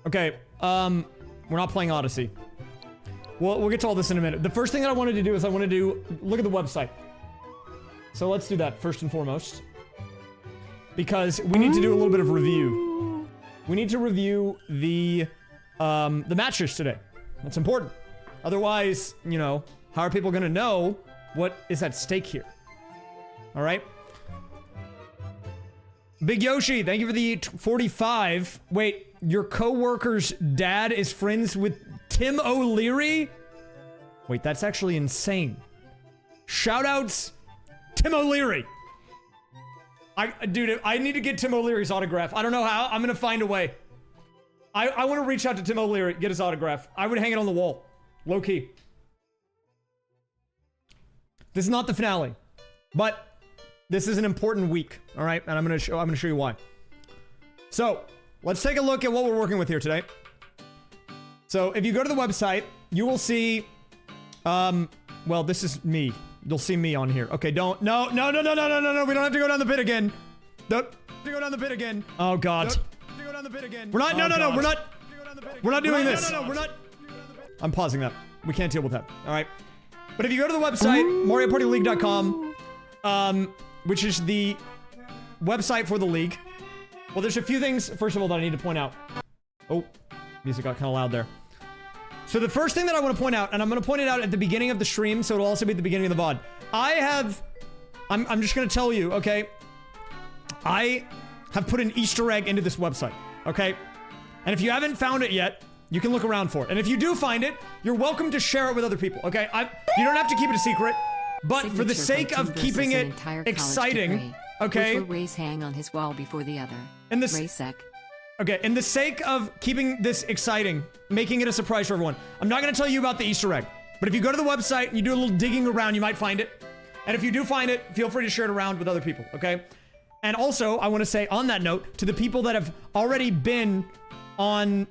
Okay, we're not playing Odyssey. We'll get to all this in a minute. The first thing that I wanted to do is I wanted to look at the website. So let's do that first and foremost. Because we need to do a little bit of review. We need to review the matches today. That's important. Otherwise, you know, how are people gonna know what is at stake here? All right. Big Yoshi, thank you for the 45. Wait, your coworker's dad is friends with Tim O'Leary? Wait, that's actually insane. Shoutouts, Tim O'Leary. Dude, I need to get Tim O'Leary's autograph. I don't know how. I'm gonna find a way. I want to reach out to Tim O'Leary, get his autograph. I would hang it on the wall. Low key. This is not the finale, but this is an important week, all right? And I'm gonna show you why. So, let's take a look at what we're working with here today. So, if you go to the website, you will see, well, this is me. You'll see me on here. Okay, no. We don't have to go down the pit again. Nope. To go down the pit again. Oh, God. Nope. To go down the pit again. We're not, no, we're not doing this. We're not. I'm pausing that. We can't deal with that, all right? But if you go to the website, MarioPartyLeague.com, which is the website for the league. Well, there's a few things, first of all, that I need to point out. Oh, music got kind of loud there. So the first thing that I want to point out, and I'm going to point it out at the beginning of the stream, so it'll also be at the beginning of the VOD. I'm just going to tell you, okay? I have put an Easter egg into this website, okay? And if you haven't found it yet, you can look around for it. And if you do find it, you're welcome to share it with other people, okay? You don't have to keep it a secret. But for the sake of keeping it exciting, okay? Rays hang on his wall before the other. In the sake of keeping this exciting, making it a surprise for everyone, I'm not going to tell you about the Easter egg. But if you go to the website and you do a little digging around, you might find it. And if you do find it, feel free to share it around with other people, okay? And also, I want to say on that note, to the people that have already been on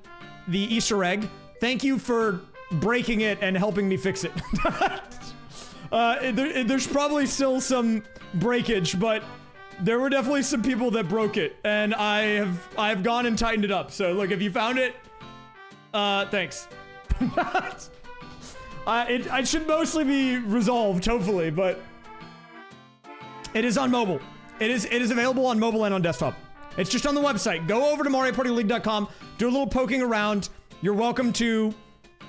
the Easter egg, thank you for breaking it and helping me fix it. There's probably still some breakage, but there were definitely some people that broke it, and I've gone and tightened it up. So look, if you found it, thanks. It should mostly be resolved, hopefully, but it is on mobile. It is available on mobile and on desktop. It's just on the website. Go over to MarioPartyLeague.com, do a little poking around. You're welcome to,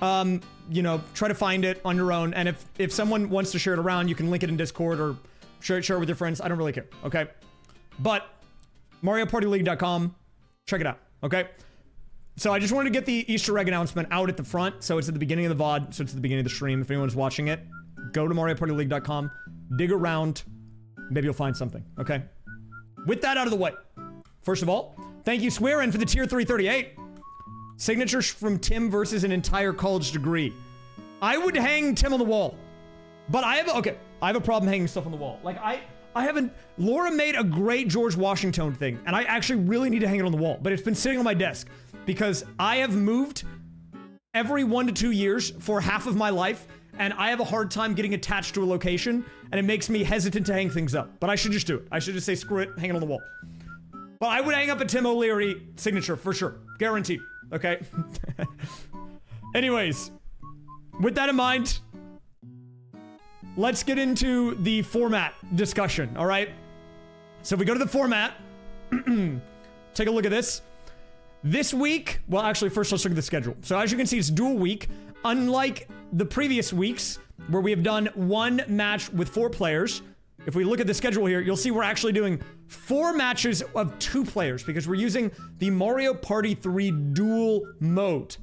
you know, try to find it on your own. And if someone wants to share it around, you can link it in Discord or share it with your friends. I don't really care, okay? But MarioPartyLeague.com, check it out, okay? So I just wanted to get the Easter egg announcement out at the front. So it's at the beginning of the VOD, so it's at the beginning of the stream. If anyone's watching it, go to MarioPartyLeague.com, dig around, maybe you'll find something, okay? With that out of the way, first of all, thank you, Swearin, for the tier 338. Signatures from Tim versus an entire college degree. I would hang Tim on the wall. But I have a problem hanging stuff on the wall. Like, I haven't... Laura made a great George Washington thing, and I actually really need to hang it on the wall. But it's been sitting on my desk because I have moved every 1 to 2 years for half of my life, and I have a hard time getting attached to a location, and it makes me hesitant to hang things up. But I should just do it. I should just say, screw it, hang it on the wall. But I would hang up a Tim O'Leary signature for sure. Guaranteed. Okay? Anyways, with that in mind, let's get into the format discussion, all right? So if we go to the format, take a look at this. This week, well, actually, first let's look at the schedule. So as you can see, it's dual week. Unlike the previous weeks, where we have done one match with 4 players, if we look at the schedule here, you'll see we're actually doing 4 matches of 2 players because we're using the Mario Party 3 duel mode.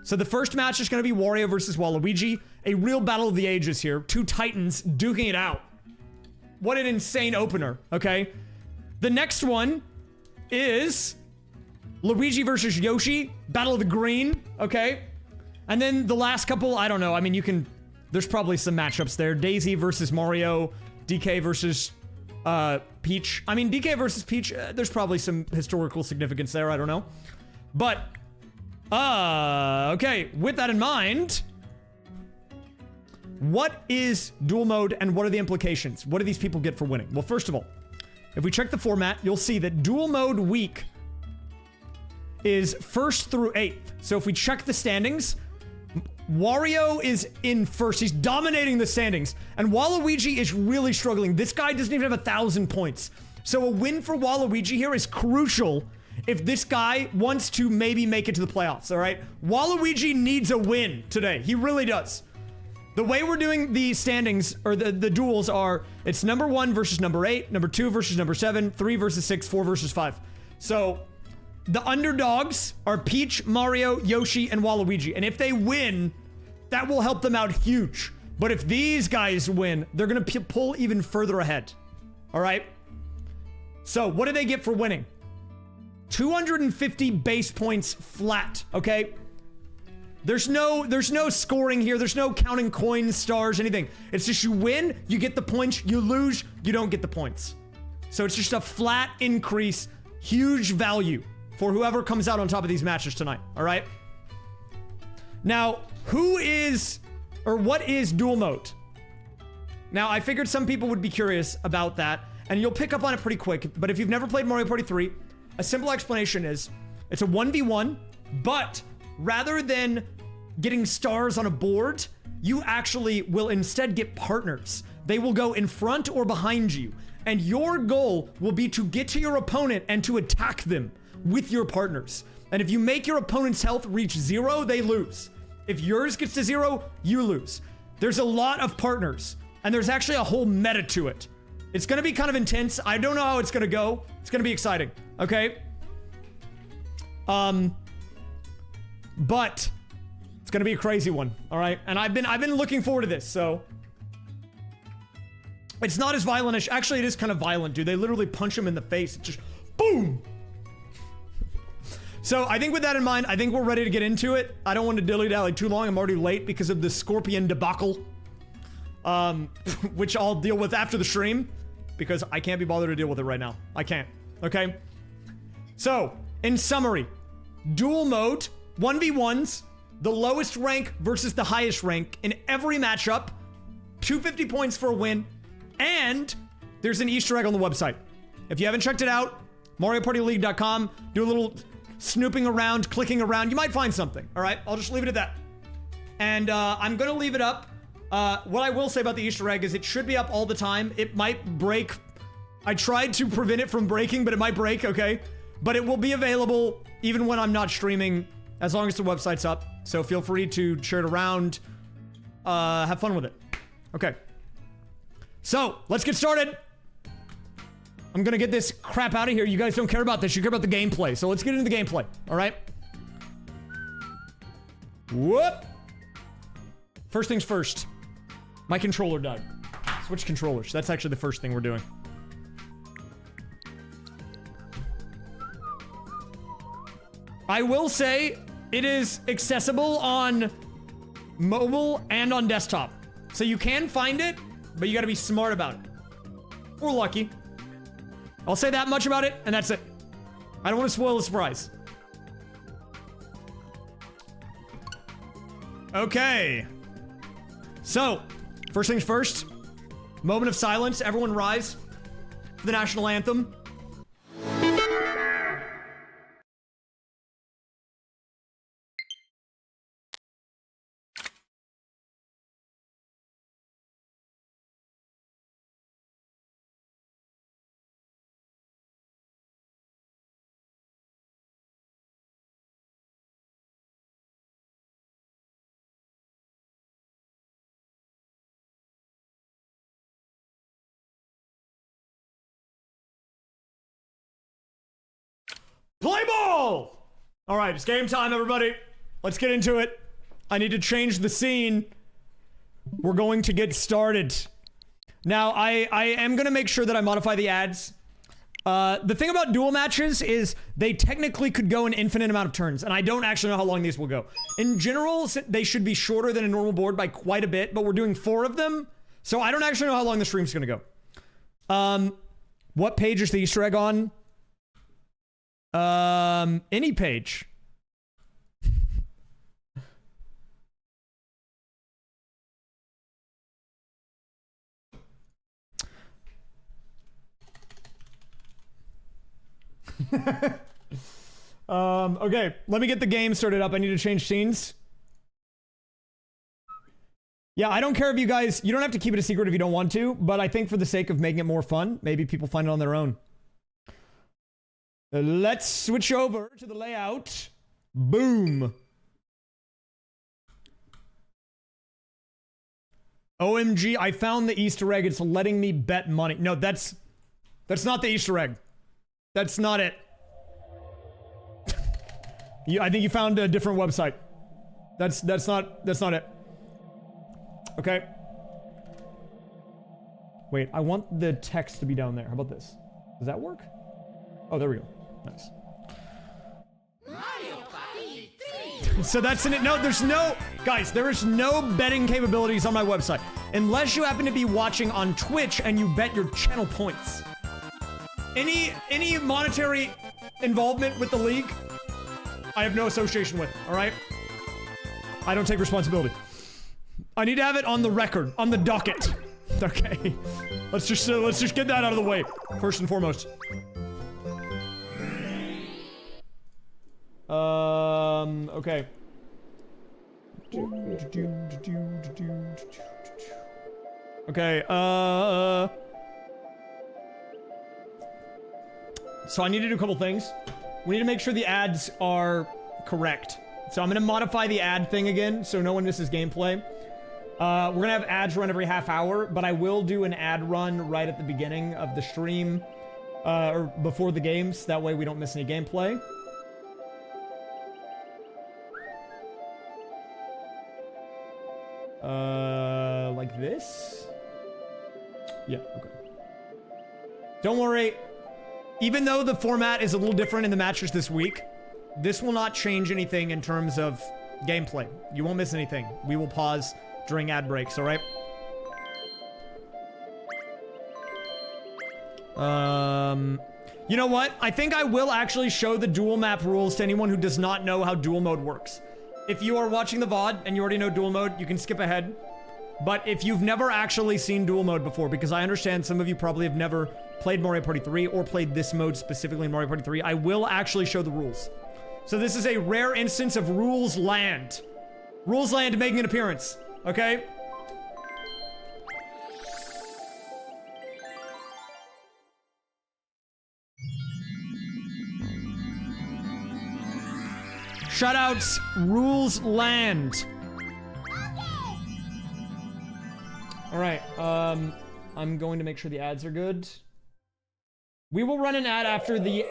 So the first match is going to be Wario versus Waluigi, a real battle of the ages here. 2 titans duking it out. What an insane opener, okay? The next one is Luigi versus Yoshi, Battle of the Green, okay? And then the last couple, I don't know. I mean, there's probably some matchups there. Daisy versus Mario, DK versus Peach. I mean, DK versus Peach, there's probably some historical significance there. I don't know. But, okay. With that in mind, what is duel mode and what are the implications? What do these people get for winning? Well, first of all, if we check the format, you'll see that duel mode week is 1st through 8th. So if we check the standings, Wario is in 1st. He's dominating the standings. And Waluigi is really struggling. This guy doesn't even have 1,000 points. So a win for Waluigi here is crucial if this guy wants to maybe make it to the playoffs, all right? Waluigi needs a win today. He really does. The way we're doing the standings, or the duels are, it's number 1 versus number 8, number 2 versus number 7, 3 versus 6, 4 versus 5. So the underdogs are Peach, Mario, Yoshi, and Waluigi. And if they win, that will help them out huge. But if these guys win, they're going to pull even further ahead. All right? So what do they get for winning? 250 base points flat, okay? There's no scoring here. There's no counting coins, stars, anything. It's just you win, you get the points. You lose, you don't get the points. So it's just a flat increase. Huge value for whoever comes out on top of these matches tonight, all right? Now, what is duel mode? Now, I figured some people would be curious about that, and you'll pick up on it pretty quick. But if you've never played Mario Party 3, a simple explanation is it's a 1v1, but rather than getting stars on a board, you actually will instead get partners. They will go in front or behind you, and your goal will be to get to your opponent and to attack them with your partners. And if you make your opponent's health reach 0, they lose. If yours gets to 0, you lose. There's a lot of partners, and there's actually a whole meta to it. It's gonna be kind of intense. I don't know how it's gonna go. It's gonna be exciting, okay? But it's gonna be a crazy one, all right? And I've been looking forward to this, so it's not as violent as, actually it is kind of violent, dude. They literally punch him in the face, just boom. So I think with that in mind, I think we're ready to get into it. I don't want to dilly-dally too long. I'm already late because of the scorpion debacle, which I'll deal with after the stream because I can't be bothered to deal with it right now. I can't, okay? So, in summary, duel mode, 1v1s, the lowest rank versus the highest rank in every matchup, 250 points for a win, and there's an Easter egg on the website. If you haven't checked it out, MarioPartyLeague.com, do a little snooping around, clicking around, you might find something, all right? I'll just leave it at that. And I'm gonna leave it up. What I will say about the Easter egg is it should be up all the time. It might break. I tried to prevent it from breaking, but it might break, okay? But it will be available even when I'm not streaming, as long as the website's up. So feel free to share it around. Have fun with it. Okay. So, let's get started. I'm gonna get this crap out of here. You guys don't care about this. You care about the gameplay. So let's get into the gameplay, all right? Whoop. First things first. My controller died. Switch controllers. That's actually the first thing we're doing. I will say it is accessible on mobile and on desktop. So you can find it, but you gotta be smart about it. Or lucky. I'll say that much about it, and that's it. I don't want to spoil the surprise. Okay. So, first things first. Moment of silence. Everyone rise for the national anthem. Play ball! All right, it's game time, everybody. Let's get into it. I need to change the scene. We're going to get started. Now, I am going to make sure that I modify the ads. The thing about duel matches is they technically could go an infinite amount of turns, and I don't actually know how long these will go. In general, they should be shorter than a normal board by quite a bit, but we're doing 4 of them, so I don't actually know how long the stream's going to go. What page is the Easter egg on? Any page. Okay, let me get the game started up. I need to change scenes. Yeah, I don't care if you guys... You don't have to keep it a secret if you don't want to, but I think for the sake of making it more fun, maybe people find it on their own. Let's switch over to the layout. Boom. OMG, I found the Easter egg. It's letting me bet money. No, that's not the Easter egg. That's not it. I think you found a different website. That's not it. Okay. Wait, I want the text to be down there. How about this? Does that work? Oh, there we go. Nice. So that's in it. No, there's no... Guys, there is no betting capabilities on my website. Unless you happen to be watching on Twitch and you bet your channel points. Any monetary involvement with the league, I have no association with, alright? I don't take responsibility. I need to have it on the record, on the docket. Okay. Let's just get that out of the way, first and foremost. Okay. Okay, so I need to do a couple things. We need to make sure the ads are correct. So I'm gonna modify the ad thing again, so no one misses gameplay. We're gonna have ads run every half hour, but I will do an ad run right at the beginning of the stream, or before the games. That way we don't miss any gameplay. Like this? Yeah, okay. Don't worry. Even though the format is a little different in the matches this week, this will not change anything in terms of gameplay. You won't miss anything. We will pause during ad breaks, alright? You know what? I think I will actually show the dual map rules to anyone who does not know how dual mode works. If you are watching the VOD and you already know dual mode, you can skip ahead. But if you've never actually seen dual mode before, because I understand some of you probably have never played Mario Party 3 or played this mode specifically in Mario Party 3, I will actually show the rules. So this is a rare instance of Rules Land. Rules Land making an appearance, okay? Shoutouts, Rules Land. Alright, I'm going to make sure the ads are good. We will run an ad after the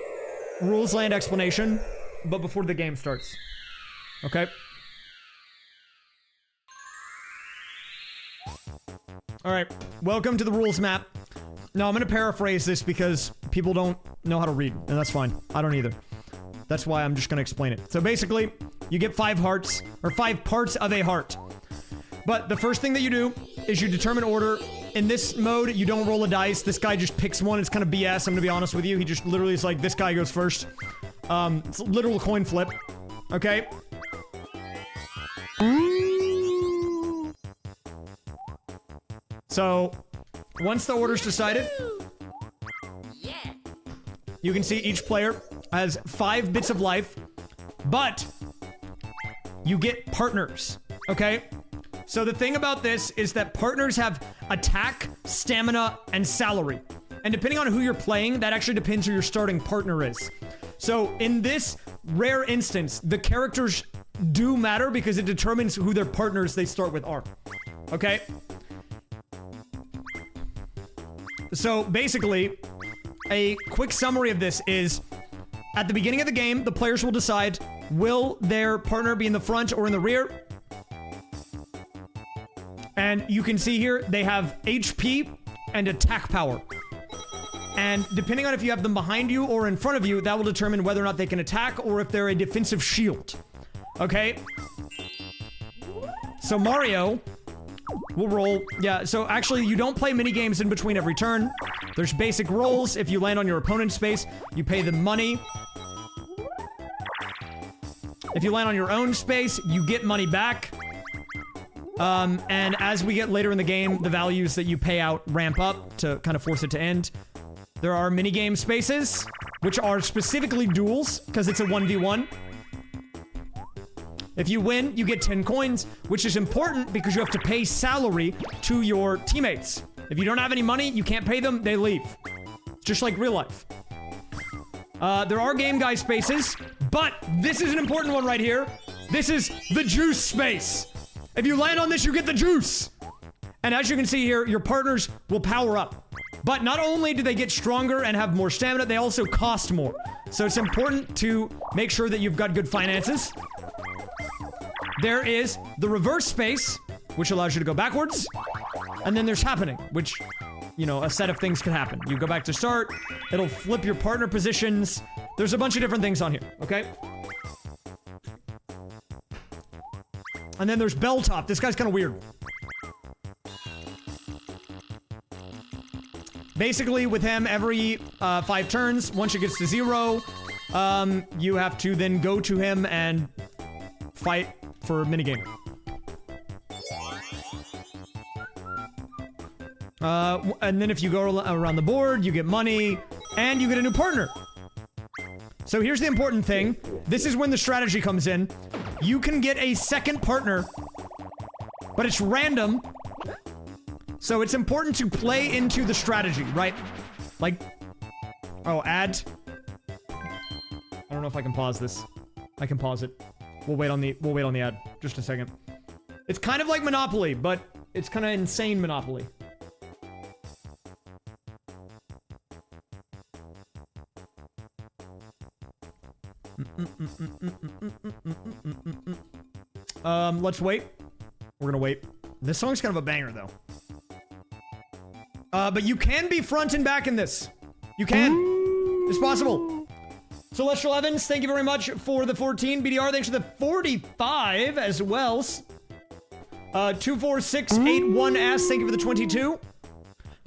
Rules Land explanation, but before the game starts. Okay? Alright, welcome to the rules map. Now, I'm gonna paraphrase this because people don't know how to read, and that's fine. I don't either. That's why I'm just gonna explain it. So basically, you get 5 hearts, or 5 parts of a heart. But the first thing that you do is you determine order. In this mode, you don't roll a dice. This guy just picks one. It's kind of BS, I'm gonna be honest with you. He just literally is like, this guy goes first. It's a literal coin flip. Okay? So, once the order's decided, you can see each player has 5 bits of life, but you get partners, okay? So the thing about this is that partners have attack, stamina, and salary. And depending on who you're playing, that actually depends who your starting partner is. So in this rare instance, the characters do matter because it determines who their partners they start with are. Okay? So basically, a quick summary of this is, at the beginning of the game, the players will decide, will their partner be in the front or in the rear? And you can see here, they have HP and attack power. And depending on if you have them behind you or in front of you, that will determine whether or not they can attack or if they're a defensive shield. Okay? So Mario will roll. Yeah, so actually you don't play mini games in between every turn. There's basic rolls. If you land on your opponent's space, you pay them money. If you land on your own space, you get money back. And as we get later in the game, the values that you pay out ramp up to kind of force it to end. There are minigame spaces. which are specifically duels, because it's a 1v1. If you win, you get 10 coins, which is important because you have to pay salary to your teammates. If you don't have any money, you can't pay them, they leave. Just like real life. There are game guy spaces, but this is an important one right here. This is the juice space. If you land on this, you get the juice. And as you can see here, your partners will power up. But not only do they get stronger and have more stamina, they also cost more. So it's important to make sure that you've got good finances. There is the reverse space, which allows you to go backwards. And then there's happening, which, you know, a set of things can happen. You go back to start, it'll flip your partner positions. There's a bunch of different things on here, okay? And then there's Belltop. This guy's kind of weird. Basically, with him, every 5 turns, once it gets to 0, you have to then go to him and fight for a minigame. And then if you go around the board, you get money, and you get a new partner. So here's the important thing. This is when the strategy comes in. You can get a second partner, but it's random. So it's important to play into the strategy, right? Like, oh, add. I don't know if I can pause this. I can pause it. We'll wait on the ad. Just a second. It's kind of like Monopoly, but it's kind of insane Monopoly. Let's wait. We're gonna wait. This song's kind of a banger, though. But you can be front and back in this. You can. It's possible. Celestial Evans, thank you very much for the 14. BDR, thanks for the 45 as well. 24681S, thank you for the 22.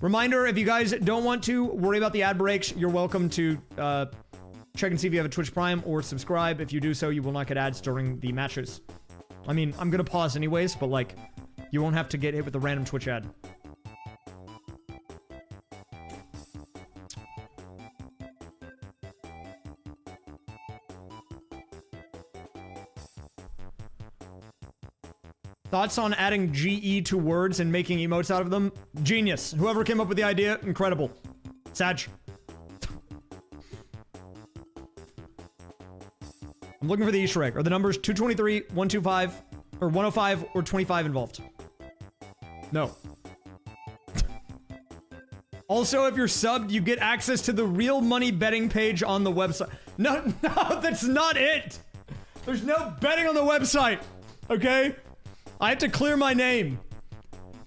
Reminder, if you guys don't want to worry about the ad breaks, you're welcome to check and see if you have a Twitch Prime or subscribe. If you do so, you will not get ads during the matches. I mean, I'm gonna pause anyways, but like, you won't have to get hit with a random Twitch ad. Thoughts on adding GE to words and making emotes out of them? Genius. Whoever came up with the idea, incredible. Sag. I'm looking for the Easter egg. Are the numbers 223, 125, or 105, or 25 involved? No. Also, if you're subbed, you get access to the real money betting page on the website. No, that's not it. There's no betting on the website. Okay? I have to clear my name.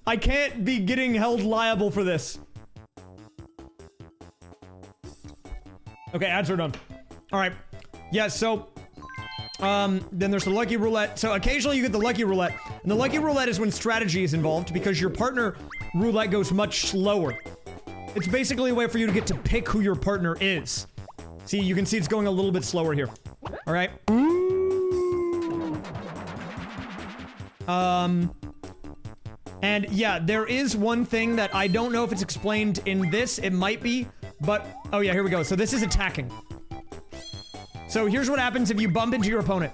I can't be getting held liable for this. Okay, ads are done. All right. Yeah, so then there's the lucky roulette. So occasionally you get the lucky roulette. And the lucky roulette is when strategy is involved because your partner roulette goes much slower. It's basically a way for you to get to pick who your partner is. See, you can see it's going a little bit slower here. All right. And yeah, there is one thing that I don't know if it's explained in this. It might be, but oh yeah, here we go. So this is attacking. So here's what happens if you bump into your opponent.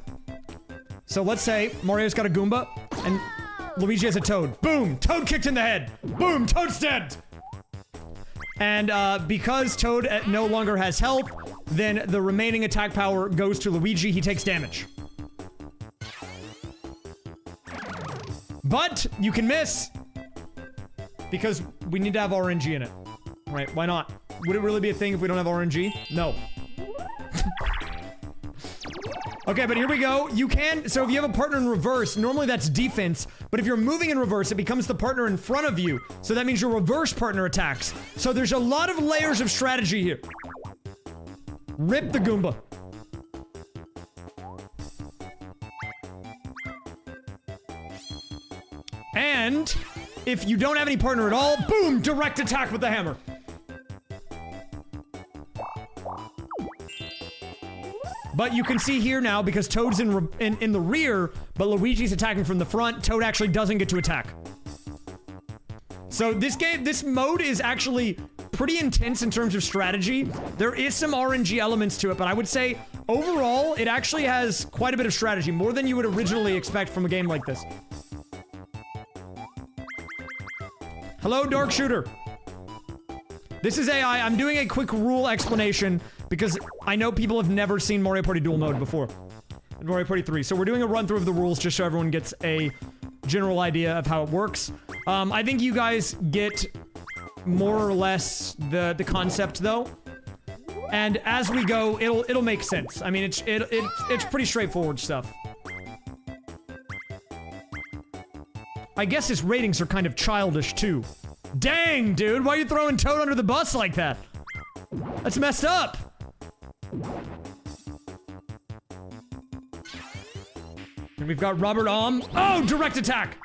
So let's say Mario's got a Goomba and Luigi has a Toad. Boom! Toad kicked in the head. Boom! Toad's dead! And because Toad no longer has health, then the remaining attack power goes to Luigi. He takes damage. But you can miss because we need to have RNG in it. Right? Why not? Would it really be a thing if we don't have RNG? No. Okay, but here we go. You can, so if you have a partner in reverse, normally that's defense, but if you're moving in reverse, it becomes the partner in front of you. So that means your reverse partner attacks. So there's a lot of layers of strategy here. Rip the Goomba. And if you don't have any partner at all, boom, direct attack with the hammer. But you can see here now, because Toad's in the rear, but Luigi's attacking from the front, Toad actually doesn't get to attack. So this mode is actually pretty intense in terms of strategy. There is some RNG elements to it, but I would say overall, it actually has quite a bit of strategy, more than you would originally expect from a game like this. Hello, Dark Shooter. This is AI. I'm doing a quick rule explanation because I know people have never seen Mario Party Duel Mode before. Mario Party 3. So we're doing a run-through of the rules just so everyone gets a general idea of how it works. I think you guys get more or less the concept though. And as we go, it'll make sense. I mean, it's pretty straightforward stuff. I guess his ratings are kind of childish too. Dang, dude, why are you throwing Toad under the bus like that? That's messed up. And we've got Robert Ohm. Oh, direct attack.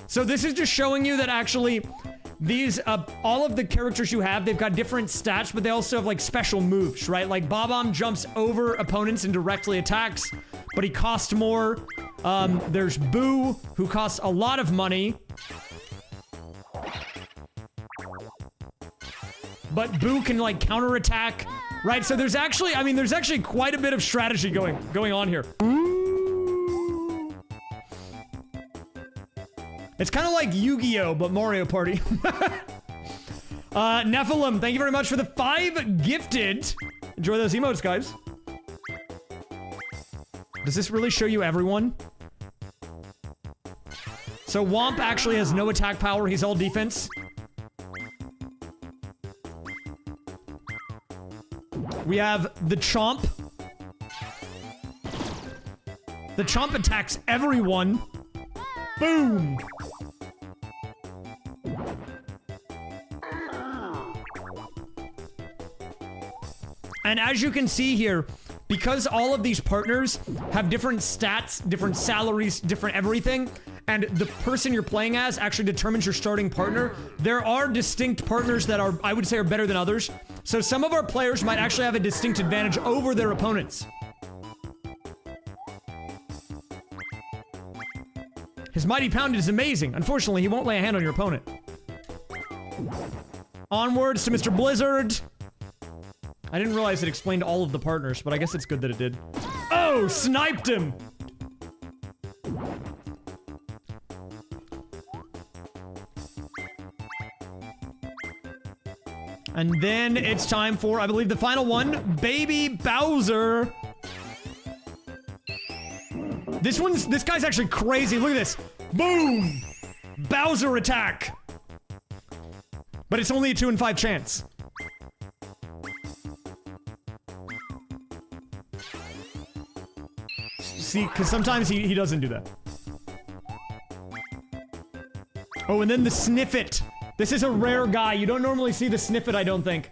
So this is just showing you that actually these, all of the characters you have, they've got different stats, but they also have like special moves, right? Like Bob-omb jumps over opponents and directly attacks, but he costs more. There's Boo, who costs a lot of money. But Boo can like counterattack, right? So there's actually, I mean, there's actually quite a bit of strategy going on here. It's kind of like Yu-Gi-Oh, but Mario Party. Nephilim, thank you very much for the 5 gifted. Enjoy those emotes, guys. Does this really show you everyone? So Womp actually has no attack power. He's all defense. We have the Chomp. The Chomp attacks everyone. Boom! And as you can see here, because all of these partners have different stats, different salaries, different everything, and the person you're playing as actually determines your starting partner, there are distinct partners that are, I would say, are better than others. So some of our players might actually have a distinct advantage over their opponents. His Mighty Pound is amazing. Unfortunately, he won't lay a hand on your opponent. Onwards to Mr. Blizzard. I didn't realize it explained all of the partners, but I guess it's good that it did. Oh, sniped him! And then it's time for, I believe, the final one, Baby Bowser. This guy's actually crazy. Look at this. Boom! Bowser attack. But it's only a 2 in 5 chance. See, because sometimes he doesn't do that. Oh, and then the Sniffit. This is a rare guy. You don't normally see the Sniffit, I don't think.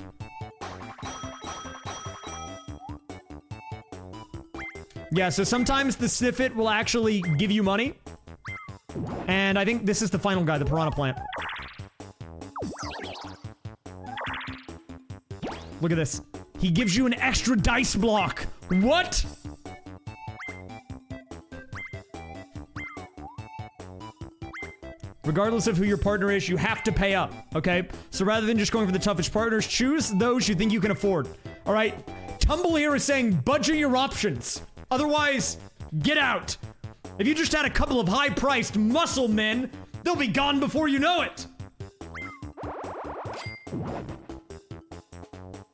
Yeah, so sometimes the Sniffit will actually give you money. And I think this is the final guy, the Piranha Plant. Look at this. He gives you an extra dice block. What? Regardless of who your partner is, you have to pay up, okay? So rather than just going for the toughest partners, choose those you think you can afford, all right? Tumble here is saying budget your options. Otherwise, get out. If you just had a couple of high-priced muscle men, they'll be gone before you know it.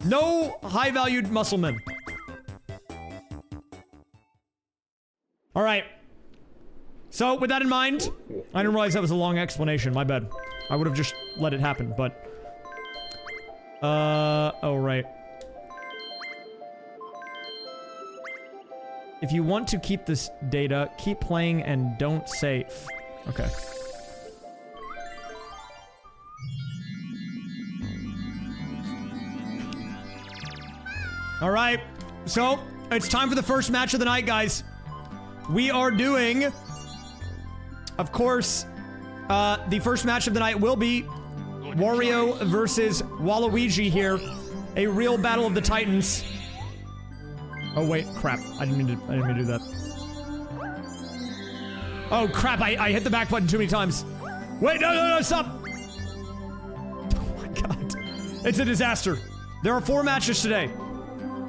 No high-valued muscle men. All right. So, with that in mind, I didn't realize that was a long explanation. My bad. I would have just let it happen, but... oh, right. If you want to keep this data, keep playing and don't save. Okay. All right. So, it's time for the first match of the night, guys. We are doing... Of course, the first match of the night will be Wario versus Waluigi here. A real battle of the titans. Oh wait, crap. I didn't mean to do that. Oh crap, I hit the back button too many times. Wait, no, stop! Oh my god. It's a disaster. There are 4 matches today.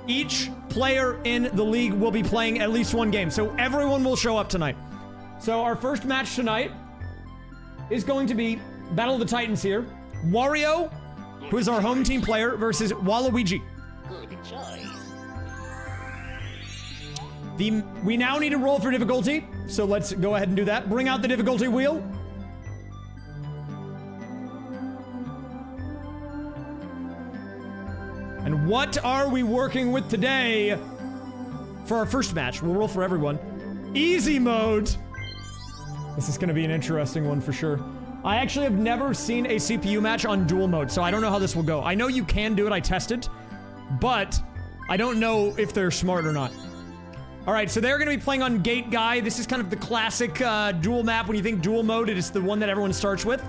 Each player in the league will be playing at least 1 game, so everyone will show up tonight. So our first match tonight is going to be Battle of the Titans here. Wario, who is our home team player, versus Waluigi. Good choice. We now need to roll for difficulty, so let's go ahead and do that. Bring out the difficulty wheel. And what are we working with today for our first match? We'll roll for everyone. Easy mode. This is going to be an interesting one for sure. I actually have never seen a CPU match on dual mode, so I don't know how this will go. I know you can do it, I tested, but I don't know if they're smart or not. All right, so they're going to be playing on Gate Guy. This is kind of the classic dual map. When you think dual mode, it is the one that everyone starts with.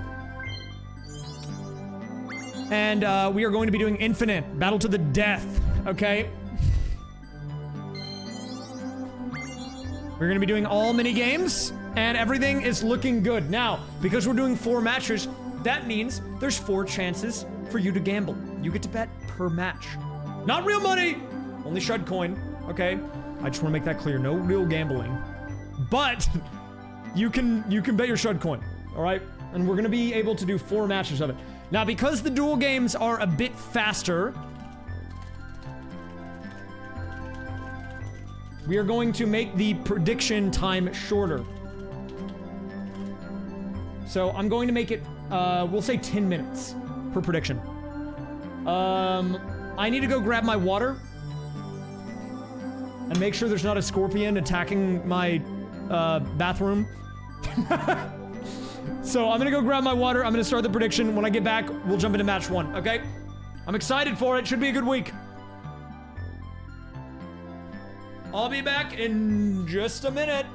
And we are going to be doing Infinite, Battle to the Death, okay? We're going to be doing all mini games, and everything is looking good. Now, because we're doing 4 matches, that means there's 4 chances for you to gamble. You get to bet per match. Not real money, only shred coin, okay? I just want to make that clear, no real gambling. But you can bet your shred coin, all right? And we're going to be able to do 4 matches of it. Now, because the dual games are a bit faster, we are going to make the prediction time shorter. So I'm going to make it, we'll say 10 minutes per prediction. I need to go grab my water and make sure there's not a scorpion attacking my bathroom. So I'm gonna go grab my water. I'm gonna start the prediction. When I get back, we'll jump into match 1, okay? I'm excited for it. Should be a good week. I'll be back in just a minute.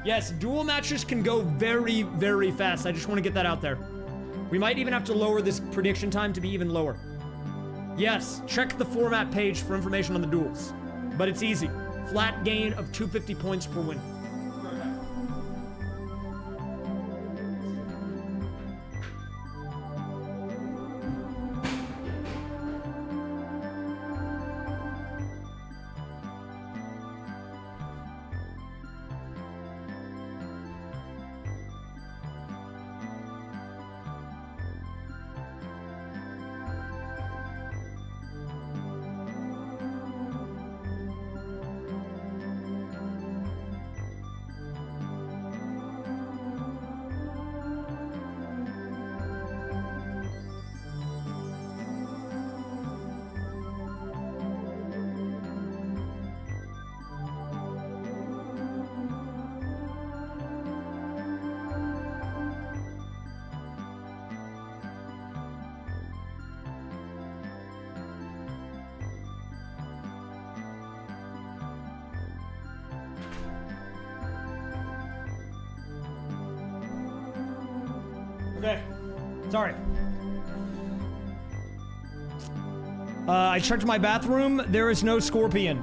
Yes, dual matches can go very, very fast. I just want to get that out there. We might even have to lower this prediction time to be even lower. Yes, check the format page for information on the duels. But it's easy. Flat gain of 250 points per win. Okay, sorry. I checked my bathroom. There is no scorpion.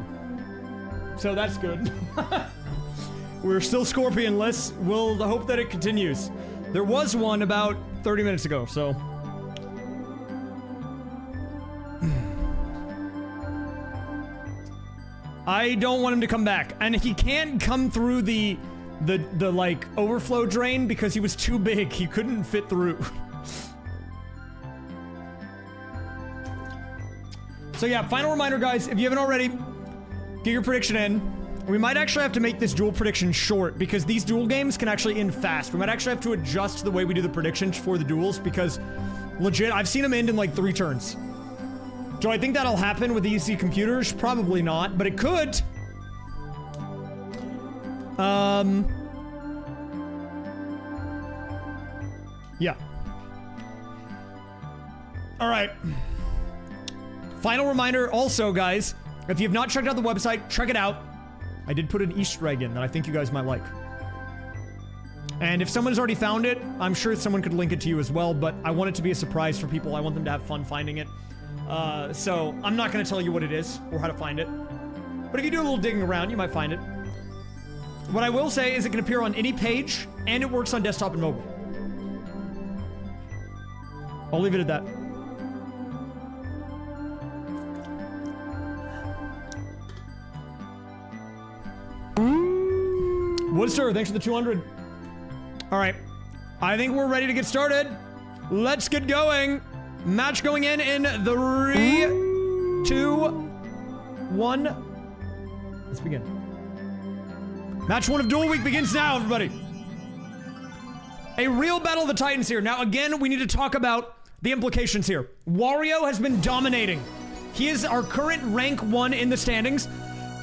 So that's good. We're still scorpionless. We'll hope that it continues. There was one about 30 minutes ago, so. I don't want him to come back. And he can't come through the like overflow drain because he was too big. He couldn't fit through. So yeah, final reminder guys, if you haven't already, get your prediction in. We might actually have to make this duel prediction short because these duel games can actually end fast. We might actually have to adjust the way we do the predictions for the duels because legit, I've seen them end in like 3 turns. Do I think that'll happen with the EC computers? Probably not, but it could. Yeah. All right. Final reminder also, guys, if you've not checked out the website, check it out. I did put an Easter egg in that I think you guys might like. And if someone's already found it, I'm sure someone could link it to you as well, but I want it to be a surprise for people. I want them to have fun finding it. So I'm not going to tell you what it is or how to find it. But if you do a little digging around, you might find it. What I will say is it can appear on any page, and it works on desktop and mobile. I'll leave it at that. Woodster, thanks for the 200. All right. I think we're ready to get started. Let's get going. Match going in 3, 2, 1. Let's begin. Match 1 of Duel Week begins now, everybody. A real battle of the Titans here. Now, again, we need to talk about the implications here. Wario has been dominating. He is our current rank 1 in the standings.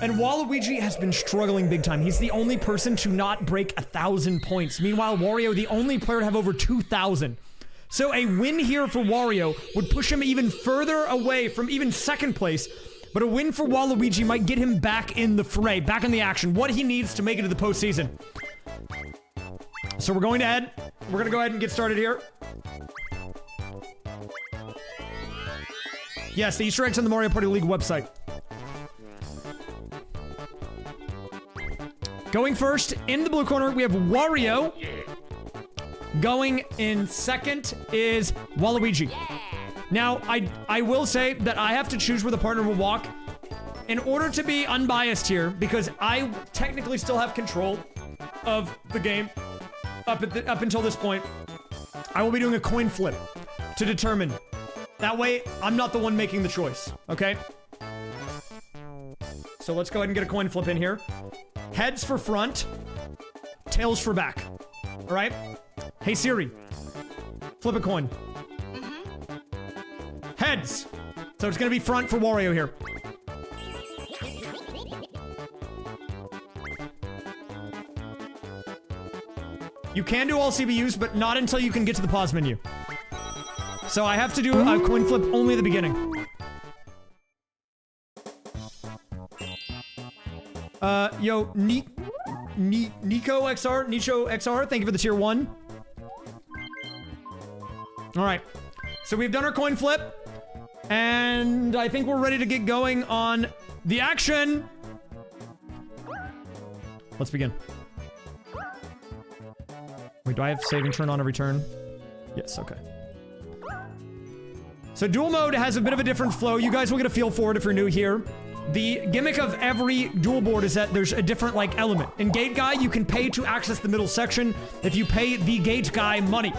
And Waluigi has been struggling big time. He's the only person to not break 1,000 points. Meanwhile, Wario, the only player to have over 2,000. So a win here for Wario would push him even further away from even second place. But a win for Waluigi might get him back in the fray, back in the action. What he needs to make it to the postseason. So we're going to go ahead and get started here. Yes, the Easter eggs on the Mario Party League website. Going first, in the blue corner, we have Wario. Going in second is Waluigi. Now, I will say that I have to choose where the partner will walk in order to be unbiased here, because I technically still have control of the game up until this point. I will be doing a coin flip to determine. That way, I'm not the one making the choice, okay? So let's go ahead and get a coin flip in here. Heads for front, tails for back. All right? Hey Siri, flip a coin. Heads. So it's gonna be front for Wario here. You can do all CBUs, but not until you can get to the pause menu. So I have to do a coin flip only at the beginning. Yo, Nico XR, thank you for the tier 1. Alright. So we've done our coin flip. And I think we're ready to get going on the action. Let's begin. Wait, do I have save and turn on every turn? Yes, okay. So duel mode has a bit of a different flow. You guys will get a feel for it if you're new here. The gimmick of every duel board is that there's a different, like, element. In Gate Guy, you can pay to access the middle section if you pay the Gate Guy money.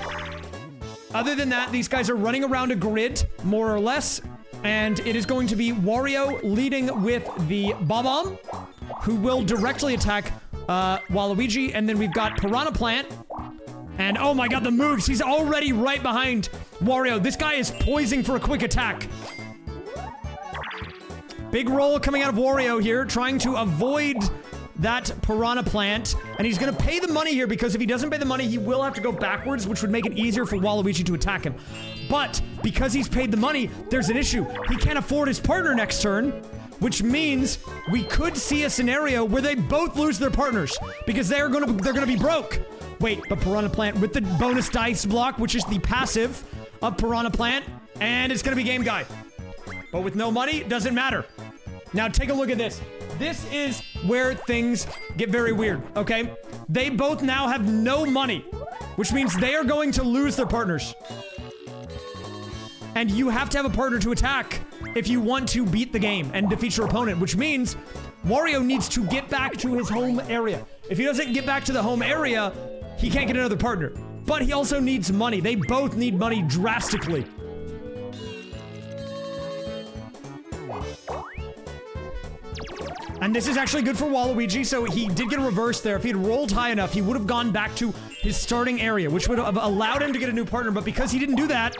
Other than that, these guys are running around a grid, more or less, and it is going to be Wario leading with the Bob-omb, who will directly attack Waluigi, and then we've got Piranha Plant, and oh my god, the moves! He's already right behind Wario. This guy is poising for a quick attack. Big roll coming out of Wario here, trying to avoid that Piranha Plant. And he's gonna pay the money here, because if he doesn't pay the money, he will have to go backwards, which would make it easier for Waluigi to attack him. But because he's paid the money, there's an issue. He can't afford his partner next turn, which means we could see a scenario where they both lose their partners, because they're gonna be broke. Wait, but Piranha Plant with the bonus dice block, which is the passive of Piranha Plant, and it's gonna be Game Guy. But with no money, it doesn't matter. Now take a look at this. This is where things get very weird, okay? They both now have no money, which means they are going to lose their partners. And you have to have a partner to attack if you want to beat the game and defeat your opponent, which means Wario needs to get back to his home area. If he doesn't get back to the home area, he can't get another partner. But he also needs money. They both need money drastically. And this is actually good for Waluigi, so he did get a reverse there. If he had rolled high enough, he would have gone back to his starting area, which would have allowed him to get a new partner, but because he didn't do that,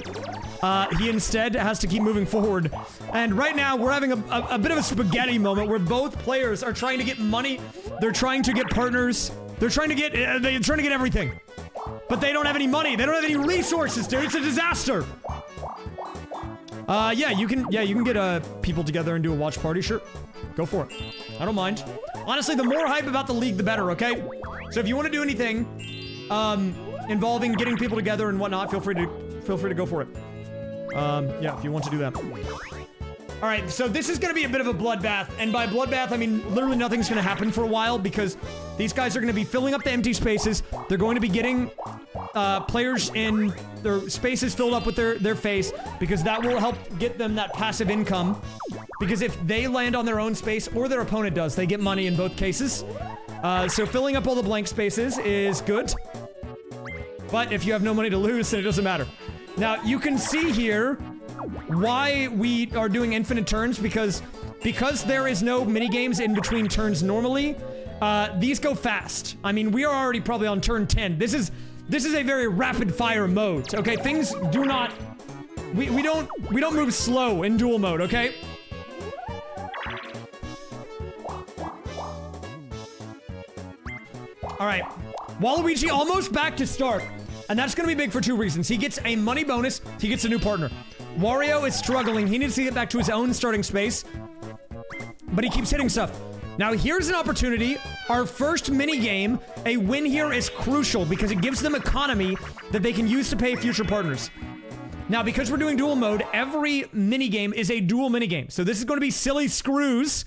he instead has to keep moving forward. And right now, we're having a bit of a spaghetti moment where both players are trying to get money, they're trying to get partners, they're trying to get everything. But they don't have any money, they don't have any resources, dude, it's a disaster! Yeah, you can get people together and do a watch party, sure. Go for it. I don't mind. Honestly, the more hype about the league, the better, okay? So if you want to do anything, involving getting people together and whatnot, feel free to go for it. Yeah, if you want to do that. All right, so this is going to be a bit of a bloodbath. And by bloodbath, I mean literally nothing's going to happen for a while because these guys are going to be filling up the empty spaces. They're going to be getting players in their spaces filled up with their face because that will help get them that passive income. Because if they land on their own space or their opponent does, they get money in both cases. So filling up all the blank spaces is good. But if you have no money to lose, then it doesn't matter. Now, you can see here why we are doing infinite turns because there is no mini games in between turns normally. These go fast. I mean, we are already probably on turn 10. This is a very rapid fire mode. Okay, things do not. We don't move slow in duel mode. Okay. All right, Waluigi almost back to start, and that's going to be big for two reasons. He gets a money bonus. He gets a new partner. Wario is struggling. He needs to get back to his own starting space, but he keeps hitting stuff. Now, here's an opportunity. Our first mini game, a win here is crucial because it gives them economy that they can use to pay future partners. Now, because we're doing duel mode, every mini game is a duel mini game. So this is going to be silly screws,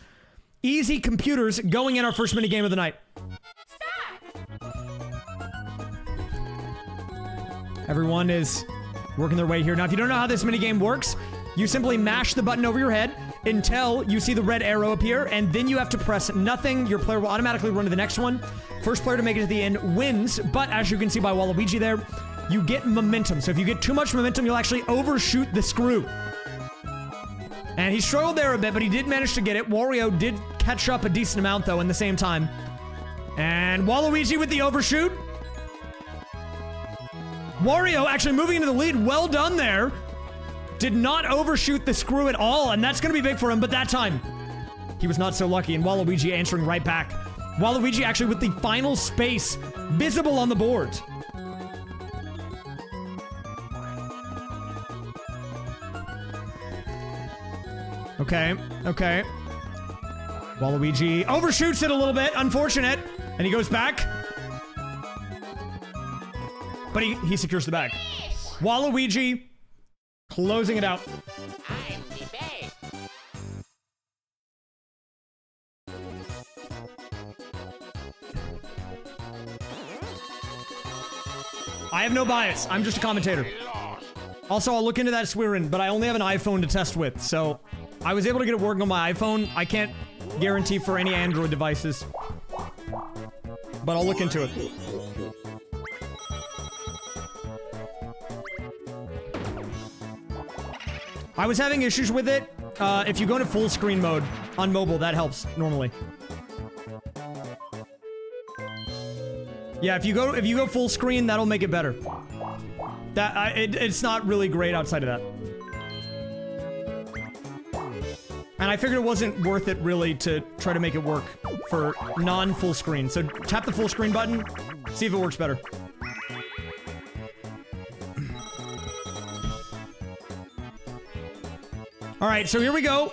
easy computers going in our first mini game of the night. Everyone is working their way here. Now, if you don't know how this minigame works, you simply mash the button over your head until you see the red arrow appear, and then you have to press nothing. Your player will automatically run to the next one. First player to make it to the end wins, but as you can see by Waluigi there, you get momentum. So if you get too much momentum, you'll actually overshoot the screw. And he struggled there a bit, but he did manage to get it. Wario did catch up a decent amount, though, in the same time. And Waluigi with the overshoot. Wario actually moving into the lead. Well done there. Did not overshoot the screw at all, and that's going to be big for him, but that time, he was not so lucky, and Waluigi answering right back. Waluigi actually with the final space visible on the board. Okay, okay. Waluigi overshoots it a little bit, unfortunate, and he goes back. But he secures the bag. Waluigi closing it out. I'm the best. I have no bias. I'm just a commentator. Also, I'll look into that swearing, but I only have an iPhone to test with, so I was able to get it working on my iPhone. I can't guarantee for any Android devices, but I'll look into it. I was having issues with it. If you go into full screen mode on mobile, that helps normally. Yeah, if you go full screen, that'll make it better. It's not really great outside of that. And I figured it wasn't worth it really to try to make it work for non-full screen. So tap the full screen button, see if it works better. All right, so here we go.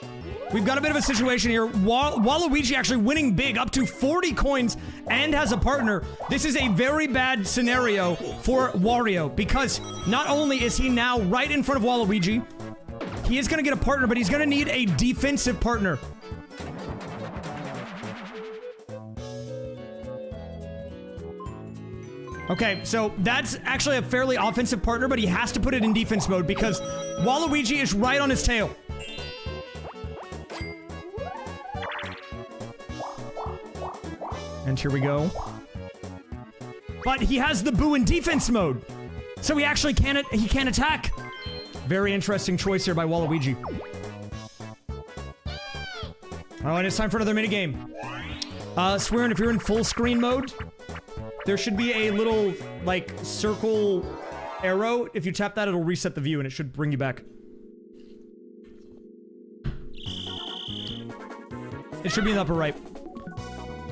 We've got a bit of a situation here. Waluigi actually winning big, up to 40 coins, and has a partner. This is a very bad scenario for Wario, because not only is he now right in front of Waluigi, he is going to get a partner, but he's going to need a defensive partner. Okay, so that's actually a fairly offensive partner, but he has to put it in defense mode because Waluigi is right on his tail. And here we go. But he has the boo in defense mode, so he actually can't attack. Very interesting choice here by Waluigi. Oh, and it's time for another minigame. Swearing, if you're in full screen mode, there should be a little, like, circle arrow. If you tap that, it'll reset the view, and it should bring you back. It should be in the upper right.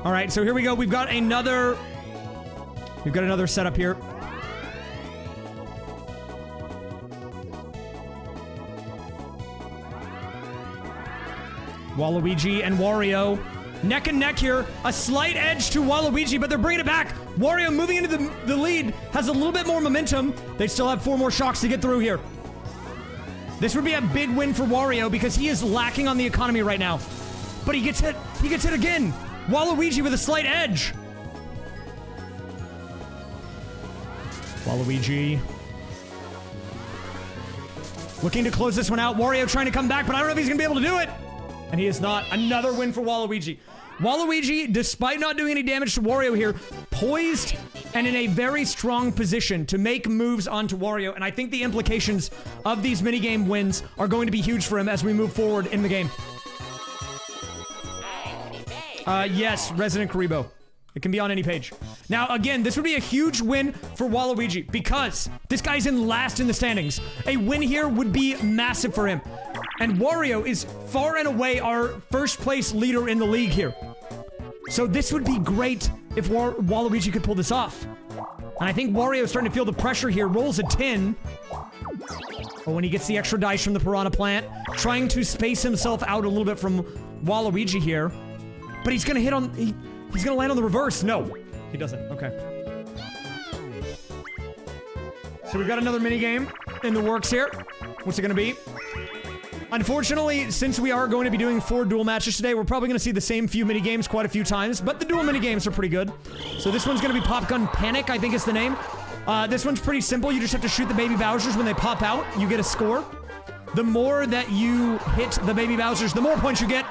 All right, so here we go. We've got another setup here. Waluigi and Wario neck and neck here. A slight edge to Waluigi, but they're bringing it back. Wario moving into the lead, has a little bit more momentum. They still have 4 more shocks to get through here. This would be a big win for Wario because he is lacking on the economy right now. But he gets hit. He gets hit again. Waluigi with a slight edge. Waluigi. Looking to close this one out. Wario trying to come back, but I don't know if he's going to be able to do it. And he is not. Another win for Waluigi. Waluigi, despite not doing any damage to Wario here, poised and in a very strong position to make moves onto Wario. And I think the implications of these minigame wins are going to be huge for him as we move forward in the game. Yes, Resident Karibo. It can be on any page. Now, again, this would be a huge win for Waluigi because this guy's in last in the standings. A win here would be massive for him. And Wario is far and away our first place leader in the league here. So this would be great if Waluigi could pull this off. And I think Wario is starting to feel the pressure here. Rolls a 10. But when he gets the extra dice from the Piranha Plant, trying to space himself out a little bit from Waluigi here. But he's gonna hit on... He's gonna land on the reverse. No, he doesn't. Okay. So we've got another minigame in the works here. What's it gonna be? Unfortunately, since we are going to be doing 4 duel matches today, we're probably gonna see the same few minigames quite a few times, but the duel minigames are pretty good. So this one's gonna be Pop Gun Panic, I think is the name. This one's pretty simple. You just have to shoot the baby Bowsers. When they pop out, you get a score. The more that you hit the baby Bowsers, the more points you get.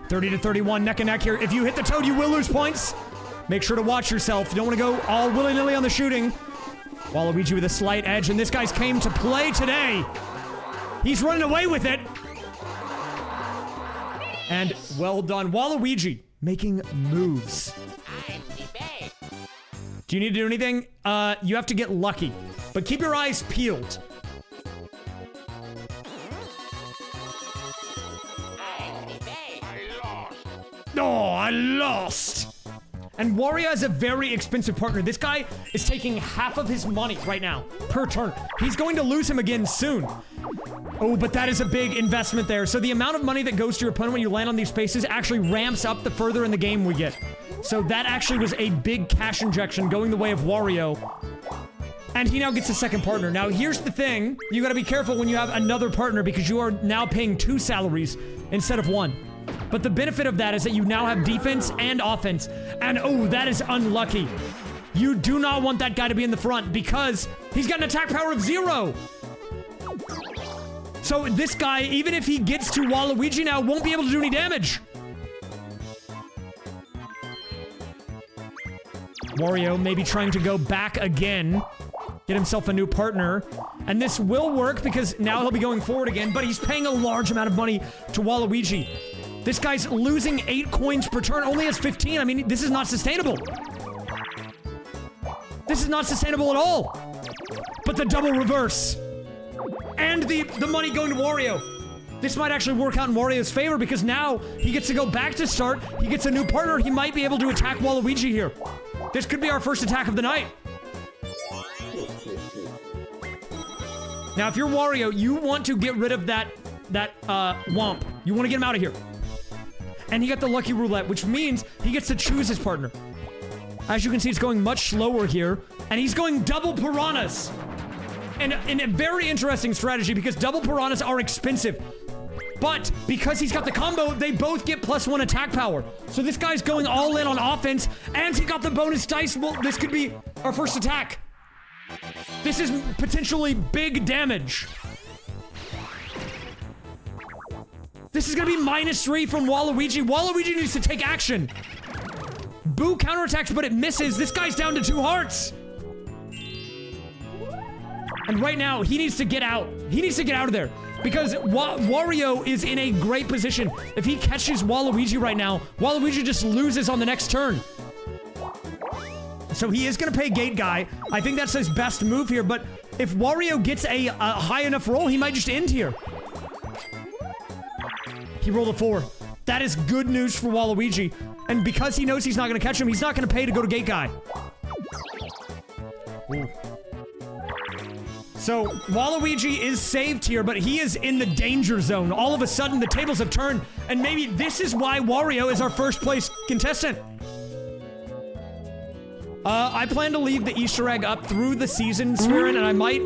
$30 to $31, neck and neck here. If you hit the toad, you will lose points. Make sure to watch yourself. You don't want to go all willy-nilly on the shooting. Waluigi with a slight edge, and this guy's came to play today. He's running away with it. And well done. Waluigi making moves. Do you need to do anything? You have to get lucky. But keep your eyes peeled. Oh, I lost. And Wario has a very expensive partner. This guy is taking half of his money right now per turn. He's going to lose him again soon. Oh, but that is a big investment there. So the amount of money that goes to your opponent when you land on these spaces actually ramps up the further in the game we get. So that actually was a big cash injection going the way of Wario. And he now gets a second partner. Now, here's the thing. You gotta be careful when you have another partner because you are now paying 2 salaries instead of 1. But the benefit of that is that you now have defense and offense. And oh, that is unlucky. You do not want that guy to be in the front because he's got an attack power of 0. So this guy, even if he gets to Waluigi now, won't be able to do any damage. Wario maybe trying to go back again. Get himself a new partner. And this will work because now he'll be going forward again, but he's paying a large amount of money to Waluigi. This guy's losing 8 coins per turn, only has 15. I mean, this is not sustainable. This is not sustainable at all. But the double reverse. And the money going to Wario. This might actually work out in Wario's favor because now he gets to go back to start. He gets a new partner. He might be able to attack Waluigi here. This could be our first attack of the night. Now, if you're Wario, you want to get rid of that Womp. You want to get him out of here. And he got the lucky roulette, which means he gets to choose his partner. As you can see, it's going much slower here. And he's going double piranhas. And a very interesting strategy because double piranhas are expensive. But because he's got the combo, they both get +1 attack power. So this guy's going all in on offense. And he got the bonus dice. Well, this could be our first attack. This is potentially big damage. This is gonna be -3 from Waluigi. Waluigi needs to take action. Boo counterattacks, but it misses. This guy's down to 2 hearts. And right now, he needs to get out. He needs to get out of there. Because Wario is in a great position. If he catches Waluigi right now, Waluigi just loses on the next turn. So he is gonna pay Gate Guy. I think that's his best move here, but if Wario gets a high enough roll, he might just end here. He rolled a 4. That is good news for Waluigi. And because he knows he's not going to catch him, he's not going to pay to go to Gate Guy. Ooh. So, Waluigi is saved here, but he is in the danger zone. All of a sudden, the tables have turned, and maybe this is why Wario is our first place contestant. I plan to leave the Easter egg up through the season, Swearin', and I might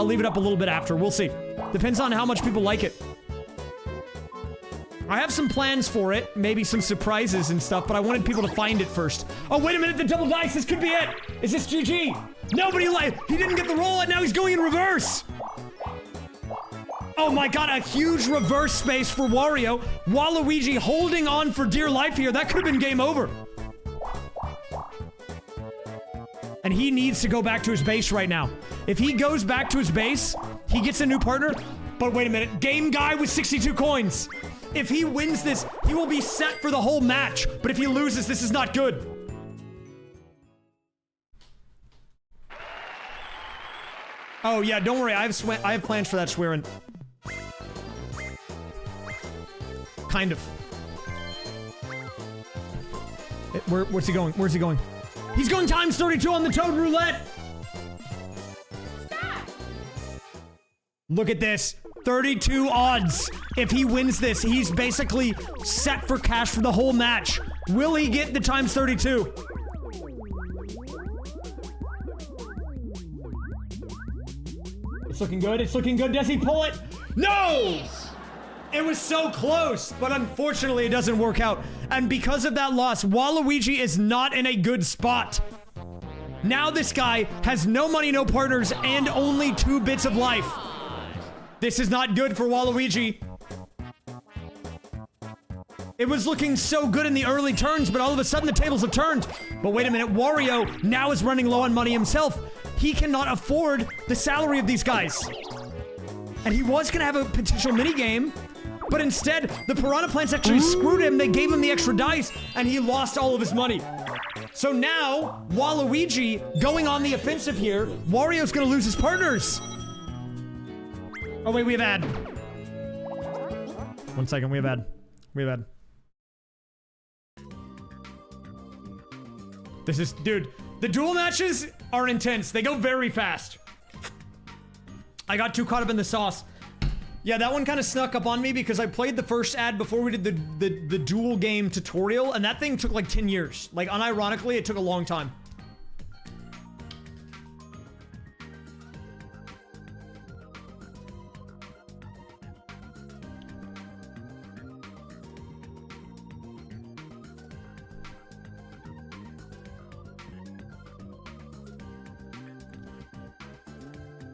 leave it up a little bit after. We'll see. Depends on how much people like it. I have some plans for it, maybe some surprises and stuff, but I wanted people to find it first. Oh, wait a minute, the double dice, this could be it! Is this GG? Nobody he didn't get the roll, and now he's going in reverse! Oh my god, a huge reverse space for Wario. Waluigi holding on for dear life here. That could have been game over. And he needs to go back to his base right now. If he goes back to his base, he gets a new partner. But wait a minute, game guy with 62 coins. If he wins this, he will be set for the whole match. But if he loses, this is not good. Oh yeah, don't worry, I have plans for that, Swearin'. Kind of. Where's he going? Where's he going? He's going times 32 on the Toad Roulette! Stop. Look at this. 32 odds. If he wins this, he's basically set for cash for the whole match. Will he get the times 32? It's looking good. It's looking good. Does he pull it? No! It was so close, but unfortunately it doesn't work out. And because of that loss, Waluigi is not in a good spot. Now this guy has no money, no partners, and only 2 bits of life. This is not good for Waluigi. It was looking so good in the early turns, but all of a sudden the tables have turned. But wait a minute, Wario now is running low on money himself. He cannot afford the salary of these guys. And he was gonna have a potential minigame, but instead, the Piranha Plants actually screwed him. They gave him the extra dice, and he lost all of his money. So now, Waluigi going on the offensive here. Wario's gonna lose his partners. Oh wait, we have ad. 1 second, we have ad. We have ad. This is, dude, the duel matches are intense. They go very fast. I got too caught up in the sauce. Yeah, that one kind of snuck up on me because I played the first ad before we did the duel game tutorial, and that thing took like 10 years. Like, unironically, it took a long time.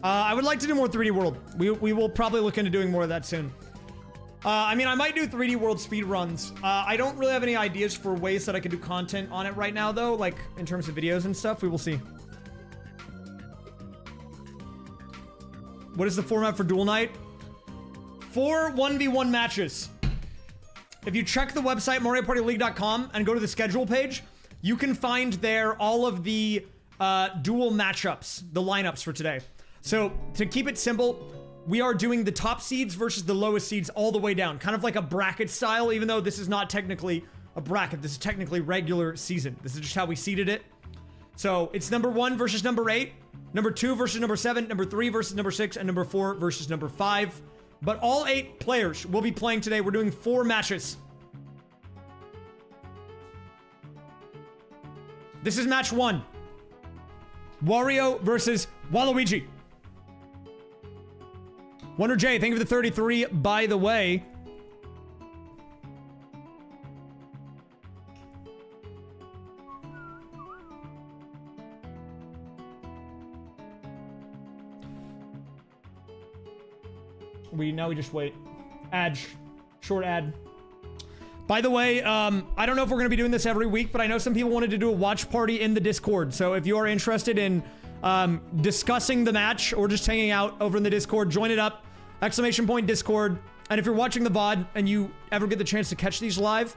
I would like to do more 3D World. We will probably look into doing more of that soon. I mean, I might do 3D World speedruns. I don't really have any ideas for ways that I could do content on it right now, though, like in terms of videos and stuff. We will see. What is the format for Duel Night? 4 1v1 matches. If you check the website, MarioPartyLeague.com, and go to the schedule page, you can find there all of the duel matchups, the lineups for today. So, to keep it simple, we are doing the top seeds versus the lowest seeds all the way down. Kind of like a bracket style, even though this is not technically a bracket. This is technically regular season. This is just how we seeded it. So, it's number 1 versus number 8, number 2 versus number 7, number 3 versus number 6, and number 4 versus number 5. But all 8 players will be playing today. We're doing 4 matches. This is match 1. Wario versus Waluigi. Wonder J, thank you for the 33, by the way. Now we just wait. Ad. Short ad. By the way, I don't know if we're going to be doing this every week, but I know some people wanted to do a watch party in the Discord. So if you are interested in discussing the match or just hanging out over in the Discord, join it up. !Discord. And if you're watching the VOD and you ever get the chance to catch these live,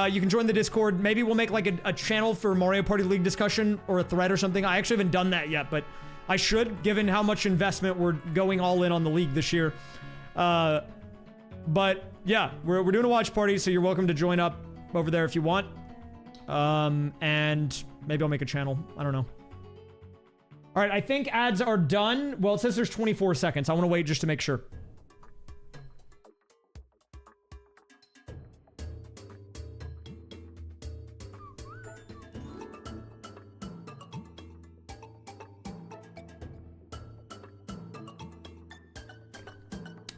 you can join the Discord. Maybe we'll make like a channel for Mario Party League discussion or a thread or something. I actually haven't done that yet, but I should, given how much investment we're going all in on the league this year. But yeah, we're doing a watch party, so you're welcome to join up over there if you want. And maybe I'll make a channel. I don't know. All right, I think ads are done. Well, it says there's 24 seconds. I want to wait just to make sure.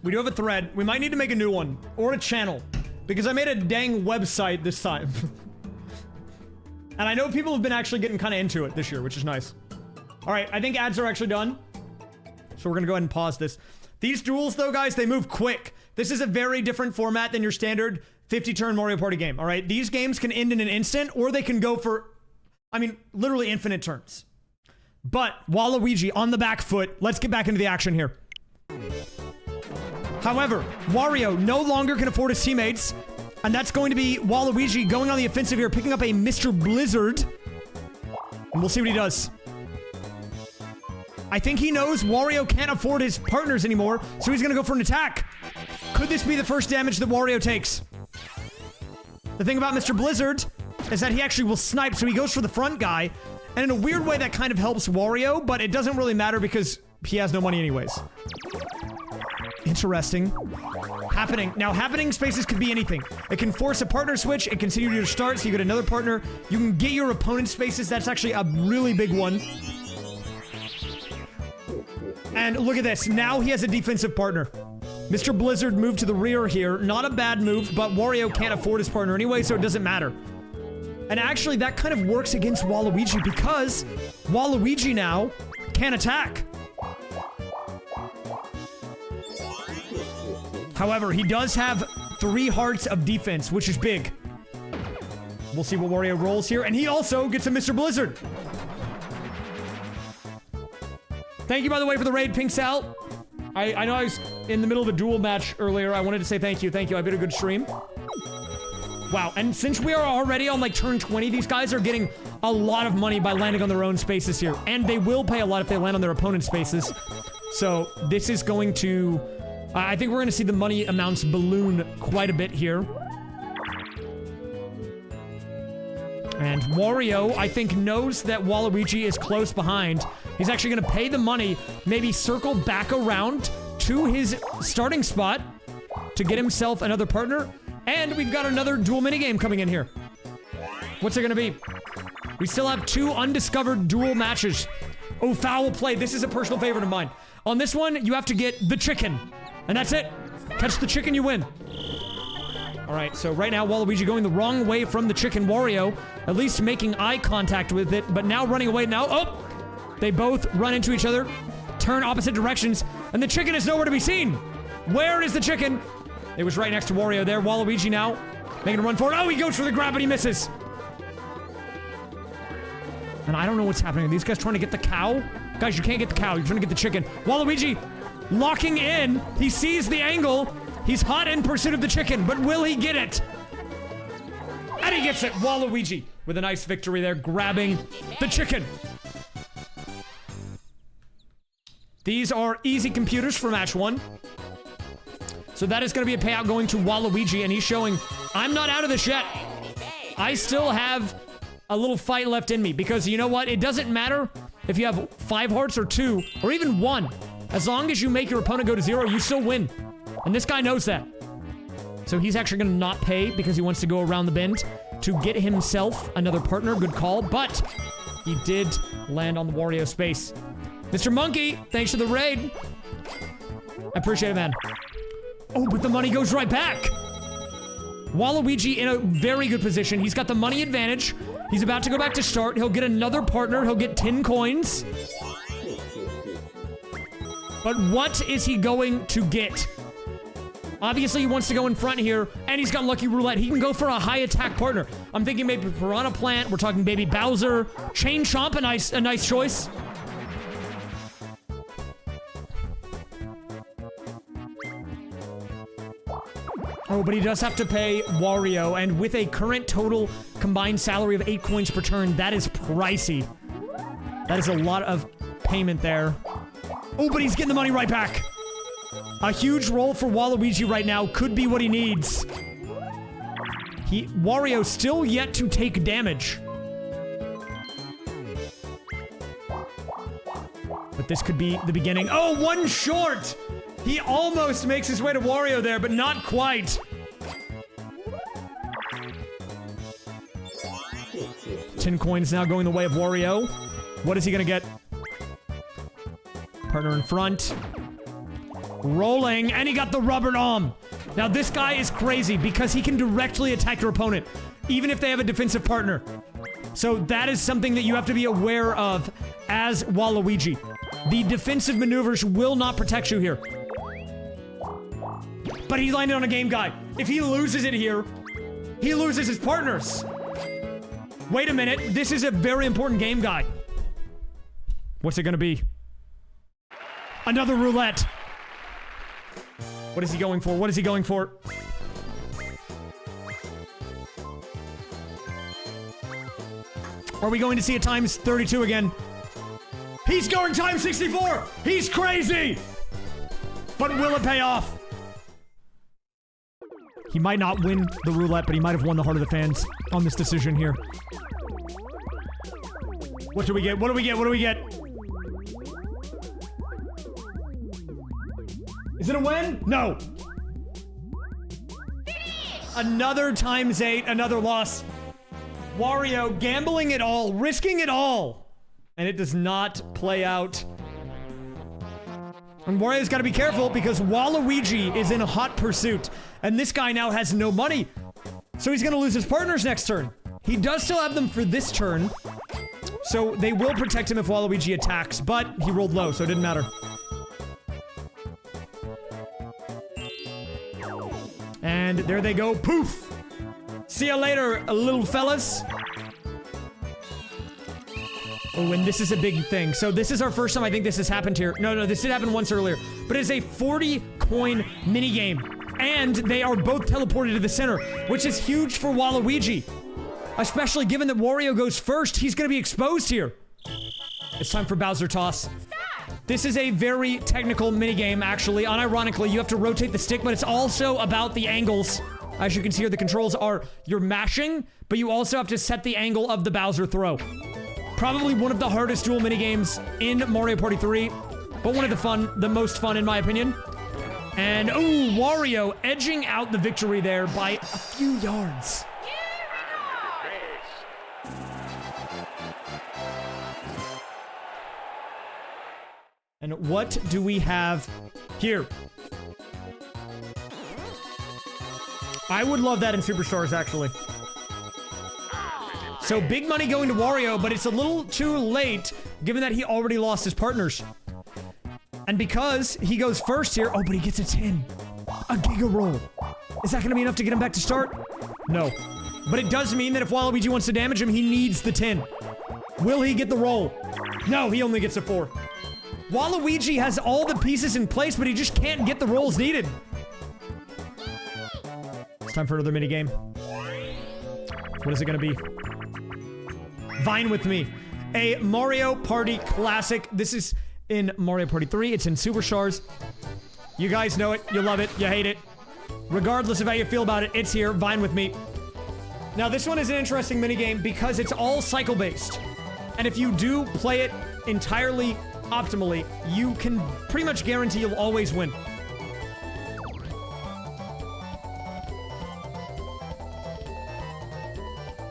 We do have a thread. We might need to make a new one. Or a channel. Because I made a dang website this time. And I know people have been actually getting kind of into it this year, which is nice. Alright, I think ads are actually done. So we're gonna go ahead and pause this. These duels, though, guys, they move quick. This is a very different format than your standard 50-turn Mario Party game, alright? These games can end in an instant, or they can go for, I mean, literally infinite turns. But, Waluigi on the back foot. Let's get back into the action here. However, Wario no longer can afford his teammates, and that's going to be Waluigi going on the offensive here, picking up a Mr. Blizzard. And we'll see what he does. I think he knows Wario can't afford his partners anymore, so he's gonna go for an attack. Could this be the first damage that Wario takes? The thing about Mr. Blizzard is that he actually will snipe, so he goes for the front guy, and in a weird way that kind of helps Wario, but it doesn't really matter because he has no money anyways. Interesting. Happening. Now, happening spaces could be anything. It can force a partner switch. It can continue your start, so you get another partner. You can get your opponent's spaces. That's actually a really big one. And look at this. Now he has a defensive partner. Mr. Blizzard moved to the rear here. Not a bad move, but Wario can't afford his partner anyway, so it doesn't matter. And actually, that kind of works against Waluigi because Waluigi now can attack. However, he does have 3 hearts of defense, which is big. We'll see what Wario rolls here. And he also gets a Mr. Blizzard. Thank you, by the way, for the raid, Pink Sal. I know I was in the middle of a duel match earlier. I wanted to say thank you. Thank you. I've been a good stream. Wow. And since we are already on, like, turn 20, these guys are getting a lot of money by landing on their own spaces here. And they will pay a lot if they land on their opponent's spaces. So, this is going to... I think we're going to see the money amounts balloon quite a bit here. And Wario, I think, knows that Waluigi is close behind. He's actually going to pay the money, maybe circle back around to his starting spot to get himself another partner. And we've got another duel minigame coming in here. What's it going to be? We still have 2 undiscovered duel matches. Oh, foul play. This is a personal favorite of mine. On this one, you have to get the chicken. And that's it. Catch the chicken, you win. Alright, so right now, Waluigi going the wrong way from the chicken. Wario, at least making eye contact with it, but now running away now. Oh! They both run into each other, turn opposite directions, and the chicken is nowhere to be seen. Where is the chicken? It was right next to Wario there. Waluigi now making a run for it. Oh, he goes for the grab, but he misses. And I don't know what's happening. Are these guys trying to get the cow? Guys, you can't get the cow. You're trying to get the chicken. Waluigi locking in. He sees the angle. He's hot in pursuit of the chicken, but will he get it? And he gets it. Waluigi with a nice victory there, grabbing the chicken. These are easy computers for match 1. So that is going to be a payout going to Waluigi, and he's showing, I'm not out of this yet. I still have a little fight left in me, because you know what? It doesn't matter if you have 5 hearts or 2, or even 1. As long as you make your opponent go to 0, you still win. And this guy knows that. So he's actually going to not pay because he wants to go around the bend to get himself another partner. Good call. But he did land on the Wario space. Mr. Monkey, thanks for the raid. I appreciate it, man. Oh, but the money goes right back. Waluigi in a very good position. He's got the money advantage. He's about to go back to start. He'll get another partner. He'll get 10 coins. But what is he going to get? Obviously, he wants to go in front here, and he's got Lucky Roulette. He can go for a high attack partner. I'm thinking maybe Piranha Plant. We're talking Baby Bowser. Chain Chomp, a nice choice. Oh, but he does have to pay Wario, and with a current total combined salary of 8 coins per turn, that is pricey. That is a lot of payment there. Oh, but he's getting the money right back. A huge roll for Waluigi right now could be what he needs. Wario still yet to take damage. But this could be the beginning. Oh, 1 short! He almost makes his way to Wario there, but not quite. $10 coins now going the way of Wario. What is he gonna get? Partner in front. Rolling, and he got the rubber arm. Now this guy is crazy because he can directly attack your opponent, even if they have a defensive partner. So that is something that you have to be aware of as Waluigi. The defensive maneuvers will not protect you here. But he landed on a game guy. If he loses it here, he loses his partners. Wait a minute, this is a very important game guy. What's it gonna be? Another roulette. What is he going for? What is he going for? Are we going to see a times 32 again? He's going times 64! He's crazy! But will it pay off? He might not win the roulette, but he might have won the heart of the fans on this decision here. What do we get? What do we get? What do we get? Is it a win? No. Another times 8, another loss. Wario gambling it all, risking it all. And it does not play out. And Wario's got to be careful because Waluigi is in a hot pursuit. And this guy now has no money. So he's going to lose his partners next turn. He does still have them for this turn. So they will protect him if Waluigi attacks. But he rolled low, so it didn't matter. And there they go. Poof! See ya later, little fellas. Oh, and this is a big thing. So this is our first time I think this has happened here. No, this did happen once earlier. But it's a 40-coin minigame. And they are both teleported to the center, which is huge for Waluigi. Especially given that Wario goes first, he's gonna be exposed here. It's time for Bowser Toss. This is a very technical minigame, actually. Unironically, you have to rotate the stick, but it's also about the angles. As you can see here, the controls are you're mashing, but you also have to set the angle of the Bowser throw. Probably one of the hardest duel minigames in Mario Party 3, but one of the most fun in my opinion. And, ooh, Wario edging out the victory there by a few yards. And what do we have here? I would love that in Superstars, actually. So big money going to Wario, but it's a little too late, given that he already lost his partners. And because he goes first here, oh, but he gets a 10. A Giga Roll. Is that going to be enough to get him back to start? No. But it does mean that if Waluigi wants to damage him, he needs the 10. Will he get the roll? No, he only gets a 4. Waluigi has all the pieces in place, but he just can't get the rolls needed. It's time for another minigame. What is it gonna be? Vine with me. A Mario Party classic. This is in Mario Party 3. It's in Superstars. You guys know it. You love it. You hate it. Regardless of how you feel about it, it's here. Vine with me. Now, this one is an interesting minigame because it's all cycle-based. And if you do play it entirely optimally, you can pretty much guarantee you'll always win.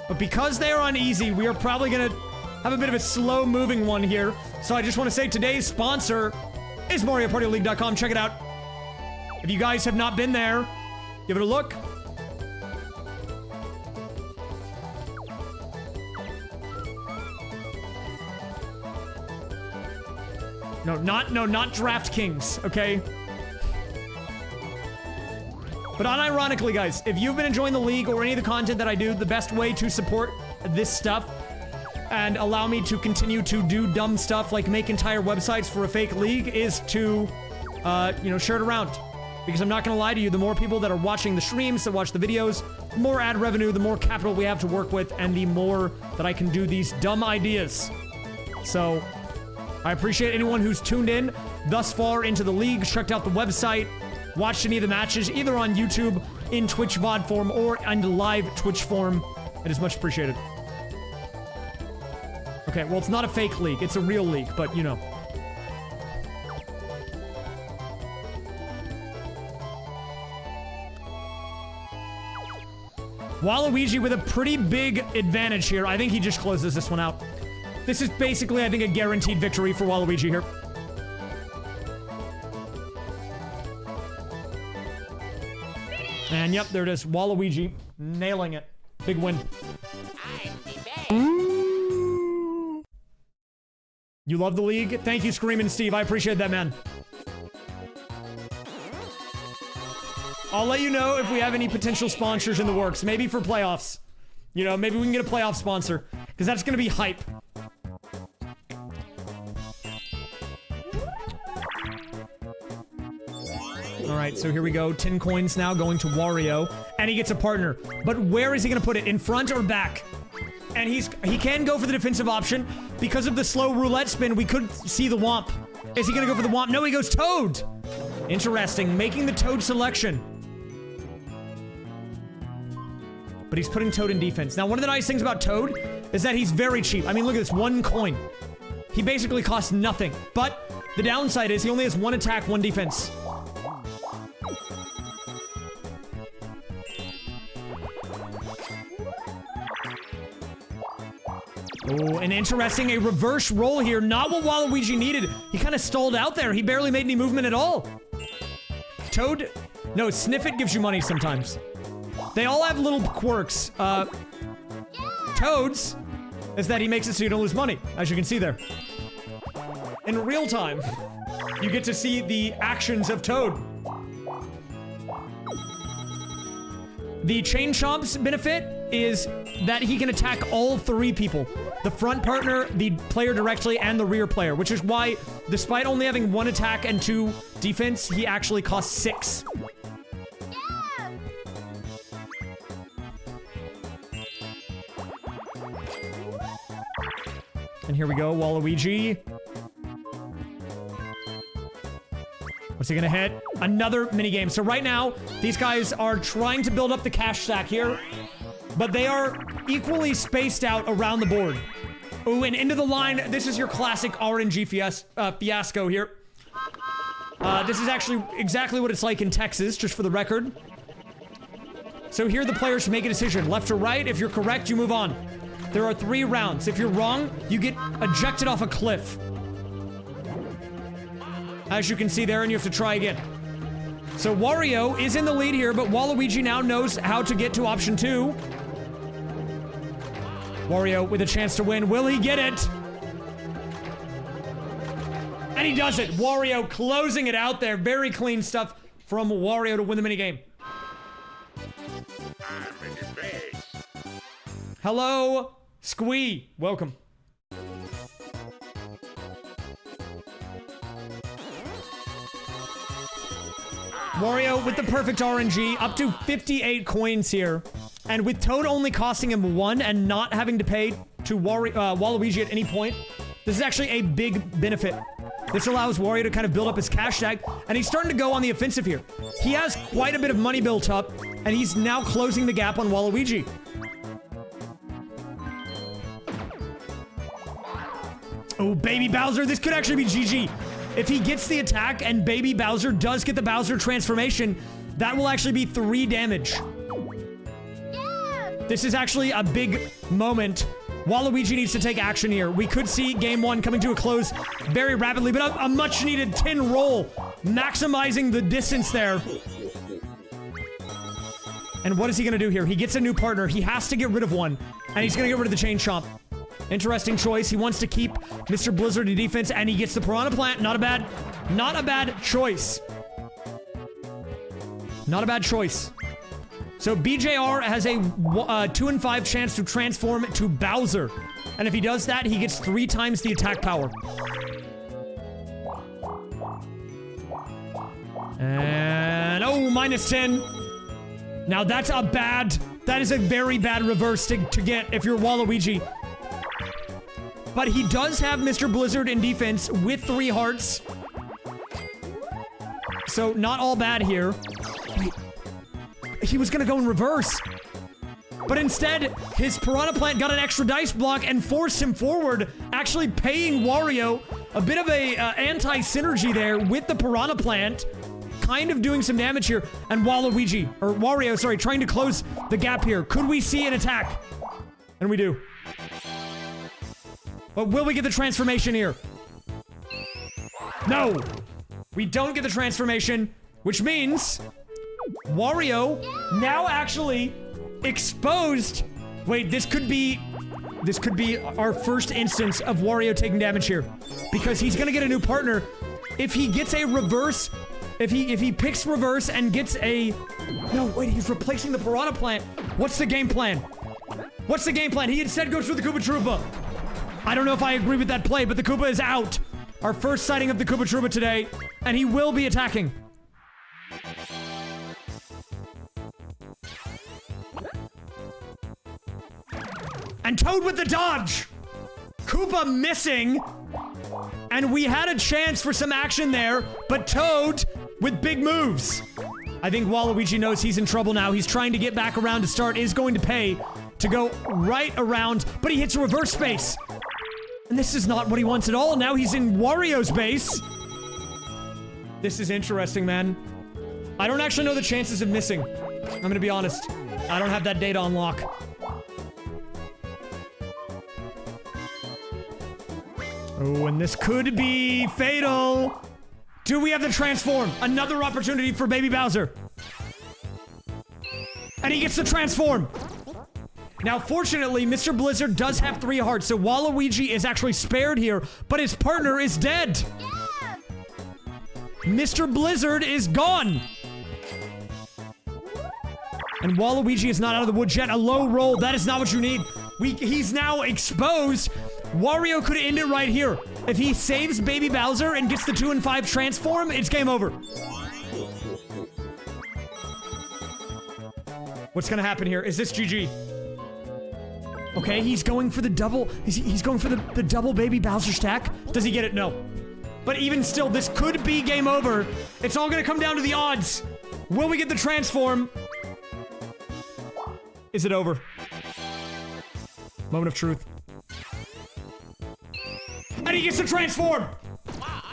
But because they are on easy, we are probably gonna have a bit of a slow-moving one here. So I just want to say today's sponsor is MarioPartyLeague.com. Check it out. If you guys have not been there, give it a look. No, not DraftKings, okay? But unironically, guys, if you've been enjoying the league or any of the content that I do, the best way to support this stuff and allow me to continue to do dumb stuff like make entire websites for a fake league is to, share it around. Because I'm not gonna lie to you, the more people that are watching the streams, that watch the videos, the more ad revenue, the more capital we have to work with, and the more that I can do these dumb ideas. So I appreciate anyone who's tuned in thus far into the league, checked out the website, watched any of the matches, either on YouTube, in Twitch VOD form, or in live Twitch form. It is much appreciated. Okay, well, it's not a fake league. It's a real league, but, you know. Waluigi with a pretty big advantage here. I think he just closes this one out. This is basically, I think, a guaranteed victory for Waluigi here. And yep, there it is. Waluigi nailing it. Big win. I'm the best. You love the league? Thank you, Screamin' Steve. I appreciate that, man. I'll let you know if we have any potential sponsors in the works. Maybe for playoffs. You know, maybe we can get a playoff sponsor. Because that's going to be hype. Alright, so here we go. 10 coins now going to Wario. And he gets a partner. But where is he going to put it? In front or back? And he can go for the defensive option. Because of the slow roulette spin, we could see the Womp. Is he going to go for the Womp? No, he goes Toad! Interesting. Making the Toad selection. But he's putting Toad in defense. Now, one of the nice things about Toad is that he's very cheap. I mean, look at this. 1 coin. He basically costs nothing. But the downside is he only has 1 attack, 1 defense. Oh, and interesting, a reverse roll here. Not what Waluigi needed. He kind of stalled out there. He barely made any movement at all. Toad? No, Sniff It gives you money sometimes. They all have little quirks. Toad's is that he makes it so you don't lose money, as you can see there. In real time, you get to see the actions of Toad. The Chain Chomp's benefit is that he can attack all 3 people. The front partner, the player directly, and the rear player, which is why, despite only having 1 attack and 2 defense, he actually costs 6. And here we go, Waluigi. What's he gonna hit? Another minigame. So right now, these guys are trying to build up the cash stack here, but they are equally spaced out around the board. Ooh, and into the line. This is your classic RNG fiasco here. This is actually exactly what it's like in Texas, just for the record. So here the players make a decision. Left or right. If you're correct, you move on. There are 3 rounds. If you're wrong, you get ejected off a cliff. As you can see there, and you have to try again. So Wario is in the lead here, but Waluigi now knows how to get to option 2. Wario with a chance to win. Will he get it? And he does it. Wario closing it out there. Very clean stuff from Wario to win the minigame. I'm in the base. Hello, Squee. Welcome. Wario with the perfect RNG, up to 58 coins here. And with Toad only costing him 1 and not having to pay to Waluigi at any point, this is actually a big benefit. This allows Wario to kind of build up his cash stack, and he's starting to go on the offensive here. He has quite a bit of money built up, and he's now closing the gap on Waluigi. Oh, Baby Bowser, this could actually be GG. If he gets the attack and Baby Bowser does get the Bowser transformation, that will actually be 3 damage. This is actually a big moment. Waluigi needs to take action here. We could see game 1 coming to a close very rapidly, but a much-needed 10 roll, maximizing the distance there. And what is he going to do here? He gets a new partner. He has to get rid of one, and he's going to get rid of the Chain Chomp. Interesting choice. He wants to keep Mr. Blizzard in defense, and he gets the Piranha Plant. Not a bad choice. Not a bad choice. So BJR has a 2 in 5 chance to transform to Bowser. And if he does that, he gets 3 times the attack power. And, oh, -10. Now that is a very bad reverse to get if you're Waluigi. But he does have Mr. Blizzard in defense with 3 hearts. So not all bad here. Wait. He was gonna go in reverse. But instead, his Piranha Plant got an extra dice block and forced him forward, actually paying Wario a bit of a anti-synergy there with the Piranha Plant. Kind of doing some damage here. And Wario, sorry, trying to close the gap here. Could we see an attack? And we do. But will we get the transformation here? No! We don't get the transformation, which means Wario now actually exposed. Wait, this could be our first instance of Wario taking damage here, because he's gonna get a new partner if he gets a reverse. If he picks reverse and gets a... No, wait, he's replacing the Piranha Plant. What's the game plan? What's the game plan? He instead goes for the Koopa Troopa. I don't know if I agree with that play, but the Koopa is out. Our first sighting of the Koopa Troopa today, and he will be attacking. And Toad with the dodge. Koopa missing. And we had a chance for some action there, but Toad with big moves. I think Waluigi knows he's in trouble now. He's trying to get back around to start, is going to pay to go right around, but he hits a reverse space. And this is not what he wants at all. Now he's in Wario's base. This is interesting, man. I don't actually know the chances of missing. I'm gonna be honest. I don't have that data on lock. Oh, and this could be fatal. Do we have the transform? Another opportunity for Baby Bowser. And he gets the transform. Now, fortunately, Mr. Blizzard does have 3 hearts, so Waluigi is actually spared here, but his partner is dead. Yeah. Mr. Blizzard is gone. And Waluigi is not out of the woods yet. A low roll, that is not what you need. He's now exposed. Wario could end it right here. If he saves Baby Bowser and gets the 2 and 5 transform, it's game over. What's gonna happen here? Is this GG? Okay, he's going for the double. He's going for the double Baby Bowser stack. Does he get it? No. But even still, this could be game over. It's all gonna come down to the odds. Will we get the transform? Is it over? Moment of truth. And he gets to transform!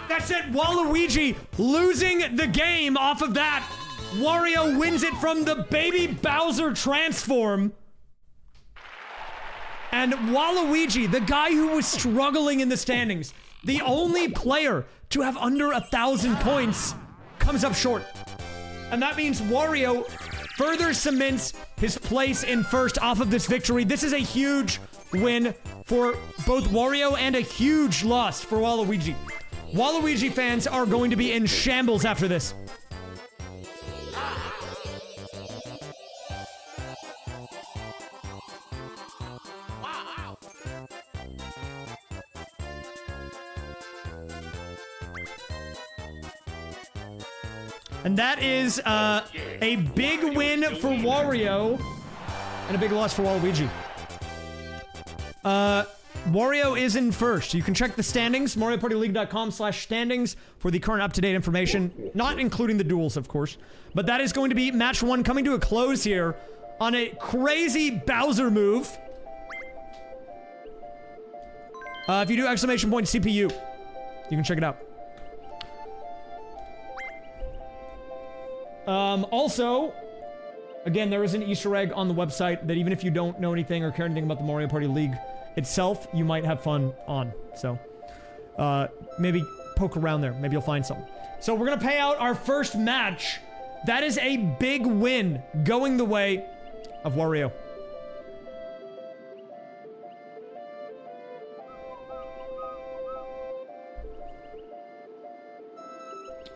That's it, Waluigi losing the game off of that. Wario wins it from the Baby Bowser transform. And Waluigi, the guy who was struggling in the standings, the only player to have under 1,000 points, comes up short. And that means Wario further cements his place in first off of this victory. This is a huge win for both Wario and a huge loss for Waluigi. Waluigi fans are going to be in shambles after this. And that is a big win for Wario and a big loss for Waluigi. Wario is in first. You can check the standings, MarioPartyLeague.com/standings for the current up-to-date information, not including the duels, of course. But that is going to be match 1 coming to a close here on a crazy Bowser move. If you do exclamation point CPU, you can check it out. Also, again, there is an Easter egg on the website that even if you don't know anything or care anything about the Mario Party League itself, you might have fun on. So, maybe poke around there. Maybe you'll find something. So we're gonna pay out our first match. That is a big win going the way of Wario.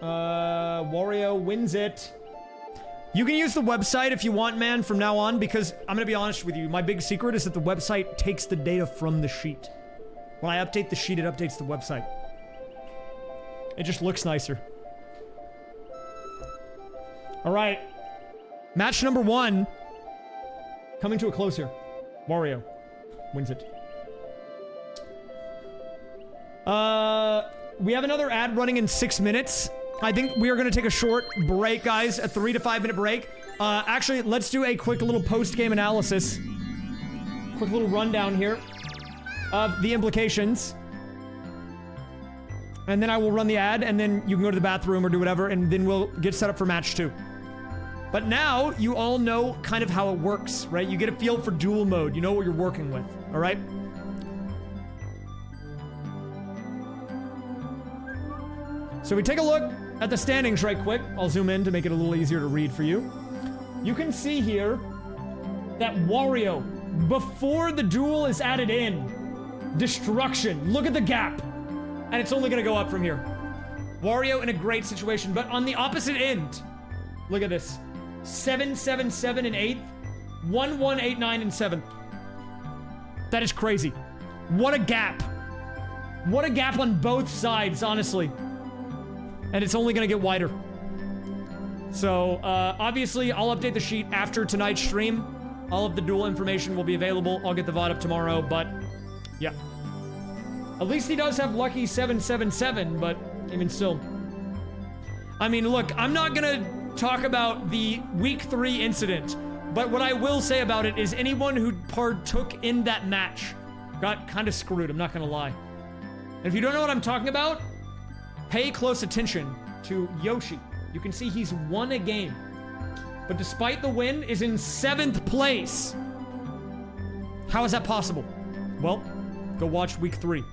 Wario wins it. You can use the website if you want, man, from now on, because I'm gonna be honest with you, my big secret is that the website takes the data from the sheet. When I update the sheet, it updates the website. It just looks nicer. Alright. Match number 1. Coming to a close here. Wario wins it. We have another ad running in 6 minutes. I think we are going to take a short break, guys. A 3 to 5 minute break. Actually, let's do a quick little post-game analysis. Quick little rundown here of the implications. And then I will run the ad, and then you can go to the bathroom or do whatever, and then we'll get set up for match 2. But now, you all know kind of how it works, right? You get a feel for duel mode. You know what you're working with, all right? So we take a look at the standings right quick, I'll zoom in to make it a little easier to read for you. You can see here that Wario, before the duel is added in, destruction. Look at the gap. And it's only gonna go up from here. Wario in a great situation, but on the opposite end, look at this. 7, 7, 7, and 8th. 1, 1, 8, 9, and 7th. That is crazy. What a gap. What a gap on both sides, honestly. And it's only gonna get wider. So, obviously, I'll update the sheet after tonight's stream. All of the duel information will be available. I'll get the VOD up tomorrow, but yeah. At least he does have lucky 777, but even still. I mean, look, I'm not gonna talk about the week 3 incident, but what I will say about it is anyone who partook in that match got kind of screwed, I'm not gonna lie. And if you don't know what I'm talking about, pay close attention to Yoshi. You can see he's won a game, but despite the win, is in 7th place. How is that possible? Well, go watch week 3.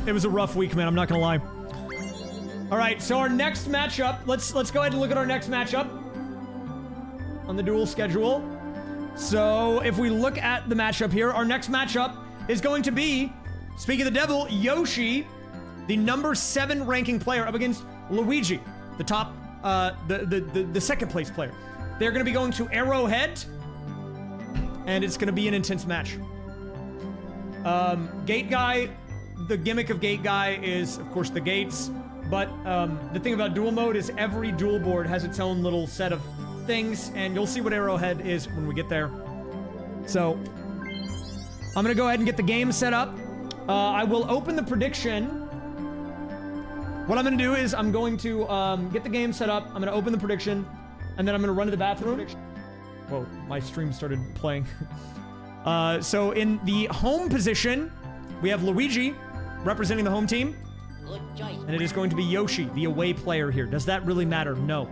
It was a rough week, man, I'm not gonna lie. All right, so our next matchup, let's go ahead and look at our next matchup on the duel schedule. So if we look at the matchup here, our next matchup is going to be, speaking of the devil, Yoshi, the number 7 ranking player, up against Luigi, the top, the second place player. They're going to be going to Arrowhead, and it's going to be an intense match. Gate Guy, the gimmick of Gate Guy is, of course, the gates, but the thing about duel mode is every duel board has its own little set of things, and you'll see what Arrowhead is when we get there. So, I'm gonna go ahead and get the game set up. I will open the prediction. What I'm gonna do is I'm going to get the game set up, I'm gonna open the prediction, and then I'm gonna run to the bathroom. Whoa, my stream started playing. So in the home position, we have Luigi representing the home team. Good choice. And it is going to be Yoshi, the away player here. Does that really matter? No.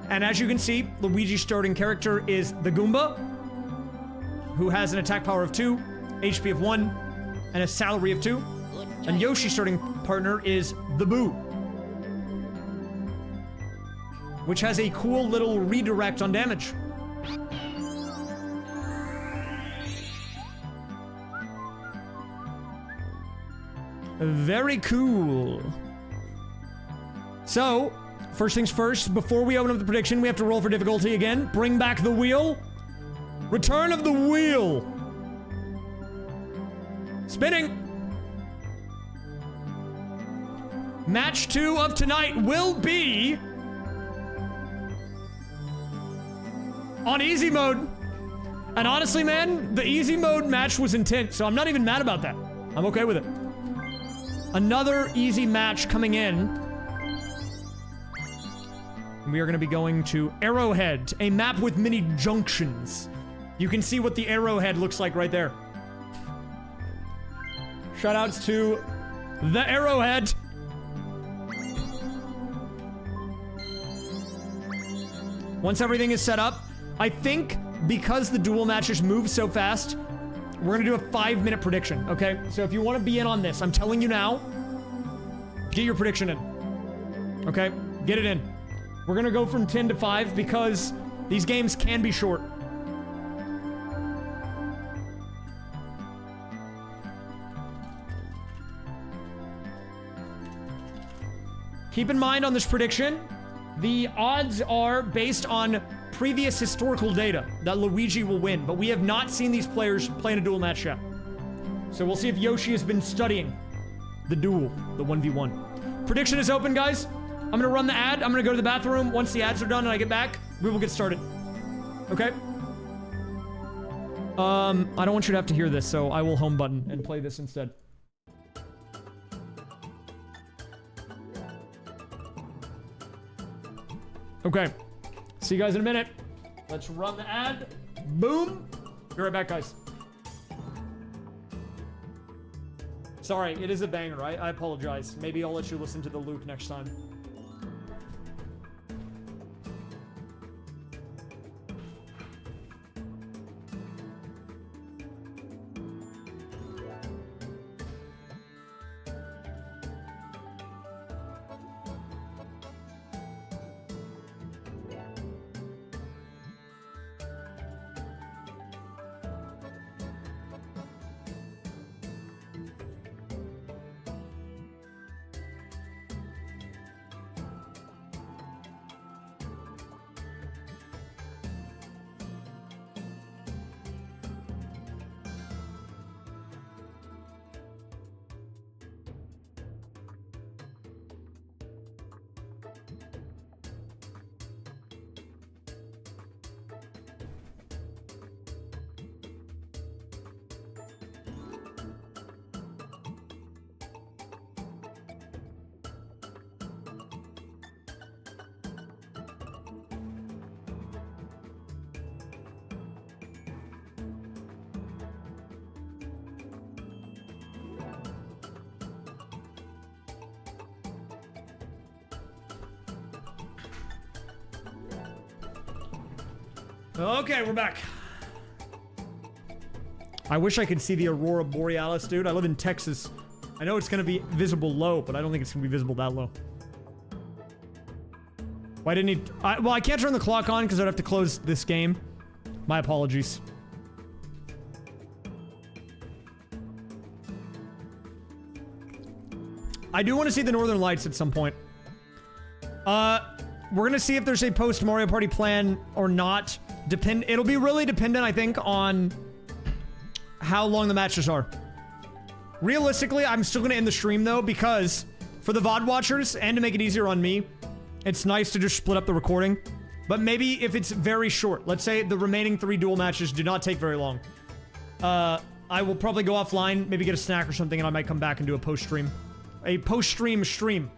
And as you can see, Luigi's starting character is the Goomba, who has an attack power of 2, HP of 1, and a salary of 2. Good choice. And Yoshi's starting partner is the Boo, which has a cool little redirect on damage. Very cool. So, first things first, before we open up the prediction, we have to roll for difficulty again. Bring back the wheel. Return of the wheel. Spinning. Match 2 of tonight will be on easy mode. And honestly, man, the easy mode match was intense, so I'm not even mad about that. I'm okay with it. Another easy match coming in. We are going to be going to Arrowhead, a map with many junctions. You can see what the Arrowhead looks like right there. Shoutouts to the Arrowhead. Once everything is set up, I think because the duel matches move so fast, we're gonna do a 5-minute prediction, okay? So if you want to be in on this, I'm telling you now, get your prediction in. Okay? Get it in. We're gonna go from 10 to 5 because these games can be short. Keep in mind on this prediction, the odds are based on previous historical data that Luigi will win, but we have not seen these players play in a duel match yet. So we'll see if Yoshi has been studying the duel, the 1v1. Prediction is open, guys. I'm gonna run the ad. I'm gonna go to the bathroom. Once the ads are done and I get back, we will get started. Okay? I don't want you to have to hear this, so I will home button and play this instead. Okay. See you guys in a minute. Let's run the ad. Boom. Be right back, guys. Sorry, it is a banger. I apologize. Maybe I'll let you listen to the loop next time. Okay, we're back. I wish I could see the Aurora Borealis, dude. I live in Texas. I know it's gonna be visible low, but I don't think it's gonna be visible that low. Why didn't he... well, I can't turn the clock on because I'd have to close this game. My apologies. I do want to see the Northern Lights at some point. We're gonna see if there's a post Mario Party plan or not. It'll be really dependent, I think, on how long the matches are. Realistically, I'm still gonna end the stream though, because for the VOD watchers and to make it easier on me, it's nice to just split up the recording. But maybe if it's very short, let's say the remaining 3 duel matches do not take very long. I will probably go offline, maybe get a snack or something, and I might come back and do a post-stream. A post-stream stream.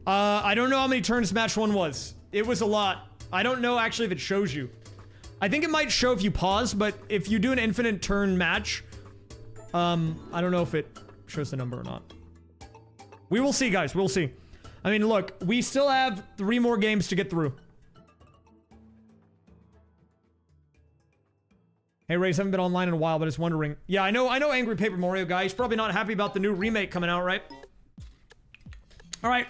I don't know how many turns match 1 was. It was a lot. I don't know actually if it shows you. I think it might show if you pause, but if you do an infinite turn match, I don't know if it shows the number or not. We will see, guys. We'll see. I mean, look, we still have 3 more games to get through. Hey, Rays, haven't been online in a while, but it's wondering. Yeah, I know Angry Paper Mario guy. He's probably not happy about the new remake coming out, right? All right.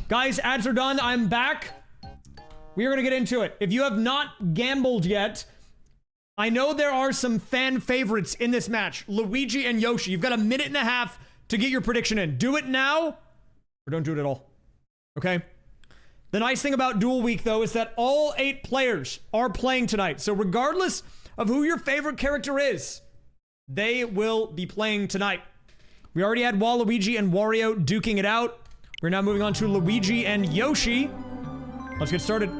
Guys, ads are done. I'm back. We are going to get into it. If you have not gambled yet, I know there are some fan favorites in this match. Luigi and Yoshi. You've got a minute and a half to get your prediction in. Do it now or don't do it at all. Okay? The nice thing about Duel Week, though, is that all 8 players are playing tonight. So regardless of who your favorite character is, they will be playing tonight. We already had Waluigi and Wario duking it out. We're now moving on to Luigi and Yoshi. Let's get started.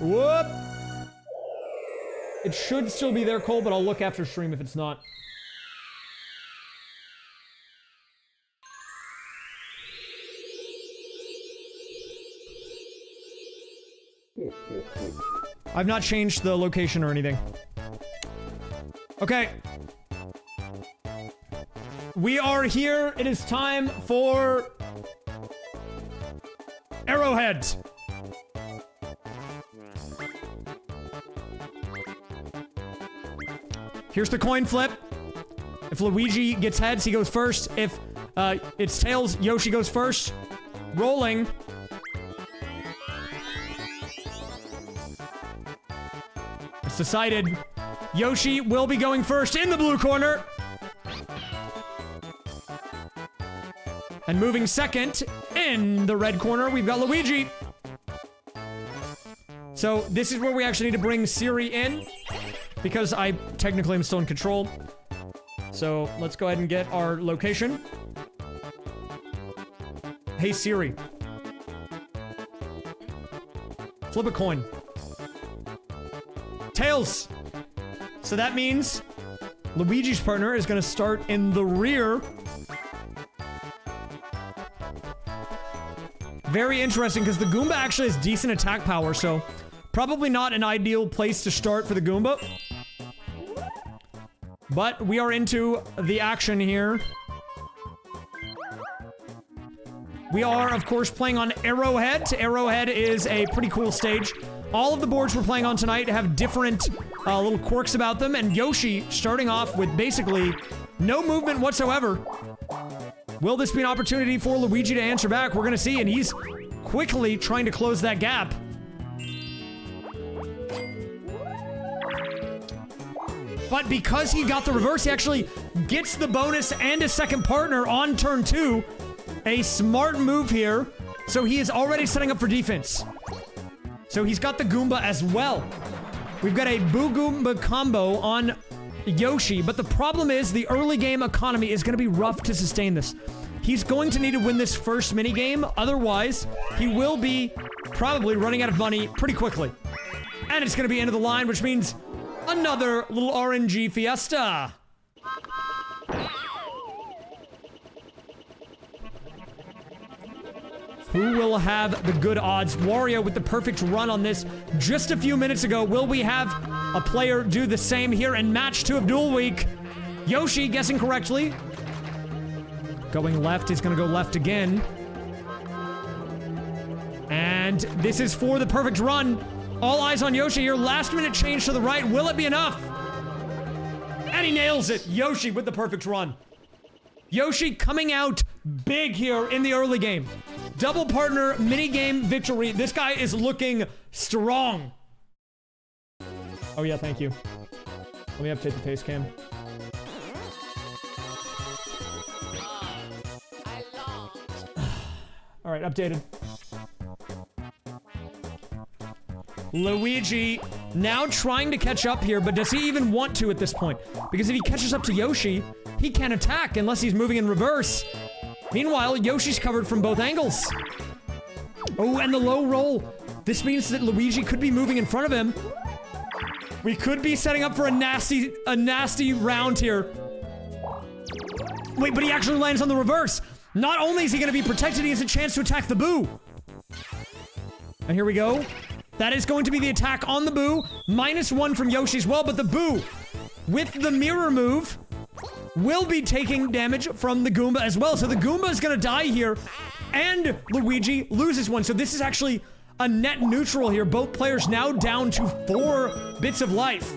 Whoop! It should still be there, Cole, but I'll look after stream if it's not. I've not changed the location or anything. Okay. We are here. It is time for Arrowhead. Here's the coin flip. If Luigi gets heads, he goes first. If it's tails, Yoshi goes first. Rolling. It's decided. Yoshi will be going first in the blue corner. And moving second in the red corner, we've got Luigi. So this is where we actually need to bring Siri in, because I technically am still in control. So let's go ahead and get our location. Hey Siri. Flip a coin. Tails! So that means Luigi's partner is going to start in the rear. Very interesting, because the Goomba actually has decent attack power, so probably not an ideal place to start for the Goomba. But we are into the action here. We are, of course, playing on Arrowhead. Arrowhead is a pretty cool stage. All of the boards we're playing on tonight have different little quirks about them, and Yoshi starting off with basically no movement whatsoever. Will this be an opportunity for Luigi to answer back? We're gonna see, and he's quickly trying to close that gap. But because he got the reverse, he actually gets the bonus and a second partner on turn 2. A smart move here. So he is already setting up for defense. So he's got the Goomba as well. We've got a Boo Goomba combo on Yoshi, but the problem is the early game economy is going to be rough to sustain this. He's going to need to win this first minigame, otherwise he will be probably running out of money pretty quickly. And it's going to be end of the line, which means another little RNG fiesta. Who will have the good odds? Wario with the perfect run on this just a few minutes ago. Will we have a player do the same here in match 2 of Duel Week. Yoshi guessing correctly. Going left, he's gonna go left again. And this is for the perfect run. All eyes on Yoshi here. Last minute change to the right. Will it be enough? And he nails it. Yoshi with the perfect run. Yoshi coming out big here in the early game. Double partner mini game victory. This guy is looking strong. Oh yeah, thank you. Let me update the pace cam. All right, updated. Luigi now trying to catch up here, but does he even want to at this point? Because if he catches up to Yoshi, he can't attack unless he's moving in reverse. Meanwhile, Yoshi's covered from both angles. Oh, and the low roll. This means that Luigi could be moving in front of him. We could be setting up for a nasty round here. Wait, but he actually lands on the reverse. Not only is he going to be protected, he has a chance to attack the Boo. And here we go. That is going to be the attack on the Boo. -1 from Yoshi as well, but the Boo, with the mirror move, will be taking damage from the Goomba as well. So the Goomba is going to die here, and Luigi loses one. So this is actually a net neutral here. Both players now down to 4 bits of life.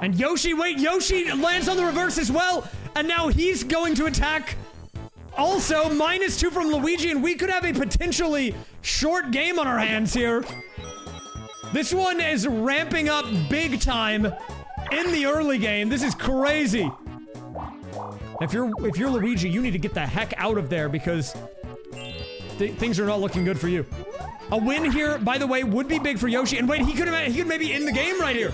And Yoshi, wait, Yoshi lands on the reverse as well. And now he's going to attack. Also, -2 from Luigi, and we could have a potentially short game on our hands here. This one is ramping up big time in the early game. This is crazy. If you're Luigi, you need to get the heck out of there because things are not looking good for you. A win here, by the way, would be big for Yoshi. And wait, he could maybe end the game right here.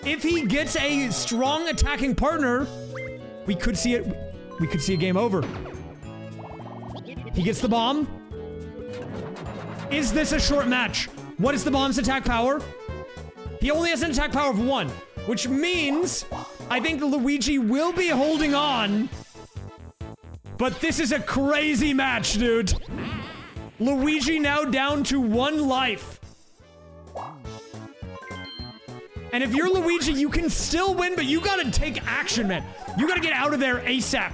If he gets a strong attacking partner, we could see it. We could see a game over. He gets the bomb. Is this a short match? What is the bomb's attack power? He only has an attack power of 1, which means I think Luigi will be holding on. But this is a crazy match, dude. Luigi now down to 1 life. And if you're Luigi, you can still win, but you gotta take action, man. You gotta get out of there ASAP.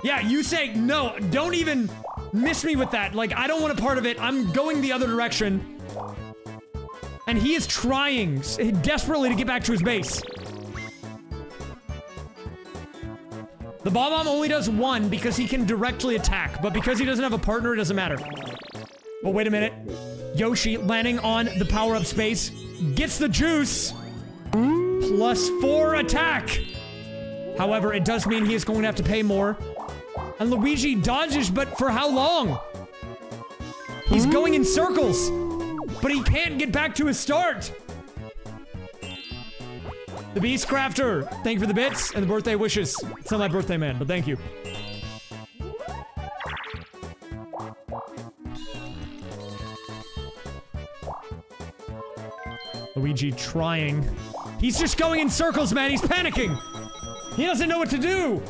Yeah, you say, no, don't even miss me with that. Like, I don't want a part of it. I'm going the other direction. And he is trying desperately to get back to his base. The Bomb-Bomb only does 1 because he can directly attack, but because he doesn't have a partner, it doesn't matter. But wait a minute. Yoshi landing on the power-up space gets the juice. +4 attack. However, it does mean he is going to have to pay more. And Luigi dodges, but for how long? He's going in circles, but he can't get back to his start. The Beast Crafter, thank you for the bits and the birthday wishes. It's not my birthday, man, but thank you. Luigi trying. He's just going in circles, man. He's panicking. He doesn't know what to do.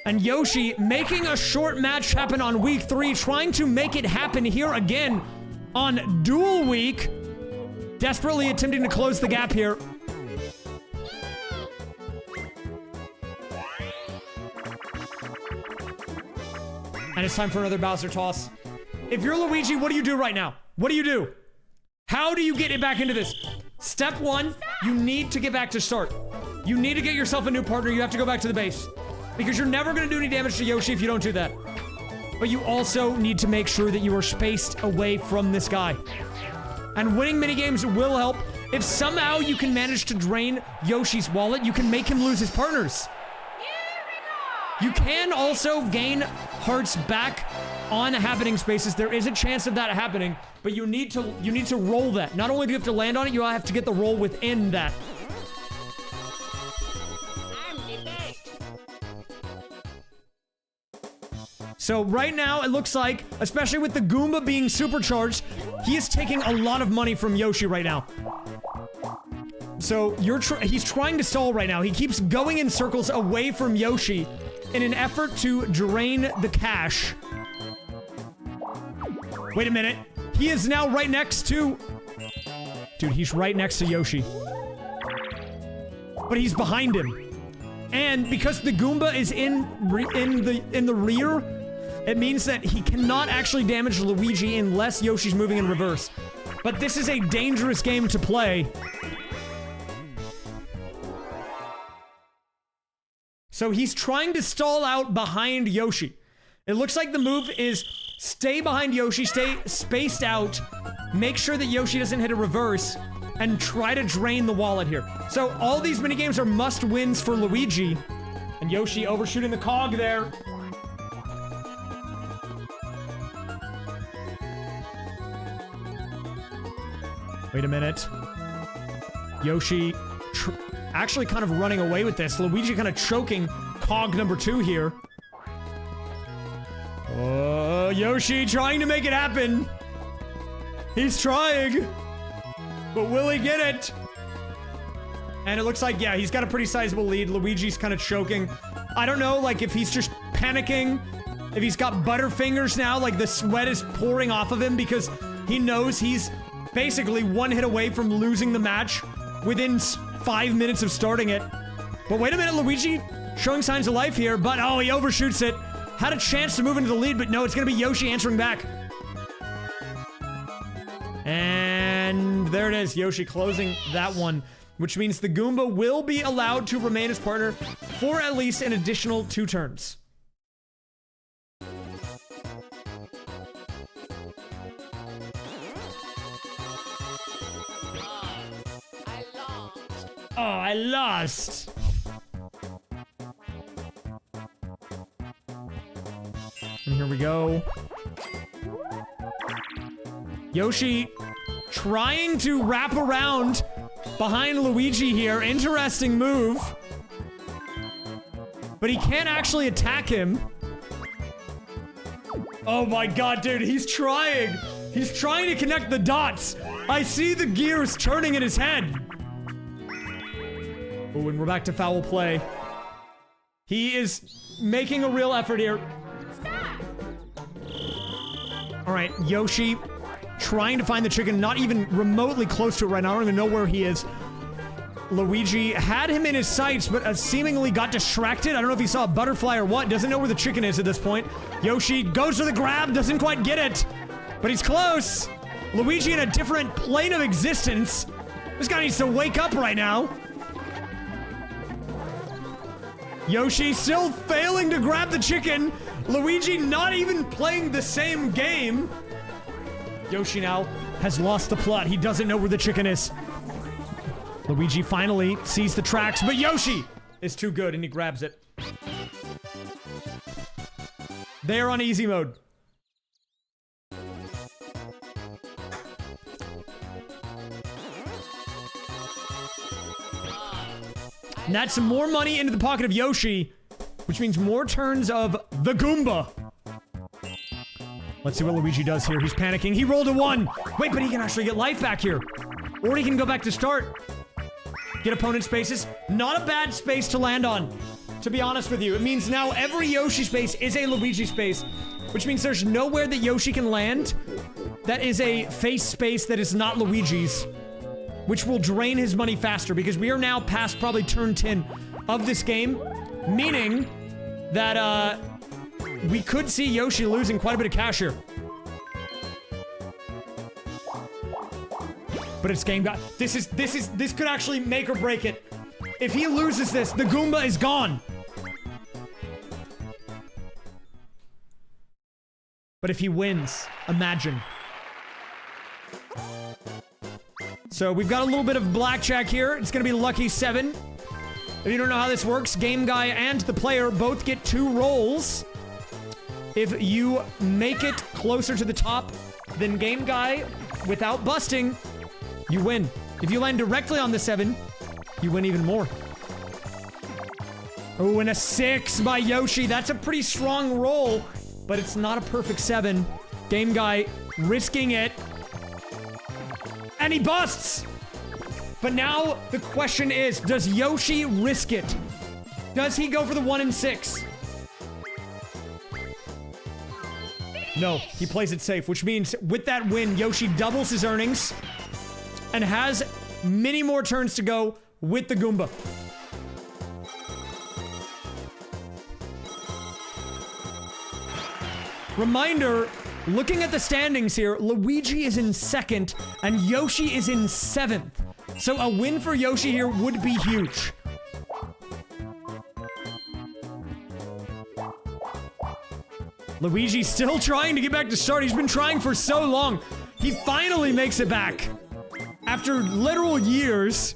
And Yoshi making a short match happen on week 3, trying to make it happen here again on Duel Week. Desperately attempting to close the gap here. And it's time for another Bowser toss. If you're Luigi, what do you do right now? What do you do? How do you get it back into this? Step 1, you need to get back to start. You need to get yourself a new partner. You have to go back to the base. Because you're never going to do any damage to Yoshi if you don't do that. But you also need to make sure that you are spaced away from this guy. And winning minigames will help. If somehow you can manage to drain Yoshi's wallet, you can make him lose his partners. You can also gain hearts back on happening spaces. There is a chance of that happening, but you need to roll that. Not only do you have to land on it, you have to get the roll within that. So right now, it looks like, especially with the Goomba being supercharged, he is taking a lot of money from Yoshi right now. So he's trying to stall right now. He keeps going in circles away from Yoshi in an effort to drain the cash. Wait a minute. He is now right next to... Dude, he's right next to Yoshi. But he's behind him. And because the Goomba is in the rear, it means that he cannot actually damage Luigi unless Yoshi's moving in reverse. But this is a dangerous game to play. So he's trying to stall out behind Yoshi. It looks like the move is stay behind Yoshi, stay spaced out, make sure that Yoshi doesn't hit a reverse, and try to drain the wallet here. So all these minigames are must-wins for Luigi. And Yoshi overshooting the cog there. Wait a minute. Yoshi actually kind of running away with this. Luigi kind of choking cog number 2 here. Oh, Yoshi trying to make it happen. He's trying. But will he get it? And it looks like, yeah, he's got a pretty sizable lead. Luigi's kind of choking. I don't know, like, if he's just panicking. If he's got butterfingers now, like the sweat is pouring off of him because he knows he's basically 1 hit away from losing the match within 5 minutes of starting it. But wait a minute, Luigi showing signs of life here, but oh, he overshoots it. Had a chance to move into the lead, but no, it's gonna be Yoshi answering back. And there it is, Yoshi closing that one, which means the Goomba will be allowed to remain his partner for at least an additional 2 turns. Oh, I lost. And here we go. Yoshi trying to wrap around behind Luigi here. Interesting move. But he can't actually attack him. Oh my god, dude, he's trying. He's trying to connect the dots. I see the gears turning in his head. Oh, and we're back to foul play. He is making a real effort here. Alright, Yoshi trying to find the chicken, not even remotely close to it right now. I don't even know where he is. Luigi had him in his sights, but seemingly got distracted. I don't know if he saw a butterfly or what. Doesn't know where the chicken is at this point. Yoshi goes for the grab, doesn't quite get it. But he's close. Luigi in a different plane of existence. This guy needs to wake up right now. Yoshi still failing to grab the chicken. Luigi not even playing the same game. Yoshi now has lost the plot. He doesn't know where the chicken is. Luigi finally sees the tracks, but Yoshi is too good and he grabs it. They are on easy mode. And that's more money into the pocket of Yoshi, which means more turns of the Goomba. Let's see what Luigi does here. He's panicking. He rolled a 1. Wait, but he can actually get life back here. Or he can go back to start. Get opponent spaces. Not a bad space to land on, to be honest with you. It means now every Yoshi space is a Luigi space, which means there's nowhere that Yoshi can land that is a face space that is not Luigi's, which will drain his money faster because we are now past probably turn 10 of this game, meaning that, we could see Yoshi losing quite a bit of cash here. But it's game guy. This could actually make or break it. If he loses this, the Goomba is gone. But if he wins, imagine. So we've got a little bit of blackjack here. It's gonna be lucky 7. If you don't know how this works, game guy and the player both get 2 rolls. If you make it closer to the top than game guy without busting, you win. If you land directly on the 7, you win even more. Oh, and a 6 by Yoshi. That's a pretty strong roll, but it's not a perfect 7. Game guy risking it. And he busts! But now the question is, does Yoshi risk it? Does he go for the 1 and 6? No, he plays it safe, which means with that win, Yoshi doubles his earnings and has many more turns to go with the Goomba. Reminder, looking at the standings here, Luigi is in 2nd and Yoshi is in 7th. So a win for Yoshi here would be huge. Luigi still trying to get back to start. He's been trying for so long. He finally makes it back. After literal years.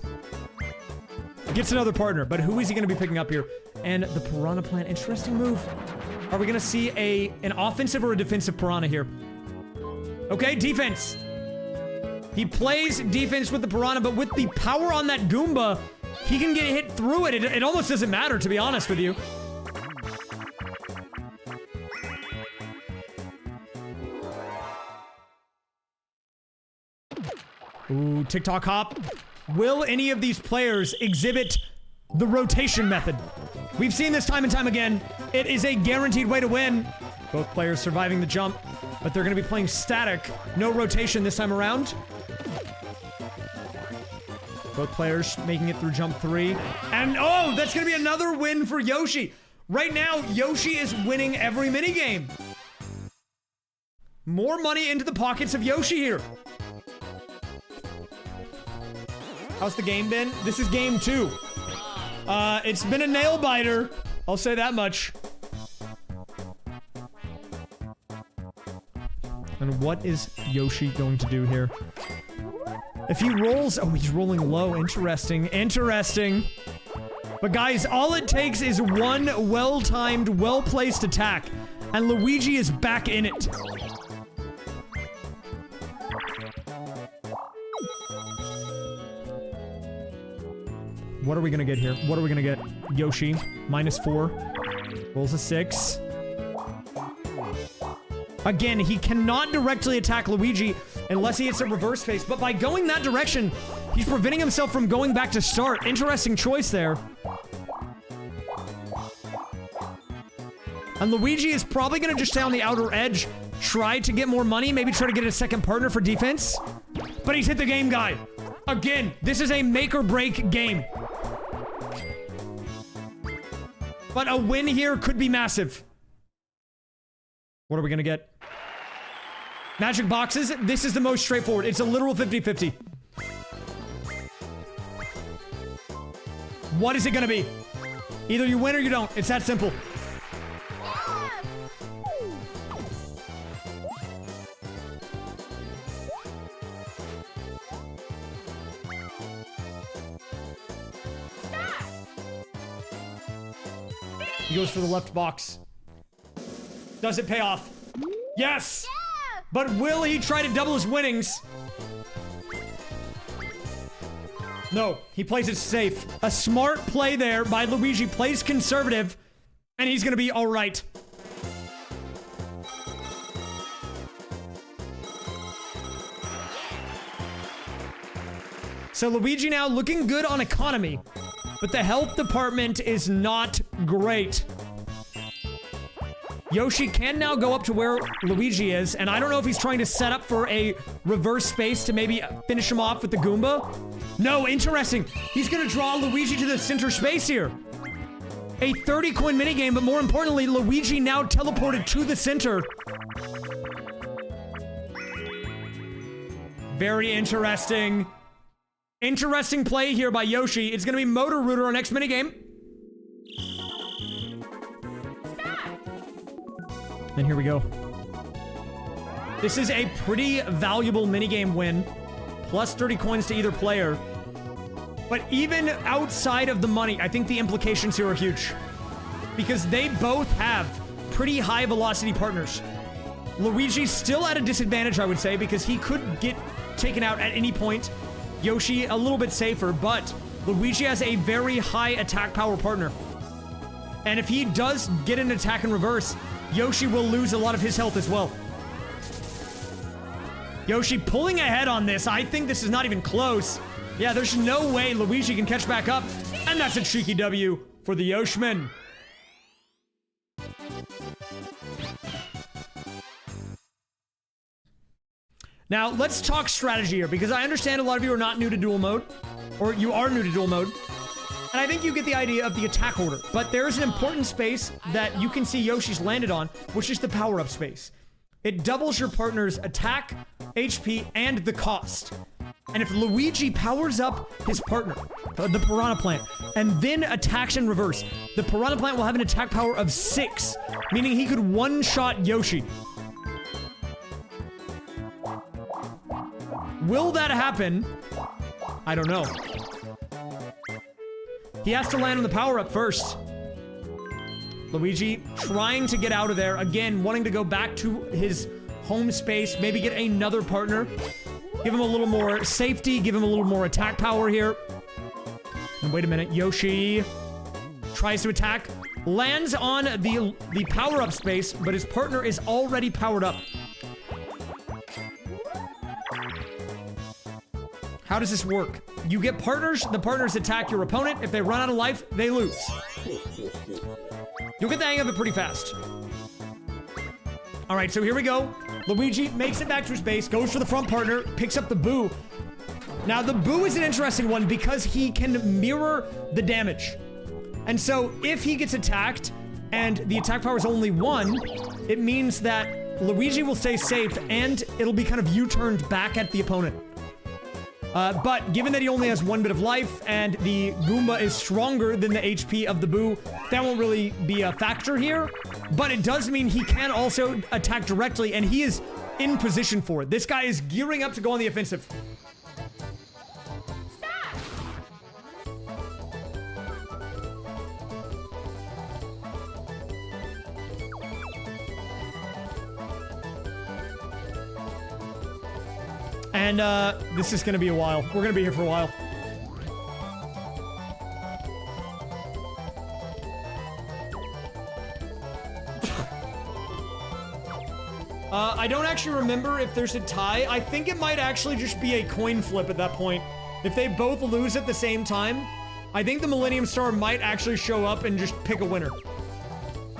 Gets another partner, but who is he going to be picking up here? And the Piranha Plant, interesting move. Are we going to see an offensive or a defensive Piranha here? Okay, defense. He plays defense with the Piranha, but with the power on that Goomba, he can get hit through it. It almost doesn't matter, to be honest with you. Ooh, TikTok hop. Will any of these players exhibit the rotation method? We've seen this time and time again. It is a guaranteed way to win. Both players surviving the jump, but they're going to be playing static. No rotation this time around. Both players making it through jump 3. And oh, that's going to be another win for Yoshi. Right now, Yoshi is winning every minigame. More money into the pockets of Yoshi here. How's the game been? This is game 2. It's been a nail biter. I'll say that much. And what is Yoshi going to do here? If he rolls... Oh, he's rolling low. Interesting. Interesting. But guys, all it takes is one well-timed, well-placed attack. And Luigi is back in it. What are we gonna get here? What are we gonna get? Yoshi, -4. Rolls a 6. Again, he cannot directly attack Luigi unless he hits a reverse face, but by going that direction, he's preventing himself from going back to start. Interesting choice there. And Luigi is probably gonna just stay on the outer edge, try to get more money, maybe try to get a second partner for defense. But he's hit the game guide. Again, this is a make or break game. But a win here could be massive. What are we gonna get? Magic boxes. This is the most straightforward. It's a literal 50-50. What is it gonna be? Either you win or you don't. It's that simple. He goes for the left box. Does it pay off? Yes! Yeah! But will he try to double his winnings? No, he plays it safe. A smart play there by Luigi. Plays conservative, and he's gonna be alright. So Luigi now looking good on economy. But the health department is not great. Yoshi can now go up to where Luigi is, and I don't know if he's trying to set up for a reverse space to maybe finish him off with the Goomba. No, interesting. He's gonna draw Luigi to the center space here. A 30-coin minigame, but more importantly, Luigi now teleported to the center. Very interesting. Interesting play here by Yoshi. It's gonna be Motor Rooter, our next minigame. And here we go. This is a pretty valuable minigame win. Plus 30 coins to either player. But even outside of the money, I think the implications here are huge. Because they both have pretty high velocity partners. Luigi's still at a disadvantage, I would say, because he could get taken out at any point. Yoshi a little bit safer, but Luigi has a very high attack power partner. And if he does get an attack in reverse, Yoshi will lose a lot of his health as well. Yoshi pulling ahead on this. I think this is not even close. Yeah, there's no way Luigi can catch back up. And that's a cheeky W for the Yoshman. Now, let's talk strategy here, because I understand a lot of you are not new to duel mode, or you are new to duel mode, and I think you get the idea of the attack order, but there is an important space that you can see Yoshi's landed on, which is the power-up space. It doubles your partner's attack, HP, and the cost. And if Luigi powers up his partner, the Piranha Plant, and then attacks in reverse, the Piranha Plant will have an attack power of 6, meaning he could one-shot Yoshi. Will that happen? I don't know. He has to land on the power-up first. Luigi trying to get out of there. Again, wanting to go back to his home space. Maybe get another partner. Give him a little more safety. Give him a little more attack power here. And wait a minute. Yoshi tries to attack. Lands on the power-up space, but his partner is already powered up. How does this work? You get partners, the partners attack your opponent. If they run out of life, they lose. You'll get the hang of it pretty fast. All right, so here we go. Luigi makes it back to his base, goes for the front partner, picks up the Boo. Now, the Boo is an interesting one because he can mirror the damage. And so, if he gets attacked and the attack power is only 1, it means that Luigi will stay safe and it'll be kind of U-turned back at the opponent. But given that he only has 1 bit of life and the Goomba is stronger than the HP of the Boo, that won't really be a factor here. But it does mean he can also attack directly, and he is in position for it. This guy is gearing up to go on the offensive. And, this is gonna be a while. We're gonna be here for a while. I don't actually remember if there's a tie. I think it might actually just be a coin flip at that point. If they both lose at the same time, I think the Millennium Star might actually show up and just pick a winner.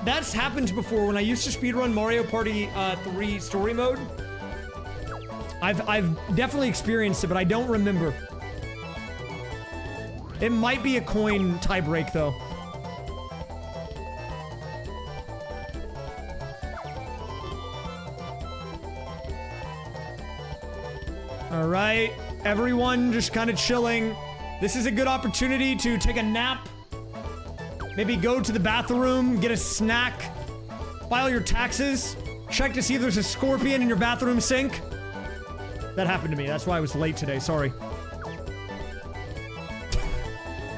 That's happened before when I used to speedrun Mario Party 3 story mode. I've definitely experienced it, but I don't remember. It might be a coin tie break, though. All right, everyone just kind of chilling. This is a good opportunity to take a nap. Maybe go to the bathroom, get a snack, file your taxes, check to see if there's a scorpion in your bathroom sink. That happened to me. That's why I was late today. Sorry.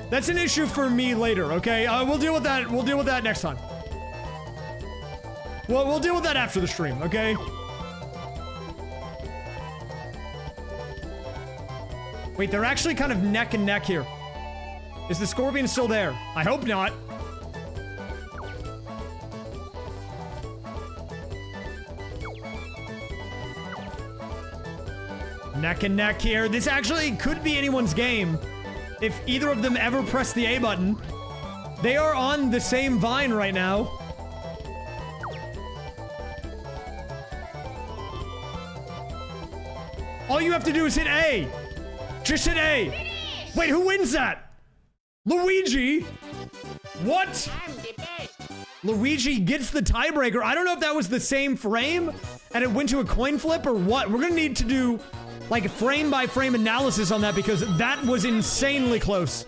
That's an issue for me later, okay? We'll deal with that. We'll deal with that next time. Well, we'll deal with that after the stream, okay? Wait, they're actually kind of neck and neck here. Is the scorpion still there? I hope not. Neck and neck here. This actually could be anyone's game if either of them ever press the A button. They are on the same vine right now. All you have to do is hit A. Just hit A. Finish. Wait, who wins that? Luigi? What? I'm the best. Luigi gets the tiebreaker. I don't know if that was the same frame and it went to a coin flip or what. We're gonna need to do like frame by frame analysis on that because that was insanely close.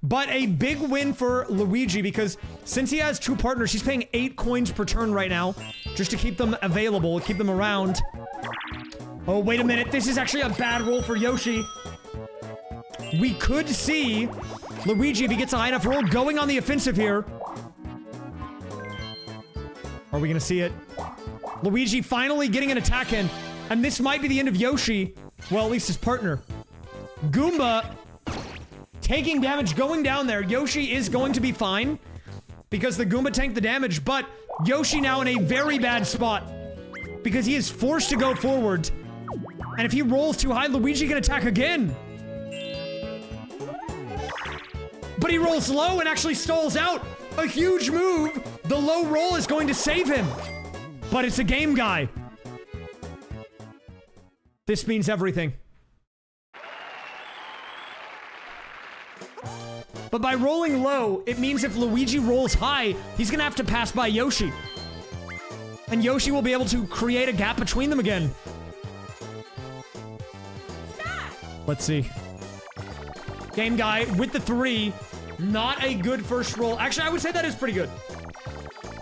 But a big win for Luigi because since he has 2 partners, he's paying 8 coins per turn right now just to keep them available, keep them around. Oh, wait a minute. This is actually a bad roll for Yoshi. We could see Luigi, if he gets a high enough roll, going on the offensive here. Are we gonna see it? Luigi finally getting an attack in. And this might be the end of Yoshi. Well, at least his partner. Goomba taking damage, going down there. Yoshi is going to be fine because the Goomba tanked the damage, but Yoshi now in a very bad spot because he is forced to go forward. And if he rolls too high, Luigi can attack again. But he rolls low and actually stalls out. A huge move. The low roll is going to save him. But it's a game guy. This means everything. But by rolling low, it means if Luigi rolls high, he's gonna have to pass by Yoshi. And Yoshi will be able to create a gap between them again. Let's see. Game guy with the 3. Not a good first roll. Actually, I would say that is pretty good.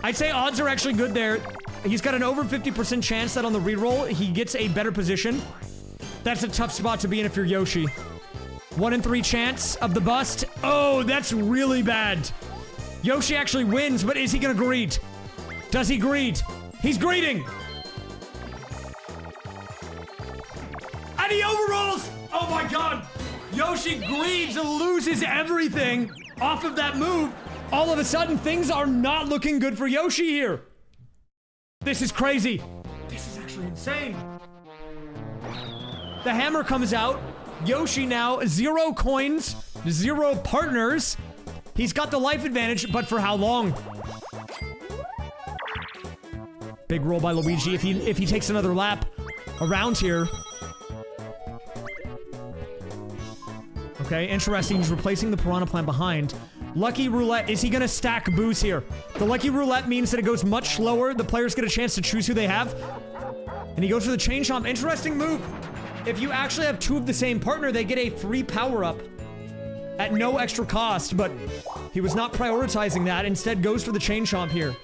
I'd say odds are actually good there. He's got an over 50% chance that on the reroll, he gets a better position. That's a tough spot to be in if you're Yoshi. 1 in 3 chance of the bust. Oh, that's really bad. Yoshi actually wins, but is he gonna greet? Does he greet? He's greeting! And he overrolls! Oh my god! Yoshi greets and loses everything off of that move. All of a sudden, things are not looking good for Yoshi here. This is crazy. This is actually insane. The hammer comes out. Yoshi now 0 coins, 0 partners. He's got the life advantage, but for how long? Big roll by Luigi if he takes another lap around here. Okay, interesting. He's replacing the Piranha Plant behind. Lucky Roulette. Is he gonna stack boos here? The Lucky Roulette means that it goes much slower. The players get a chance to choose who they have. And he goes for the Chain Chomp. Interesting move. If you actually have 2 of the same partner, they get a free power-up at no extra cost, but he was not prioritizing that. Instead, goes for the Chain Chomp here.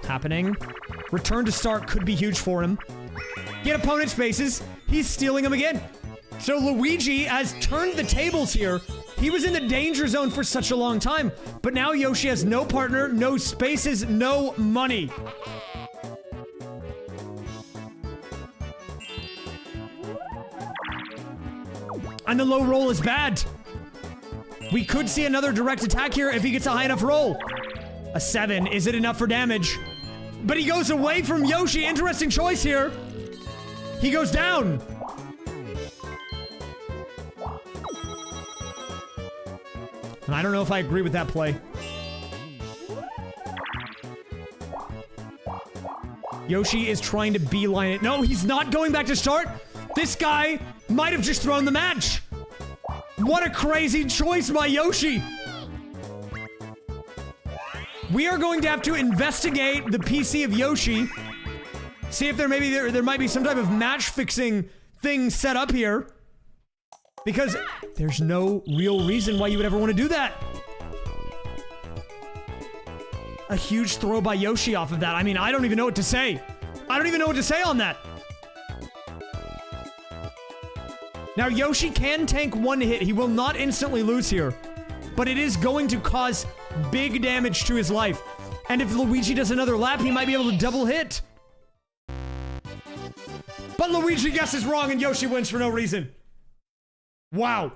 Happening. Return to start could be huge for him. Get opponent spaces. He's stealing them again. So Luigi has turned the tables here. He was in the danger zone for such a long time, but now Yoshi has no partner, no spaces, no money. And the low roll is bad. We could see another direct attack here if he gets a high enough roll. A 7. Is it enough for damage? But he goes away from Yoshi. Interesting choice here. He goes down. And I don't know if I agree with that play. Yoshi is trying to beeline it. No, he's not going back to start. This guy might have just thrown the match. What a crazy choice by Yoshi. We are going to have to investigate the PC of Yoshi. See if there might be some type of match fixing thing set up here. Because there's no real reason why you would ever want to do that. A huge throw by Yoshi off of that. I mean, I don't even know what to say. I don't even know what to say on that. Now, Yoshi can tank 1 hit. He will not instantly lose here. But it is going to cause big damage to his life. And if Luigi does another lap, he might be able to double hit. But Luigi guesses wrong and Yoshi wins for no reason. Wow.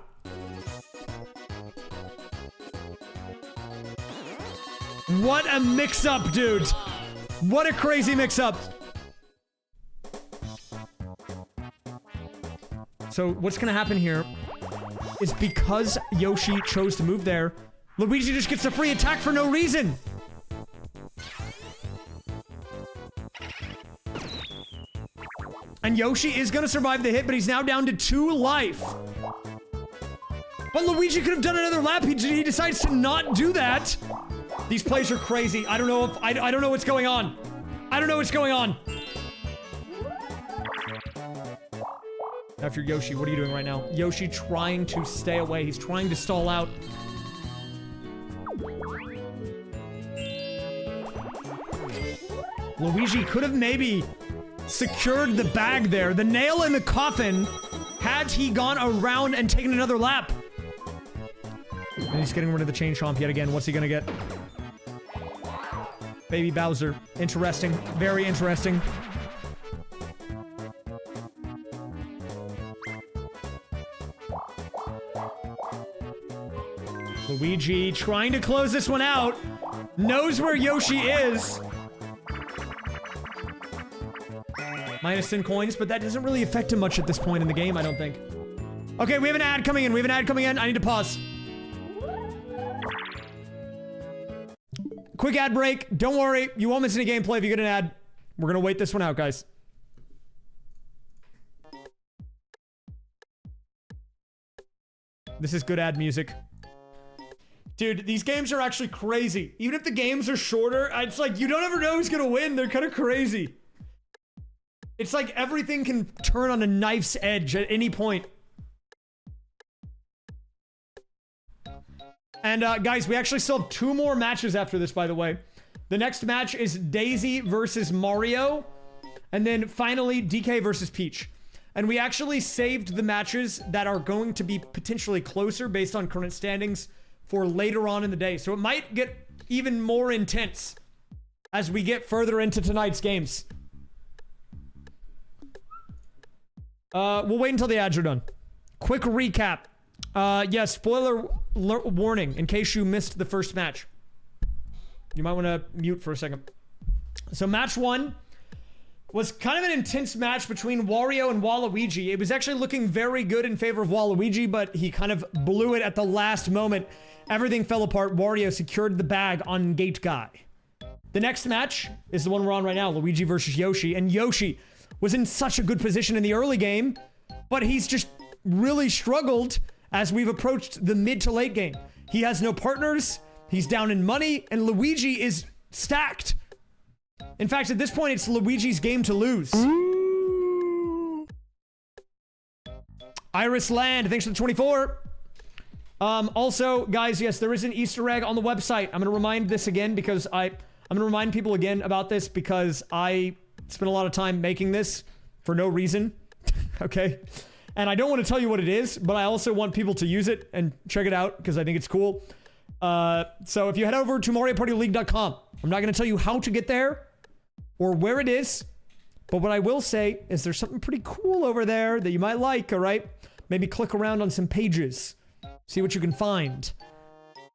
What a mix-up, dude. What a crazy mix-up. So what's gonna happen here is because Yoshi chose to move there, Luigi just gets a free attack for no reason. And Yoshi is gonna survive the hit, but he's now down to 2 life. But Luigi could have done another lap. He decides to not do that. These plays are crazy. I don't know if I don't know what's going on. I don't know what's going on. After Yoshi, what are you doing right now? Yoshi trying to stay away. He's trying to stall out. Luigi could have maybe secured the bag there. The nail in the coffin had he gone around and taken another lap. And he's getting rid of the Chain Chomp yet again. What's he gonna get? Baby Bowser. Interesting. Very interesting. Luigi trying to close this one out. Knows where Yoshi is. Minus 10 coins, but that doesn't really affect him much at this point in the game, I don't think. Okay, we have an ad coming in. I need to pause. Quick ad break. Don't worry. You won't miss any gameplay if you get an ad. We're going to wait this one out, guys. This is good ad music. Dude, these games are actually crazy. Even if the games are shorter, it's like you don't ever know who's going to win. They're kind of crazy. It's like everything can turn on a knife's edge at any point. And guys, we actually still have 2 more matches after this, by the way. The next match is Daisy versus Mario. And then finally, DK versus Peach. And we actually saved the matches that are going to be potentially closer based on current standings for later on in the day. So it might get even more intense as we get further into tonight's games. We'll wait until the ads are done. Quick recap. Yes, spoiler warning in case you missed the first match. You might want to mute for a second. So match 1 was kind of an intense match between Wario and Waluigi. It was actually looking very good in favor of Waluigi, but he kind of blew it at the last moment. Everything fell apart. Wario secured the bag on Gate Guy. The next match is the one we're on right now, Luigi versus Yoshi. And Yoshi was in such a good position in the early game, but he's just really struggled as we've approached the mid to late game. He has no partners, he's down in money, and Luigi is stacked. In fact, at this point, it's Luigi's game to lose. Iris Land, thanks for the 24. Also, guys, yes, there is an Easter egg on the website. I'm going to remind this again because I'm going to remind people again about this because I spent a lot of time making this for no reason. Okay? And I don't want to tell you what it is, but I also want people to use it and check it out because I think it's cool. So if you head over to MarioPartyLeague.com, I'm not going to tell you how to get there or where it is, but what I will say is there's something pretty cool over there that you might like, all right? Maybe click around on some pages, see what you can find.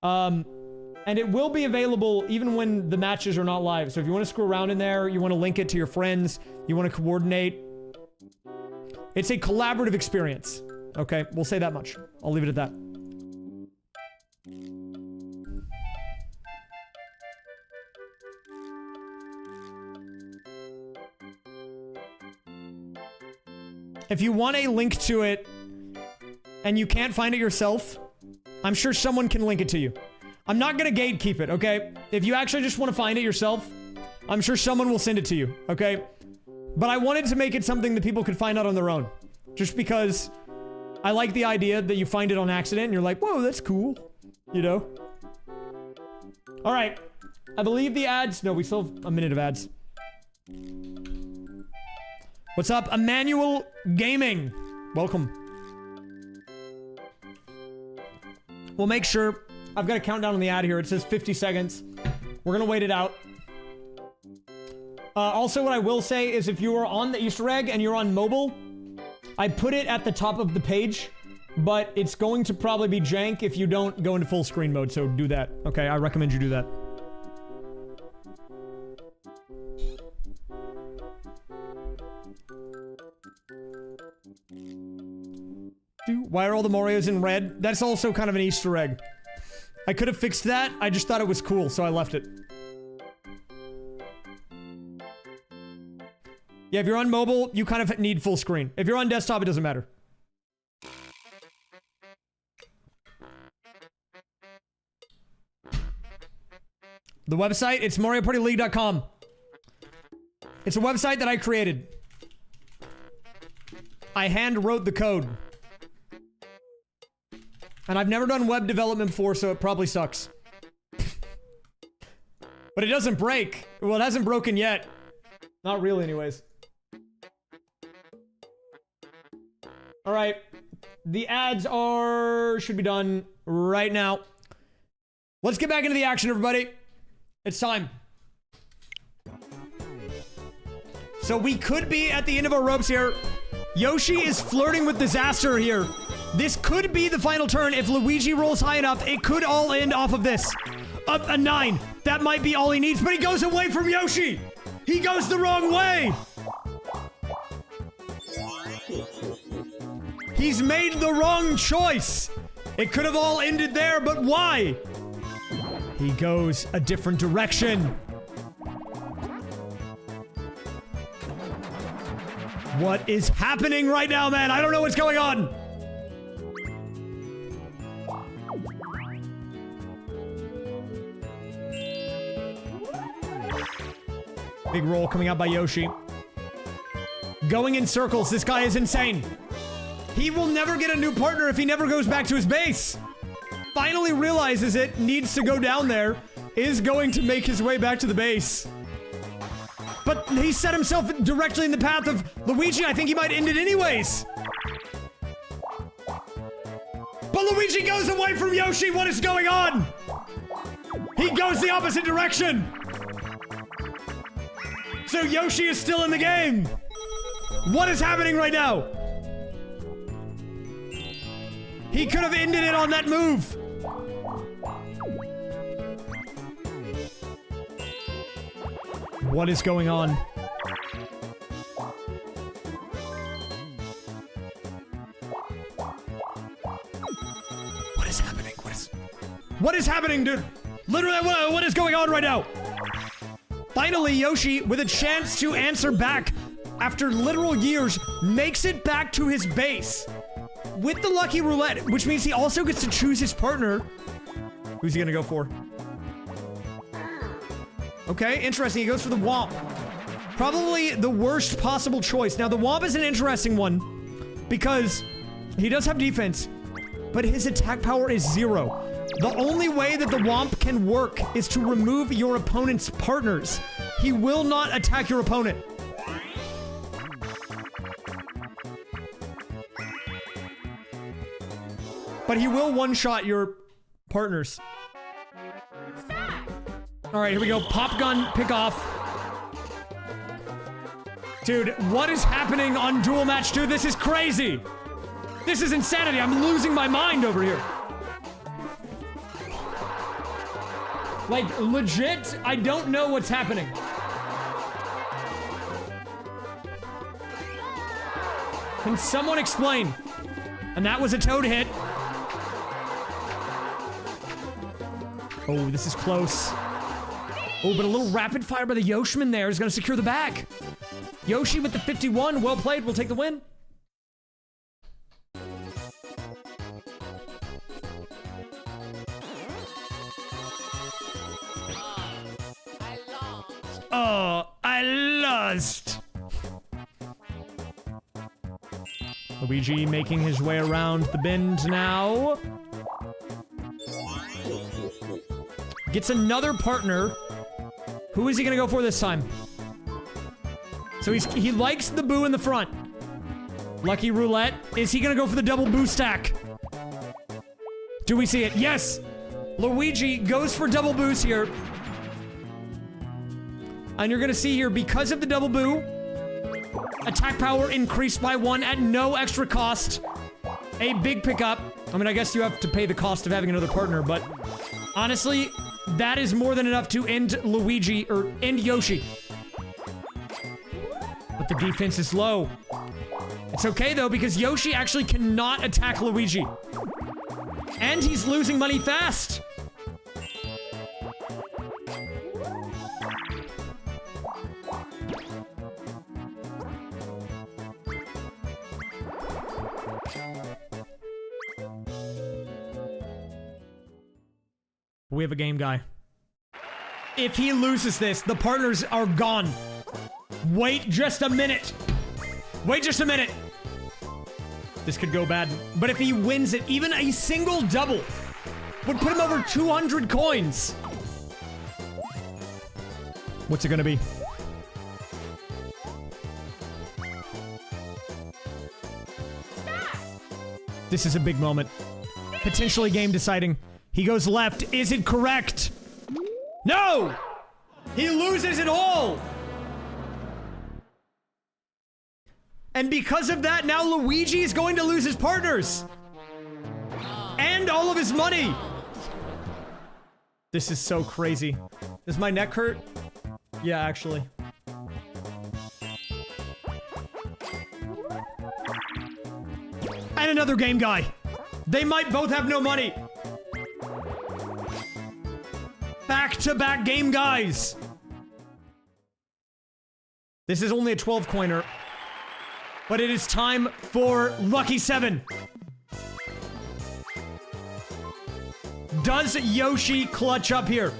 And it will be available even when the matches are not live. So if you want to screw around in there, you want to link it to your friends, you want to coordinate, it's a collaborative experience. Okay, we'll say that much. I'll leave it at that. If you want a link to it and you can't find it yourself, I'm sure someone can link it to you. I'm not gonna gatekeep it, okay? If you actually just want to find it yourself, I'm sure someone will send it to you, okay? But I wanted to make it something that people could find out on their own. Just because I like the idea that you find it on accident and you're like, whoa, that's cool. You know? Alright. I believe the ads... No, we still have a minute of ads. What's up, Emmanuel Gaming? Welcome. We'll make sure... I've got a countdown on the ad here. It says 50 seconds. We're gonna wait it out. Also, what I will say is if you are on the Easter egg and you're on mobile, I put it at the top of the page, but it's going to probably be jank if you don't go into full screen mode, so do that. Okay, I recommend you do that. Why are all the Marios in red? That's also kind of an Easter egg. I could have fixed that. I just thought it was cool, so I left it. Yeah, if you're on mobile, you kind of need full screen. If you're on desktop, it doesn't matter. The website, it's MarioPartyLeague.com. It's a website that I created. I hand wrote the code. And I've never done web development before, so it probably sucks. But it doesn't break. Well, it hasn't broken yet. Not really, anyways. Alright. The ads should be done right now. Let's get back into the action, everybody. It's time. So we could be at the end of our ropes here. Yoshi is flirting with disaster here. This could be the final turn. If Luigi rolls high enough, it could all end off of this. Up a 9. That might be all he needs, but he goes away from Yoshi. He goes the wrong way. He's made the wrong choice. It could have all ended there, but why? He goes a different direction. What is happening right now, man? I don't know what's going on. Big roll coming out by Yoshi. Going in circles. This guy is insane. He will never get a new partner if he never goes back to his base. Finally realizes it, needs to go down there, is going to make his way back to the base. But he set himself directly in the path of Luigi. I think he might end it anyways. But Luigi goes away from Yoshi. What is going on? He goes the opposite direction. So Yoshi is still in the game. What is happening right now? He could have ended it on that move. What is going on? What is happening? What is happening, dude? Literally, what is going on right now? Finally, Yoshi, with a chance to answer back after literal years, makes it back to his base with the lucky roulette, which means he also gets to choose his partner. Who's he gonna go for? Okay, interesting. He goes for the Womp. Probably the worst possible choice. Now, the Womp is an interesting one because he does have defense, but his attack power is 0. The only way that the Womp can work is to remove your opponent's partners. He will not attack your opponent. But he will one-shot your partners. Alright, here we go. Pop gun, pick off. Dude, what is happening on Duel Match 2? This is crazy! This is insanity. I'm losing my mind over here. Like, legit, I don't know what's happening. Can someone explain? And that was a Toad hit. Oh, this is close. Oh, but a little rapid fire by the Yoshman there is going to secure the bag. Yoshi with the 51. Well played. We'll take the win. Oh, I lost. Luigi making his way around the bend now. Gets another partner. Who is he gonna go for this time? So he likes the boo in the front. Lucky roulette. Is he gonna go for the double boo stack? Do we see it? Yes! Luigi goes for double boos here. And you're gonna see here, because of the double boo, attack power increased by 1 at no extra cost. A big pickup. I mean, I guess you have to pay the cost of having another partner, but honestly, that is more than enough to end Luigi, or end Yoshi. But the defense is low. It's okay though, because Yoshi actually cannot attack Luigi. And he's losing money fast. We have a game, guy. If he loses this, the partners are gone. Wait just a minute. Wait just a minute. This could go bad. But if he wins it, even a single double would put him over 200 coins. What's it gonna be? This is a big moment. Potentially game deciding. He goes left. Is it correct? No! He loses it all! And because of that, now Luigi is going to lose his partners! And all of his money! This is so crazy. Does my neck hurt? Yeah, actually. another game guy. They might both have no money. Back-to-back game guys. This is only a 12 coiner, but it is time for Lucky 7. Does Yoshi clutch up here?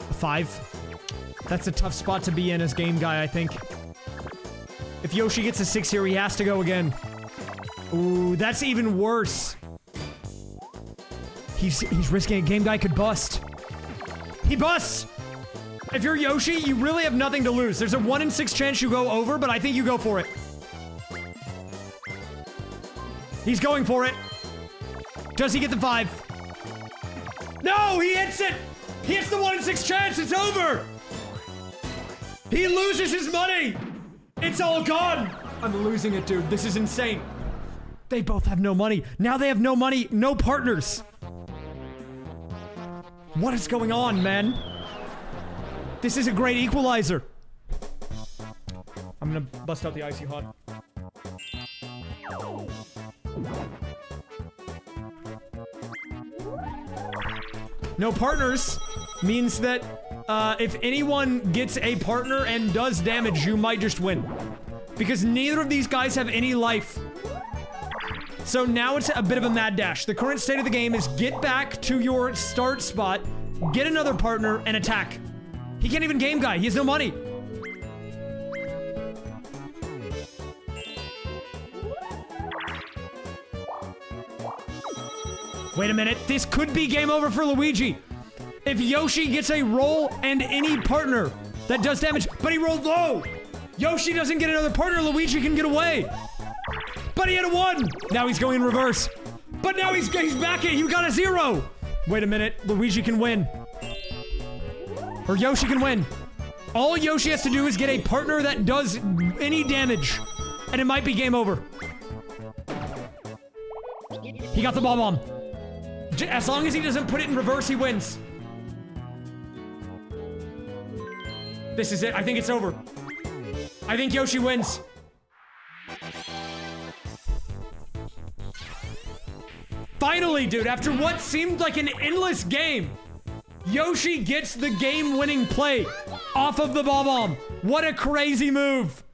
A 5. That's a tough spot to be in as game guy, I think. If Yoshi gets a 6 here, he has to go again. Ooh, that's even worse. He's risking a game guy could bust. He busts! If you're Yoshi, you really have nothing to lose. There's a 1 in 6 chance you go over, but I think you go for it. He's going for it. Does he get the 5? No, he hits it! He hits the 1 in 6 chance, it's over! He loses his money! It's all gone! I'm losing it, dude. This is insane. They both have no money. Now they have no money, no partners. What is going on, man? This is a great equalizer. I'm gonna bust out the icy hot. No partners means that if anyone gets a partner and does damage, you might just win. Because neither of these guys have any life. So now it's a bit of a mad dash. The current state of the game is get back to your start spot, get another partner, and attack. He can't even game guy. He has no money. Wait a minute. This could be game over for Luigi. If Yoshi gets a roll and any partner that does damage, but he rolled low. Yoshi doesn't get another partner. Luigi can get away. But he had a 1. Now he's going in reverse. But now he's back at, he got a 0. Wait a minute. Luigi can win. Or Yoshi can win. All Yoshi has to do is get a partner that does any damage. And it might be game over. He got the ball bomb. As long as he doesn't put it in reverse, he wins. This is it. I think it's over. I think Yoshi wins. Finally, dude, after what seemed like an endless game, Yoshi gets the game-winning play off of the ball bomb. What a crazy move.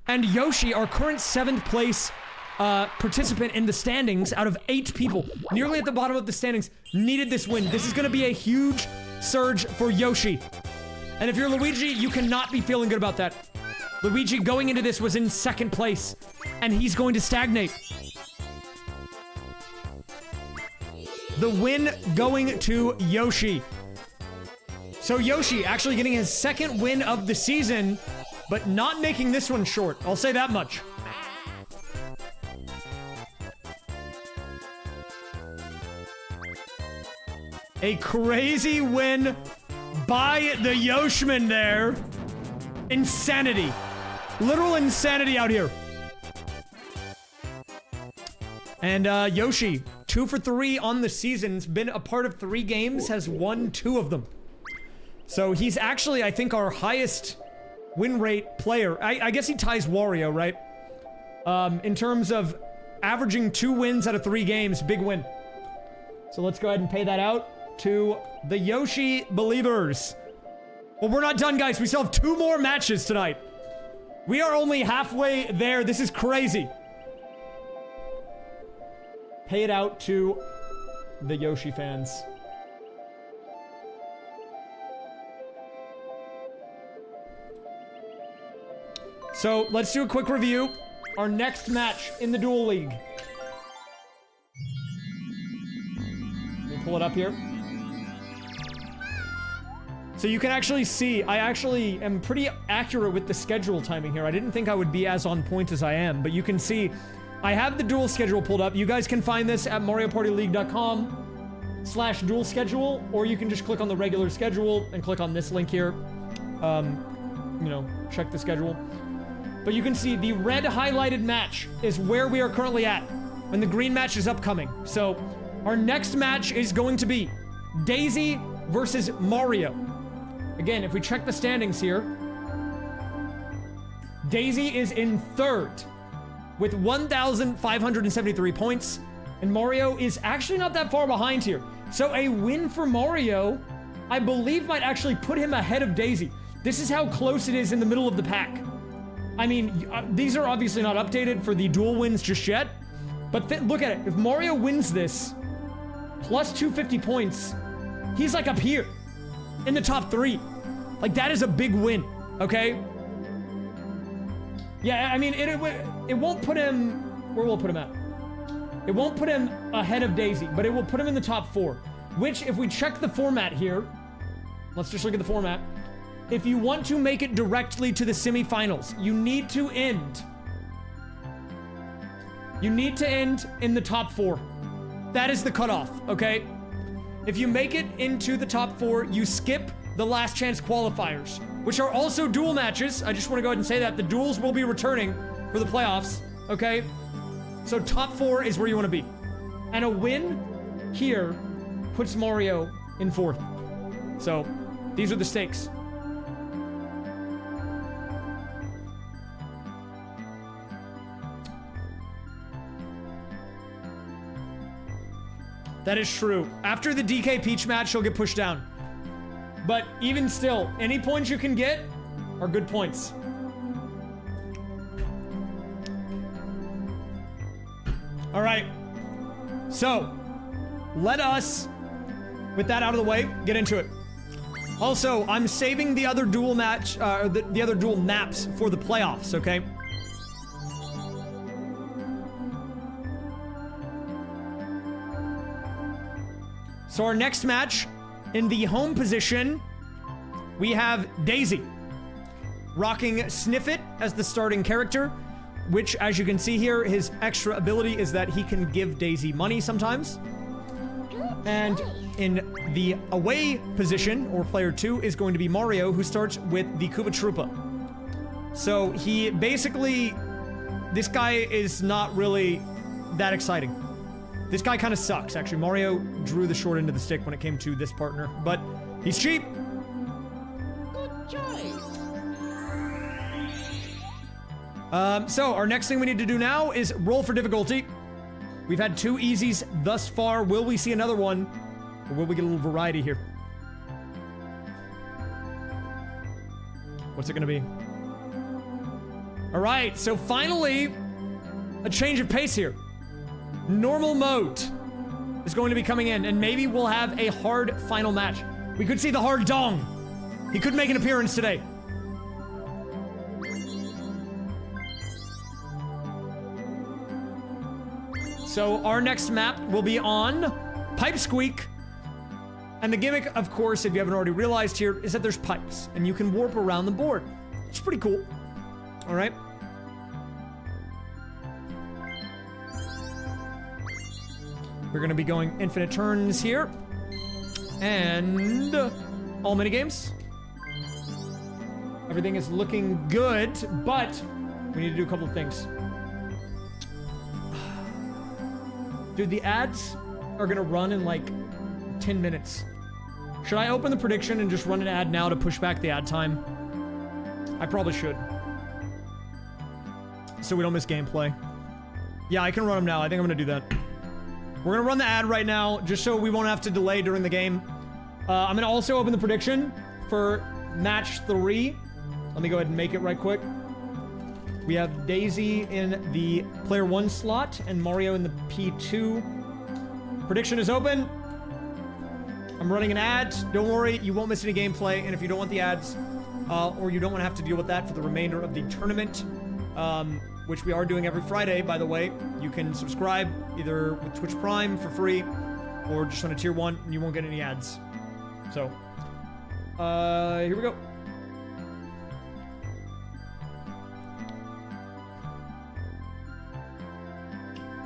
And Yoshi, our current 7th place participant in the standings out of 8 people, nearly at the bottom of the standings, needed this win. This is going to be a huge surge for Yoshi. And if you're Luigi, you cannot be feeling good about that. Luigi going into this was in 2nd place, and he's going to stagnate. The win going to Yoshi. So Yoshi actually getting his 2nd win of the season, but not making this one short. I'll say that much. A crazy win by the Yoshman there. Insanity. Literal insanity out here. And Yoshi, 2 for 3 on the season. Has been a part of 3 games, has won 2 of them. So he's actually, I think, our highest win rate player. I guess he ties Wario, right? In terms of averaging 2 wins out of 3 games, big win. So let's go ahead and pay that out to the Yoshi believers. Well, we're not done, guys. We still have 2 more matches tonight. We are only halfway there. This is crazy. Pay it out to the Yoshi fans. So, let's do a quick review. Our next match in the Duel League. Let me pull it up here. So you can actually see, I actually am pretty accurate with the schedule timing here. I didn't think I would be as on point as I am, but you can see I have the duel schedule pulled up. You guys can find this at mariopartyleague.com/duel schedule, or you can just click on the regular schedule and click on this link here. You know, check the schedule. But you can see the red highlighted match is where we are currently at, and the green match is upcoming. So our next match is going to be Daisy versus Mario. Again, if we check the standings here, Daisy is in third with 1,573 points, and Mario is actually not that far behind here. So a win for Mario, I believe, might actually put him ahead of Daisy. This is how close it is in the middle of the pack. I mean, these are obviously not updated for the duel wins just yet, but look at it. If Mario wins this, plus 250 points, he's like up here in the top 3. Like, that is a big win, okay? Yeah, I mean, it won't put him... Where will it put him at? It won't put him ahead of Daisy, but it will put him in the top 4. Which, if we check the format here... Let's just look at the format. If you want to make it directly to the semifinals, you need to end... You need to end in the top 4. That is the cutoff, okay? If you make it into the top 4, you skip the last chance qualifiers, which are also duel matches. I just want to go ahead and say that. The duels will be returning for the playoffs, okay? So top 4 is where you want to be. And a win here puts Mario in 4th. So these are the stakes. That is true. After the DK Peach match, she'll get pushed down. But even still, any points you can get are good points. All right. So, let us, with that out of the way, get into it. Also, I'm saving the other duel match, the other duel maps for the playoffs, okay? So our next match, in the home position, we have Daisy, rocking Sniff It as the starting character, which, as you can see here, his extra ability is that he can give Daisy money sometimes. And in the away position, or player 2, is going to be Mario, who starts with the Koopa Troopa. So he basically, this guy is not really that exciting. This guy kind of sucks, actually. Mario drew the short end of the stick when it came to this partner, but he's cheap. Good choice. So our next thing we need to do now is roll for difficulty. We've had 2 easies thus far. Will we see another one, or will we get a little variety here? What's it gonna be? All right, so finally, a change of pace here. Normal mode is going to be coming in, and maybe we'll have a hard final match. We could see the hard dong. He could make an appearance today. So our next map will be on Pipe Squeak. And the gimmick, of course, if you haven't already realized here, is that there's pipes, and you can warp around the board. It's pretty cool. All right. We're going to be going infinite turns here. And all minigames. Everything is looking good, but we need to do a couple of things. Dude, the ads are going to run in like 10 minutes. Should I open the prediction and just run an ad now to push back the ad time? I probably should. So we don't miss gameplay. Yeah, I can run them now. I think I'm going to do that. We're going to run the ad right now, just so we won't have to delay during the game. I'm going to also open the prediction for match 3. Let me go ahead and make it right quick. We have Daisy in the player 1 slot and Mario in the P2. Prediction is open. I'm running an ad. Don't worry, you won't miss any gameplay. And if you don't want the ads, or you don't want to have to deal with that for the remainder of the tournament, which we are doing every Friday, by the way, you can subscribe either with Twitch Prime for free or just on a tier 1 and you won't get any ads. So, here we go.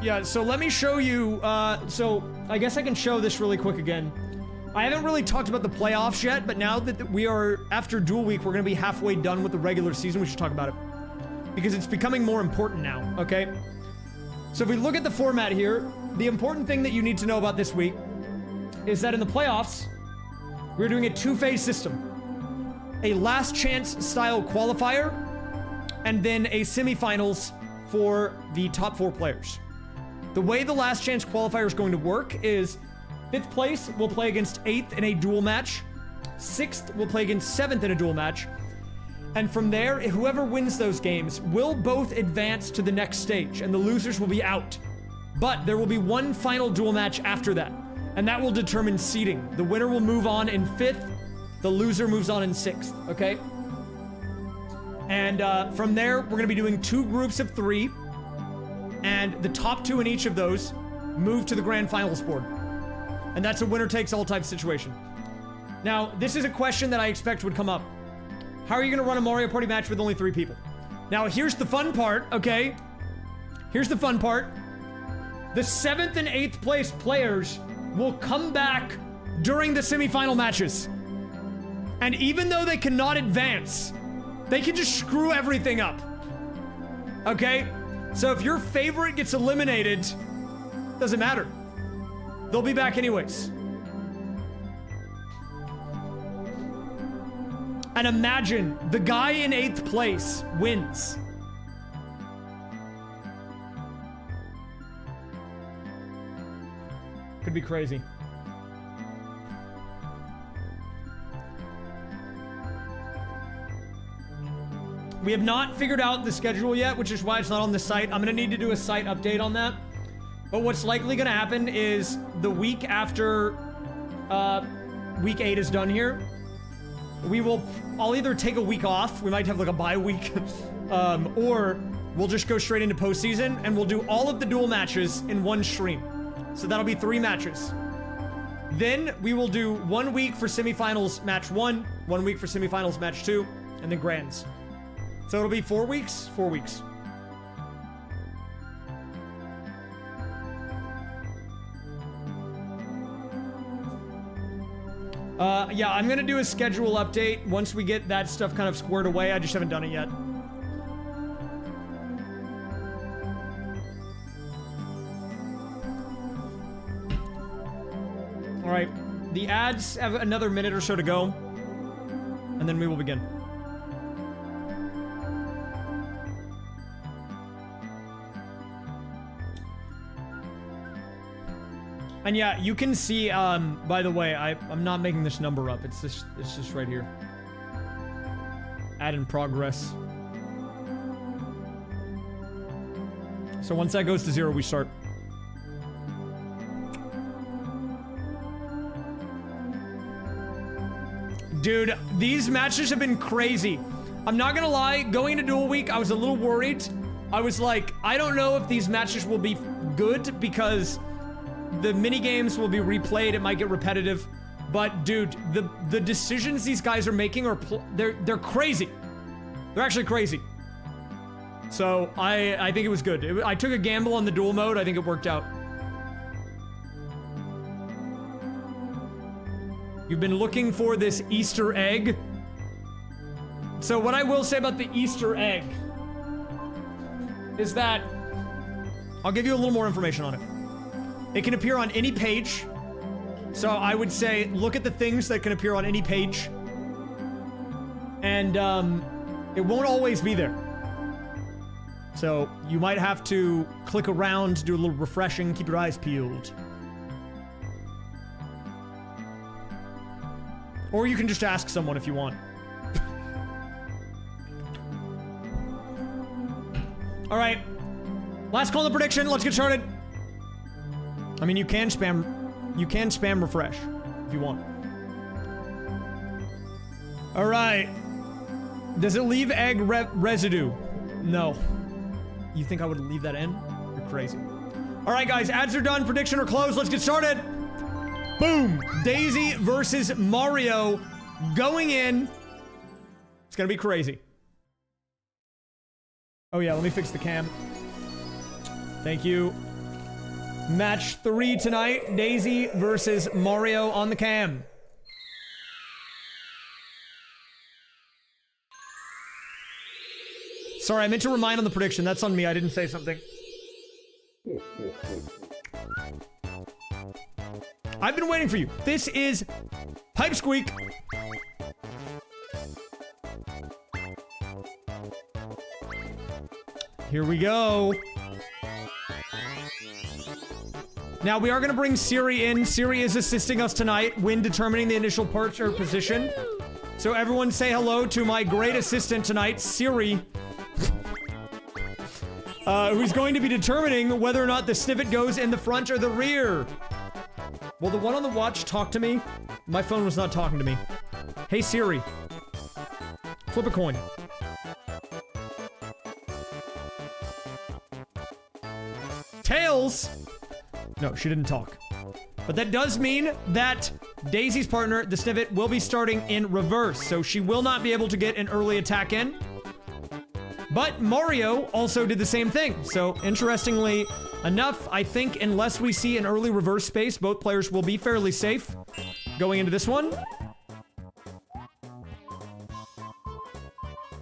Yeah, so let me show you, so I guess I can show this really quick again. I haven't really talked about the playoffs yet, but now that we are, after Duel Week, we're going to be halfway done with the regular season, we should talk about it. Because it's becoming more important now, okay? So if we look at the format here, the important thing that you need to know about this week is that in the playoffs, we're doing a 2-phase system. a last chance style qualifier, and then a semifinals for the top 4 players. The way the last chance qualifier is going to work is 5th place will play against 8th in a duel match, 6th will play against 7th in a duel match, and from there, whoever wins those games will both advance to the next stage, and the losers will be out. But there will be one final duel match after that, and that will determine seeding. The winner will move on in 5th, the loser moves on in 6th, okay? And from there, we're gonna be doing 2 groups of 3, and the top 2 in each of those move to the grand finals board. And that's a winner takes all type situation. Now, this is a question that I expect would come up. How are you gonna run a Mario Party match with only 3 people? Now, here's the fun part, okay? Here's the fun part. The 7th and 8th place players will come back during the semifinal matches. And even though they cannot advance, they can just screw everything up. Okay? So if your favorite gets eliminated, doesn't matter. They'll be back anyways. And imagine the guy in 8th place wins. Could be crazy. We have not figured out the schedule yet, which is why it's not on the site. I'm gonna need to do a site update on that. But what's likely gonna happen is the week after week 8 is done here, I'll either take a week off, we might have like a bye week, or we'll just go straight into postseason and we'll do all of the duel matches in one stream. So that'll be 3 matches. Then we will do 1 week for semifinals match 1, 1 week for semifinals match 2, and then grands. So it'll be 4 weeks, 4 weeks. Yeah, I'm gonna do a schedule update once we get that stuff kind of squared away. I just haven't done it yet. All right, the ads have another minute or so to go, and then we will begin. And yeah, you can see, by the way, I'm not making this number up. It's just right here. Add in progress. So once that goes to 0, we start. Dude, these matches have been crazy. I'm not gonna lie, going into Duel Week, I was a little worried. I was like, I don't know if these matches will be good because the mini games will be replayed. It might get repetitive, but dude, the decisions these guys are making are they're crazy. They're actually crazy. So I think it was good. I took a gamble on the duel mode. I think it worked out. You've been looking for this Easter egg. So what I will say about the Easter egg is that I'll give you a little more information on it. It can appear on any page. So I would say look at the things that can appear on any page. And it won't always be there. So you might have to click around, do a little refreshing, keep your eyes peeled. Or you can just ask someone if you want. All right. Last call to prediction. Let's get started. I mean, you can spam refresh if you want. All right. Does it leave egg residue? No. You think I would leave that in? You're crazy. All right, guys, ads are done. Prediction are closed. Let's get started. Boom. Daisy versus Mario going in. It's gonna be crazy. Oh yeah, let me fix the cam. Thank you. Match 3 tonight. Daisy versus Mario on the cam. Sorry, I meant to remind on the prediction. That's on me. I didn't say something. I've been waiting for you. This is Pipe Squeak. Here we go. Now, we are going to bring Siri in. Siri is assisting us tonight when determining the initial perch or position. So everyone say hello to my great assistant tonight, Siri. Who's going to be determining whether or not the snippet goes in the front or the rear. Will the one on the watch talk to me? My phone was not talking to me. Hey, Siri. Flip a coin. Tails! No, she didn't talk. But that does mean that Daisy's partner, the snippet, will be starting in reverse, so she will not be able to get an early attack in. But Mario also did the same thing, so interestingly enough, I think unless we see an early reverse space, both players will be fairly safe going into this one.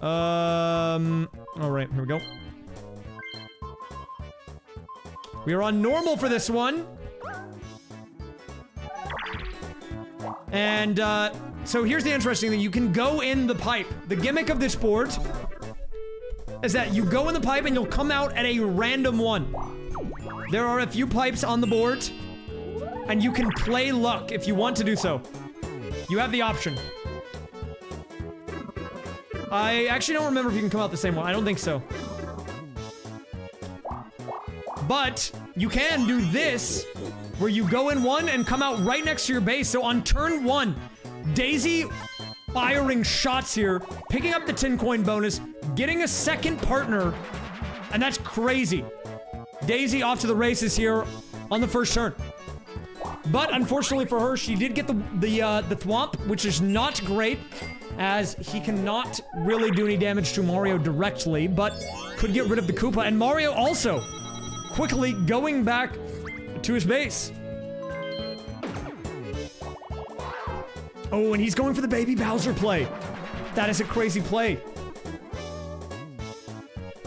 Alright, here we go. We are on normal for this one. And, so here's the interesting thing. You can go in the pipe. The gimmick of this board is that you go in the pipe and you'll come out at a random one. There are a few pipes on the board, and you can play luck if you want to do so. You have the option. I actually don't remember if you can come out the same one. I don't think so. But you can do this, where you go in one and come out right next to your base. So on turn one, Daisy firing shots here, picking up the 10 coin bonus, getting a second partner, and that's crazy. Daisy off to the races here on the first turn. But unfortunately for her, she did get the thwomp, which is not great, as he cannot really do any damage to Mario directly, but could get rid of the Koopa. And Mario also quickly going back to his base. Oh, and he's going for the Baby Bowser play. That is a crazy play.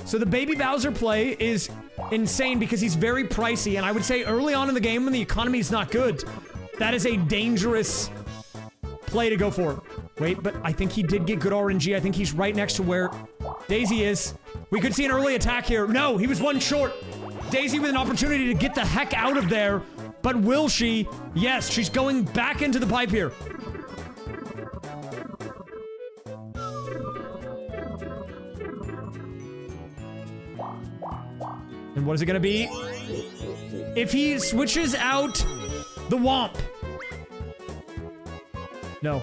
So the Baby Bowser play is insane because he's very pricey, and I would say early on in the game when the economy is not good, that is a dangerous play to go for. Wait, but I think he did get good RNG. I think he's right next to where Daisy is. We could see an early attack here. No, he was one short. Daisy with an opportunity to get the heck out of there, but will she? Yes, she's going back into the pipe here. And what is it gonna be? If he switches out the Womp. No.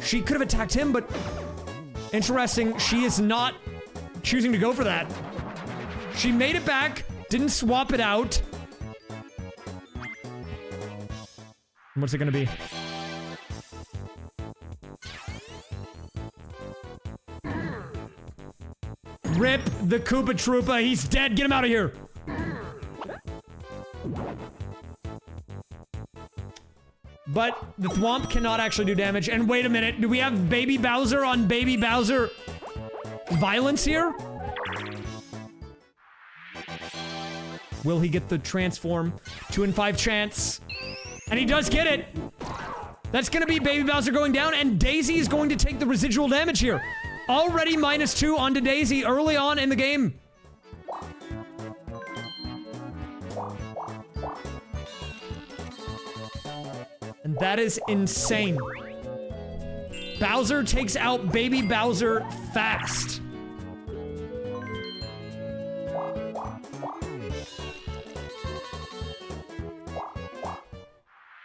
She could have attacked him, but interesting, she is not choosing to go for that. She made it back, didn't swap it out. What's it gonna be? Rip the Koopa Troopa. He's dead. Get him out of here. But the Thwomp cannot actually do damage. And wait a minute. Do we have Baby Bowser on Baby Bowser violence here? Will he get the transform? 2 in 5 chance. And he does get it. That's going to be Baby Bowser going down. And Daisy is going to take the residual damage here. Already -2 onto Daisy early on in the game. And that is insane. Bowser takes out Baby Bowser fast.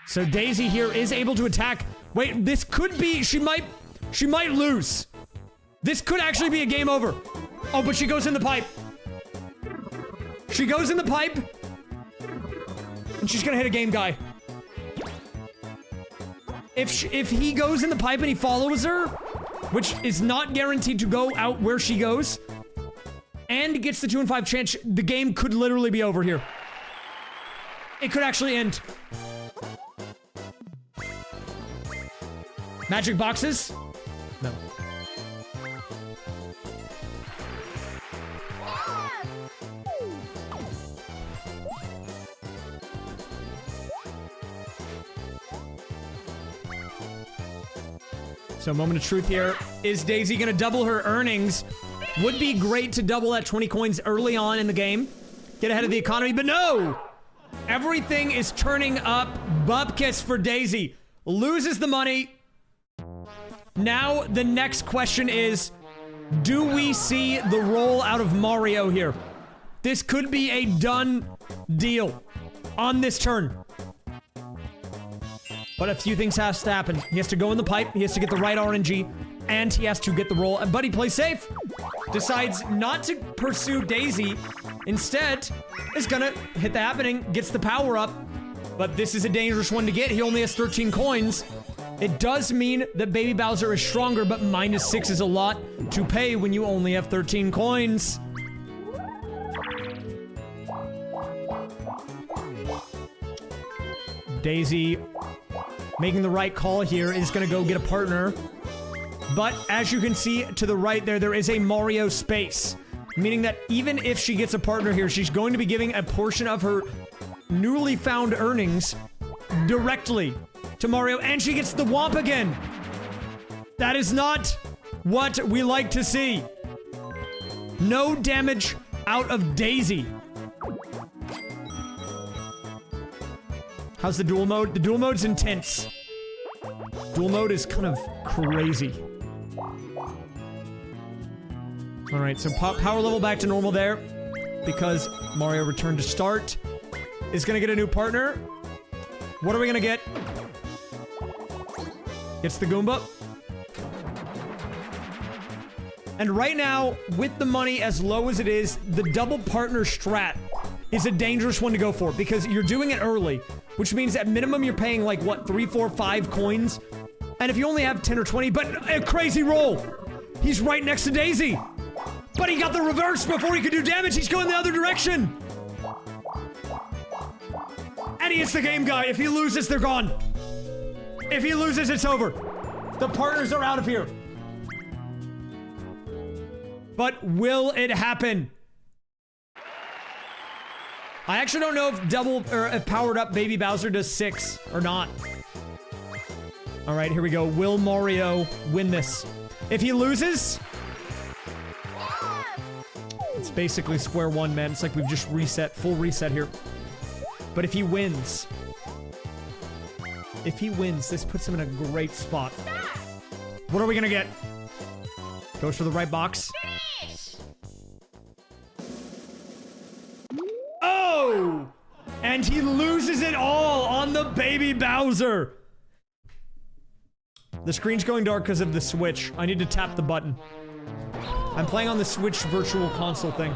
So Daisy here is able to attack. Wait, this could be, she might lose. This could actually be a game over. Oh, but she goes in the pipe. She goes in the pipe. And she's gonna hit a game guy. If he goes in the pipe and he follows her, which is not guaranteed to go out where she goes, and gets the 2 in 5 chance, the game could literally be over here. It could actually end. Magic boxes? No. So moment of truth here. Is Daisy gonna double her earnings Would be great to double that 20 coins early on in the game. Get ahead of the economy, but no! Everything is turning up. Bupkis for Daisy. Loses the money. Now, the next question is, do we see the roll out of Mario here? This could be a done deal on this turn. But a few things has to happen. He has to go in the pipe, he has to get the right RNG, and he has to get the roll. But he plays safe. Decides not to pursue Daisy. Instead, is gonna hit the happening, gets the power up. But this is a dangerous one to get. He only has 13 coins. It does mean that Baby Bowser is stronger, but -6 is a lot to pay when you only have 13 coins. Daisy making the right call here is gonna go get a partner. But as you can see to the right there is a Mario space. Meaning that even if she gets a partner here, she's going to be giving a portion of her newly found earnings directly to Mario, and she gets the womp again. That is not what we like to see. No damage out of Daisy. How's the duel mode? The duel mode's intense. Duel mode is kind of crazy. Alright, so power level back to normal there. Because Mario returned to start. Is gonna get a new partner. What are we gonna get? Gets the Goomba. And right now, with the money as low as it is, the double partner strat is a dangerous one to go for. Because you're doing it early. Which means at minimum you're paying like, what, 3, 4, 5 coins? And if you only have 10 or 20, but a crazy roll! He's right next to Daisy! But he got the reverse before he could do damage. He's going the other direction. And he hits the game guy. If he loses, they're gone. If he loses, it's over. The partners are out of here. But will it happen? I actually don't know if double or if powered up Baby Bowser does 6 or not. All right, here we go. Will Mario win this? If he loses, it's basically square one, man. It's like we've just reset, full reset here. But if he wins, this puts him in a great spot. What are we gonna get? Goes for the right box. Oh! And he loses it all on the Baby Bowser. The screen's going dark because of the Switch. I need to tap the button. I'm playing on the Switch virtual console thing.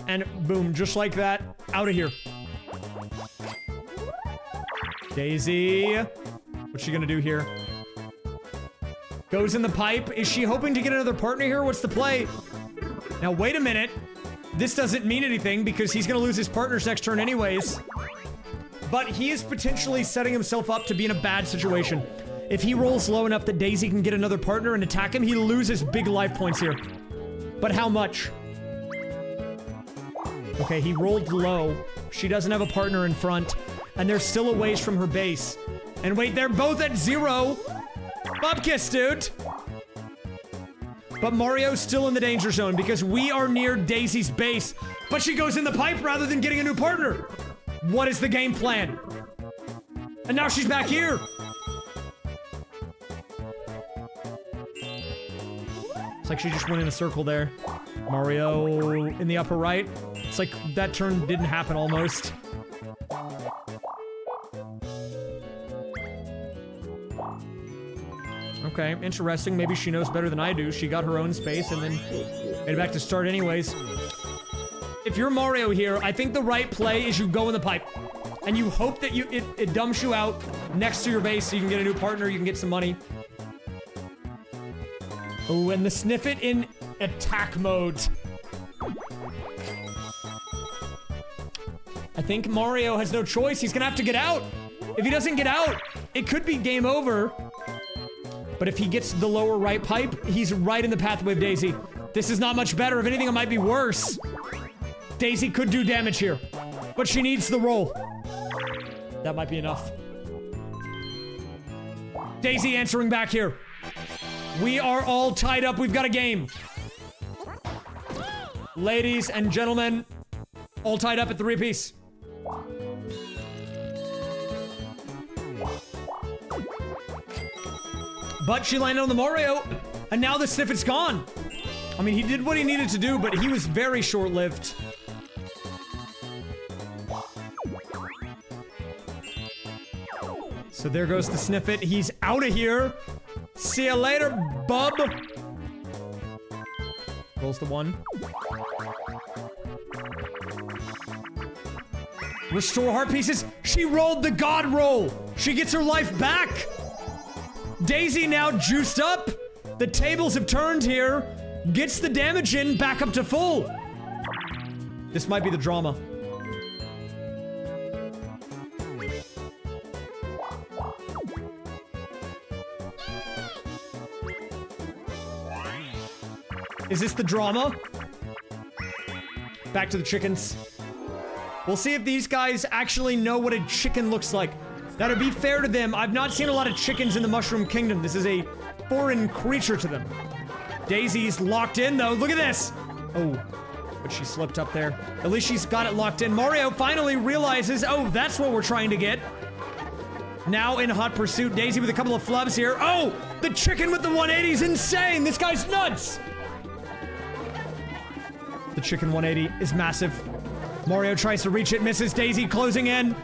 And boom, just like that, out of here. Daisy. What's she gonna do here? Goes in the pipe. Is she hoping to get another partner here? What's the play? Now, wait a minute. This doesn't mean anything because he's gonna lose his partners next turn anyways. But he is potentially setting himself up to be in a bad situation. If he rolls low enough that Daisy can get another partner and attack him, he loses big life points here. But how much? Okay, he rolled low. She doesn't have a partner in front. And they're still a ways from her base. And wait, they're both at 0. Bupkis, dude. But Mario's still in the danger zone because we are near Daisy's base. But she goes in the pipe rather than getting a new partner. What is the game plan? And now she's back here. It's like she just went in a circle there. Mario in the upper right. It's like that turn didn't happen almost. Okay, interesting. Maybe she knows better than I do. She got her own space and then made it back to start anyways. If you're Mario here, I think the right play is you go in the pipe. And you hope that it dumps you out next to your base so you can get a new partner, you can get some money. Oh, and the sniff it in attack mode. I think Mario has no choice. He's gonna have to get out. If he doesn't get out, it could be game over. But if he gets the lower right pipe, he's right in the pathway of Daisy. This is not much better. If anything, it might be worse. Daisy could do damage here, but she needs the roll. That might be enough. Daisy answering back here. We are all tied up. We've got a game. Ladies and gentlemen, all tied up at 3 apiece. But she landed on the Mario, and now the Sniffet's gone. I mean, he did what he needed to do, but he was very short-lived. So there goes the Sniffet. He's out of here. See you later, bub. Rolls the 1. Restore heart pieces. She rolled the God roll. She gets her life back. Daisy now juiced up. The tables have turned here. Gets the damage in back up to full. This might be the drama. Is this the drama? Back to the chickens. We'll see if these guys actually know what a chicken looks like. Now, to be fair to them, I've not seen a lot of chickens in the Mushroom Kingdom. This is a foreign creature to them. Daisy's locked in, though. Look at this. Oh, but she slipped up there. At least she's got it locked in. Mario finally realizes, oh, that's what we're trying to get. Now in hot pursuit, Daisy with a couple of flubs here. Oh, the chicken with the 180 is insane. This guy's nuts. The chicken 180 is massive. Mario tries to reach it, misses. Daisy closing in.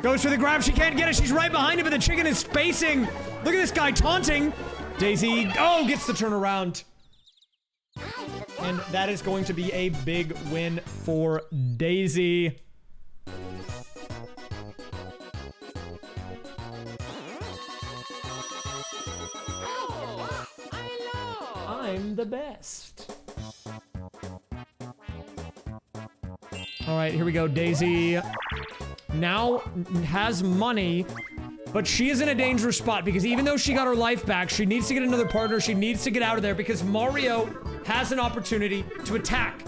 Goes for the grab. She can't get it. She's right behind him, but the chicken is spacing. Look at this guy taunting. Daisy, oh, gets the turnaround. And that is going to be a big win for Daisy. I'm the best. All right, here we go. Daisy now has money, but she is in a dangerous spot because even though she got her life back, she needs to get another partner. She needs to get out of there because Mario has an opportunity to attack.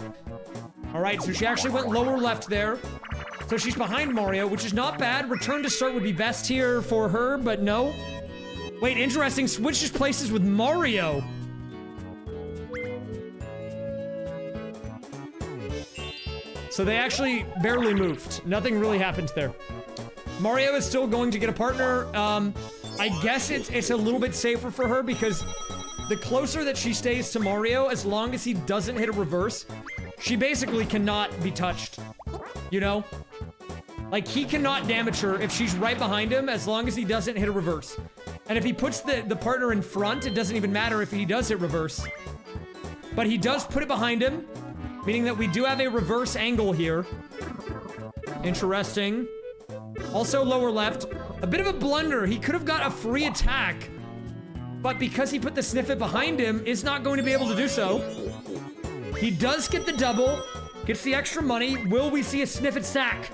All right, so she actually went lower left there. So she's behind Mario, which is not bad. Return to start would be best here for her, but no. Wait, interesting. Switches places with Mario. So they actually barely moved. Nothing really happened there. Mario is still going to get a partner. I guess it's a little bit safer for her because the closer that she stays to Mario, as long as he doesn't hit a reverse, she basically cannot be touched. You know? Like, he cannot damage her if she's right behind him as long as he doesn't hit a reverse. And if he puts the partner in front, it doesn't even matter if he does hit reverse. But he does put it behind him, meaning that we do have a reverse angle here. Interesting. Also lower left. A bit of a blunder. He could have got a free attack, but because he put the Sniffet behind him, is not going to be able to do so. He does get the double, gets the extra money. Will we see a Sniffet stack?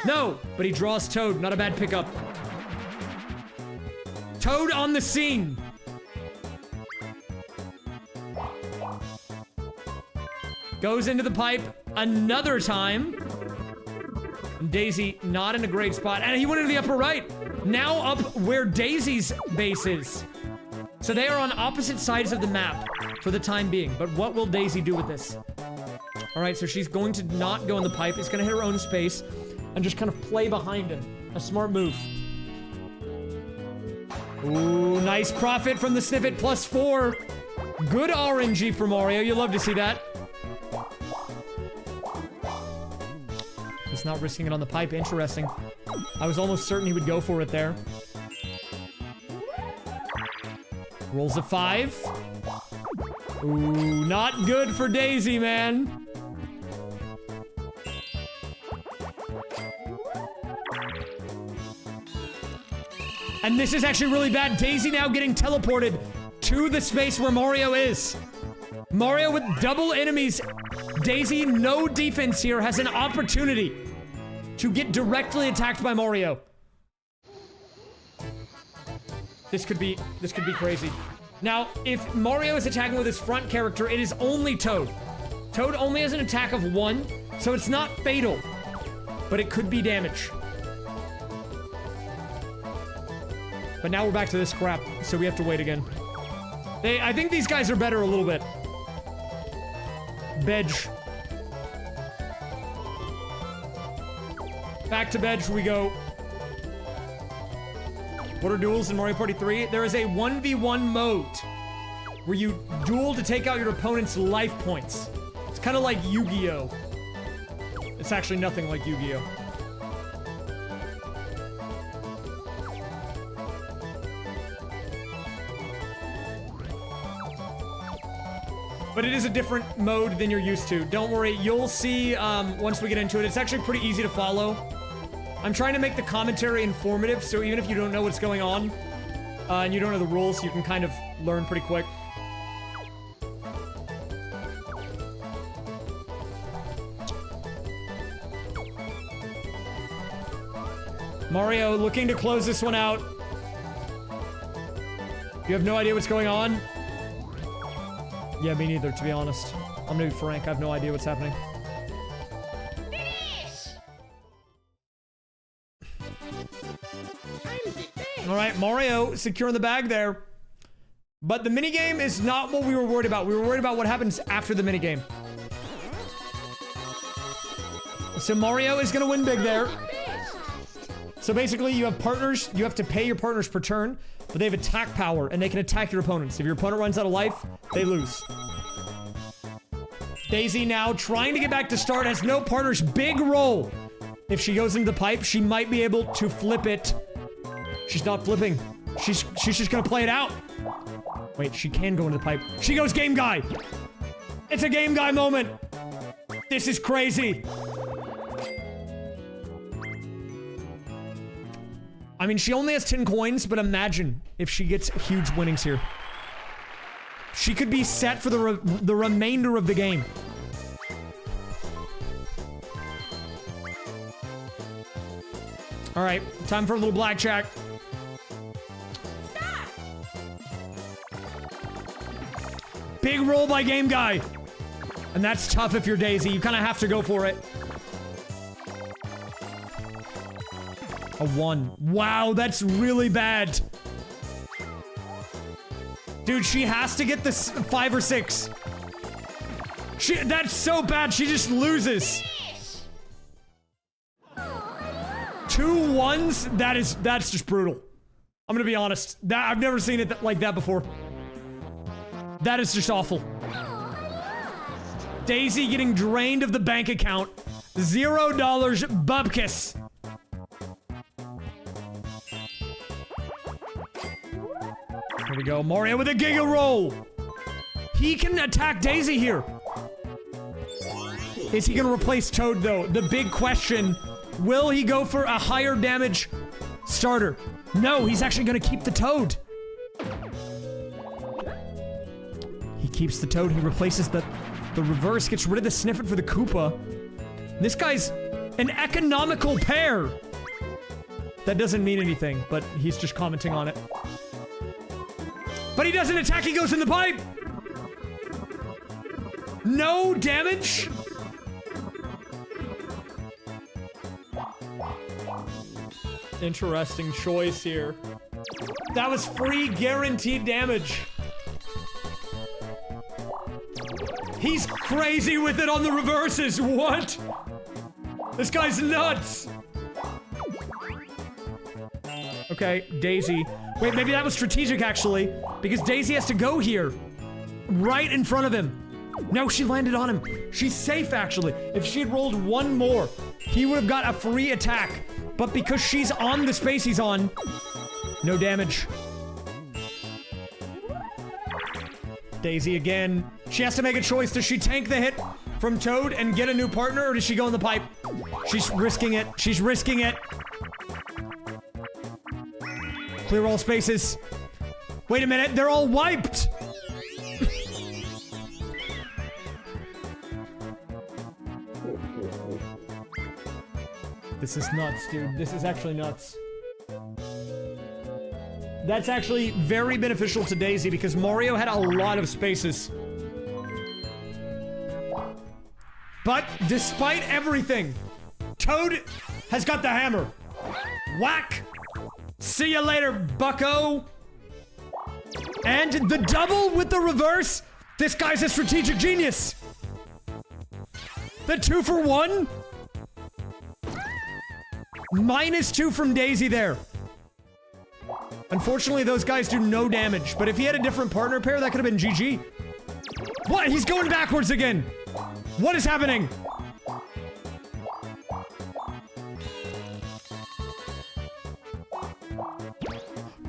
No, but he draws Toad. Not a bad pickup. Toad on the scene. Goes into the pipe another time. Daisy not in a great spot. And he went into the upper right. Now up where Daisy's base is. So they are on opposite sides of the map for the time being. But what will Daisy do with this? All right, so she's going to not go in the pipe. It's going to hit her own space and just kind of play behind him. A smart move. Ooh, nice profit from the Sniffet. +4. Good RNG for Mario. You love to see that. He's not risking it on the pipe. Interesting. I was almost certain he would go for it there. Rolls a 5. Ooh, not good for Daisy, man. And this is actually really bad. Daisy now getting teleported to the space where Mario is. Mario with double enemies. Daisy, no defense here, has an opportunity to get directly attacked by Mario. This could be crazy. Now, if Mario is attacking with his front character, it is only Toad. Toad only has an attack of 1, so it's not fatal, but it could be damage. But now we're back to this crap, so we have to wait again. I think these guys are better a little bit. Bedge. Back to Bedge we go. What are duels in Mario Party 3? There is a 1v1 mode where you duel to take out your opponent's life points. It's kind of like Yu-Gi-Oh! It's actually nothing like Yu-Gi-Oh! But it is a different mode than you're used to. Don't worry, you'll see once we get into it. It's actually pretty easy to follow. I'm trying to make the commentary informative, so even if you don't know what's going on, and you don't know the rules, you can kind of learn pretty quick. Mario looking to close this one out. You have no idea what's going on? Yeah, me neither, to be honest. I'm gonna be frank, I have no idea what's happening. Alright, Mario securing the bag there. But the minigame is not what we were worried about. We were worried about what happens after the minigame. So Mario is gonna win big there. So basically, you have partners. You have to pay your partners per turn, but they have attack power, and they can attack your opponents. If your opponent runs out of life, they lose. Daisy now trying to get back to start, has no partners. Big roll. If she goes into the pipe, she might be able to flip it. She's not flipping. She's just gonna play it out. Wait, she can go into the pipe. She goes Game Guy. It's a Game Guy moment. This is crazy. I mean, she only has 10 coins, but imagine if she gets huge winnings here. She could be set for the remainder of the game. All right, time for a little blackjack. Big roll by Game Guy. And that's tough if you're Daisy. You kind of have to go for it. A 1. Wow, that's really bad. Dude, she has to get this 5 or 6. That's so bad, she just loses. 2 1s? That's just brutal. I'm gonna be honest. I've never seen it like that before. That is just awful. Daisy getting drained of the bank account. $0 bubkiss. Here we go. Mario with a Giga Roll. He can attack Daisy here. Is he gonna replace Toad though? The big question. Will he go for a higher damage starter? No, he's actually gonna keep the Toad. He keeps the Toad. He replaces the reverse, gets rid of the Sniffit for the Koopa. This guy's an economical pair. That doesn't mean anything, but he's just commenting on it. But he doesn't attack, he goes in the pipe! No damage? Interesting choice here. That was free guaranteed damage. He's crazy with it on the reverses. What? This guy's nuts. Okay, Daisy. Wait, maybe that was strategic actually, because Daisy has to go here. Right in front of him. No, she landed on him. She's safe actually. If she had rolled 1 more, he would have got a free attack. But because she's on the space he's on, no damage. Daisy again. She has to make a choice. Does she tank the hit from Toad and get a new partner, or does she go in the pipe? She's risking it. She's risking it. Clear all spaces. Wait a minute, they're all wiped! This is nuts, dude. This is actually nuts. That's actually very beneficial to Daisy because Mario had a lot of spaces. But despite everything, Toad has got the hammer. Whack! See you later, bucko. And the double with the reverse. This guy's a strategic genius. The 2 for 1. -2 from Daisy there. Unfortunately, those guys do no damage, but if he had a different partner pair, that could have been GG. What? He's going backwards again. What is happening?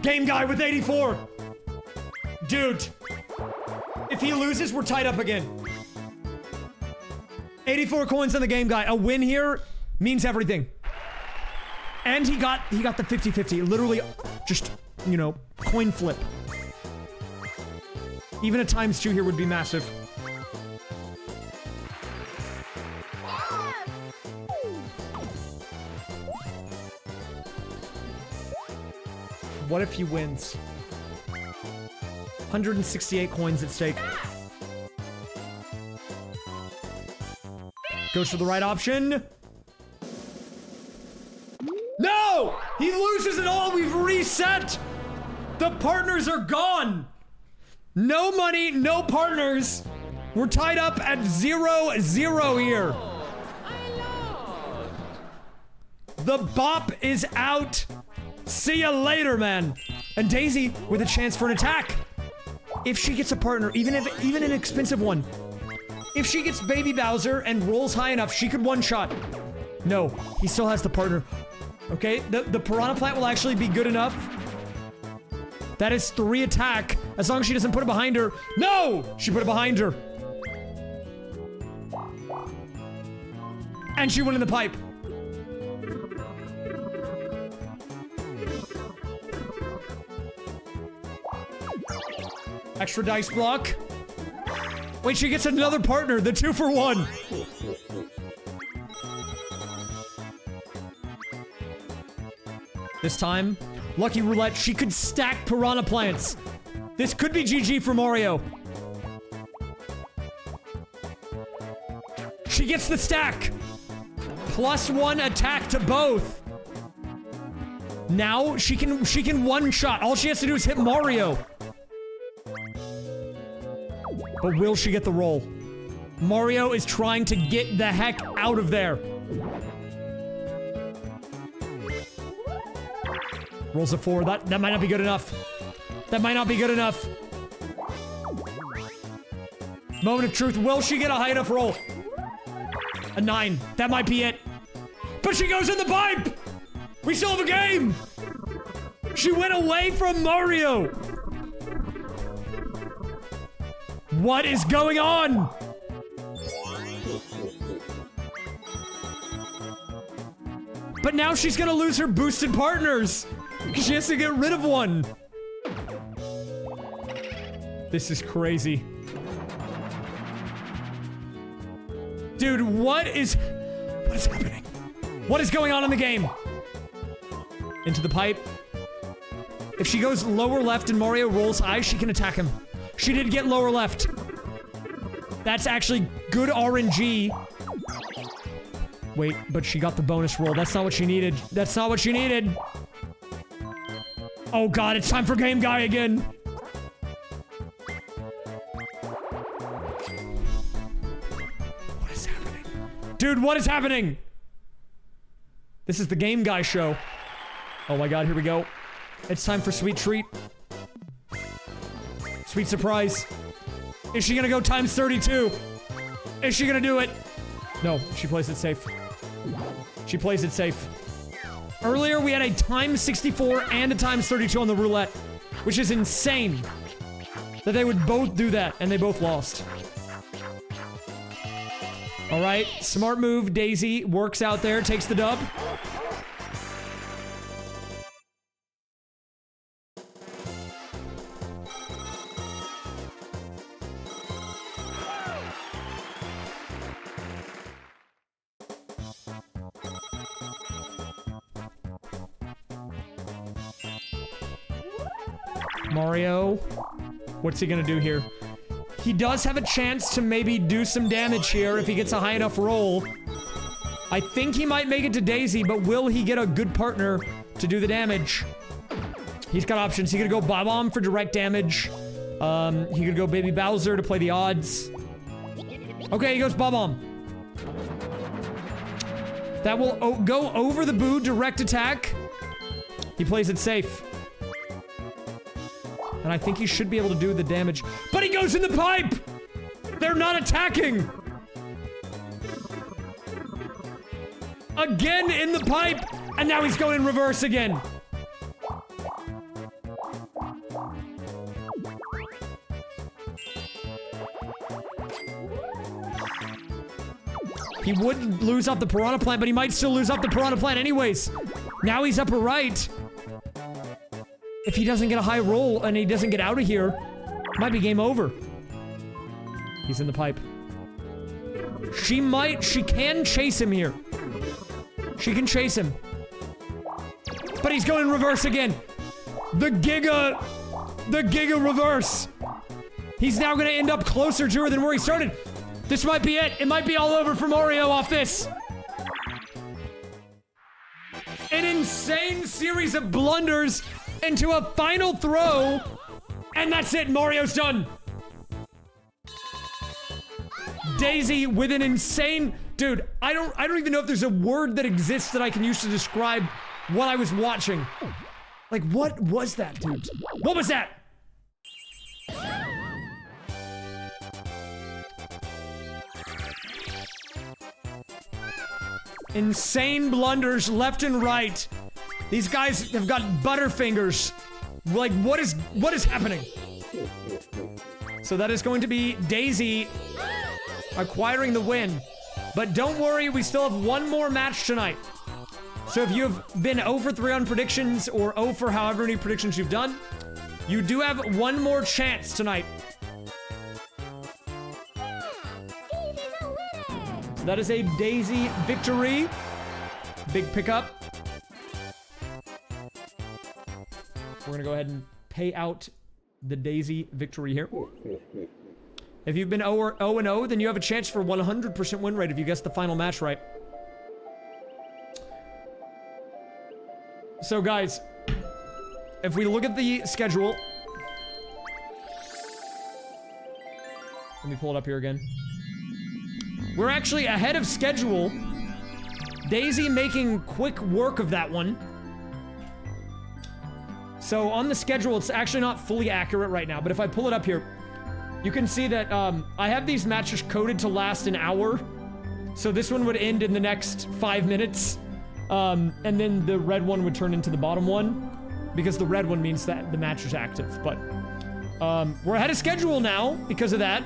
Game guy with 84. Dude. If he loses, we're tied up again. 84 coins on the game guy. A win here means everything. And he got the 50-50. Literally just, you know, coin flip. Even a ×2 here would be massive. What if he wins? 168 coins at stake. Goes for the right option. No! He loses it all. We've reset. The partners are gone. No money, no partners. We're tied up at 0-0 here. The bop is out. See ya later, man. And Daisy with a chance for an attack. If she gets a partner, even an expensive one. If she gets Baby Bowser and rolls high enough, she could one-shot. No, he still has the partner. Okay, the Piranha Plant will actually be good enough. That is 3 attack, as long as she doesn't put it behind her. No! She put it behind her. And she went in the pipe. Extra dice block. Wait, she gets another partner, the 2 for 1. This time, Lucky Roulette, she could stack Piranha Plants. This could be GG for Mario. She gets the stack. +1 attack to both. Now she can one-shot. All she has to do is hit Mario. But will she get the roll? Mario is trying to get the heck out of there. Rolls a 4. That might not be good enough. That might not be good enough. Moment of truth. Will she get a high enough roll? A 9. That might be it. But she goes in the pipe! We still have a game! She went away from Mario! What is going on? But now she's gonna lose her boosted partners! Because she has to get rid of one! This is crazy. Dude, what is happening? What is going on in the game? Into the pipe. If she goes lower left and Mario rolls high, she can attack him. She did get lower left. That's actually good RNG. Wait, but she got the bonus roll. That's not what she needed. That's not what she needed. Oh god, it's time for Game Guy again. What is happening? Dude, what is happening? This is the Game Guy show. Oh my god, here we go. It's time for Sweet Treat. Sweet surprise. Is she gonna go ×32? Is she gonna do it? No, she plays it safe. She plays it safe. Earlier, we had a ×64 and a ×32 on the roulette, which is insane that they would both do that, and they both lost. All right, smart move. Daisy works out there, takes the dub. Mario, what's he gonna do here? He does have a chance to maybe do some damage here if he gets a high enough roll. I think he might make it to Daisy, but will he get a good partner to do the damage? He's got options. He could go Bob-omb for direct damage. He could go Baby Bowser to play the odds. Okay, he goes Bob-omb. That will go over the Boo direct attack. He plays it safe. And I think he should be able to do the damage. But he goes in the pipe! They're not attacking! Again in the pipe! And now he's going in reverse again. He would lose off the Piranha Plant, but he might still lose off the Piranha Plant anyways. Now he's upper right. If he doesn't get a high roll and he doesn't get out of here, might be game over. He's in the pipe. She can chase him here. She can chase him. But he's going in reverse again. The Giga reverse. He's now gonna end up closer to her than where he started. This might be it. It might be all over for Mario off this. An insane series of blunders into a final throw. And that's it. Mario's done. Daisy with an insane... Dude, I don't even know if there's a word that exists that I can use to describe what I was watching. Like, what was that, dude? What was that? Insane blunders left and right. These guys have got butterfingers. Like, what is happening? So that is going to be Daisy acquiring the win. But don't worry, we still have one more match tonight. So if you've been 0 for 3 on predictions or 0 for however many predictions you've done, you do have one more chance tonight. So that is a Daisy victory. Big pickup. We're gonna go ahead and pay out the Daisy victory here. If you've been 0-0, then you have a chance for 100% win rate if you guess the final match right. So guys, if we look at the schedule... Let me pull it up here again. We're actually ahead of schedule. Daisy making quick work of that one. So on the schedule, it's actually not fully accurate right now, but if I pull it up here, you can see that I have these matches coded to last an hour. So this one would end in the next 5 minutes. And then the red one would turn into the bottom one, because the red one means that the match is active. But we're ahead of schedule now because of that.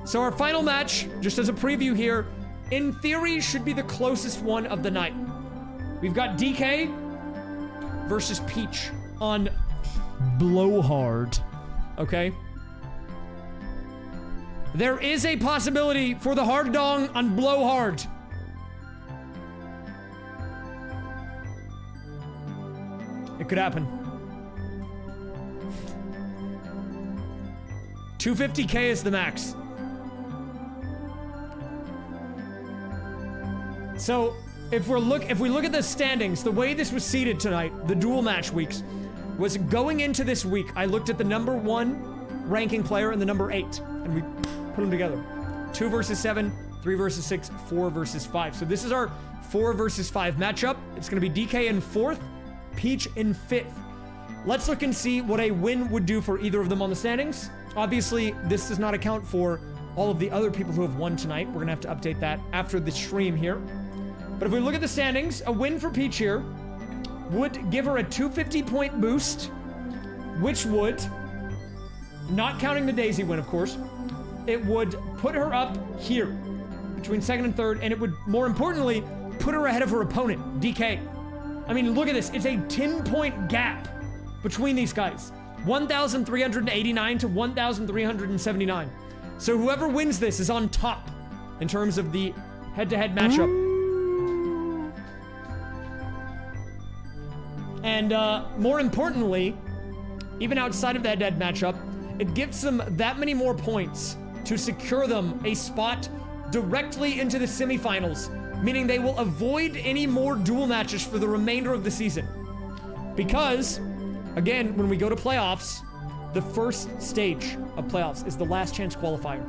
So our final match, just as a preview here, in theory should be the closest one of the night. We've got DK versus Peach on Blowhard. Okay? There is a possibility for the hard dong on Blowhard. It could happen. 250k is the max. So, if we look at the standings, the way this was seeded tonight, the dual match weeks, was going into this week, I looked at the number 1 ranking player and the number 8, and we put them together. 2 versus 7, 3 versus 6, 4 versus 5. So this is our 4 versus 5 matchup. It's gonna be DK in 4th, Peach in 5th. Let's look and see what a win would do for either of them on the standings. Obviously, this does not account for all of the other people who have won tonight. We're gonna have to update that after the stream here. But if we look at the standings, a win for Peach here would give her a 250 point boost, which would, not counting the Daisy win, of course, it would put her up here between 2nd and 3rd, and it would, more importantly, put her ahead of her opponent, DK. I mean, look at this. It's a 10-point gap between these guys. 1,389 to 1,379. So whoever wins this is on top in terms of the head-to-head matchup. And more importantly, even outside of that dead matchup, it gives them that many more points to secure them a spot directly into the semifinals, meaning they will avoid any more duel matches for the remainder of the season. Because Again, when we go to playoffs, the first stage of playoffs is the last chance qualifier.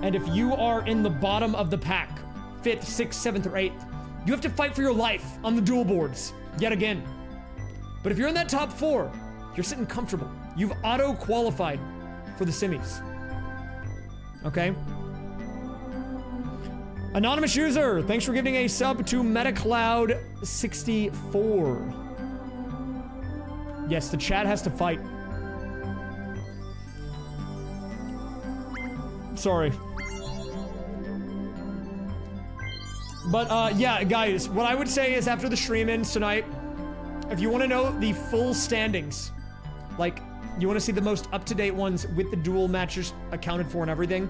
And if you are in the bottom of the pack, 5th, 6th, 7th, or 8th, you have to fight for your life on the duel boards, yet again. But if you're in that top 4, you're sitting comfortable. You've auto-qualified for the semis. Okay? Anonymous user, thanks for giving a sub to MetaCloud64. Yes, the chat has to fight. Sorry. But, yeah, guys, what I would say is after the stream ends tonight, if you want to know the full standings, like, you want to see the most up-to-date ones with the duel matches accounted for and everything,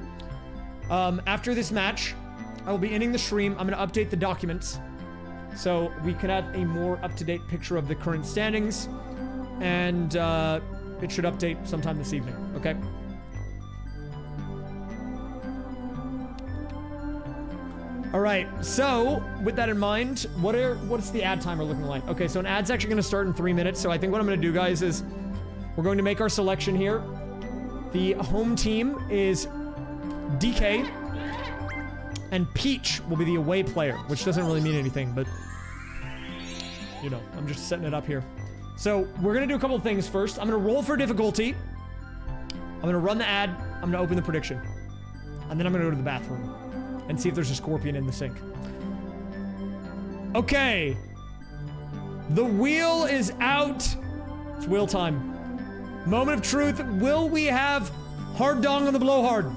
after this match, I will be ending the stream. I'm going to update the documents so we can have a more up-to-date picture of the current standings, and it should update sometime this evening, okay? All right, so with that in mind, what's the ad timer looking like? Okay, so an ad's actually going to start in 3 minutes, so I think what I'm going to do, guys, is we're going to make our selection here. The home team is DK, and Peach will be the away player, which doesn't really mean anything, but, you know, I'm just setting it up here. So we're going to do a couple of things first. I'm going to roll for difficulty. I'm going to run the ad. I'm going to open the prediction. And then I'm going to go to the bathroom and see if there's a scorpion in the sink. Okay. The wheel is out. It's wheel time. Moment of truth. Will we have hard dong on the blowhard?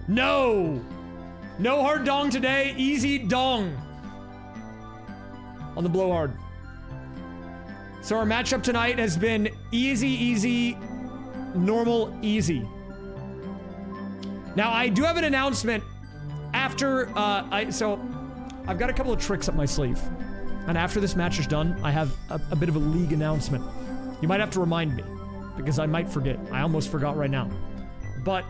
No! No hard dong today. Easy dong on the blowhard. So our matchup tonight has been easy, easy, normal, easy. Now I do have an announcement after, so I've got a couple of tricks up my sleeve. And after this match is done, I have a bit of a league announcement. You might have to remind me, because I might forget. I almost forgot right now. But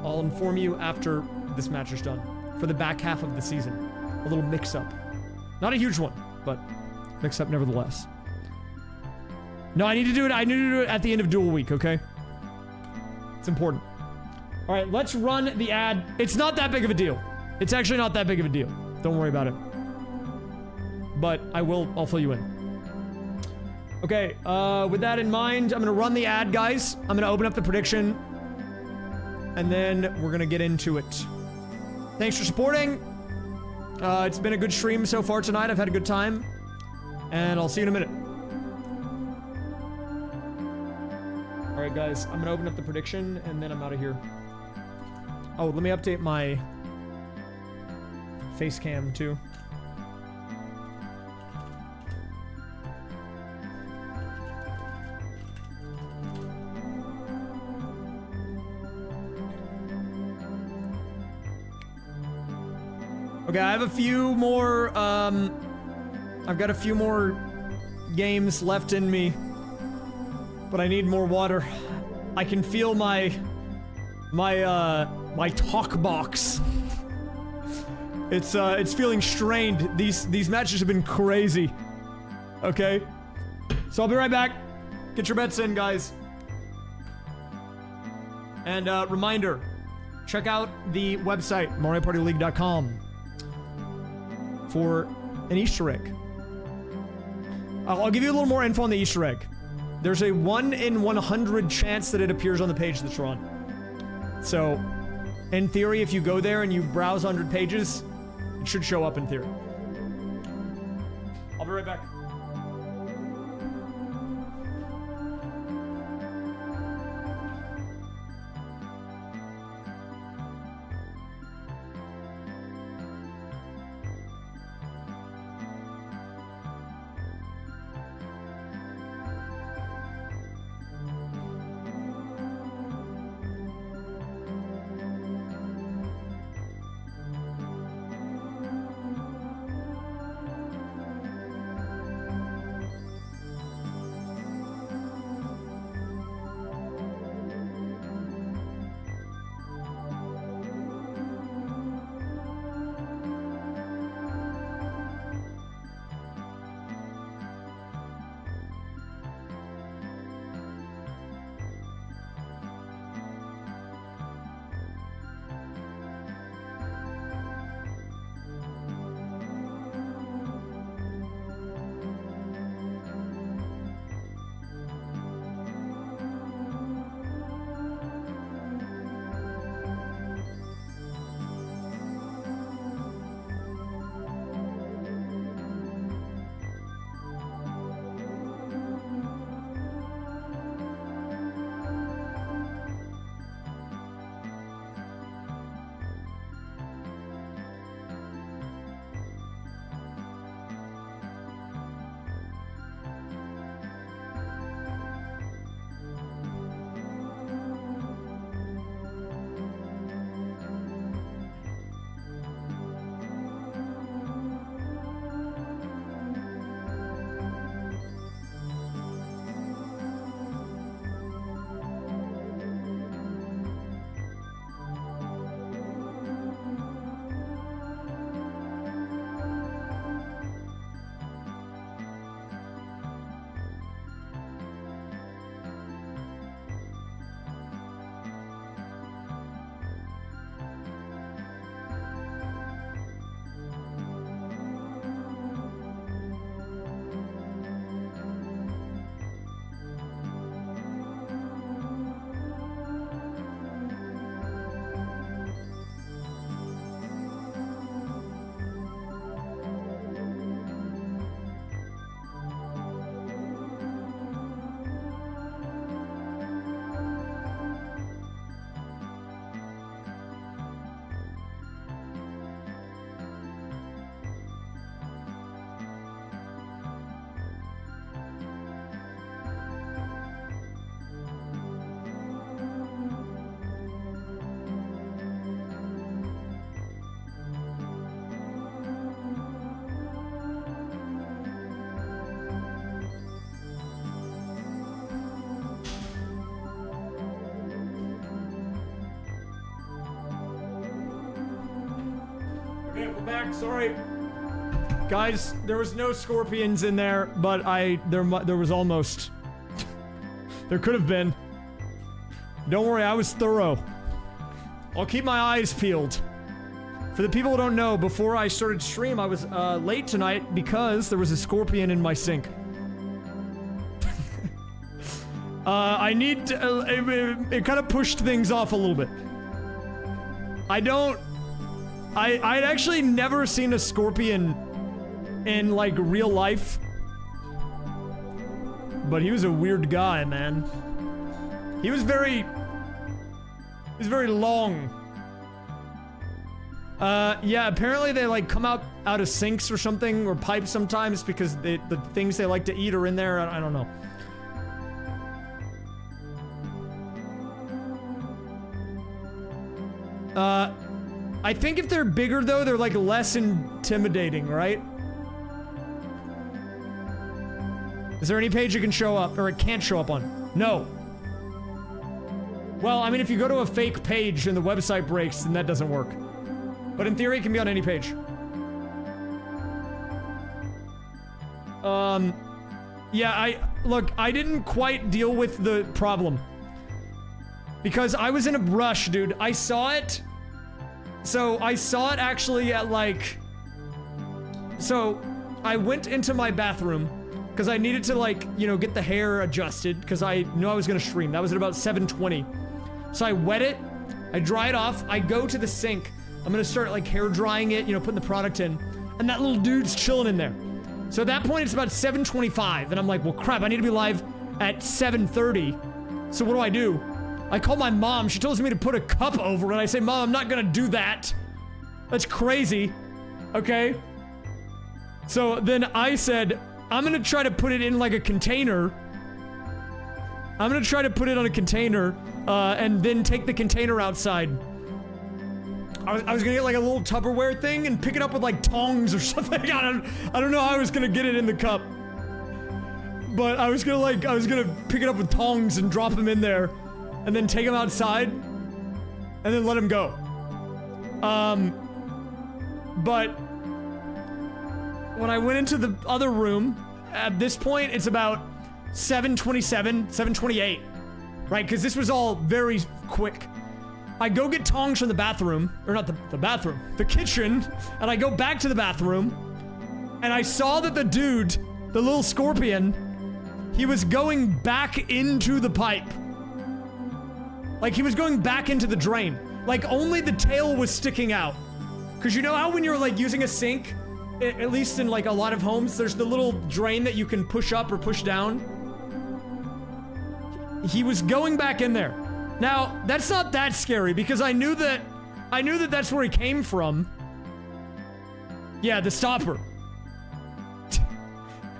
I'll inform you after this match is done. For the back half of the season. A little mix-up. Not a huge one, but mix-up nevertheless. No, I need to do it at the end of Duel Week, okay? It's important. Alright, let's run the ad. It's not that big of a deal. It's actually not that big of a deal. Don't worry about it. But I'll fill you in. Okay, with that in mind, I'm gonna run the ad, guys. I'm gonna open up the prediction. And then we're gonna get into it. Thanks for supporting. It's been a good stream so far tonight. I've had a good time. And I'll see you in a minute. Alright, guys. I'm gonna open up the prediction, and then I'm out of here. Oh, let me update my face cam, too. Okay, I have a few more, I've got a few more games left in me, but I need more water. I can feel my talk box. It's feeling strained. These matches have been crazy. Okay? So I'll be right back. Get your bets in, guys. And, reminder, check out the website, MarioPartyLeague.com. for an Easter egg. I'll give you a little more info on the Easter egg. There's a 1 in 100 chance that it appears on the page that you're on. So, in theory, if you go there and you browse 100 pages, it should show up in theory. I'll be right back. back, sorry. Guys, there was no scorpions in there, but there was almost. There could have been. Don't worry, I was thorough. I'll keep my eyes peeled. For the people who don't know, before I started stream, I was late tonight because there was a scorpion in my sink. It kind of pushed things off a little bit. I'd actually never seen a scorpion in, like, real life. But he was a weird guy, man. He was very long. Yeah, apparently they, like, come out of sinks or something, or pipes sometimes, because the things they like to eat are in there. I don't know. I think if they're bigger, though, they're, like, less intimidating, right? Is there any page it can show up, or it can't show up on? No. Well, I mean, if you go to a fake page and the website breaks, then that doesn't work. But in theory, it can be on any page. Yeah, look, I didn't quite deal with the problem. Because I was in a rush, dude. I saw it. So, I saw it actually at, like... So, I went into my bathroom, because I needed to, like, you know, get the hair adjusted, because I knew I was gonna stream. That was at about 7:20. So I wet it, I dry it off, I go to the sink. I'm gonna start, like, hair drying it, you know, putting the product in. And that little dude's chilling in there. So at that point, it's about 7:25, and I'm like, well, crap, I need to be live at 7:30. So what do? I call my mom. She tells me to put a cup over it. I say, Mom, I'm not gonna do that. That's crazy. Okay? So then I said, I'm gonna try to put it in, like, a container. I'm gonna try to put it on a container, and then take the container outside. I was gonna get, like, a little Tupperware thing and pick it up with, like, tongs or something. I don't know how I was gonna get it in the cup. But I was gonna pick it up with tongs and drop him in there, and then take him outside, and then let him go. But when I went into the other room, at this point, it's about 7:27, 7:28, right? Because this was all very quick. I go get tongs from the bathroom, or not the bathroom, the kitchen, and I go back to the bathroom, and I saw that the dude, the little scorpion, he was going back into the pipe. Like, he was going back into the drain. Like, only the tail was sticking out. Because you know how when you're, like, using a sink, at least in, like, a lot of homes, there's the little drain that you can push up or push down? He was going back in there. Now, that's not that scary, because I knew that that's where he came from. Yeah, the stopper.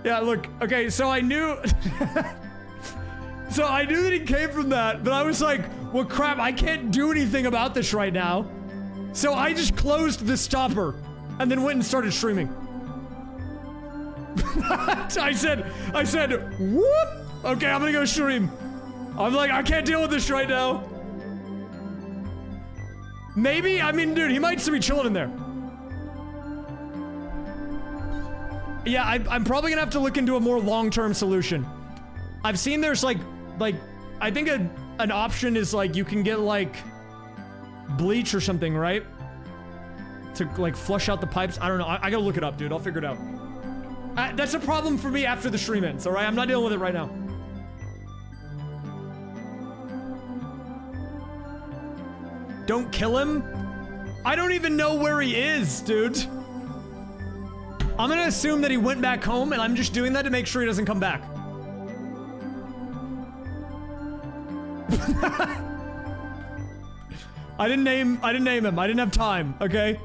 Yeah, look, okay, so I knew... So I knew that he came from that, but I was like, well, crap, I can't do anything about this right now. So I just closed the stopper, and then went and started streaming. I said, whoop! Okay, I'm gonna go stream. I'm like, I can't deal with this right now. Maybe, I mean, dude, he might still be chilling in there. Yeah, I'm probably gonna have to look into a more long-term solution. I've seen there's like, I think an option is like, you can get like, bleach or something, right? To like flush out the pipes. I don't know, I gotta look it up, dude, I'll figure it out. That's a problem for me after the stream ends, alright? I'm not dealing with it right now. Don't kill him? I don't even know where he is, dude. I'm gonna assume that he went back home, and I'm just doing that to make sure he doesn't come back. I didn't name him. I didn't have time, okay?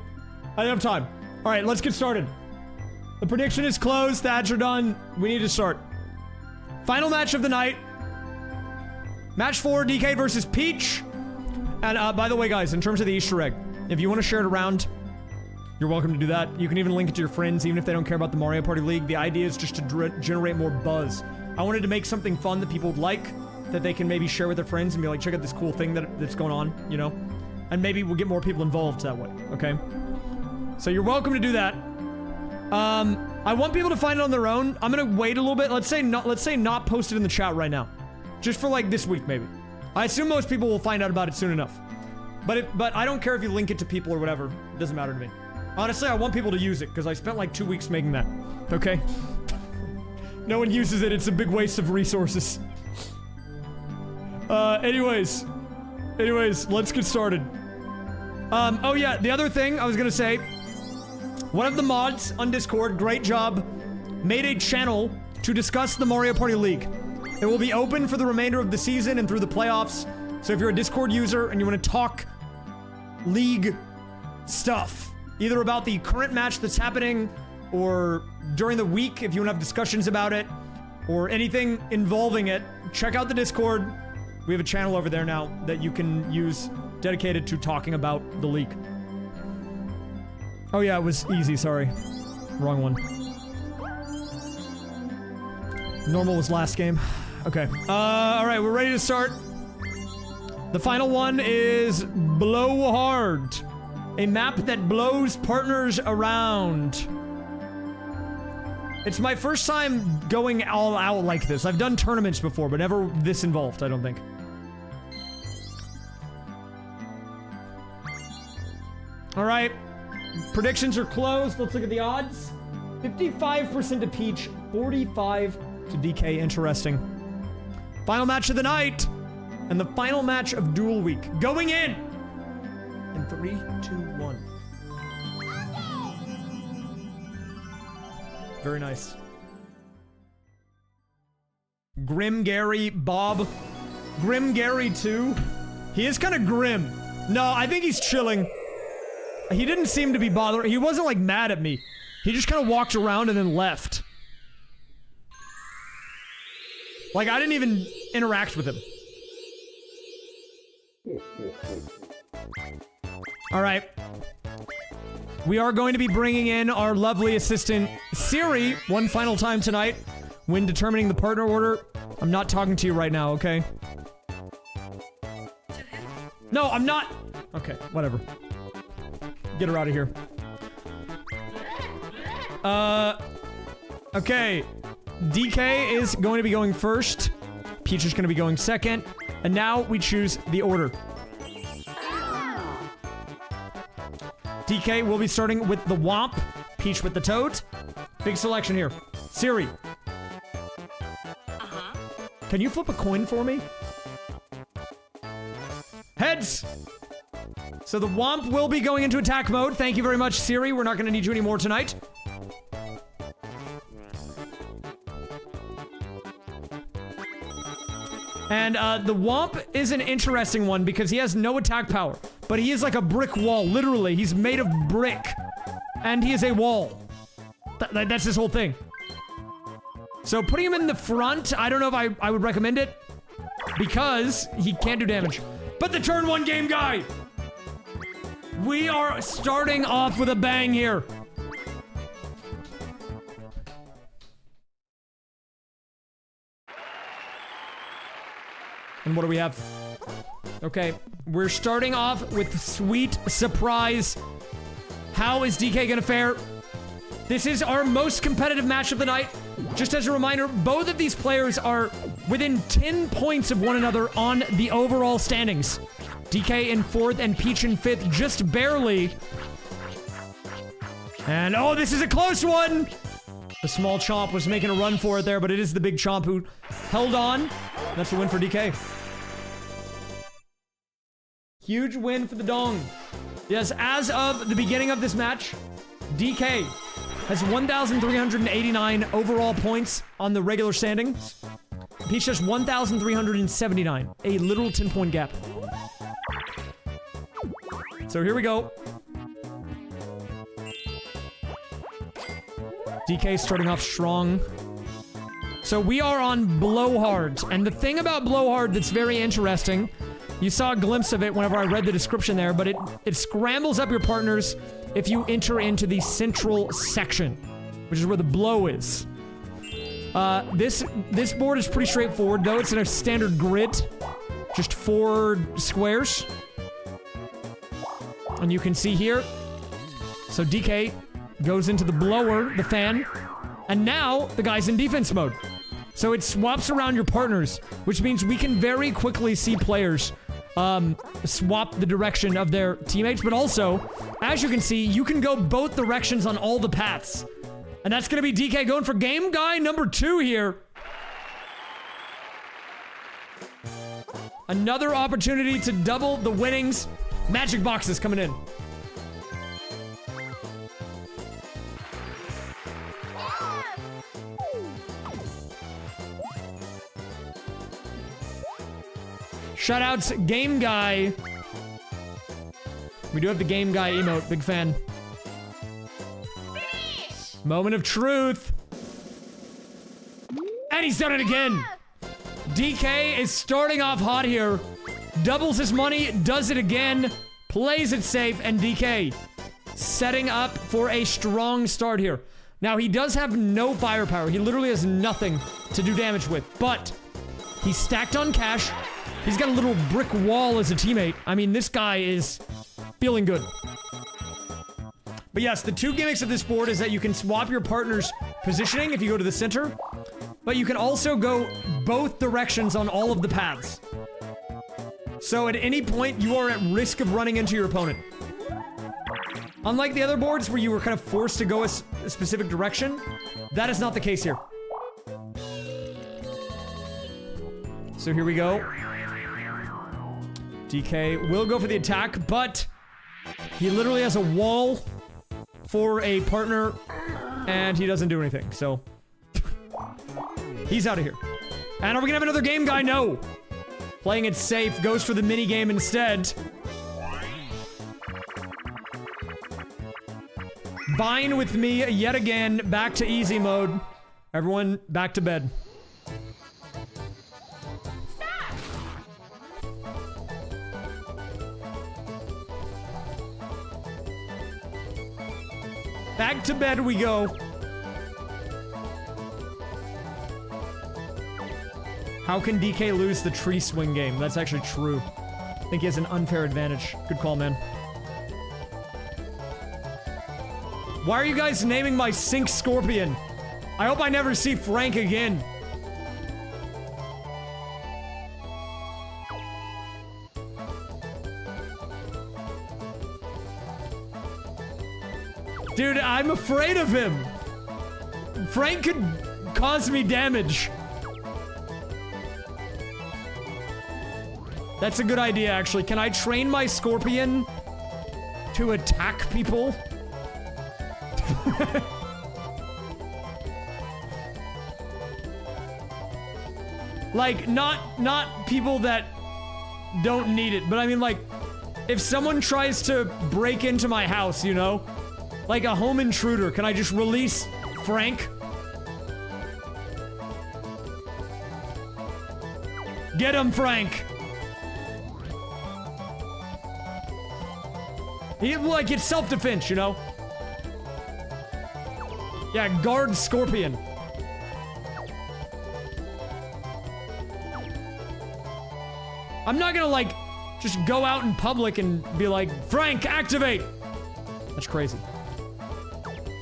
I didn't have time. All right, let's get started. The prediction is closed. The ads are done. We need to start. Final match of the night. Match 4, DK versus Peach. And by the way, guys, in terms of the Easter egg, if you want to share it around, you're welcome to do that. You can even link it to your friends, even if they don't care about the Mario Party League. The idea is just to generate more buzz. I wanted to make something fun that people would like, that they can maybe share with their friends and be like, check out this cool thing that's going on, you know? And maybe we'll get more people involved that way, okay? So you're welcome to do that. I want people to find it on their own. I'm gonna wait a little bit. Let's say not post it in the chat right now. Just for like this week, maybe. I assume most people will find out about it soon enough. But I don't care if you link it to people or whatever. It doesn't matter to me. Honestly, I want people to use it, because I spent like 2 weeks making that. Okay? No one uses it, it's a big waste of resources. Anyways, let's get started. Oh yeah, the other thing I was gonna say, one of the mods on Discord, great job, made a channel to discuss the Mario Party League. It will be open for the remainder of the season and through the playoffs, so if you're a Discord user and you want to talk League stuff, either about the current match that's happening, or during the week if you want to have discussions about it, or anything involving it, check out the Discord. We have a channel over there now that you can use dedicated to talking about the league. Oh yeah, it was easy, sorry. Wrong one. Normal was last game. Okay. Alright, we're ready to start. The final one is Blow Hard. A map that blows partners around. It's my first time going all out like this. I've done tournaments before, but never this involved, I don't think. Alright. Predictions are closed. Let's look at the odds. 55% to Peach, 45 to DK. Interesting. Final match of the night. And the final match of Duel Week. Going in 3, 2, 1. Very nice. Grim Gary, Bob. Grim Gary 2. He is kind of grim. No, I think he's chilling. He didn't seem to be bothered. He wasn't like mad at me. He just kind of walked around and then left. Like I didn't even interact with him. All right. We are going to be bringing in our lovely assistant, Siri, one final time tonight when determining the partner order. I'm not talking to you right now, okay? No, I'm not. Okay, whatever. Get her out of here. Okay. DK is going to be going first. Peach is going to be going second. And now we choose the order. DK will be starting with the Womp. Peach with the Toad. Big selection here. Siri. Can you flip a coin for me? Heads! So the Womp will be going into attack mode. Thank you very much, Siri. We're not going to need you anymore tonight. And the Womp is an interesting one because he has no attack power. But he is like a brick wall, literally. He's made of brick. And he is a wall. That's his whole thing. So putting him in the front, I don't know if I would recommend it. Because he can't do damage. But the turn 1 game guy! We are starting off with a bang here. And what do we have? Okay, we're starting off with sweet surprise. How is DK gonna fare? This is our most competitive match of the night. Just as a reminder, both of these players are within 10 points of one another on the overall standings. DK in 4th and Peach in 5th, just barely. And oh, this is a close one! The small Chomp was making a run for it there, but it is the big Chomp who held on. That's a win for DK. Huge win for the Dong. Yes, as of the beginning of this match, DK has 1,389 overall points on the regular standings. Peach has 1,379, a literal 10-point gap. So here we go. DK starting off strong. So we are on Blowhard, and the thing about Blowhard that's very interesting, you saw a glimpse of it whenever I read the description there, but it scrambles up your partners if you enter into the central section, which is where the blow is. This board is pretty straightforward, though. It's in a standard grid, just 4 squares. And you can see here, So DK goes into the blower, the fan, and now the guy's in defense mode. So it swaps around your partners, which means we can very quickly see players swap the direction of their teammates, but also, as you can see, you can go both directions on all the paths. And that's gonna be DK going for game guy number 2 here. Another opportunity to double the winnings. Magic boxes coming in. Shoutouts, Game Guy. We do have the Game Guy emote. Big fan. Moment of truth. And he's done it again. DK is starting off hot here. Doubles his money, does it again, plays it safe, and DK setting up for a strong start here. Now, he does have no firepower. He literally has nothing to do damage with, but he's stacked on cash. He's got a little brick wall as a teammate. I mean, this guy is feeling good. But yes, the 2 gimmicks of this board is that you can swap your partner's positioning if you go to the center, but you can also go both directions on all of the paths. So at any point, you are at risk of running into your opponent. Unlike the other boards where you were kind of forced to go a specific direction, that is not the case here. So here we go. DK will go for the attack, but he literally has a wall for a partner, and he doesn't do anything, so he's out of here. And are we gonna have another game guy? No. Playing it safe, goes for the mini game instead. Bine with me yet again, back to easy mode. Everyone, back to bed. Back to bed we go. How can DK lose the tree swing game? That's actually true. I think he has an unfair advantage. Good call, man. Why are you guys naming my Sink Scorpion? I hope I never see Frank again. Dude, I'm afraid of him. Frank could cause me damage. That's a good idea, actually. Can I train my scorpion to attack people? Like, not people that don't need it, but I mean, like, if someone tries to break into my house, you know? Like a home intruder, can I just release Frank? Get him, Frank! Like, it's self-defense, you know? Yeah, guard Scorpion. I'm not gonna, like, just go out in public and be like, Frank, activate! That's crazy.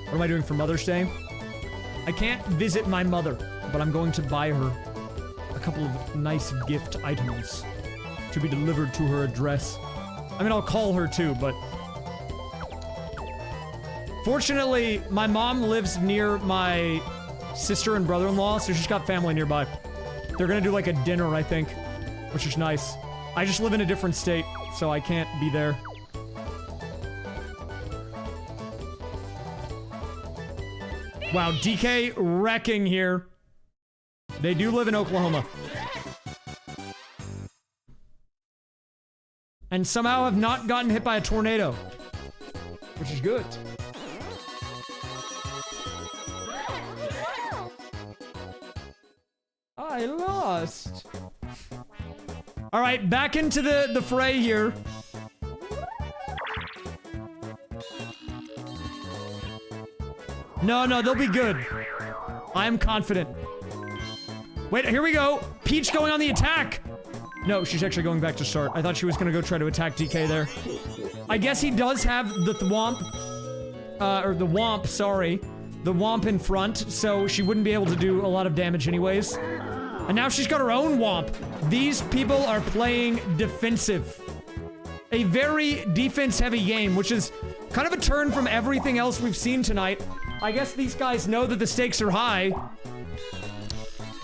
What am I doing for Mother's Day? I can't visit my mother, but I'm going to buy her a couple of nice gift items to be delivered to her address. I mean, I'll call her too, but... Fortunately, my mom lives near my sister and brother-in-law, so she's got family nearby. They're gonna do like a dinner, I think, which is nice. I just live in a different state, so I can't be there. Wow, DK wrecking here. They do live in Oklahoma. And somehow have not gotten hit by a tornado. Which is good. I lost. All right, back into the fray here. No, they'll be good. I'm confident. Wait, here we go. Peach going on the attack. No, she's actually going back to start. I thought she was gonna go try to attack DK there. I guess he does have the thwomp. or the Womp, sorry. The Womp in front, so she wouldn't be able to do a lot of damage anyways. And now she's got her own Womp. These people are playing defensive. A very defense-heavy game, which is kind of a turn from everything else we've seen tonight. I guess these guys know that the stakes are high.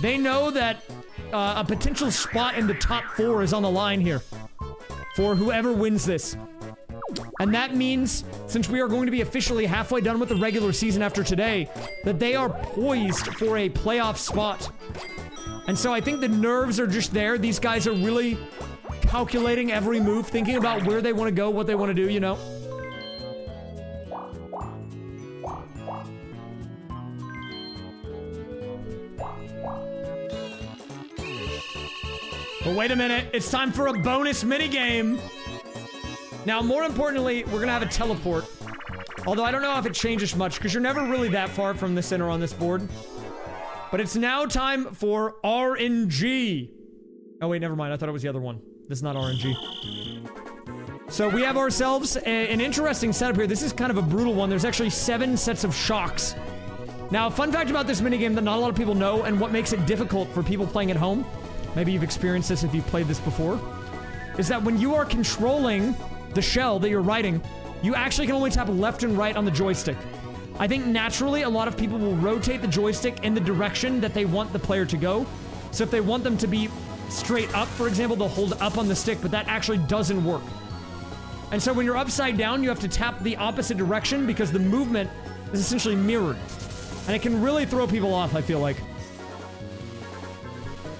They know that a potential spot in the top 4 is on the line here for whoever wins this. And that means, since we are going to be officially halfway done with the regular season after today, that they are poised for a playoff spot. And so I think the nerves are just there. These guys are really calculating every move, thinking about where they want to go, what they want to do, you know? But wait a minute, it's time for a bonus minigame. Now, more importantly, we're gonna have a teleport. Although I don't know if it changes much, because you're never really that far from the center on this board. But it's now time for RNG. Oh wait, never mind, I thought it was the other one. This is not RNG. So we have ourselves an interesting setup here. This is kind of a brutal one. There's actually 7 sets of shocks. Now, fun fact about this minigame that not a lot of people know, and what makes it difficult for people playing at home, maybe you've experienced this if you've played this before, is that when you are controlling the shell that you're riding, you actually can only tap left and right on the joystick. I think naturally a lot of people will rotate the joystick in the direction that they want the player to go. So if they want them to be straight up, for example, they'll hold up on the stick, but that actually doesn't work. And so when you're upside down, you have to tap the opposite direction because the movement is essentially mirrored. And it can really throw people off, I feel like.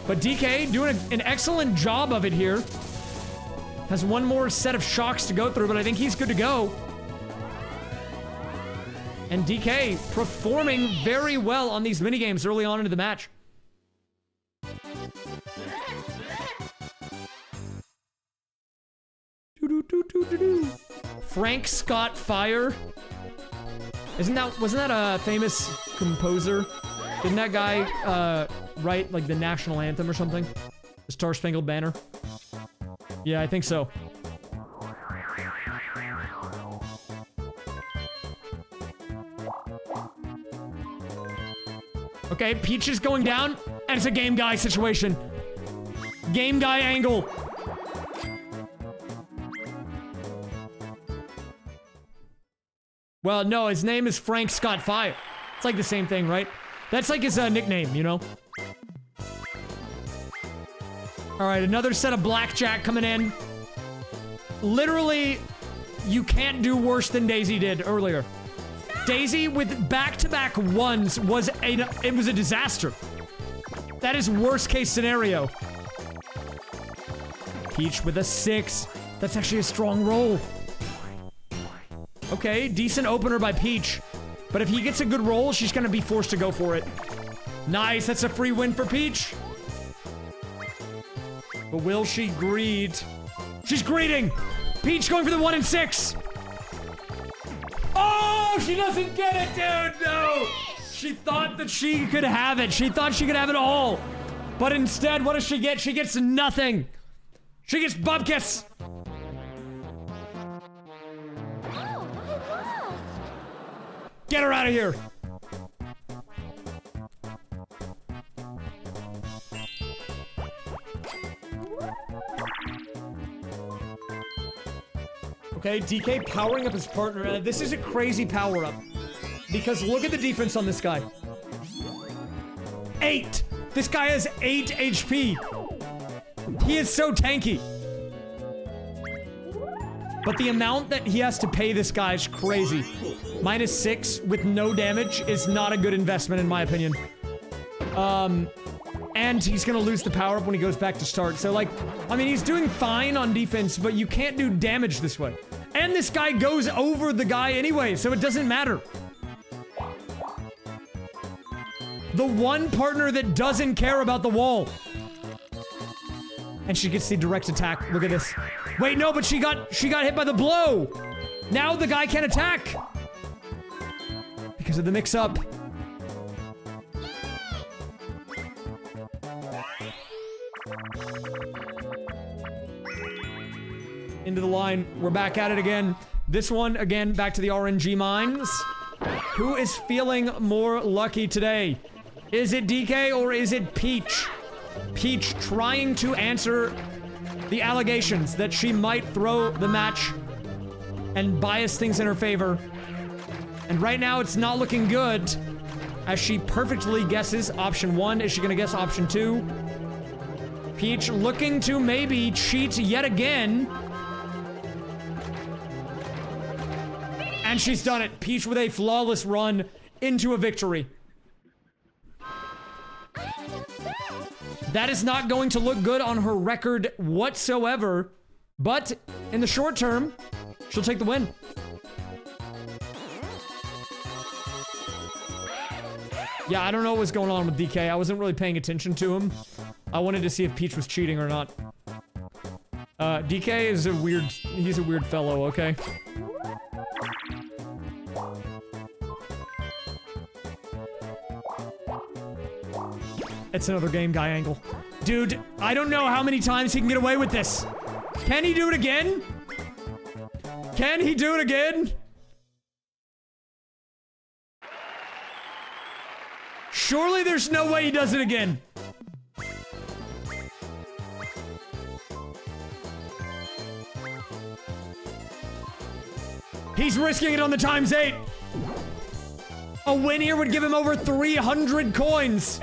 But DK doing an excellent job of it here. Has one more set of shocks to go through, but I think he's good to go. And DK performing very well on these minigames early on into the match. Frank Scott Fire. Wasn't that a famous composer? Didn't that guy write like the national anthem or something? The Star Spangled Banner? Yeah, I think so. Okay, Peach is going down, and it's a Game Guy situation. Game Guy angle. Well, no, his name is Frank Scott Fire. It's like the same thing, right? That's like his nickname, you know? Alright, another set of blackjack coming in. Literally, you can't do worse than Daisy did earlier. Daisy with back-to-back ones was a disaster. That is worst case scenario. Peach with a 6. That's actually a strong roll. Okay, decent opener by Peach. But if he gets a good roll, she's gonna be forced to go for it. Nice, that's a free win for Peach. But will she greed? She's greeting! Peach going for the 1 and 6! Oh, she doesn't get it, dude! No! She thought that she could have it. She thought she could have it all. But instead, what does she get? She gets nothing. She gets bupkis. Get her out of here. Okay, DK powering up his partner. This is a crazy power-up. Because look at the defense on this guy. 8! This guy has 8 HP. He is so tanky. But the amount that he has to pay this guy is crazy. -6 with no damage is not a good investment in my opinion. And he's gonna lose the power-up when he goes back to start. So like, I mean, he's doing fine on defense, but you can't do damage this way. And this guy goes over the guy anyway, so it doesn't matter. The one partner that doesn't care about the wall. And she gets the direct attack. Look at this. Wait, no, but she got hit by the blow. Now the guy can't attack. Because of the mix-up. Into the line. We're back at it again. This one, again, back to the RNG mines. Who is feeling more lucky today? Is it DK or is it Peach? Peach trying to answer the allegations that she might throw the match and bias things in her favor. And right now it's not looking good as she perfectly guesses option 1. Is she gonna guess option 2? Peach looking to maybe cheat yet again. And she's done it. Peach with a flawless run into a victory. That is not going to look good on her record whatsoever, but in the short term, she'll take the win. Yeah, I don't know what's going on with DK. I wasn't really paying attention to him. I wanted to see if Peach was cheating or not. DK is he's a weird fellow, okay? It's another game guy angle. Dude, I don't know how many times he can get away with this. Can he do it again? Can he do it again? Surely there's no way he does it again. He's risking it on the ×8. A win here would give him over 300 coins.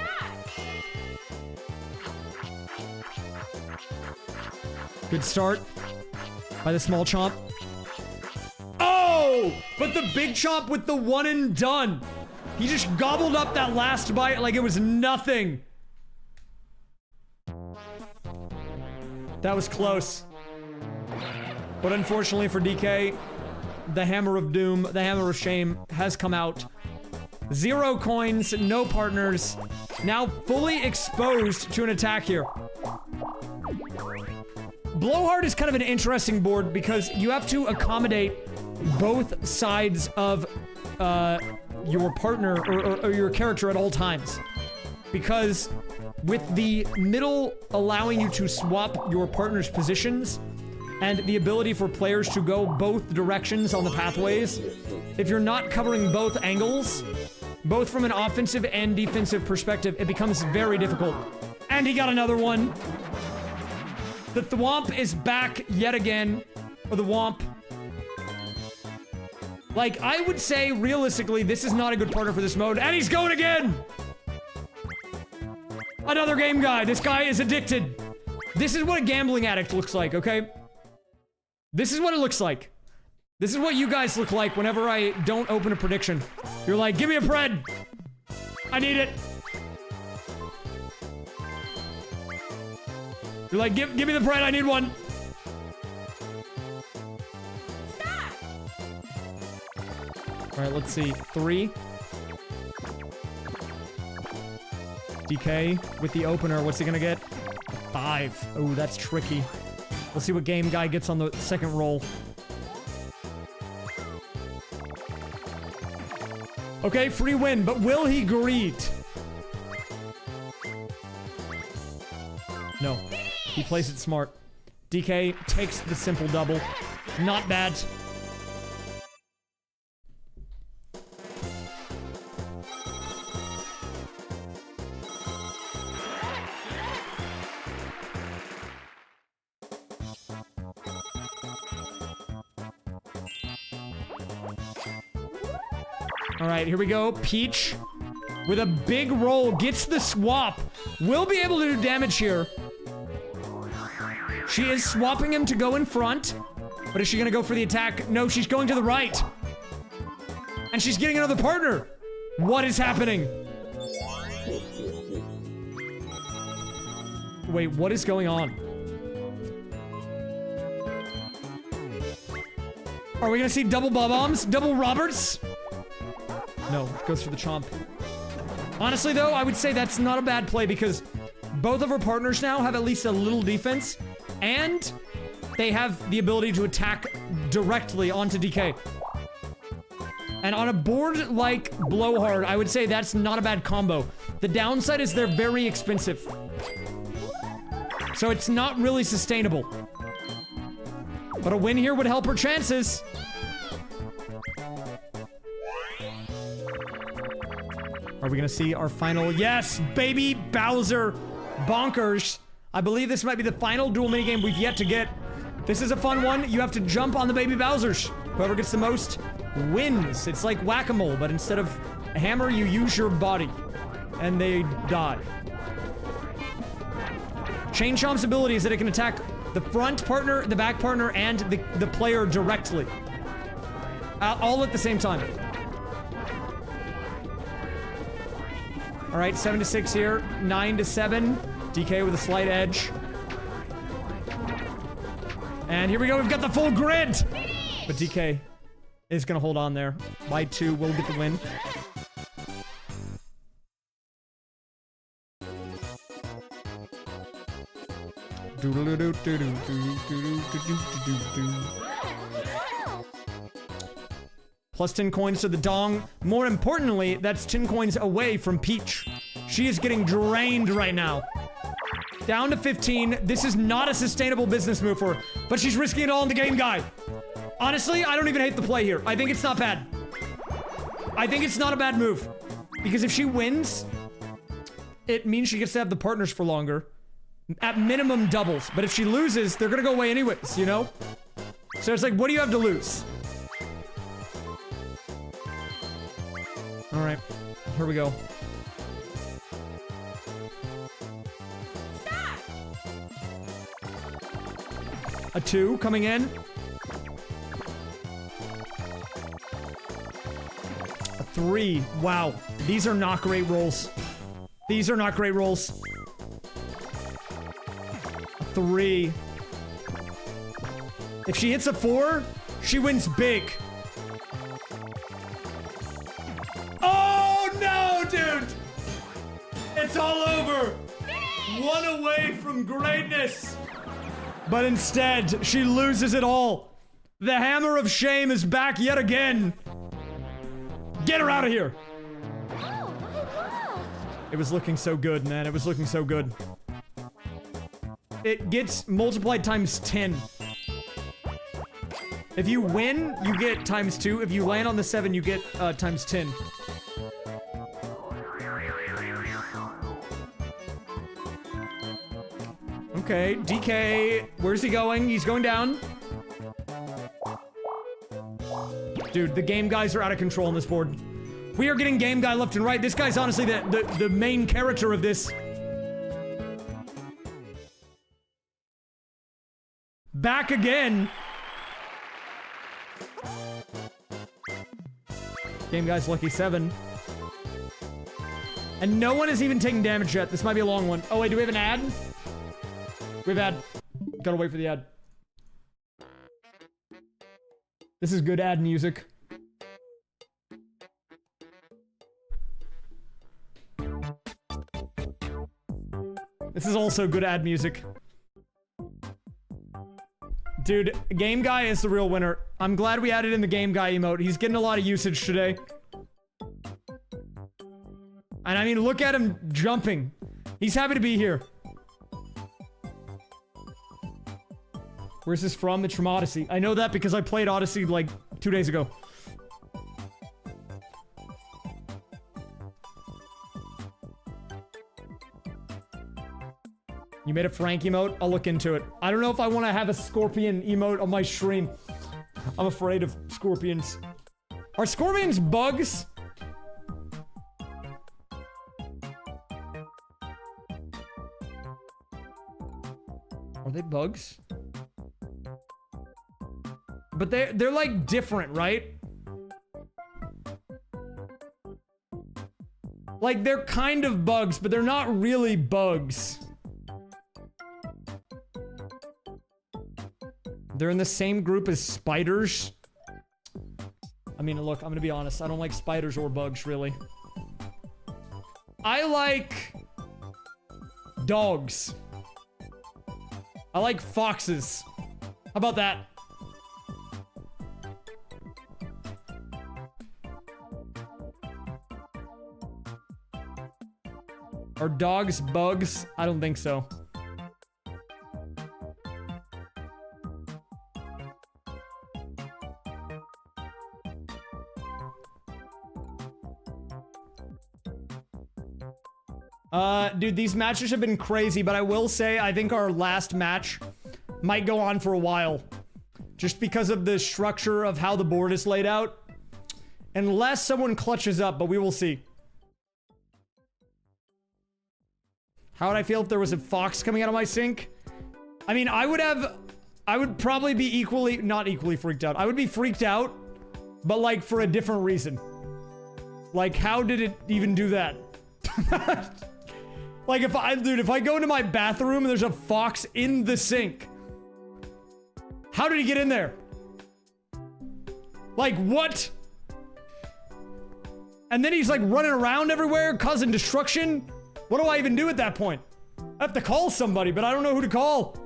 Good start by the small chomp. Oh! But the big chomp with the one and done. He just gobbled up that last bite like it was nothing. That was close. But unfortunately for DK, the hammer of doom, the hammer of shame has come out. 0 coins, no partners. Now fully exposed to an attack here. Blowhard is kind of an interesting board because you have to accommodate both sides of your partner or your character at all times. Because with the middle allowing you to swap your partner's positions and the ability for players to go both directions on the pathways, if you're not covering both angles, both from an offensive and defensive perspective, it becomes very difficult. And he got another one. The Thwomp is back yet again. Or the Womp. Like, I would say, realistically, this is not a good partner for this mode. And he's going again! Another game guy. This guy is addicted. This is what a gambling addict looks like, okay? This is what it looks like. This is what you guys look like whenever I don't open a prediction. You're like, give me a pred! I need it! You're like, give me the pred, I need one! Alright, let's see. 3. DK with the opener. What's he gonna get? 5. Oh, that's tricky. Let's see what game guy gets on the second roll. Okay, free win, but will he greet? No. He plays it smart. DK takes the simple double. Not bad. Alright, here we go. Peach, with a big roll, gets the swap. Will be able to do damage here. She is swapping him to go in front. But is she gonna go for the attack? No, she's going to the right. And she's getting another partner. What is happening? Wait, what is going on? Are we gonna see double bob-ombs? Double Roberts? No, goes for the chomp. Honestly, though, I would say that's not a bad play because both of her partners now have at least a little defense, and they have the ability to attack directly onto DK. And on a board like Blowhard, I would say that's not a bad combo. The downside is they're very expensive. So it's not really sustainable. But a win here would help her chances. Are we gonna see our final? Yes, baby Bowser bonkers. I believe this might be the final duel minigame we've yet to get. This is a fun one. You have to jump on the baby Bowsers. Whoever gets the most wins. It's like whack-a-mole, but instead of a hammer, you use your body. And they die. Chain Chomp's ability is that it can attack the front partner, the back partner, and the player directly. All at the same time. Alright, 7 to 6 here. 9 to 7. DK with a slight edge. And here we go, we've got the full grid! But DK is gonna hold on there. By 2, we'll get the win. Plus 10 coins to the dong. More importantly, that's 10 coins away from Peach. She is getting drained right now. Down to 15. This is not a sustainable business move for her, but she's risking it all in the game guy. Honestly, I don't even hate the play here. I think it's not bad. I think it's not a bad move. Because if she wins, it means she gets to have the partners for longer. At minimum doubles. But if she loses, they're gonna go away anyways, you know? So it's like, what do you have to lose? Alright, here we go. A 2 coming in. A 3. Wow. These are not great rolls. These are not great rolls. A 3. If she hits a 4, she wins big. Oh no, dude! It's all over. One away from greatness. But instead, she loses it all. The hammer of shame is back yet again. Get her out of here. It was looking so good, man. It was looking so good. It gets multiplied times 10. If you win, you get times 2. If you land on the 7, you get times 10. Okay, DK, where's he going? He's going down. Dude, the game guys are out of control on this board. We are getting game guy left and right. This guy's honestly the main character of this. Back again. Game guy's lucky 7. And no one has even taken damage yet. This might be a long one. Oh wait, do we have an ad? We have ad. Gotta wait for the ad. This is good ad music. This is also good ad music. Dude, Game Guy is the real winner. I'm glad we added in the Game Guy emote. He's getting a lot of usage today. And I mean, look at him jumping. He's happy to be here. Where's this from? It's from Odyssey. I know that because I played Odyssey like 2 days ago. You made a Frank emote? I'll look into it. I don't know if I want to have a scorpion emote on my stream. I'm afraid of scorpions. Are scorpions bugs? Are they bugs? But they're like different, right? Like they're kind of bugs, but they're not really bugs. They're in the same group as spiders. I mean, look, I'm gonna be honest. I don't like spiders or bugs, really. I like dogs. I like foxes. How about that? Are dogs bugs? I don't think so. Dude, these matches have been crazy, but I will say I think our last match might go on for a while. Just because of the structure of how the board is laid out. Unless someone clutches up, but we will see. How would I feel if there was a fox coming out of my sink? I mean, I would probably be not equally freaked out. I would be freaked out, but like for a different reason. Like, how did it even do that? Like, if I go into my bathroom and there's a fox in the sink. How did he get in there? Like, what? And then he's like running around everywhere, causing destruction. What do I even do at that point? I have to call somebody, but I don't know who to call.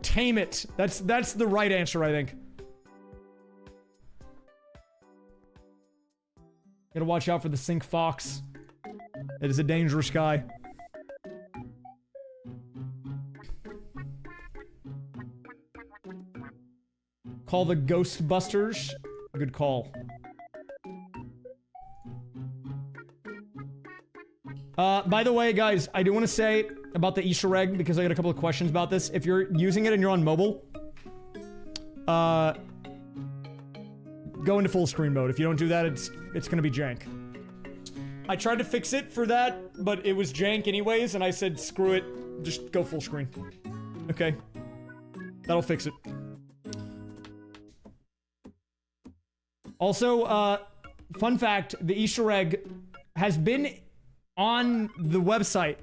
Tame it. That's the right answer, I think. Gotta watch out for the sink fox. It is a dangerous guy. Call the Ghostbusters. Good call. By the way, guys, I do want to say about the Easter egg, because I got a couple of questions about this. If you're using it and you're on mobile, go into full screen mode. If you don't do that, it's gonna be jank. I tried to fix it for that, but it was jank anyways, and I said, screw it, just go full screen. Okay. That'll fix it. Also, fun fact, the Easter egg has been on the website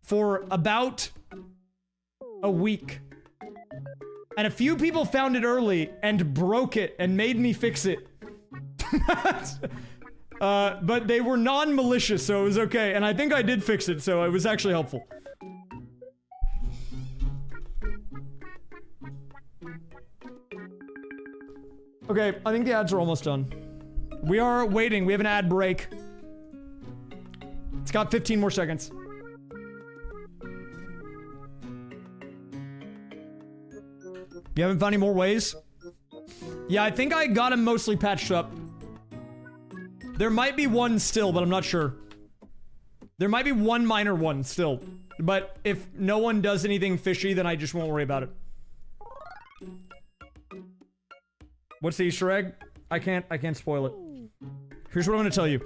for about a week. And a few people found it early and broke it and made me fix it. But they were non-malicious, so it was okay. And I think I did fix it, so it was actually helpful. Okay, I think the ads are almost done. We are waiting. We have an ad break. It's got 15 more seconds. You haven't found any more ways? Yeah, I think I got them mostly patched up. There might be one still, but I'm not sure. There might be one minor one still. But if no one does anything fishy, then I just won't worry about it. What's the Easter egg? I can't spoil it. Here's what I'm gonna tell you.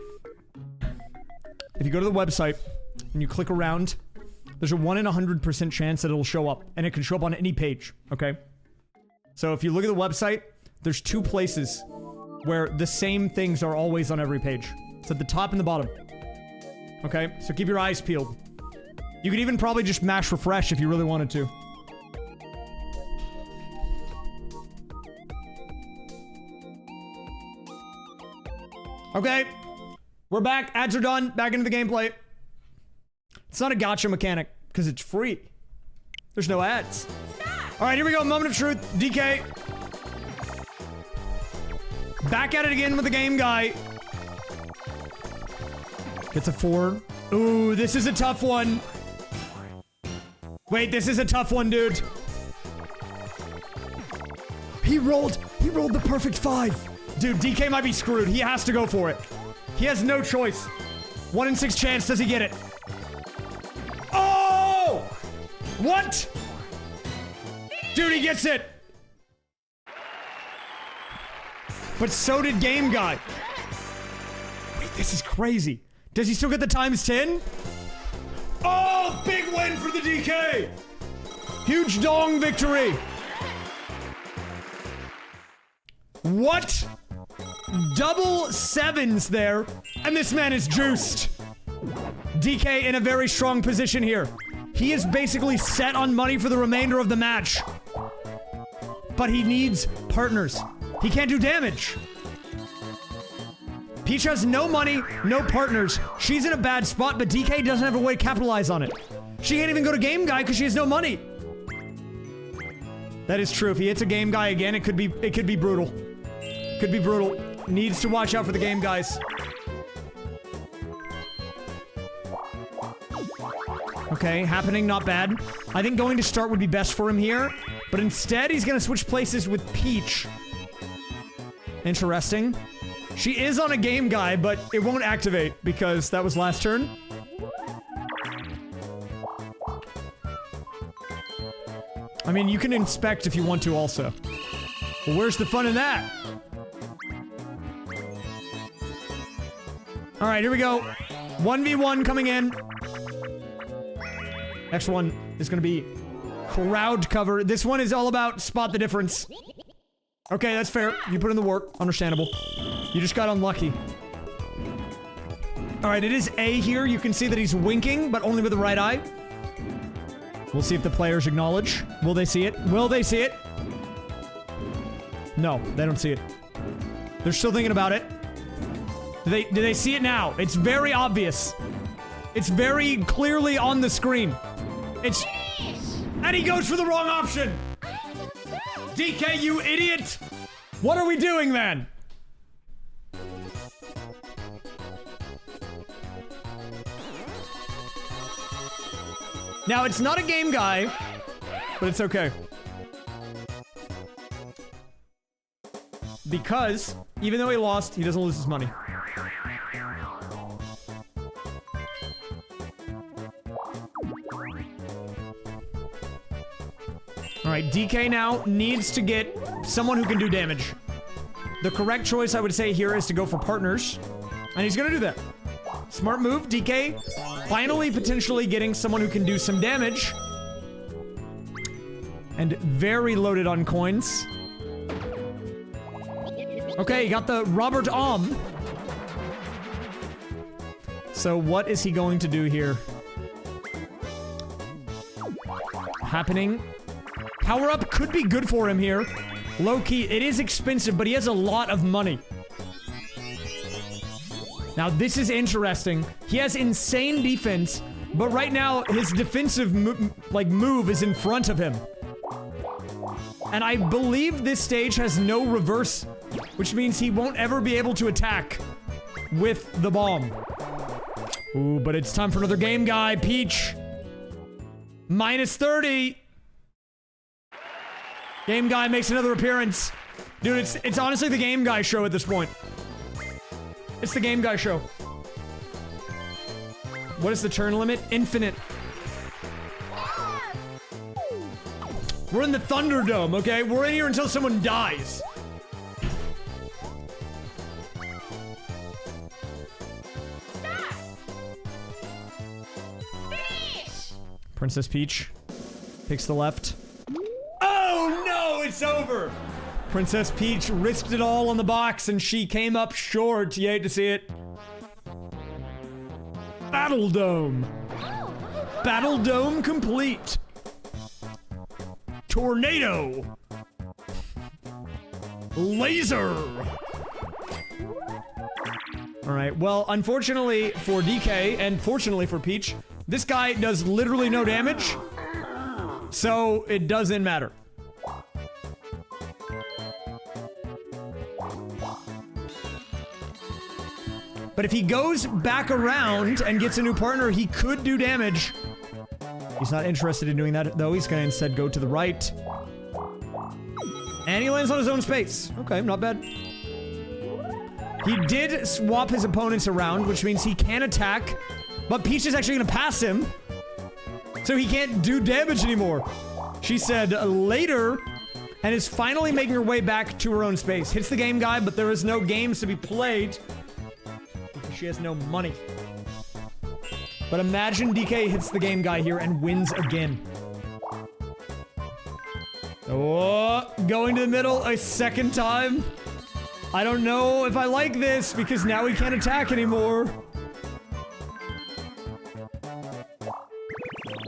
If you go to the website and you click around, there's a 1 in 100% chance that it'll show up, and it can show up on any page, okay? So if you look at the website, there's 2 places where the same things are always on every page. It's at the top and the bottom. Okay? So keep your eyes peeled. You could even probably just mash refresh if you really wanted to. Okay. We're back. Ads are done. Back into the gameplay. It's not a gacha mechanic, because it's free. There's no ads. Alright, here we go. Moment of truth. DK. Back at it again with the game guy. Gets a 4. Ooh, this is a tough one. Wait, this is a tough one, dude. He rolled the perfect 5. Dude, DK might be screwed. He has to go for it. He has no choice. 1 in 6 chance. Does he get it? Oh! What? Dude, he gets it. But so did Game Guy. Wait, this is crazy. Does he still get the times 10? Oh, big win for the DK. Huge dong victory. What? Double 7s there, and this man is juiced. DK in a very strong position here. He is basically set on money for the remainder of the match. But he needs partners. He can't do damage. Peach has no money, no partners. She's in a bad spot, but DK doesn't have a way to capitalize on it. She can't even go to Game Guy because she has no money. That is true. If he hits a Game Guy again, it could be brutal. Could be brutal. Needs to watch out for the Game Guys. Okay, happening, not bad. I think going to start would be best for him here, but instead he's gonna switch places with Peach. Interesting. She is on a game guy, but it won't activate because that was last turn. I mean, you can inspect if you want to also. Well, where's the fun in that? Alright, here we go. 1v1 coming in. Next one is gonna be crowd cover. This one is all about spot the difference. Okay, that's fair. You put in the work. Understandable. You just got unlucky. Alright, it is A here. You can see that he's winking, but only with the right eye. We'll see if the players acknowledge. Will they see it? Will they see it? No, they don't see it. They're still thinking about it. Do they see it now? It's very obvious. It's very clearly on the screen. It's... And he goes for the wrong option! DK, you idiot! What are we doing, man? Now, it's not a game guy, but it's okay. Because, even though he lost, he doesn't lose his money. Alright, DK now needs to get someone who can do damage. The correct choice, I would say, here is to go for partners. And he's gonna do that. Smart move, DK. Finally, potentially getting someone who can do some damage. And very loaded on coins. Okay, he got the Robert Om. So what is he going to do here? Happening. Power up could be good for him here. Low key, it is expensive, but he has a lot of money. Now, this is interesting. He has insane defense, but right now, his defensive move is in front of him. And I believe this stage has no reverse, which means he won't ever be able to attack with the bomb. Ooh, but it's time for another game guy. Peach. Minus 30. Game guy makes another appearance. Dude, it's honestly the game guy show at this point. It's the game guy show. What is the turn limit? Infinite. We're in the Thunderdome, okay? We're in here until someone dies. Princess Peach takes the left. Oh no, it's over! Princess Peach risked it all on the box and she came up short. You hate to see it. Battle Dome. Battle Dome complete. Tornado. Laser. Alright, well, unfortunately for DK, and fortunately for Peach, this guy does literally no damage, so it doesn't matter. But if he goes back around and gets a new partner, he could do damage. He's not interested in doing that, though. He's gonna instead go to the right. And he lands on his own space. Okay, not bad. He did swap his opponents around, which means he can attack, but Peach is actually gonna pass him, so he can't do damage anymore. She said later, and is finally making her way back to her own space. Hits the game guy, but there is no games to be played. She has no money. But imagine DK hits the game guy here and wins again. Oh, going to the middle a second time. I don't know if I like this because now he can't attack anymore.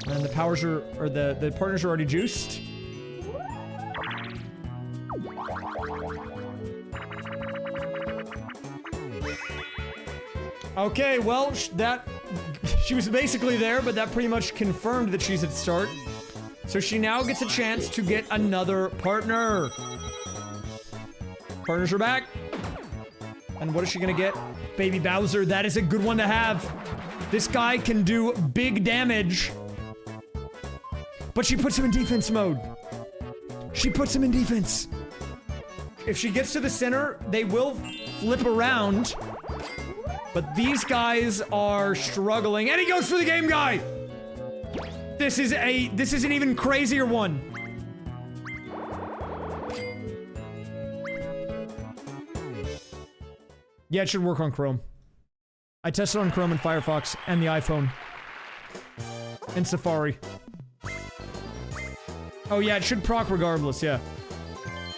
And the powers are, or the partners are already juiced. Okay, well, she was basically there, but that pretty much confirmed that she's at start. So she now gets a chance to get another partner. Partners are back. And what is she gonna get? Baby Bowser, that is a good one to have. This guy can do big damage. But she puts him in defense mode. She puts him in defense. If she gets to the center, they will flip around. But these guys are struggling. And he goes for the game guy! This is an even crazier one. Yeah, it should work on Chrome. I tested on Chrome and Firefox and the iPhone. And Safari. Oh yeah, it should proc regardless, yeah.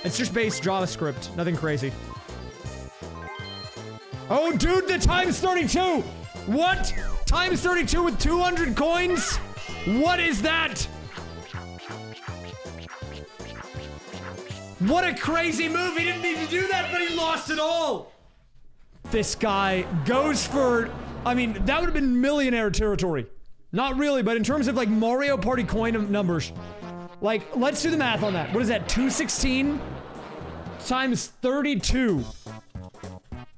It's just base JavaScript, nothing crazy. Oh dude, the times 32! What? Times 32 with 200 coins? What is that? What a crazy move! He didn't need to do that, but he lost it all! This guy goes for... I mean, that would have been millionaire territory. Not really, but in terms of like Mario Party coin numbers. Like, let's do the math on that. What is that? 216 times 32.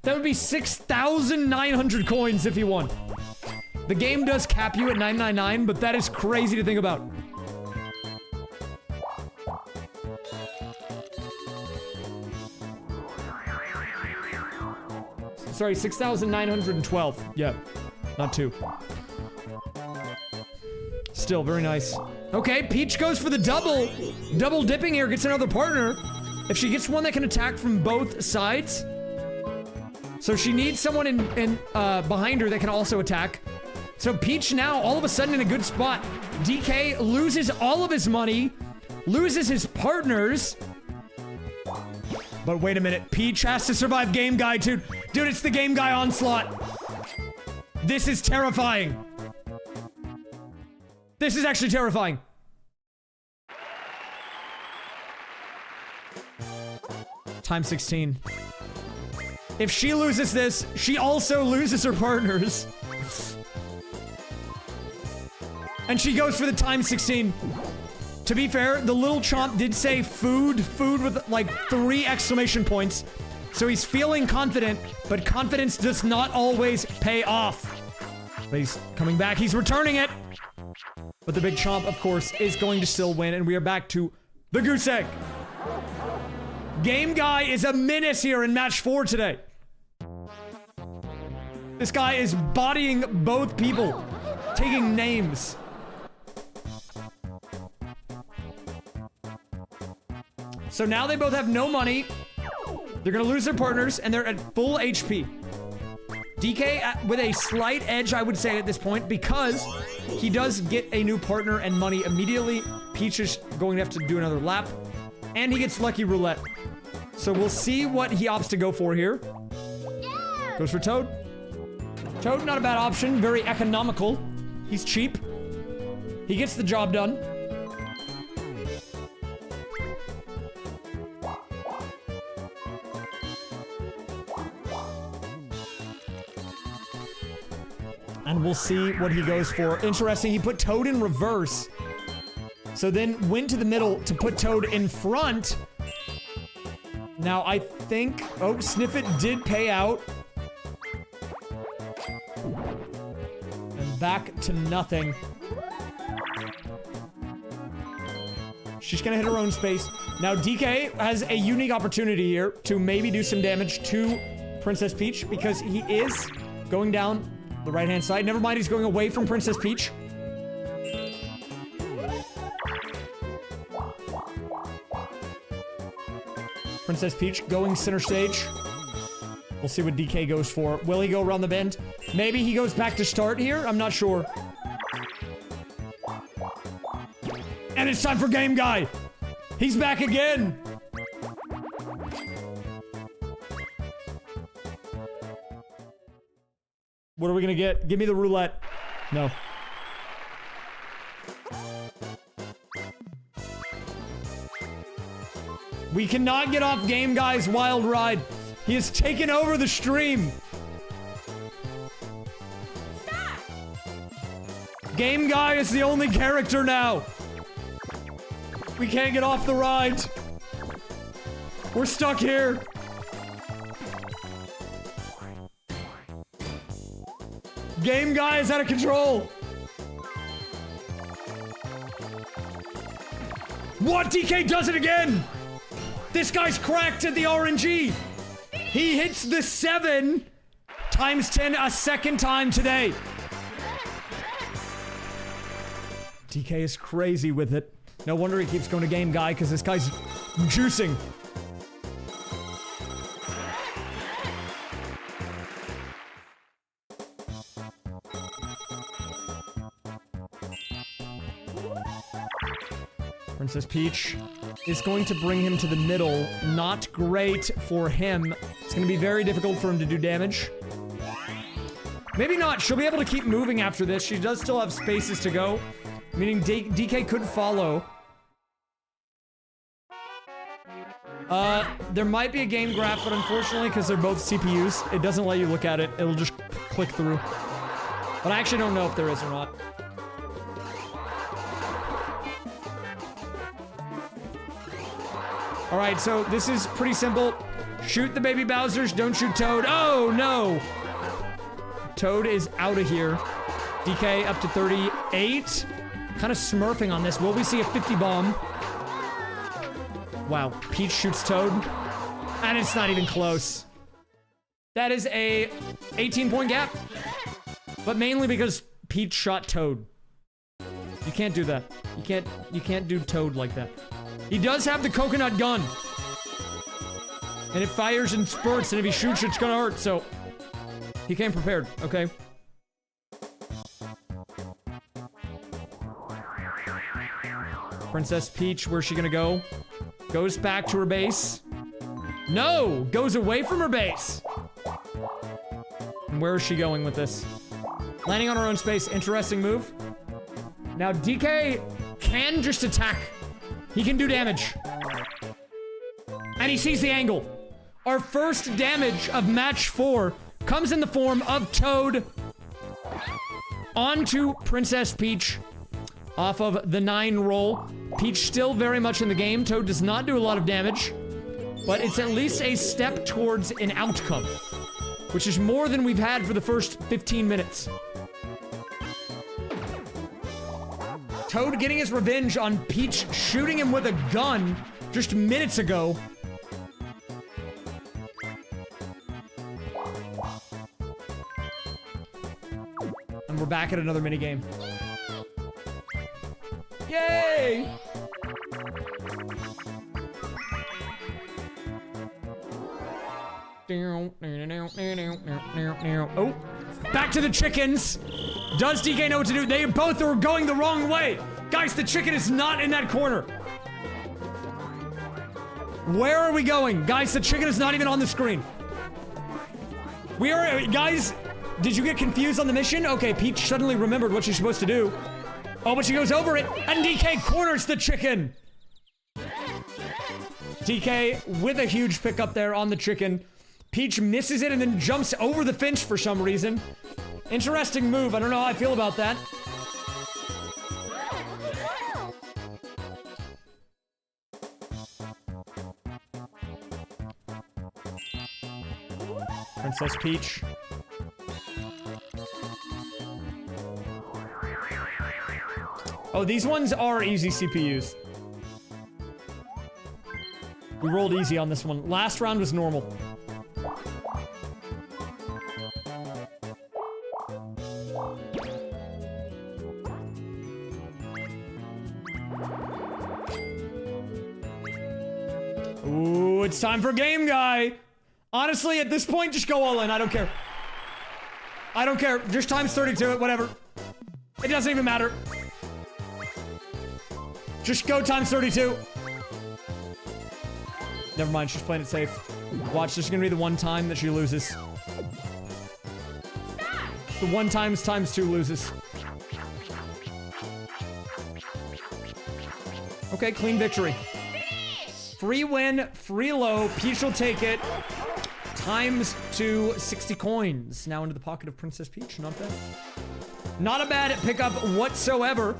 That would be 6,900 coins if he won. The game does cap you at 999, but that is crazy to think about. Sorry, 6,912. Yeah, not 2. Still, very nice. Okay, Peach goes for the double. Double dipping here, gets another partner. If she gets one that can attack from both sides. So she needs someone behind her that can also attack. So Peach now, all of a sudden, in a good spot. DK loses all of his money. Loses his partners. But wait a minute, Peach has to survive Game Guy, dude. Dude, it's the Game Guy onslaught. This is terrifying. This is actually terrifying. Time 16. If she loses this, she also loses her partners. And she goes for the time 16. To be fair, the little chomp did say food with like 3 exclamation points. So he's feeling confident, but confidence does not always pay off. But he's coming back, he's returning it. But the big chomp, of course, is going to still win, and we are back to the goose egg. Game Guy is a menace here in match 4 today. This guy is bodying both people, taking names. So now they both have no money. They're gonna lose their partners, and they're at full HP. DK with a slight edge, I would say, at this point, because he does get a new partner and money immediately. Peach is going to have to do another lap, and he gets Lucky Roulette. So we'll see what he opts to go for here. Yeah. Goes for Toad. Toad, not a bad option, very economical. He's cheap. He gets the job done. And we'll see what he goes for. Interesting, he put Toad in reverse. So then went to the middle to put Toad in front. Now I think... Oh, Sniffit did pay out. And back to nothing. She's gonna hit her own space. Now DK has a unique opportunity here to maybe do some damage to Princess Peach, because he is going down the right-hand side. Never mind, he's going away from Princess Peach. Princess Peach going center stage. We'll see what DK goes for. Will he go around the bend? Maybe he goes back to start here? I'm not sure. And it's time for Game Guy. He's back again. What are we gonna get? Give me the roulette. No. We cannot get off Game Guy's wild ride. He has taken over the stream. Stop. Game Guy is the only character now. We can't get off the ride. We're stuck here. Game Guy is out of control. What? DK does it again. This guy's cracked at the RNG. He hits the 7 times 10 a second time today. DK is crazy with it. No wonder he keeps going to Game Guy, because this guy's juicing. Princess Peach is going to bring him to the middle. Not great for him. It's going to be very difficult for him to do damage. Maybe not. She'll be able to keep moving after this. She does still have spaces to go. Meaning DK could follow. There might be a game graph, but unfortunately, because they're both CPUs, it doesn't let you look at it. It'll just click through. But I actually don't know if there is or not. Alright, so this is pretty simple. Shoot the baby Bowsers, don't shoot Toad. Oh, no! Toad is out of here. DK up to 38. Kind of smurfing on this. Will we see a 50 bomb? Wow, Peach shoots Toad. And it's not even close. That is a 18-point gap. But mainly because Peach shot Toad. You can't do that. You can't do Toad like that. He does have the coconut gun. And it fires in spurts, and if he shoots, it's gonna hurt, so... He came prepared, okay? Princess Peach, where's she gonna go? Goes back to her base. No! Goes away from her base! And where is she going with this? Landing on her own space, interesting move. Now, DK can just attack. He can do damage. And he sees the angle. Our first damage of match 4 comes in the form of Toad onto Princess Peach off of the 9 roll. Peach still very much in the game. Toad does not do a lot of damage, but it's at least a step towards an outcome, which is more than we've had for the first 15 minutes. Toad getting his revenge on Peach shooting him with a gun just minutes ago. And we're back at another minigame. Yay! Oh, back to the chickens. Does DK know what to do? They both are going the wrong way. Guys, the chicken is not in that corner. Where are we going? Guys, the chicken is not even on the screen. We are, guys, did you get confused on the mission? Okay, Peach suddenly remembered what she's supposed to do. Oh, but she goes over it, and DK corners the chicken. DK with a huge pickup there on the chicken. Peach misses it and then jumps over the fence for some reason. Interesting move. I don't know how I feel about that. Princess Peach. Oh, these ones are easy CPUs. We rolled easy on this one. Last round was normal. Ooh, it's time for Game Guy. Honestly, at this point, just go all in. I don't care. I don't care. Just times 32 it, whatever. It doesn't even matter. Just go times 32. Never mind, she's playing it safe. Watch, this is gonna be the one time that she loses. The 1 times 2 loses. Okay, clean victory. Free win, free low. Peach will take it. Times to 60 coins. Now into the pocket of Princess Peach. Not bad. Not a bad pickup whatsoever.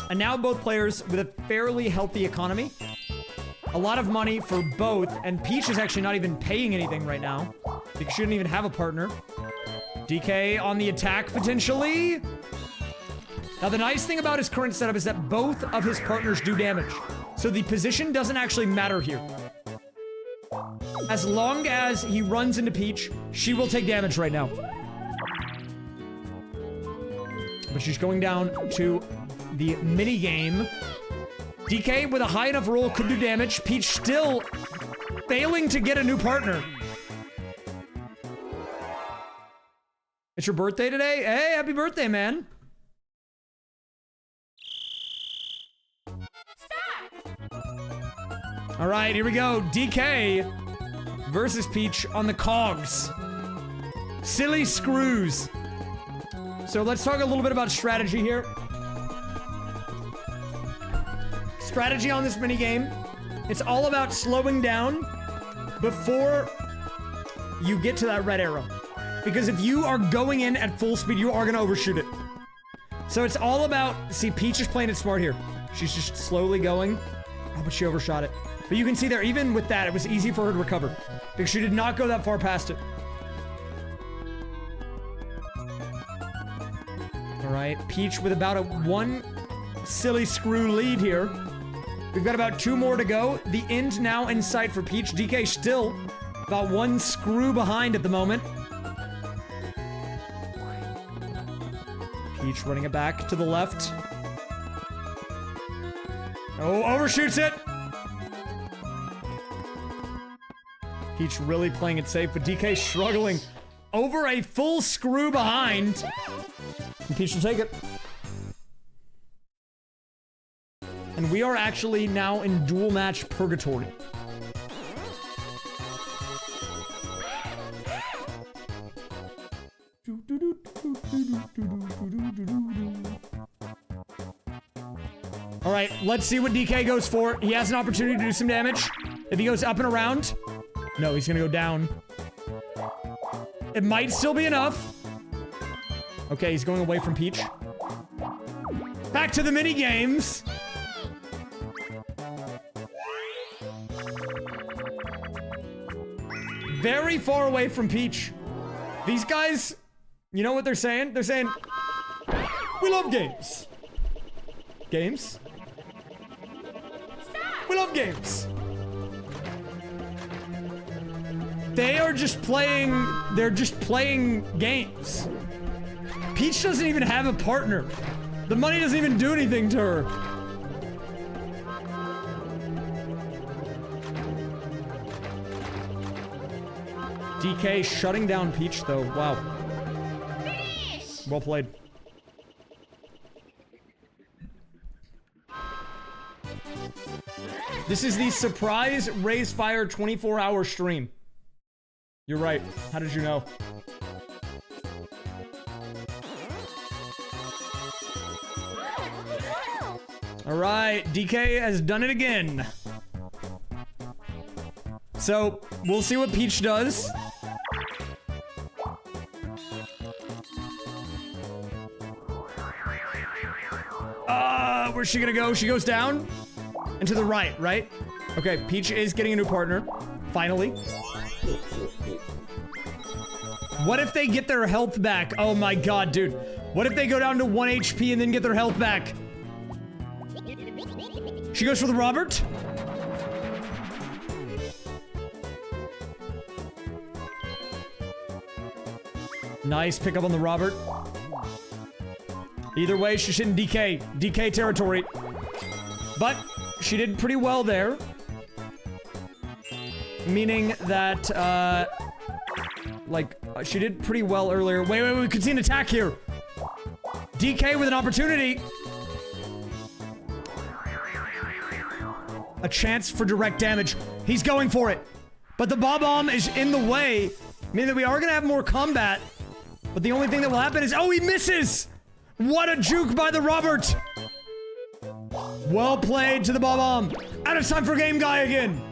And now both players with a fairly healthy economy. A lot of money for both. And Peach is actually not even paying anything right now, because she didn't even have a partner. DK on the attack, potentially. Now, the nice thing about his current setup is that both of his partners do damage. So the position doesn't actually matter here. As long as he runs into Peach, she will take damage right now. But she's going down to the mini game. DK with a high enough roll could do damage. Peach still failing to get a new partner. It's your birthday today? Hey, happy birthday, man. All right, here we go. DK versus Peach on the cogs. Silly screws. So let's talk a little bit about strategy here. Strategy on this minigame. It's all about slowing down before you get to that red arrow. Because if you are going in at full speed, you are going to overshoot it. So it's all about... See, Peach is playing it smart here. She's just slowly going. Oh, but she overshot it. But you can see there, even with that, it was easy for her to recover. Because she did not go that far past it. Alright, Peach with about a 1 silly screw lead here. We've got about 2 more to go. The end now in sight for Peach. DK still about 1 screw behind at the moment. Peach running it back to the left. Oh, overshoots it! Peach really playing it safe, but DK struggling over a full screw behind. And Peach will take it. And we are actually now in dual match purgatory. All right, let's see what DK goes for. He has an opportunity to do some damage. If he goes up and around, no, he's gonna go down. It might still be enough. Okay, he's going away from Peach. Back to the mini games. Very far away from Peach. These guys, you know what they're saying? They're saying, we love games. Games? We love games. They are just playing, they're just playing games. Peach doesn't even have a partner. The money doesn't even do anything to her. DK shutting down Peach though, wow. Well played. This is the surprise raysfire 24-hour stream. You're right. How did you know? All right, DK has done it again. So, we'll see what Peach does. Where's she gonna go? She goes down and to the right, right? Okay, Peach is getting a new partner. Finally. What if they get their health back? Oh my god, dude. What if they go down to 1 HP and then get their health back? She goes for the Robert. Nice pickup on the Robert. Either way, she's in DK territory. But she did pretty well there. Meaning that, she did pretty well earlier. Wait, we could see an attack here. DK with an opportunity. A chance for direct damage. He's going for it. But the Bob-omb is in the way, meaning that we are gonna have more combat. But the only thing that will happen is, oh, he misses! What a juke by the Robert! Well played to the Bob-omb. And it's time for Game Guy again.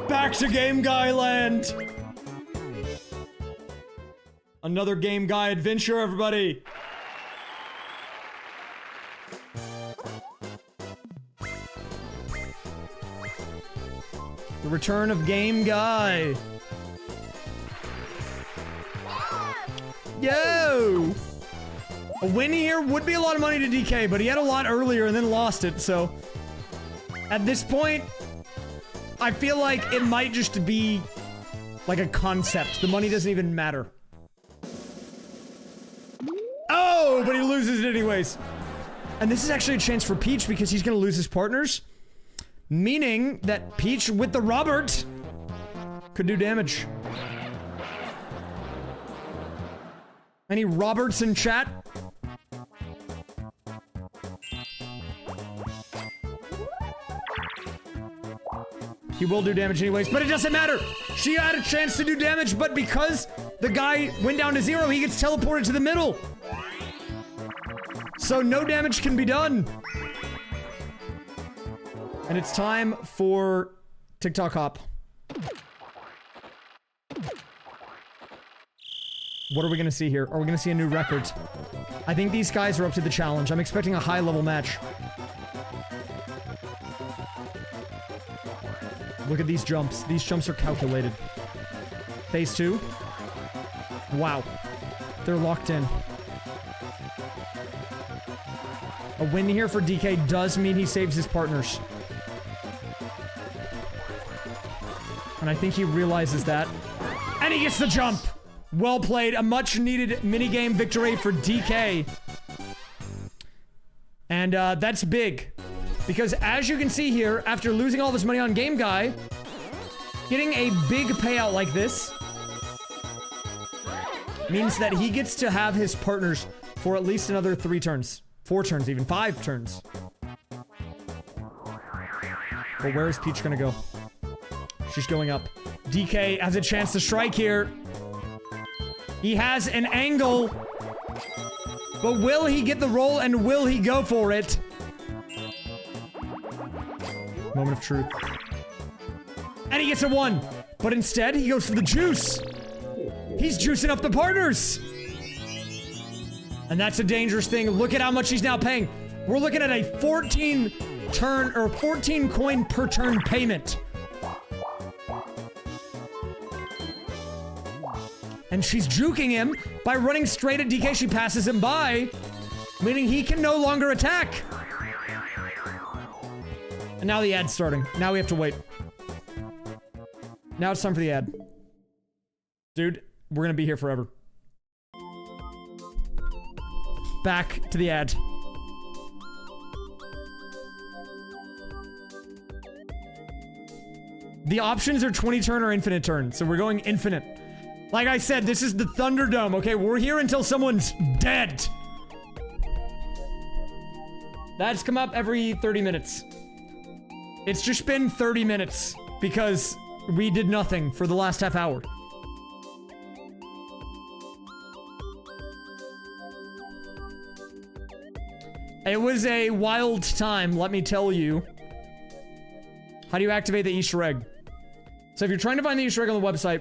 Back to Game Guy land. Another Game Guy adventure, everybody. The return of Game Guy. Yo! A win here would be a lot of money to DK, but he had a lot earlier and then lost it, so... At this point, I feel like it might just be like a concept. The money doesn't even matter. Oh, but he loses it anyways. And this is actually a chance for Peach because he's gonna lose his partners. Meaning that Peach with the Robert could do damage. Any Roberts in chat? He will do damage anyways, but it doesn't matter. She had a chance to do damage, but because the guy went down to 0, he gets teleported to the middle. So no damage can be done. And it's time for TikTok Hop. What are we gonna see here? Are we gonna see a new record? I think these guys are up to the challenge. I'm expecting a high-level match. Look at these jumps. These jumps are calculated. Phase 2. Wow. They're locked in. A win here for DK does mean he saves his partners. And I think he realizes that. And he gets the jump! Well played. A much-needed minigame victory for DK. And that's big. Because as you can see here, after losing all of his money on Game Guy, getting a big payout like this means that he gets to have his partners for at least another 3 turns. 4 turns even. 5 turns. But where is Peach gonna go? She's going up. DK has a chance to strike here. He has an angle. But will he get the roll and will he go for it? Moment of truth. And he gets a 1. But instead, he goes for the juice. He's juicing up the partners. And that's a dangerous thing. Look at how much he's now paying. We're looking at a 14 turn or 14 coin per turn payment. And she's juking him by running straight at DK. She passes him by, meaning he can no longer attack. And now the ad's starting. Now we have to wait. Now it's time for the ad. Dude, we're gonna be here forever. Back to the ad. The options are 20 turn or infinite turn, so we're going infinite. Like I said, this is the Thunderdome, okay? We're here until someone's dead. That's come up every 30 minutes. It's just been 30 minutes because we did nothing for the last half hour. It was a wild time, let me tell you. How do you activate the Easter egg? So if you're trying to find the Easter egg on the website,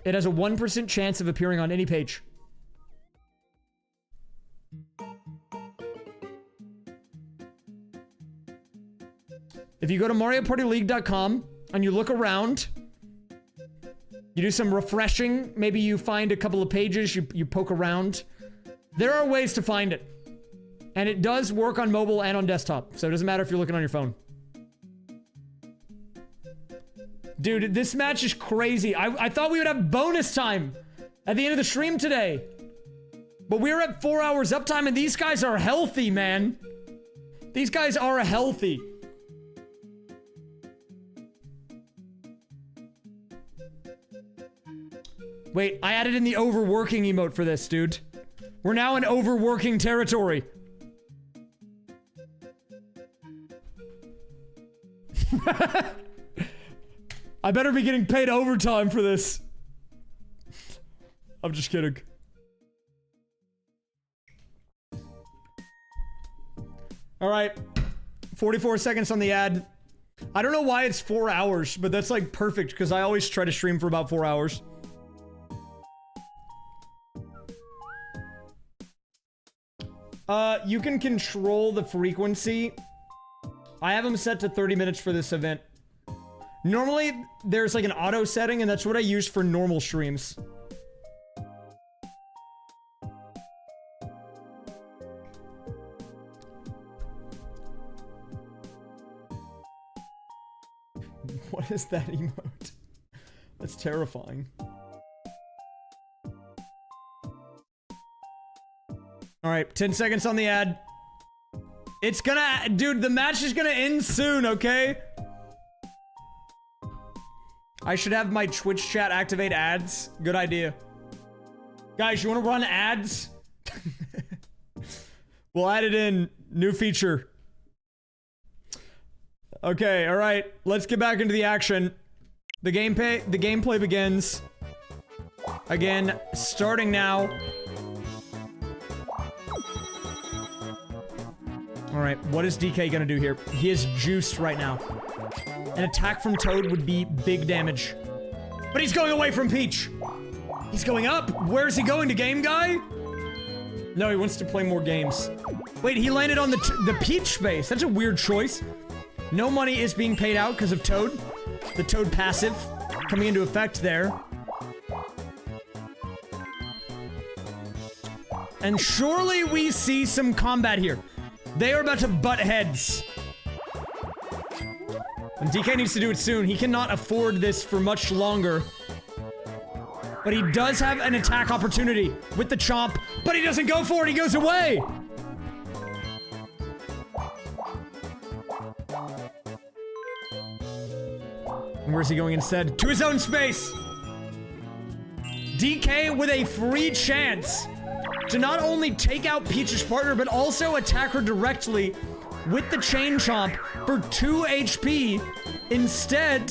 it has a 1% chance of appearing on any page. If you go to MarioPartyLeague.com and you look around, you do some refreshing, maybe you find a couple of pages, you poke around. There are ways to find it. And it does work on mobile and on desktop, so it doesn't matter if you're looking on your phone. Dude, this match is crazy. I thought we would have bonus time at the end of the stream today. But we're at 4 hours uptime and these guys are healthy, man. These guys are healthy. Wait, I added in the overworking emote for this, dude. We're now in overworking territory. I better be getting paid overtime for this. I'm just kidding. All right. 44 seconds on the ad. I don't know why it's 4 hours, but that's like perfect because I always try to stream for about 4 hours. You can control the frequency. I have them set to 30 minutes for this event. Normally, there's like an auto setting, and that's what I use for normal streams. What is that emote? That's terrifying. Alright, 10 seconds on the ad. It's gonna... Dude, the match is gonna end soon, okay? I should have my Twitch chat activate ads. Good idea. Guys, you wanna run ads? We'll add it in. New feature. Okay, alright. Let's get back into the action. The gameplay begins. Again, starting now. Alright, what is DK gonna do here? He is juiced right now. An attack from Toad would be big damage. But he's going away from Peach! He's going up! Where's he going, to Game Guy? No, he wants to play more games. Wait, he landed on the Peach base. That's a weird choice. No money is being paid out because of Toad. The Toad passive coming into effect there. And surely we see some combat here. They are about to butt heads. And DK needs to do it soon. He cannot afford this for much longer. But he does have an attack opportunity with the chomp, but he doesn't go for it. He goes away. And where's he going instead? To his own space. DK with a free chance to not only take out Peach's partner, but also attack her directly with the chain chomp for 2 HP. Instead,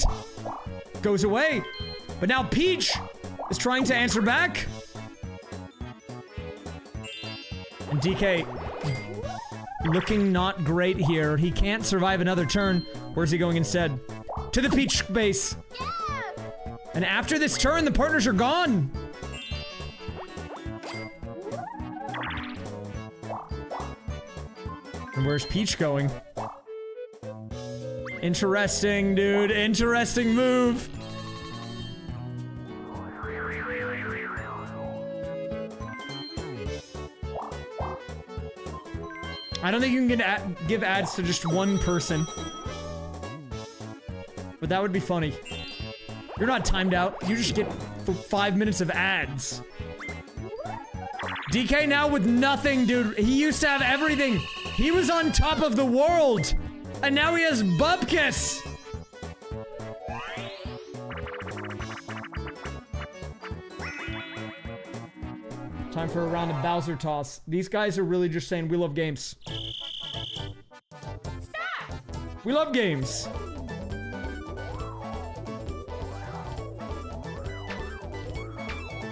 goes away. But now Peach is trying to answer back. And DK looking not great here. He can't survive another turn. Where's he going instead? To the Peach base. And after this turn, the partners are gone. And where's Peach going? Interesting, dude. Interesting move. I don't think you can give ads to just one person. But that would be funny. You're not timed out. You just get 5 minutes of ads. DK now with nothing, dude. He used to have everything. He was on top of the world. And now he has Bupkis. Time for a round of Bowser toss. These guys are really just saying we love games. We love games.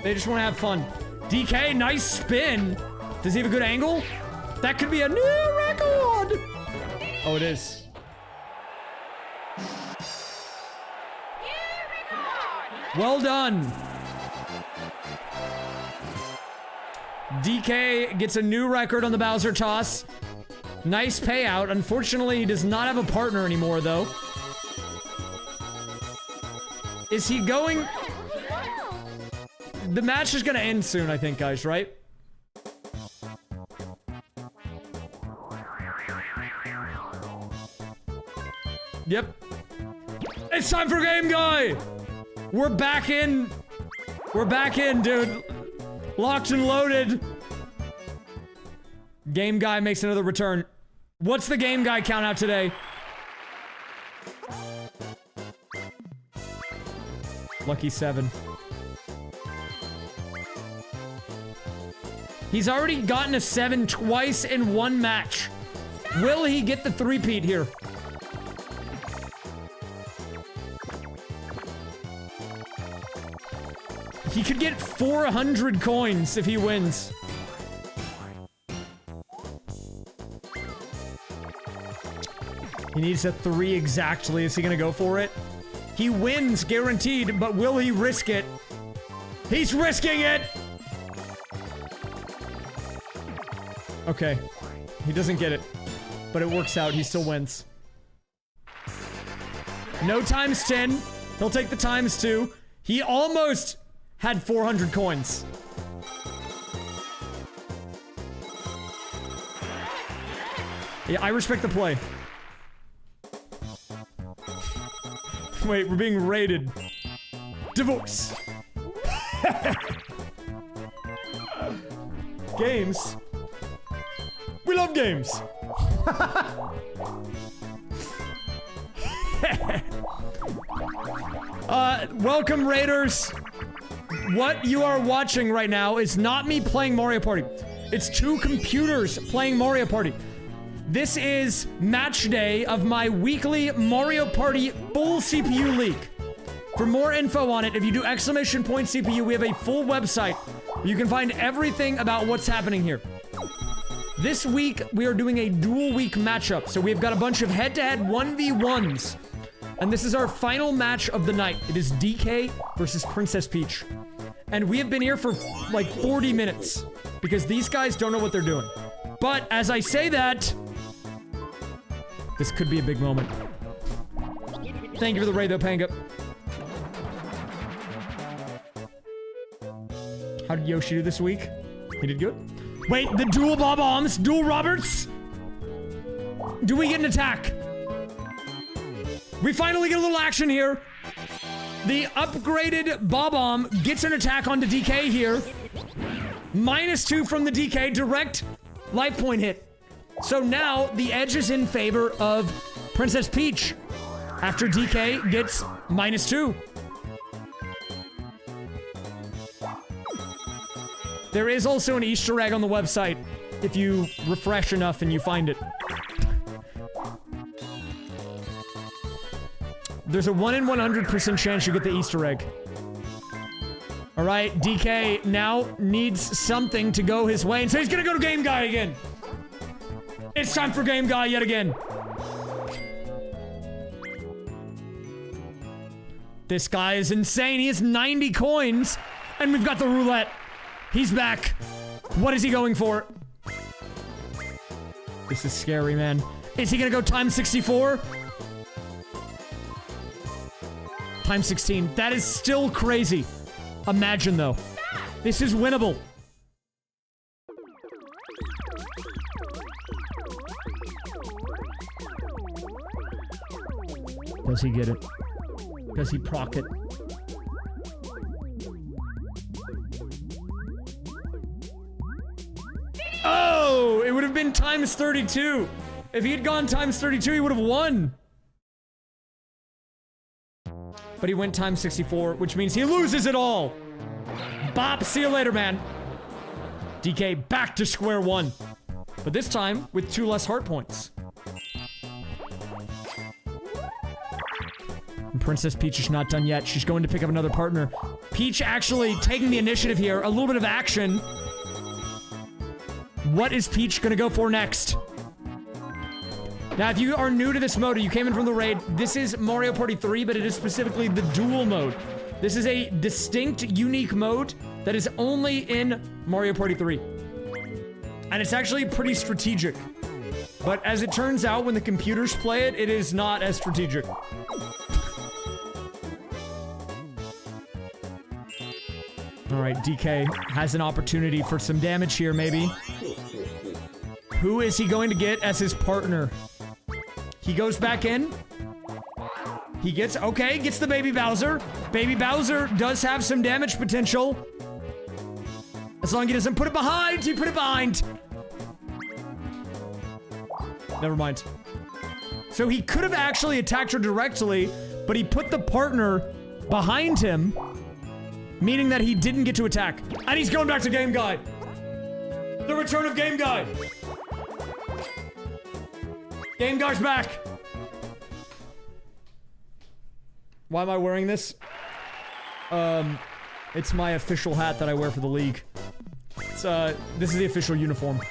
They just want to have fun. DK, nice spin. Does he have a good angle? That could be a new record. Oh, it is. Well done. DK gets a new record on the Bowser toss. Nice payout. Unfortunately, he does not have a partner anymore, though. Is he going... The match is gonna end soon, I think, guys, right? Yep. It's time for Game Guy! We're back in. We're back in, dude. Locked and loaded. Game Guy makes another return. What's the Game Guy count out today? Lucky 7. He's already gotten a 7 twice in one match. Will he get the three-peat here? He could get 400 coins if he wins. He needs a 3 exactly. Is he gonna go for it? He wins, guaranteed, but will he risk it? He's risking it! Okay. He doesn't get it. But it works out. He still wins. No times 10. He'll take the times 2. He almost had 400 coins. Yeah, I respect the play. Wait, we're being raided. Divorce. Games. We love games. Welcome, Raiders. What you are watching right now is not me playing Mario Party. It's two computers playing Mario Party. This is match day of my weekly Mario Party full CPU leak. For more info on it, if you do exclamation point CPU, we have a full website where you can find everything about what's happening here. This week, we are doing a dual week matchup. So we've got a bunch of head-to-head 1v1s. And this is our final match of the night. It is DK versus Princess Peach. And we have been here for like 40 minutes because these guys don't know what they're doing. But as I say that, this could be a big moment. Thank you for the raid though, Panga. How did Yoshi do this week? He did good. Wait, the dual bob-ombs, dual Roberts? Do we get an attack? We finally get a little action here. The upgraded bob-omb gets an attack onto DK here. -2 from the DK, direct life point hit. So now the edge is in favor of Princess Peach after DK gets -2. There is also an Easter egg on the website if you refresh enough and you find it. There's a 1 in 100% chance you get the Easter egg. All right, DK now needs something to go his way, and so he's gonna go to Game Guy again. It's time for Game Guy yet again. This guy is insane. He has 90 coins, and we've got the roulette. He's back. What is he going for? This is scary, man. Is he gonna go times 64? Times 16. That is still crazy. Imagine, though. This is winnable. Does he get it? Does he proc it? Oh! It would have been times 32. If he had gone times 32, he would have won. But he went times 64, which means he loses it all. Bop, see you later, man. DK back to square one. But this time, with 2 less heart points. And Princess Peach is not done yet. She's going to pick up another partner. Peach actually taking the initiative here. A little bit of action. What is Peach gonna go for next? Now, if you are new to this mode, or you came in from the raid, this is Mario Party 3, but it is specifically the duel mode. This is a distinct, unique mode that is only in Mario Party 3. And it's actually pretty strategic. But as it turns out, when the computers play it, it is not as strategic. Alright, DK has an opportunity for some damage here, maybe. Who is he going to get as his partner? He goes back in. He gets, okay, gets the Baby Bowser. Baby Bowser does have some damage potential. As long as he doesn't put it behind, he put it behind. Never mind. So he could have actually attacked her directly, but he put the partner behind him, meaning that he didn't get to attack. And he's going back to Game Guy. The return of Game Guy. Game Guy's back. Why am I wearing this? It's my official hat that I wear for the league. It's, this is the official uniform.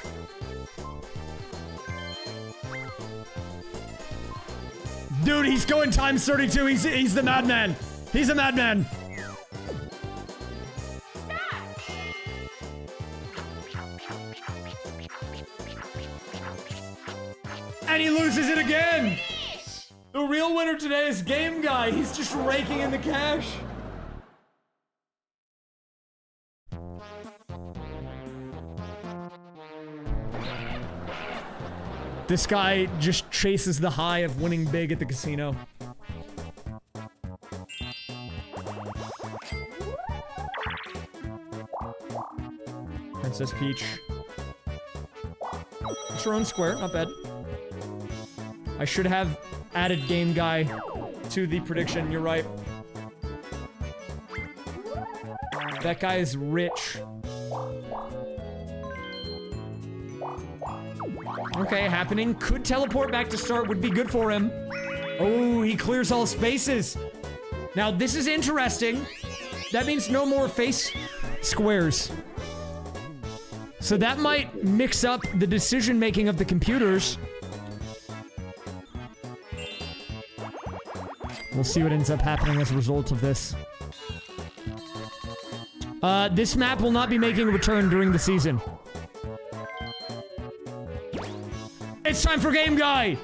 Dude, he's going times 32. He's the madman. He's a madman. And he loses it again! The real winner today is Game Guy. He's just raking in the cash. This guy just chases the high of winning big at the casino. Princess Peach. It's her own square, not bad. I should have added Game Guy to the prediction, you're right. That guy is rich. Okay, happening. Could teleport back to start, would be good for him. Oh, he clears all spaces. Now, this is interesting. That means no more face squares. So that might mix up the decision-making of the computers. We'll see what ends up happening as a result of this. This map will not be making a return during the season. It's time for Game Guy!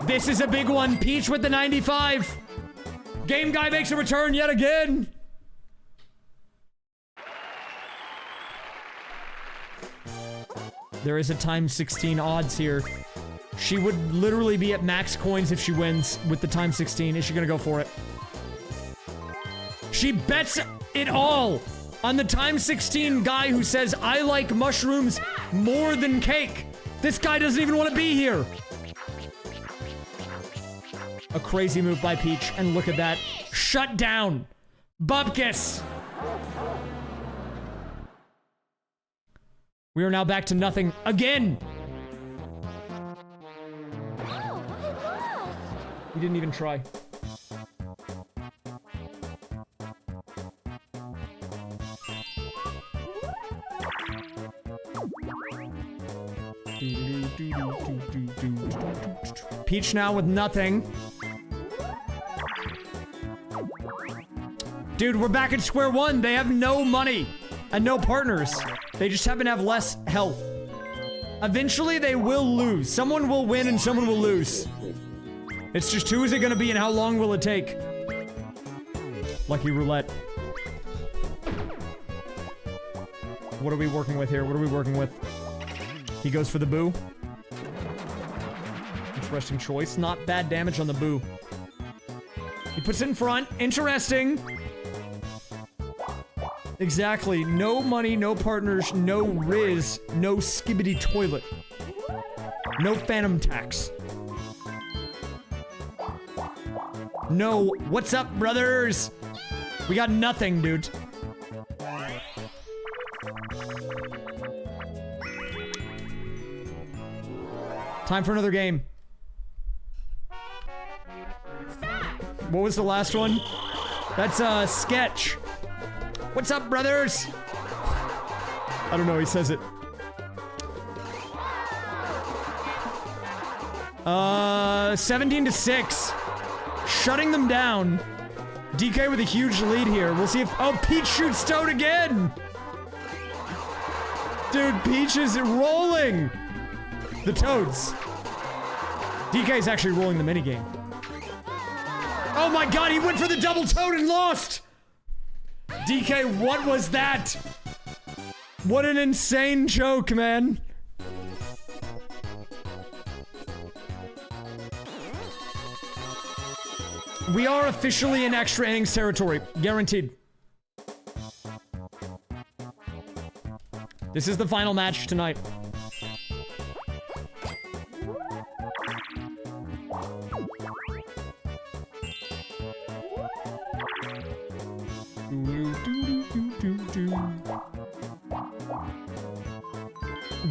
This is a big one. Peach with the 95. Game Guy makes a return yet again. There is a times 16 odds here. She would literally be at max coins if she wins with the times 16. Is she gonna go for it? She bets it all on the times 16 guy who says, I like mushrooms more than cake. This guy doesn't even want to be here. A crazy move by Peach, and look at that. Shut down. Bupkis. We are now back to nothing again. He didn't even try. Peach now with nothing. Dude, we're back at square one. They have no money and no partners. They just happen to have less health. Eventually, they will lose. Someone will win and someone will lose. It's just who is it going to be and how long will it take? Lucky roulette. What are we working with here? What are we working with? He goes for the boo. Interesting choice. Not bad damage on the boo. He puts it in front. Interesting. Exactly. No money, no partners, no Riz, no skibbity toilet. No phantom tax. No, what's up, brothers? We got nothing, dude. Time for another game. What was the last one? That's a sketch. What's up, brothers? I don't know, he says it. 17-6. Shutting them down. DK with a huge lead here. We'll see if... Oh, Peach shoots Toad again! Dude, Peach is rolling! The Toads. DK's actually rolling the minigame. Oh my god, he went for the double Toad and lost! DK, what was that? What an insane joke, man. We are officially in extra innings territory. Guaranteed. This is the final match tonight.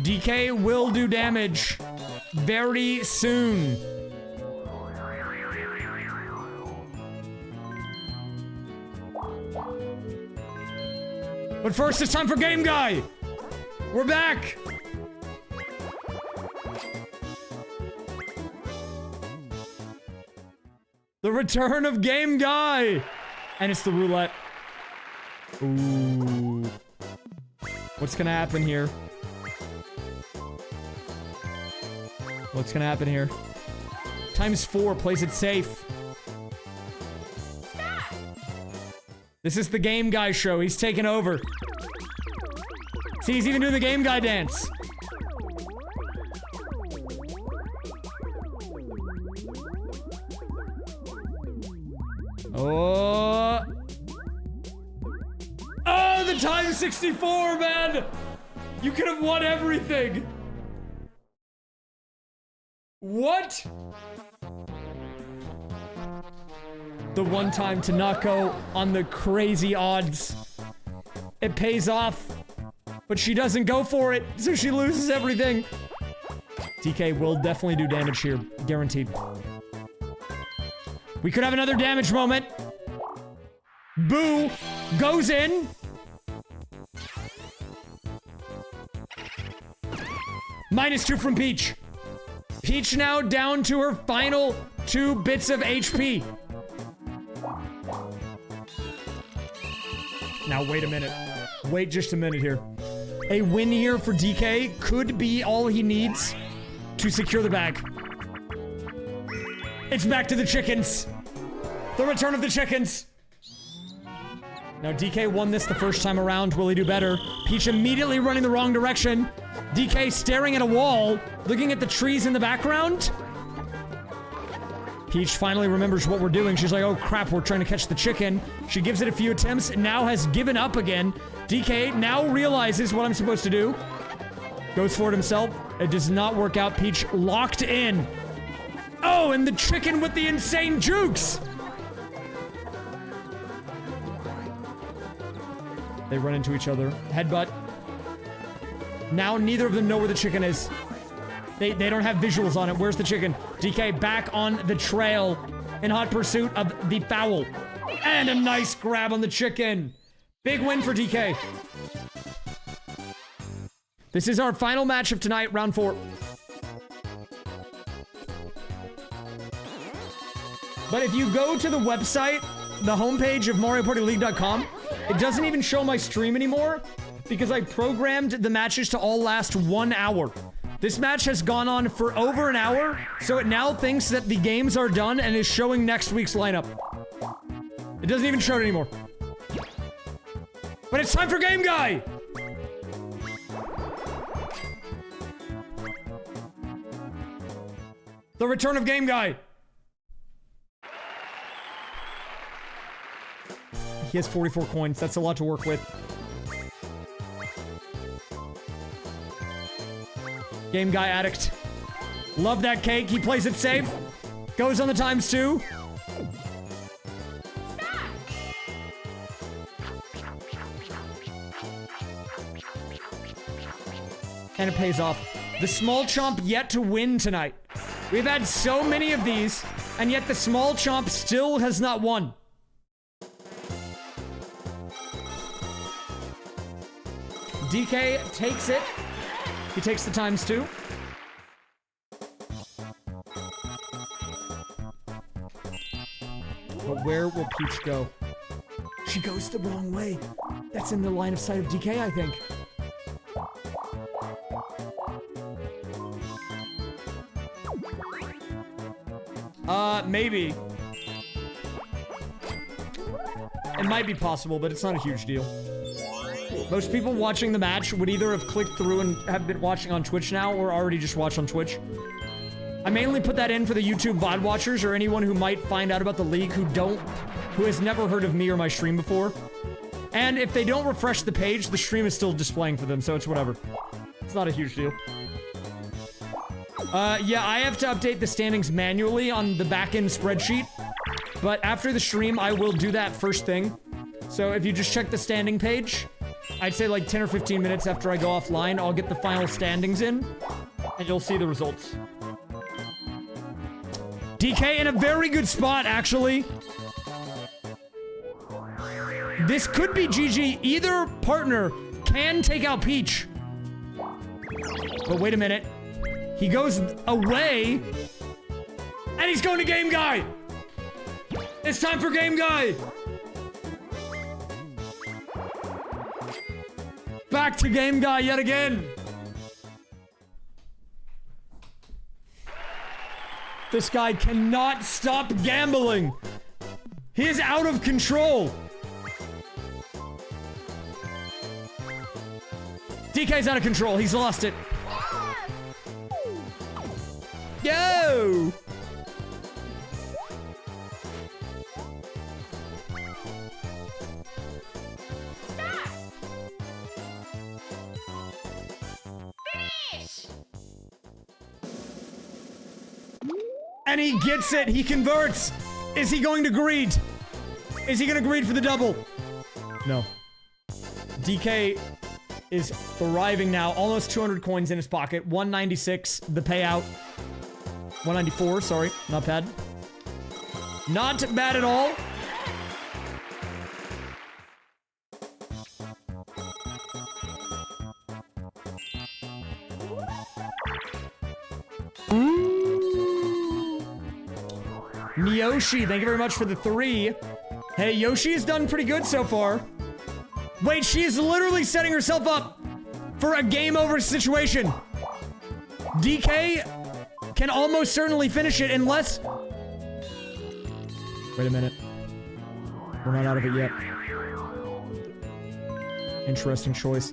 DK will do damage very soon. But first, it's time for Game Guy! We're back! The return of Game Guy! And it's the roulette. Ooh. What's gonna happen here? What's gonna happen here? ×4 plays it safe. This is the Game Guy show. He's taking over. See, he's even doing the Game Guy dance. Oh. Oh, the the time 64, man! You could have won everything! What? The one time to not go on the crazy odds. It pays off, but she doesn't go for it, so she loses everything. DK will definitely do damage here, guaranteed. We could have another damage moment. Boo goes in. -2 from Peach. Peach now down to her final 2 bits of HP. Now, wait a minute. Wait just a minute here. A win here for DK could be all he needs to secure the bag. It's back to the chickens. The return of the chickens. Now, DK won this the first time around. Will he do better? Peach immediately running the wrong direction. DK staring at a wall, looking at the trees in the background. Peach finally remembers what we're doing. She's like, oh crap, we're trying to catch the chicken. She gives it a few attempts, and now has given up again. DK now realizes what I'm supposed to do. Goes for it himself. It does not work out. Peach locked in. Oh, and the chicken with the insane jukes. They run into each other. Headbutt. Now neither of them know where the chicken is. They don't have visuals on it. Where's the chicken? DK back on the trail in hot pursuit of the fowl. And a nice grab on the chicken. Big win for DK. This is our final match of tonight, round 4. But if you go to the website, the homepage of MarioPartyLeague.com, it doesn't even show my stream anymore because I programmed the matches to all last 1 hour. This match has gone on for over an hour, so it now thinks that the games are done and is showing next week's lineup. It doesn't even show it anymore. But it's time for Game Guy! The return of Game Guy. He has 44 coins. That's a lot to work with. Game Guy addict. Love that cake. He plays it safe. Goes on the ×2. And it pays off. The small chomp yet to win tonight. We've had so many of these, and yet the small chomp still has not won. DK takes it. He takes the ×2. But where will Peach go? She goes the wrong way. That's in the line of sight of DK, I think. Maybe. It might be possible, but it's not a huge deal. Most people watching the match would either have clicked through and have been watching on Twitch now, or already just watch on Twitch. I mainly put that in for the YouTube VOD watchers, or anyone who might find out about the league who has never heard of me or my stream before. And if they don't refresh the page, the stream is still displaying for them, so it's whatever. It's not a huge deal. Yeah, I have to update the standings manually on the back-end spreadsheet. But after the stream, I will do that first thing. So if you just check the standing page, I'd say like 10 or 15 minutes after I go offline, I'll get the final standings in, and you'll see the results. DK in a very good spot, actually. This could be GG. Either partner can take out Peach. But wait a minute. He goes away, and he's going to Game Guy. It's time for Game Guy. Back to Game Guy yet again. This guy cannot stop gambling. He is out of control. DK's out of control. He's lost it. Yo! And he gets it. He converts. Is he going to greed? Is he going to greed for the double? No. DK is thriving now. Almost 200 coins in his pocket. 196, the payout. 194, sorry. Not bad. Not bad at all. Yoshi, thank you very much for the 3. Hey, Yoshi has done pretty good so far. Wait, she is literally setting herself up for a game over situation. DK can almost certainly finish it unless... Wait a minute. We're not out of it yet. Interesting choice.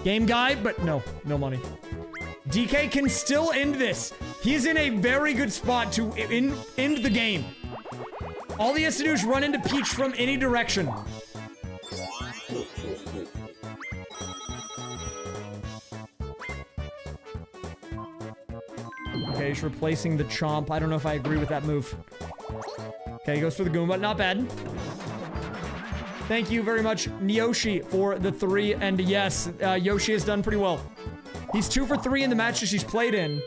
Game guy, but no money. DK can still end this. He's in a very good spot to end the game. All he has to do is run into Peach from any direction. Okay, he's replacing the Chomp. I don't know if I agree with that move. Okay, he goes for the Goomba. Not bad. Thank you very much, Yoshi, for the 3. And yes, Yoshi has done pretty well. He's 2 for 3 in the matches he's played in.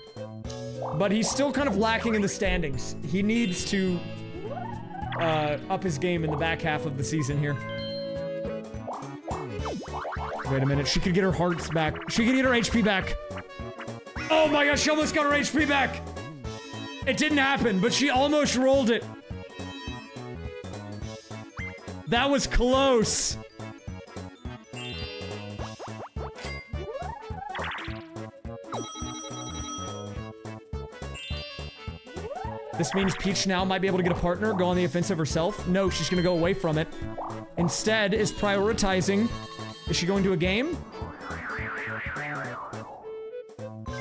But he's still kind of lacking in the standings. He needs to up his game in the back half of the season here. Wait a minute. She could get her hearts back. She could get her HP back. Oh my gosh, she almost got her HP back. It didn't happen, but she almost rolled it. That was close. This means Peach now might be able to get a partner, go on the offensive herself. No, she's gonna go away from it. Instead, is prioritizing. Is she going to a game?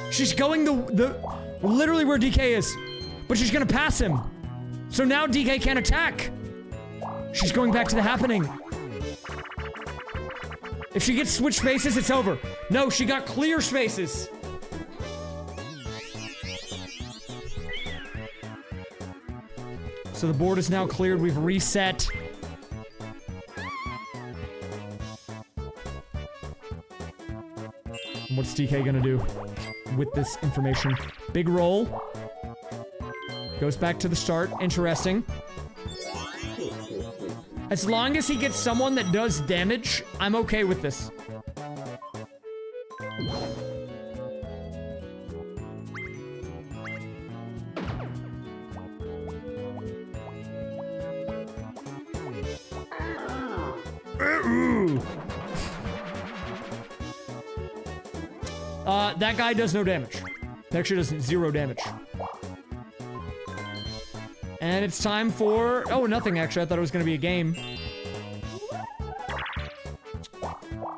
She's going literally where DK is. But she's gonna pass him. So now DK can't attack. She's going back to the happening. If she gets switch spaces, it's over. No, she got clear spaces. So the board is now cleared. We've reset. And what's DK gonna do with this information? Big roll. Goes back to the start. Interesting. As long as he gets someone that does damage, I'm okay with this. That guy does no damage. He actually does 0 damage. And it's time for... Oh, nothing, actually. I thought it was going to be a game.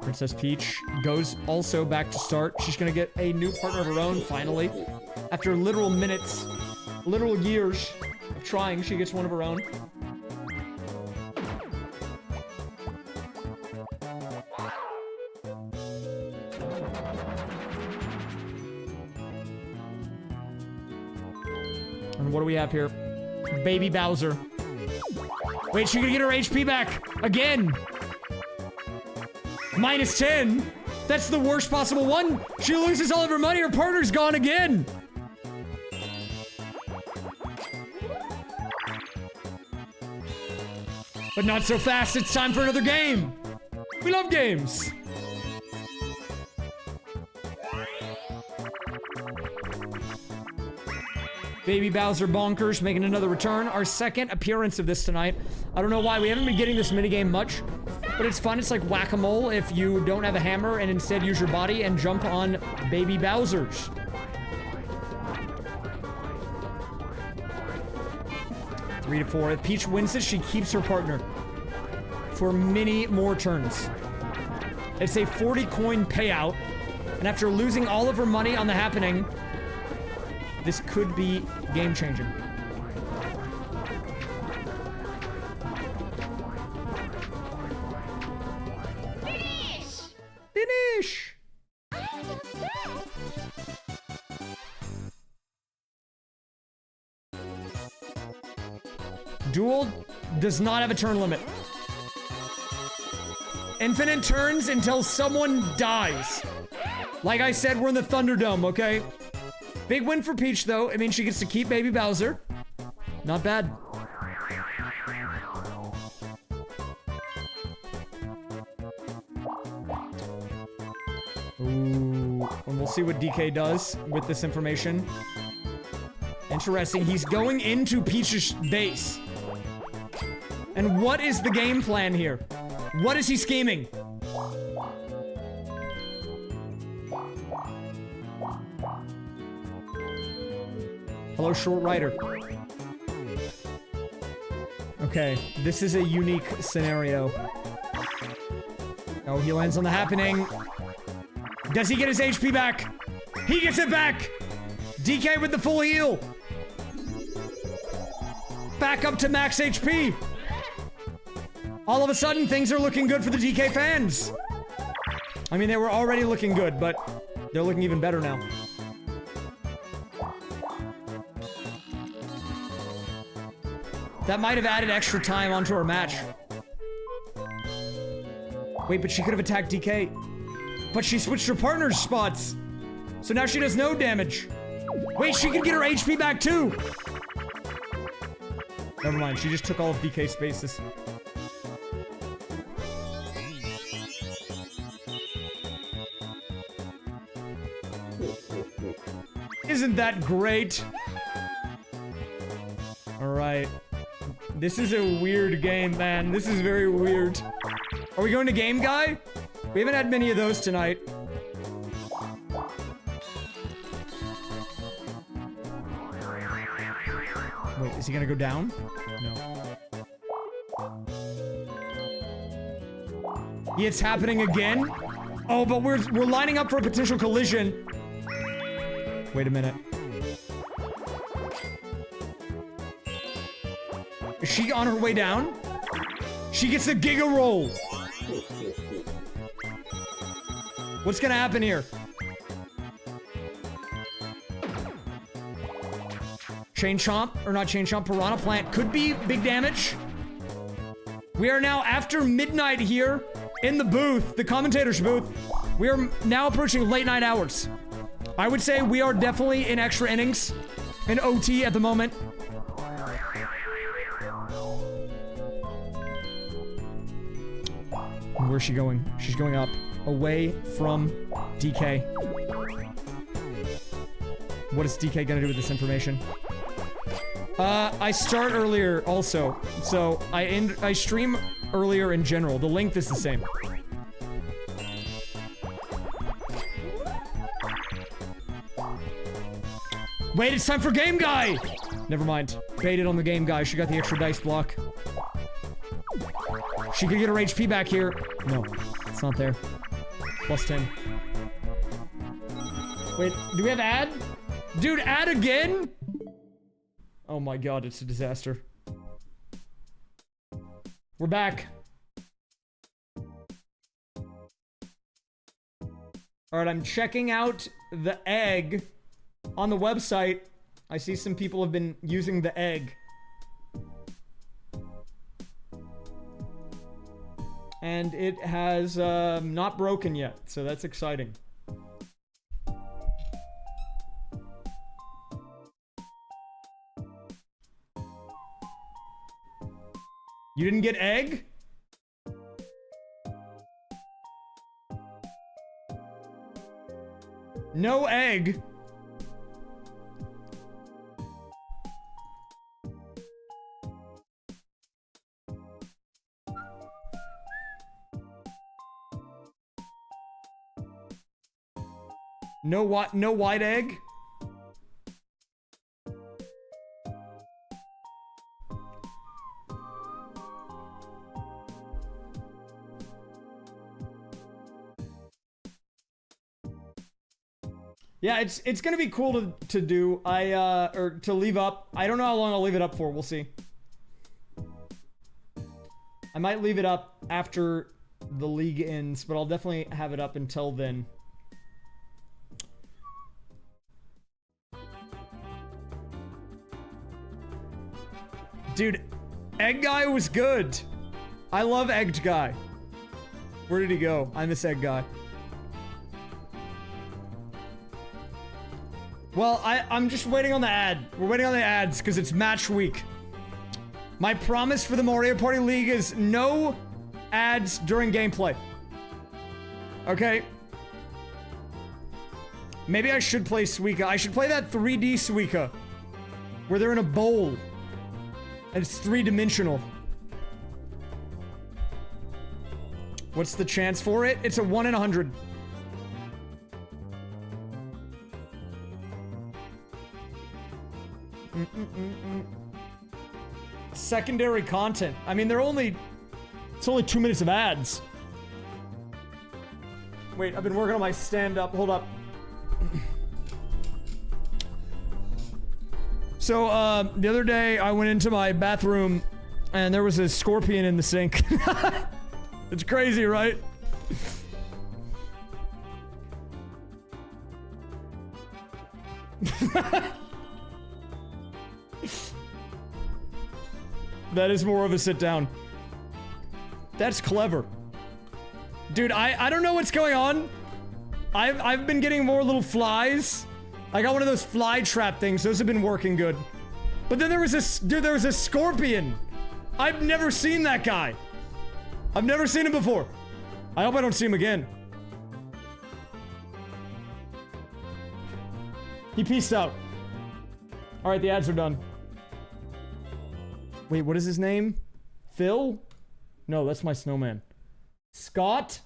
Princess Peach goes also back to start. She's going to get a new partner of her own, finally. After literal minutes, literal years of trying, she gets one of her own. And what do we have here? Baby Bowser. Wait, she gonna get her HP back again. Minus 10. That's the worst possible one. She loses all of her money. Her partner's gone again. But not so fast. It's time for another game. We love games. Baby Bowser Bonkers making another return. Our second appearance of this tonight. I don't know why. We haven't been getting this minigame much, but it's fun. It's like whack-a-mole if you don't have a hammer and instead use your body and jump on Baby Bowsers. Three to 4. If Peach wins this, she keeps her partner for many more turns. It's a 40 coin payout, and after losing all of her money on the happening, this could be game-changing. Finish! Finish! Duel does not have a turn limit. Infinite turns until someone dies. Like I said, we're in the Thunderdome, okay? Big win for Peach, though. It means she gets to keep Baby Bowser. Not bad. Ooh. And we'll see what DK does with this information. Interesting. He's going into Peach's base. And what is the game plan here? What is he scheming? Hello, Short Rider. Okay, this is a unique scenario. Oh, he lands on the happening. Does he get his HP back? He gets it back! DK with the full heal. Back up to max HP. All of a sudden, things are looking good for the DK fans. I mean, they were already looking good, but they're looking even better now. That might have added extra time onto our match. Wait, but she could have attacked DK. But she switched her partner's spots. So now she does no damage. Wait, she can get her HP back too. Never mind, she just took all of DK's spaces. Isn't that great? Alright. This is a weird game, man. This is very weird. Are we going to Game Guy? We haven't had many of those tonight. Wait, is he gonna go down? No. It's happening again? Oh, but we're lining up for a potential collision. Wait a minute. Is she on her way down? She gets the Giga Roll. What's gonna happen here? Chain Chomp, or not Chain Chomp, Piranha Plant could be big damage. We are now after midnight here in the booth, the commentator's booth. We are now approaching late night hours. I would say we are definitely in extra innings, in OT at the moment. Where's she going? She's going up, away from DK. What is DK gonna do with this information? I start earlier also, so I stream earlier in general. The length is the same. Wait, it's time for Game Guy! Never mind. Baited on the Game Guy. She got the extra dice block. She could get her HP back here. No, it's not there. Plus 10. Wait, do we have ad? Dude, ad again? Oh my god, it's a disaster. We're back. Alright, I'm checking out the egg on the website. I see some people have been using the egg. And it has not broken yet, so that's exciting. You didn't get egg? No egg. No what? No white egg? Yeah, it's gonna be cool to do. Or to leave up. I don't know how long I'll leave it up for. We'll see. I might leave it up after the league ends, but I'll definitely have it up until then. Dude, Egg Guy was good. I love Egged Guy. Where did he go? I miss Egg Guy. Well, I'm just waiting on the ad. We're waiting on the ads because it's match week. My promise for the Mario Party League is no ads during gameplay. Okay? Maybe I should play Suika. I should play that 3D Suika. Where they're in a bowl. And it's 3-dimensional. What's the chance for it? It's a 1 in 100. Secondary content. I mean, it's only 2 minutes of ads. Wait, I've been working on my stand-up. Hold up. So, the other day, I went into my bathroom, and there was a scorpion in the sink. It's crazy, right? That is more of a sit-down. That's clever. Dude, I don't know what's going on. I've been getting more little flies. I got one of those fly trap things. Those have been working good. But then there was this, dude, there was a scorpion. I've never seen that guy. I've never seen him before. I hope I don't see him again. He peaced out. All right, the ads are done. Wait, what is his name? Phil? No, that's my snowman. Scott?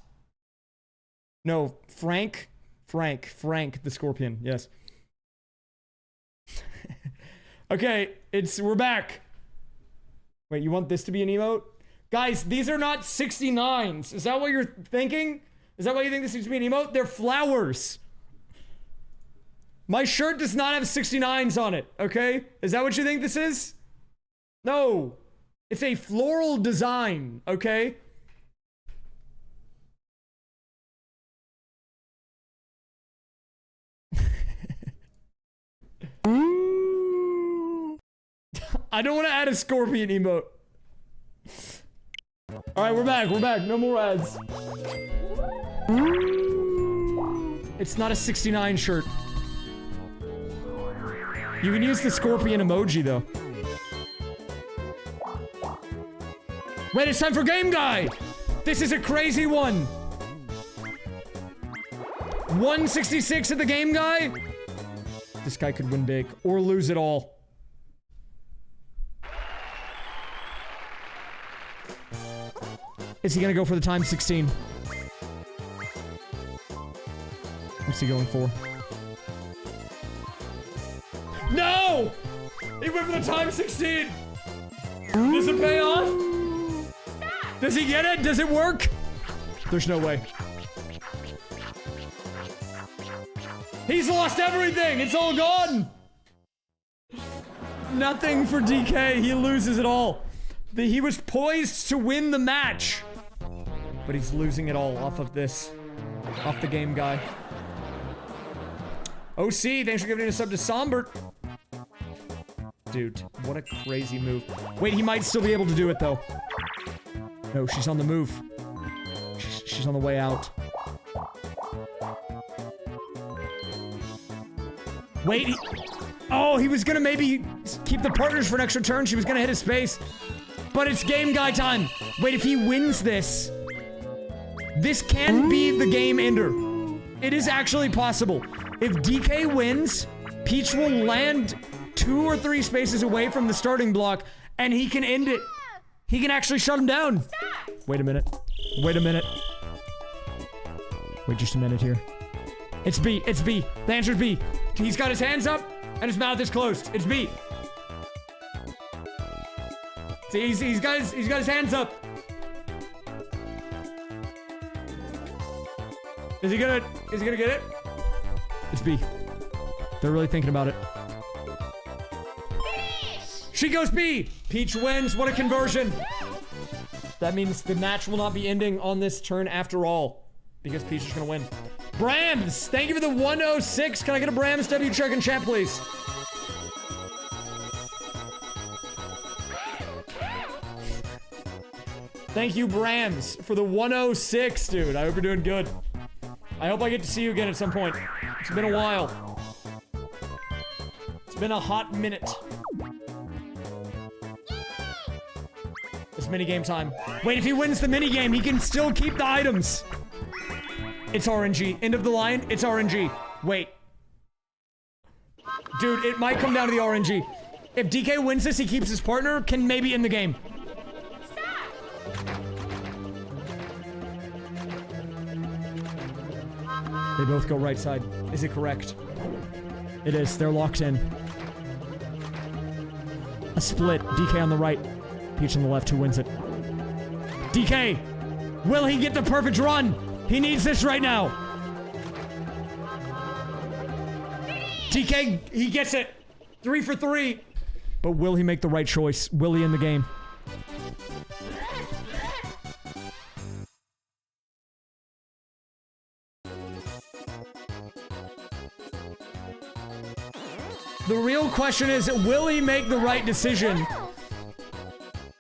No, Frank the scorpion, yes. Okay, we're back. Wait, you want this to be an emote? Guys, these are not 69s. Is that what you're thinking? Is that why you think this needs to be an emote? They're flowers. My shirt does not have 69s on it, okay? Is that what you think this is? No. It's a floral design, okay? I don't want to add a scorpion emote. Alright, we're back. No more ads. It's not a 69 shirt. You can use the scorpion emoji, though. Wait, it's time for Game Guy! This is a crazy one! 166 at the Game Guy? This guy could win big, or lose it all. Is he gonna go for the time 16? What's he going for? No! He went for the time 16! Does it pay off? Does he get it? Does it work? There's no way. He's lost everything! It's all gone! Nothing for DK. He loses it all. He was poised to win the match. But he's losing it all off of this. Off the Game Guy. OC, thanks for giving a sub to Sombert. Dude, what a crazy move. Wait, he might still be able to do it, though. No, she's on the move. She's on the way out. Wait, oh, he was gonna maybe keep the partners for an extra turn. She was gonna hit his space. But it's Game Guy time. Wait, if he wins this, this can be the game ender. It is actually possible. If DK wins, Peach will land 2 or 3 spaces away from the starting block, and he can end it. He can actually shut him down. Wait a minute. Wait a minute. Wait just a minute here. It's B. It's B. The answer is B. He's got his hands up, and his mouth is closed. It's B. See, he's got his hands up. Is he gonna get it? It's B. They're really thinking about it. She goes B. Peach wins. What a conversion. That means the match will not be ending on this turn after all, because Peach is gonna win. Brams, thank you for the 106. Can I get a Brams W check in chat, please? Thank you, Brands, for the 106, dude. I hope you're doing good. I hope I get to see you again at some point. It's been a while. It's been a hot minute. It's minigame time. Wait, if he wins the minigame, he can still keep the items. It's RNG. End of the line. It's RNG. Wait. Dude, it might come down to the RNG. If DK wins this, he keeps his partner, can maybe end the game. They both go right side. Is it correct? It is. They're locked in. A split. DK on the right. Peach on the left. Who wins it? DK! Will he get the perfect run? He needs this right now. DK, he gets it. 3 for 3. But will he make the right choice? Will he end the game? The real question is, will he make the right decision?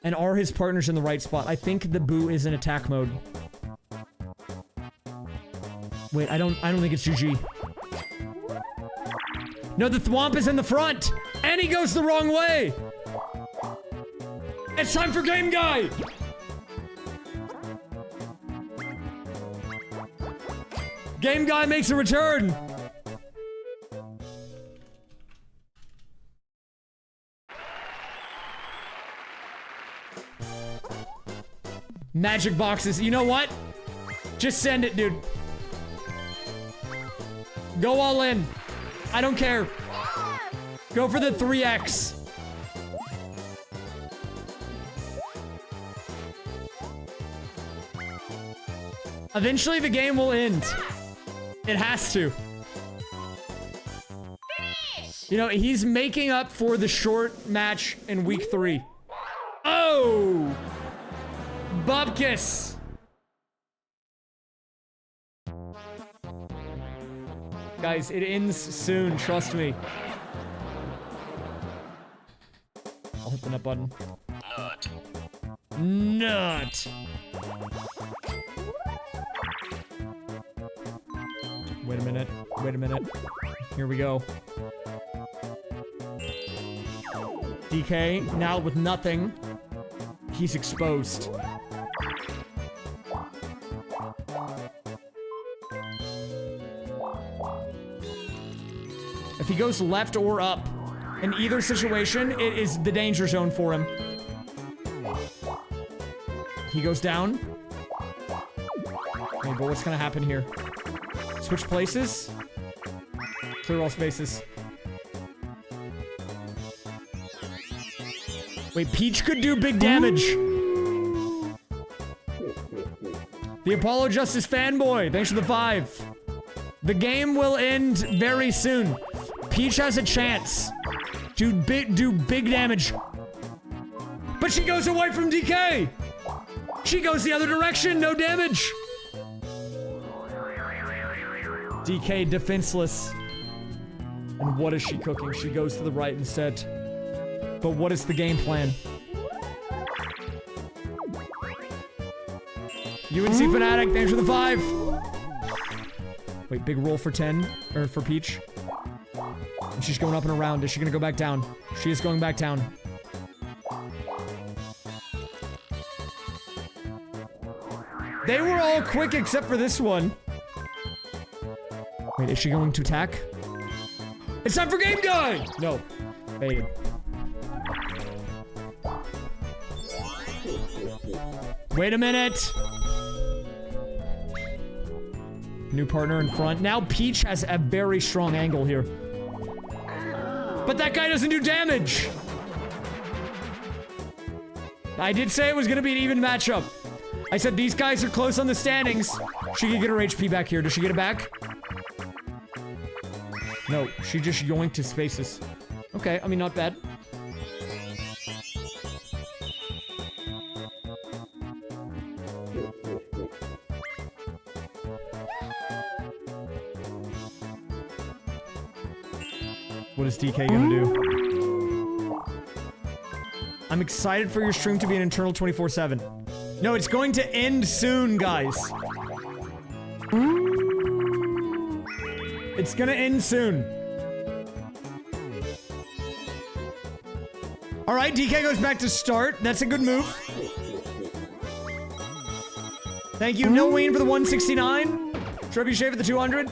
And are his partners in the right spot? I think the Boo is in attack mode. Wait, I don't think it's GG. No, the Thwomp is in the front! And he goes the wrong way! It's time for Game Guy! Game Guy makes a return! Magic boxes. You know what? Just send it, dude. Go all in. I don't care. Go for the 3x. Eventually the game will end. It has to. You know, he's making up for the short match in week 3. Oh! Bubkiss! Guys, it ends soon, trust me. I'll hit the nut button. Nut. Nut! Wait a minute. Wait a minute. Here we go. DK, now with nothing. He's exposed. If he goes left or up, in either situation, it is the danger zone for him. He goes down. Okay, but what's gonna happen here? Switch places? Clear all spaces. Wait, Peach could do big damage. The Apollo Justice fanboy, thanks for the 5. The game will end very soon. Peach has a chance to do big damage. But she goes away from DK! She goes the other direction, no damage! DK defenseless. And what is she cooking? She goes to the right instead. But what is the game plan? UNC Fanatic, thanks for the 5! Wait, big roll for 10, or for Peach. And she's going up and around. Is she gonna go back down? She is going back down. They were all quick except for this one. Wait, is she going to attack? It's time for Game Guy! No. Baited. Wait a minute. New partner in front. Now Peach has a very strong angle here. But that guy doesn't do damage! I did say it was gonna be an even matchup. I said these guys are close on the standings. She can get her HP back here. Does she get it back? No, she just yoinked to spaces. Okay, I mean, not bad. What is DK gonna do? I'm excited for your stream to be an internal 24/7. No, it's going to end soon, guys. It's gonna end soon. All right, DK goes back to start. That's a good move. Thank you, No Wayne, for the 169. Trebuchet for the 200.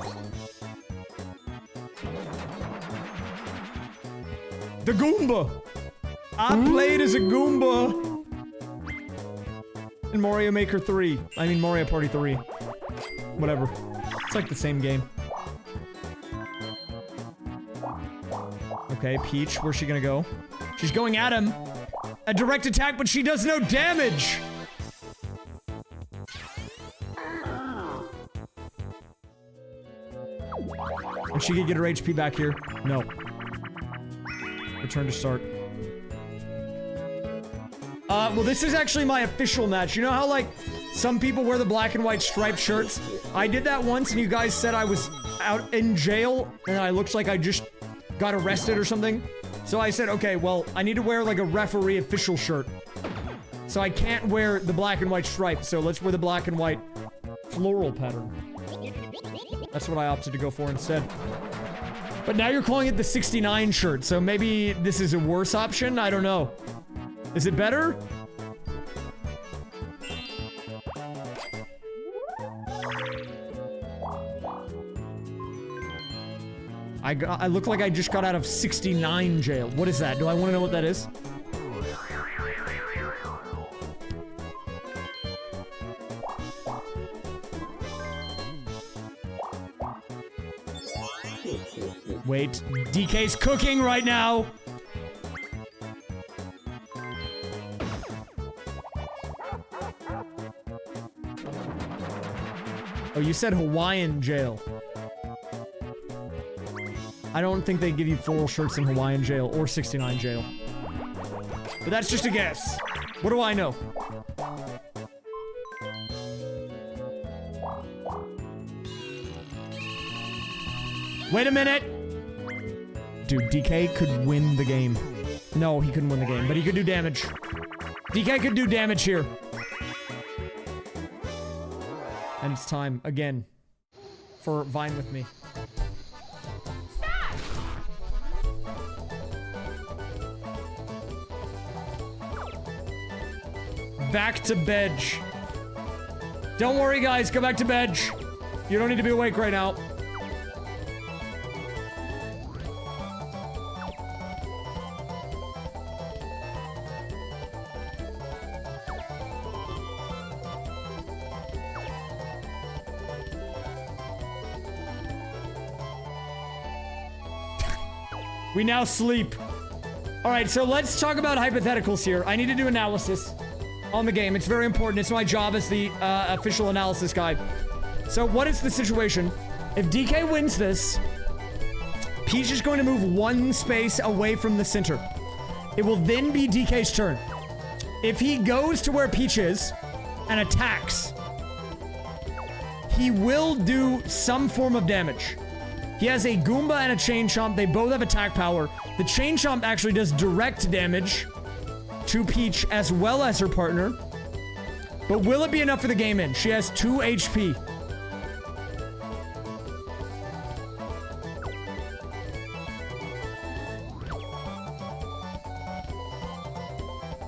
The Goomba. I played as a Goomba. In Mario Maker 3. I mean, Mario Party 3. Whatever. It's like the same game. Okay, Peach, where's she gonna go? She's going at him. A direct attack, but she does no damage. And she could get her HP back here. No. Return to start. Well, this is actually my official match. You know how, like, some people wear the black and white striped shirts? I did that once, and you guys said I was out in jail, and I looked like I just got arrested or something. So I said, okay, well, I need to wear, like, a referee official shirt. So I can't wear the black and white stripe, so let's wear the black and white floral pattern. That's what I opted to go for instead. But now you're calling it the 69 shirt, so maybe this is a worse option? I don't know. Is it better? I look like I just got out of 69 jail. What is that? Do I want to know what that is? Wait, DK's cooking right now. Oh, you said Hawaiian jail. I don't think they give you floral shirts in Hawaiian jail or 69 jail. But that's just a guess. What do I know? Wait a minute! Dude, DK could win the game. No, he couldn't win the game, but he could do damage. DK could do damage here. And it's time, again, for Vine with me. Back to bed. Don't worry, guys. Go back to bed. You don't need to be awake right now. We now sleep. All right, so let's talk about hypotheticals here. I need to do analysis on the game. It's very important. It's my job as the official analysis guy. So what is the situation? If DK wins this, Peach is going to move one space away from the center. It will then be DK's turn. If he goes to where Peach is and attacks, he will do some form of damage. He has a Goomba and a Chain Chomp. They both have attack power. The Chain Chomp actually does direct damage to Peach as well as her partner. But will it be enough for the game end? She has 2 HP.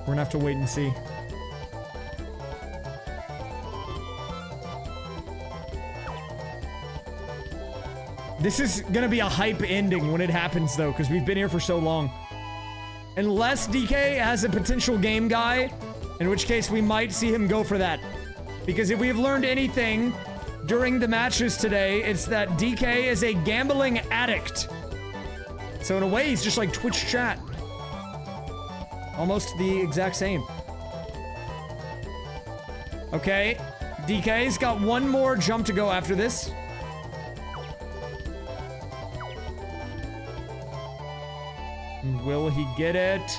We're gonna have to wait and see. This is gonna be a hype ending when it happens, though, because we've been here for so long. Unless DK has a potential game guy, in which case we might see him go for that. Because if we have learned anything during the matches today, it's that DK is a gambling addict. So in a way, he's just like Twitch chat. Almost the exact same. Okay, DK's got one more jump to go after this. Will he get it?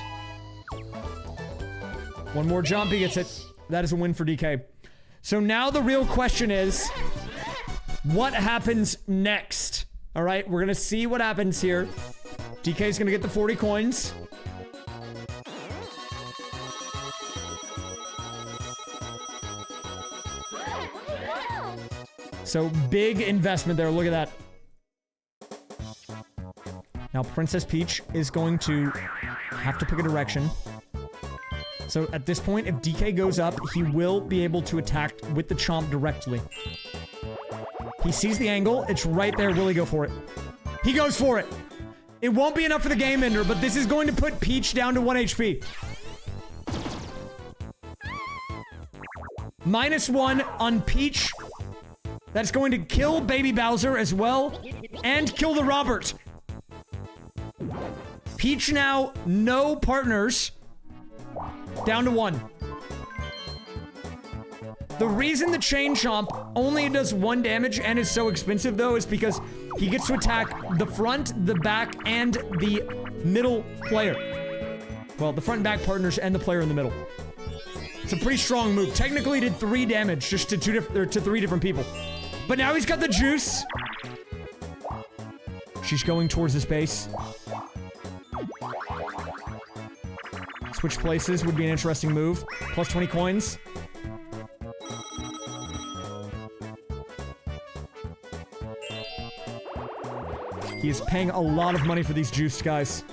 One more jump, he gets it. That is a win for DK. So now the real question is, what happens next? All right, we're gonna see what happens here. DK's gonna get the 40 coins. So big investment there. Look at that. Now Princess Peach is going to have to pick a direction. So at this point, if DK goes up, he will be able to attack with the Chomp directly. He sees the angle. It's right there. Will he go for it? He goes for it. It won't be enough for the game ender, but this is going to put Peach down to 1 HP. -1 on Peach. That's going to kill Baby Bowser as well. And kill the Robert. Peach now, no partners. Down to 1. The reason the Chain Chomp only does 1 damage and is so expensive, though, is because he gets to attack the front, the back, and the middle player. Well, the front and back partners and the player in the middle. It's a pretty strong move. Technically, he did 3 damage just to 3 different people. But now he's got the juice. She's going towards his base. Switch places would be an interesting move. Plus 20 coins. He is paying a lot of money for these juiced guys.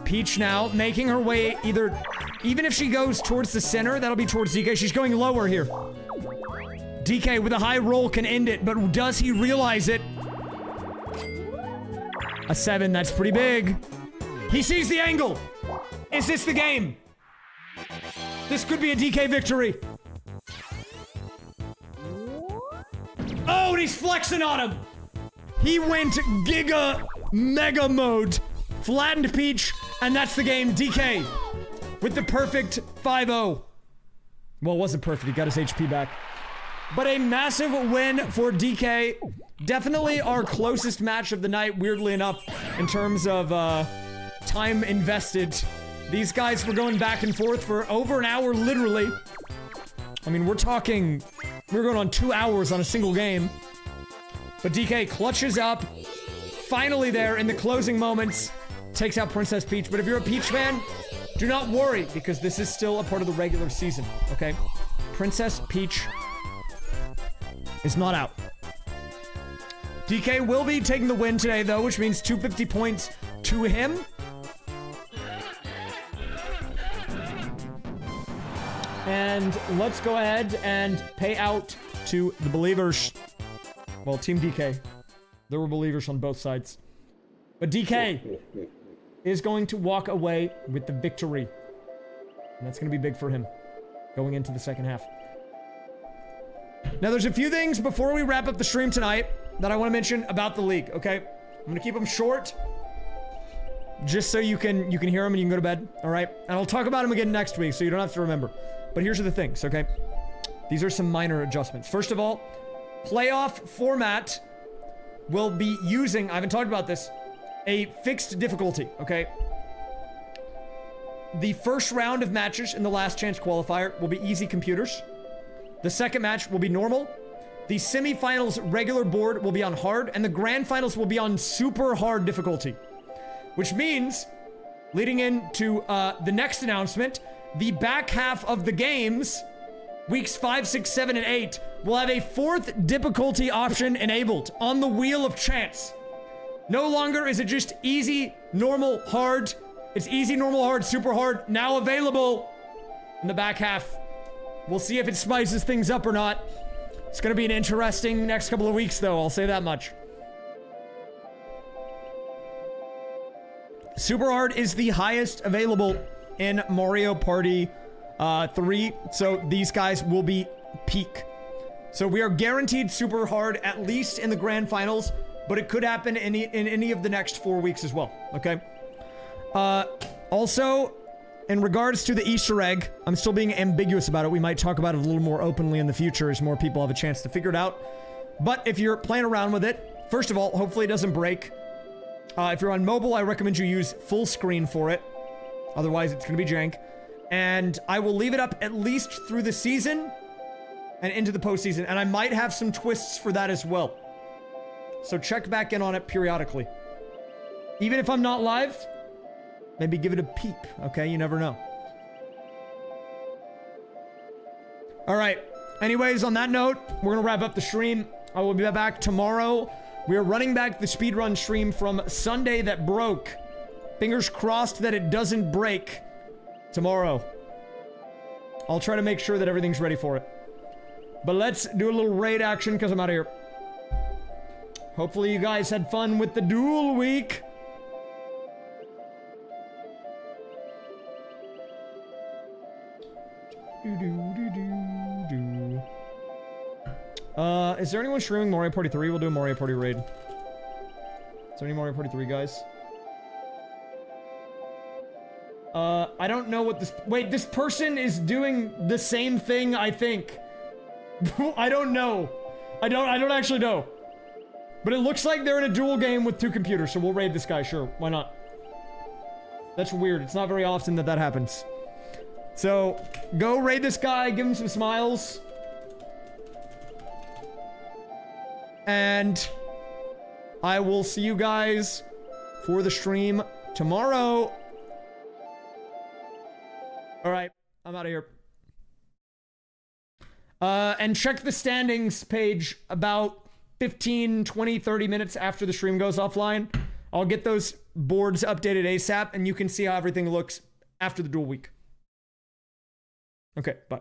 Peach now making her way even if she goes towards the center, that'll be towards DK. She's going lower here. DK with a high roll can end it, but does he realize it? A 7, that's pretty big. He sees the angle. Is this the game? This could be a DK victory. Oh, and he's flexing on him. He went Giga Mega Mode. Flattened Peach, and that's the game. DK with the perfect 5-0. Well, it wasn't perfect. He got his HP back. But a massive win for DK. Definitely our closest match of the night, weirdly enough, in terms of time invested. These guys were going back and forth for over an hour, literally. I mean, we're going on 2 hours on a single game. But DK clutches up, finally there in the closing moments, takes out Princess Peach. But if you're a Peach fan, do not worry, because this is still a part of the regular season, okay? Princess Peach is not out. DK will be taking the win today, though, which means 250 points to him. And let's go ahead and pay out to the believers. Well, Team DK. There were believers on both sides. But DK is going to walk away with the victory. And that's going to be big for him going into the second half. Now, there's a few things before we wrap up the stream tonight that I want to mention about the league, okay? I'm going to keep them short, just so you can hear them and you can go to bed, all right? And I'll talk about them again next week, so you don't have to remember. But here's the things, okay? These are some minor adjustments. First of all, playoff format will be using, I haven't talked about this, a fixed difficulty, okay? The first round of matches in the last chance qualifier will be easy computers. The second match will be normal. The semifinals regular board will be on hard, and the grand finals will be on super hard difficulty. Which means, leading into the next announcement, the back half of the games, weeks 5, 6, 7, and 8, will have a 4th difficulty option enabled on the wheel of chance. No longer is it just easy, normal, hard. It's easy, normal, hard, super hard, now available in the back half. We'll see if it spices things up or not. It's going to be an interesting next couple of weeks, though. I'll say that much. Super hard is the highest available in Mario Party 3. So these guys will be peak. So we are guaranteed super hard, at least in the grand finals. But it could happen in any of the next 4 weeks as well. Okay? Also, in regards to the Easter egg, I'm still being ambiguous about it. We might talk about it a little more openly in the future as more people have a chance to figure it out. But if you're playing around with it, first of all, hopefully it doesn't break. If you're on mobile, I recommend you use full screen for it. Otherwise, it's going to be jank. And I will leave it up at least through the season and into the postseason. And I might have some twists for that as well. So check back in on it periodically. Even if I'm not live, maybe give it a peep, okay? You never know. All right. Anyways, on that note, we're gonna wrap up the stream. I will be back tomorrow. We are running back the speedrun stream from Sunday that broke. Fingers crossed that it doesn't break tomorrow. I'll try to make sure that everything's ready for it. But let's do a little raid action because I'm out of here. Hopefully you guys had fun with the Duel week. Is there anyone streaming Mario Party 3? We'll do a Mario Party raid. Is there any Mario Party 3 guys? I don't know what this... Wait, this person is doing the same thing, I think. I don't know. I don't actually know. But it looks like they're in a dual game with 2 computers, so we'll raid this guy, sure. Why not? That's weird. It's not very often that that happens. So, go raid this guy, give him some smiles. And I will see you guys for the stream tomorrow. Alright, I'm out of here. And check the standings page about 15, 20, 30 minutes after the stream goes offline. I'll get those boards updated ASAP, and you can see how everything looks after the dual week. Okay, bye.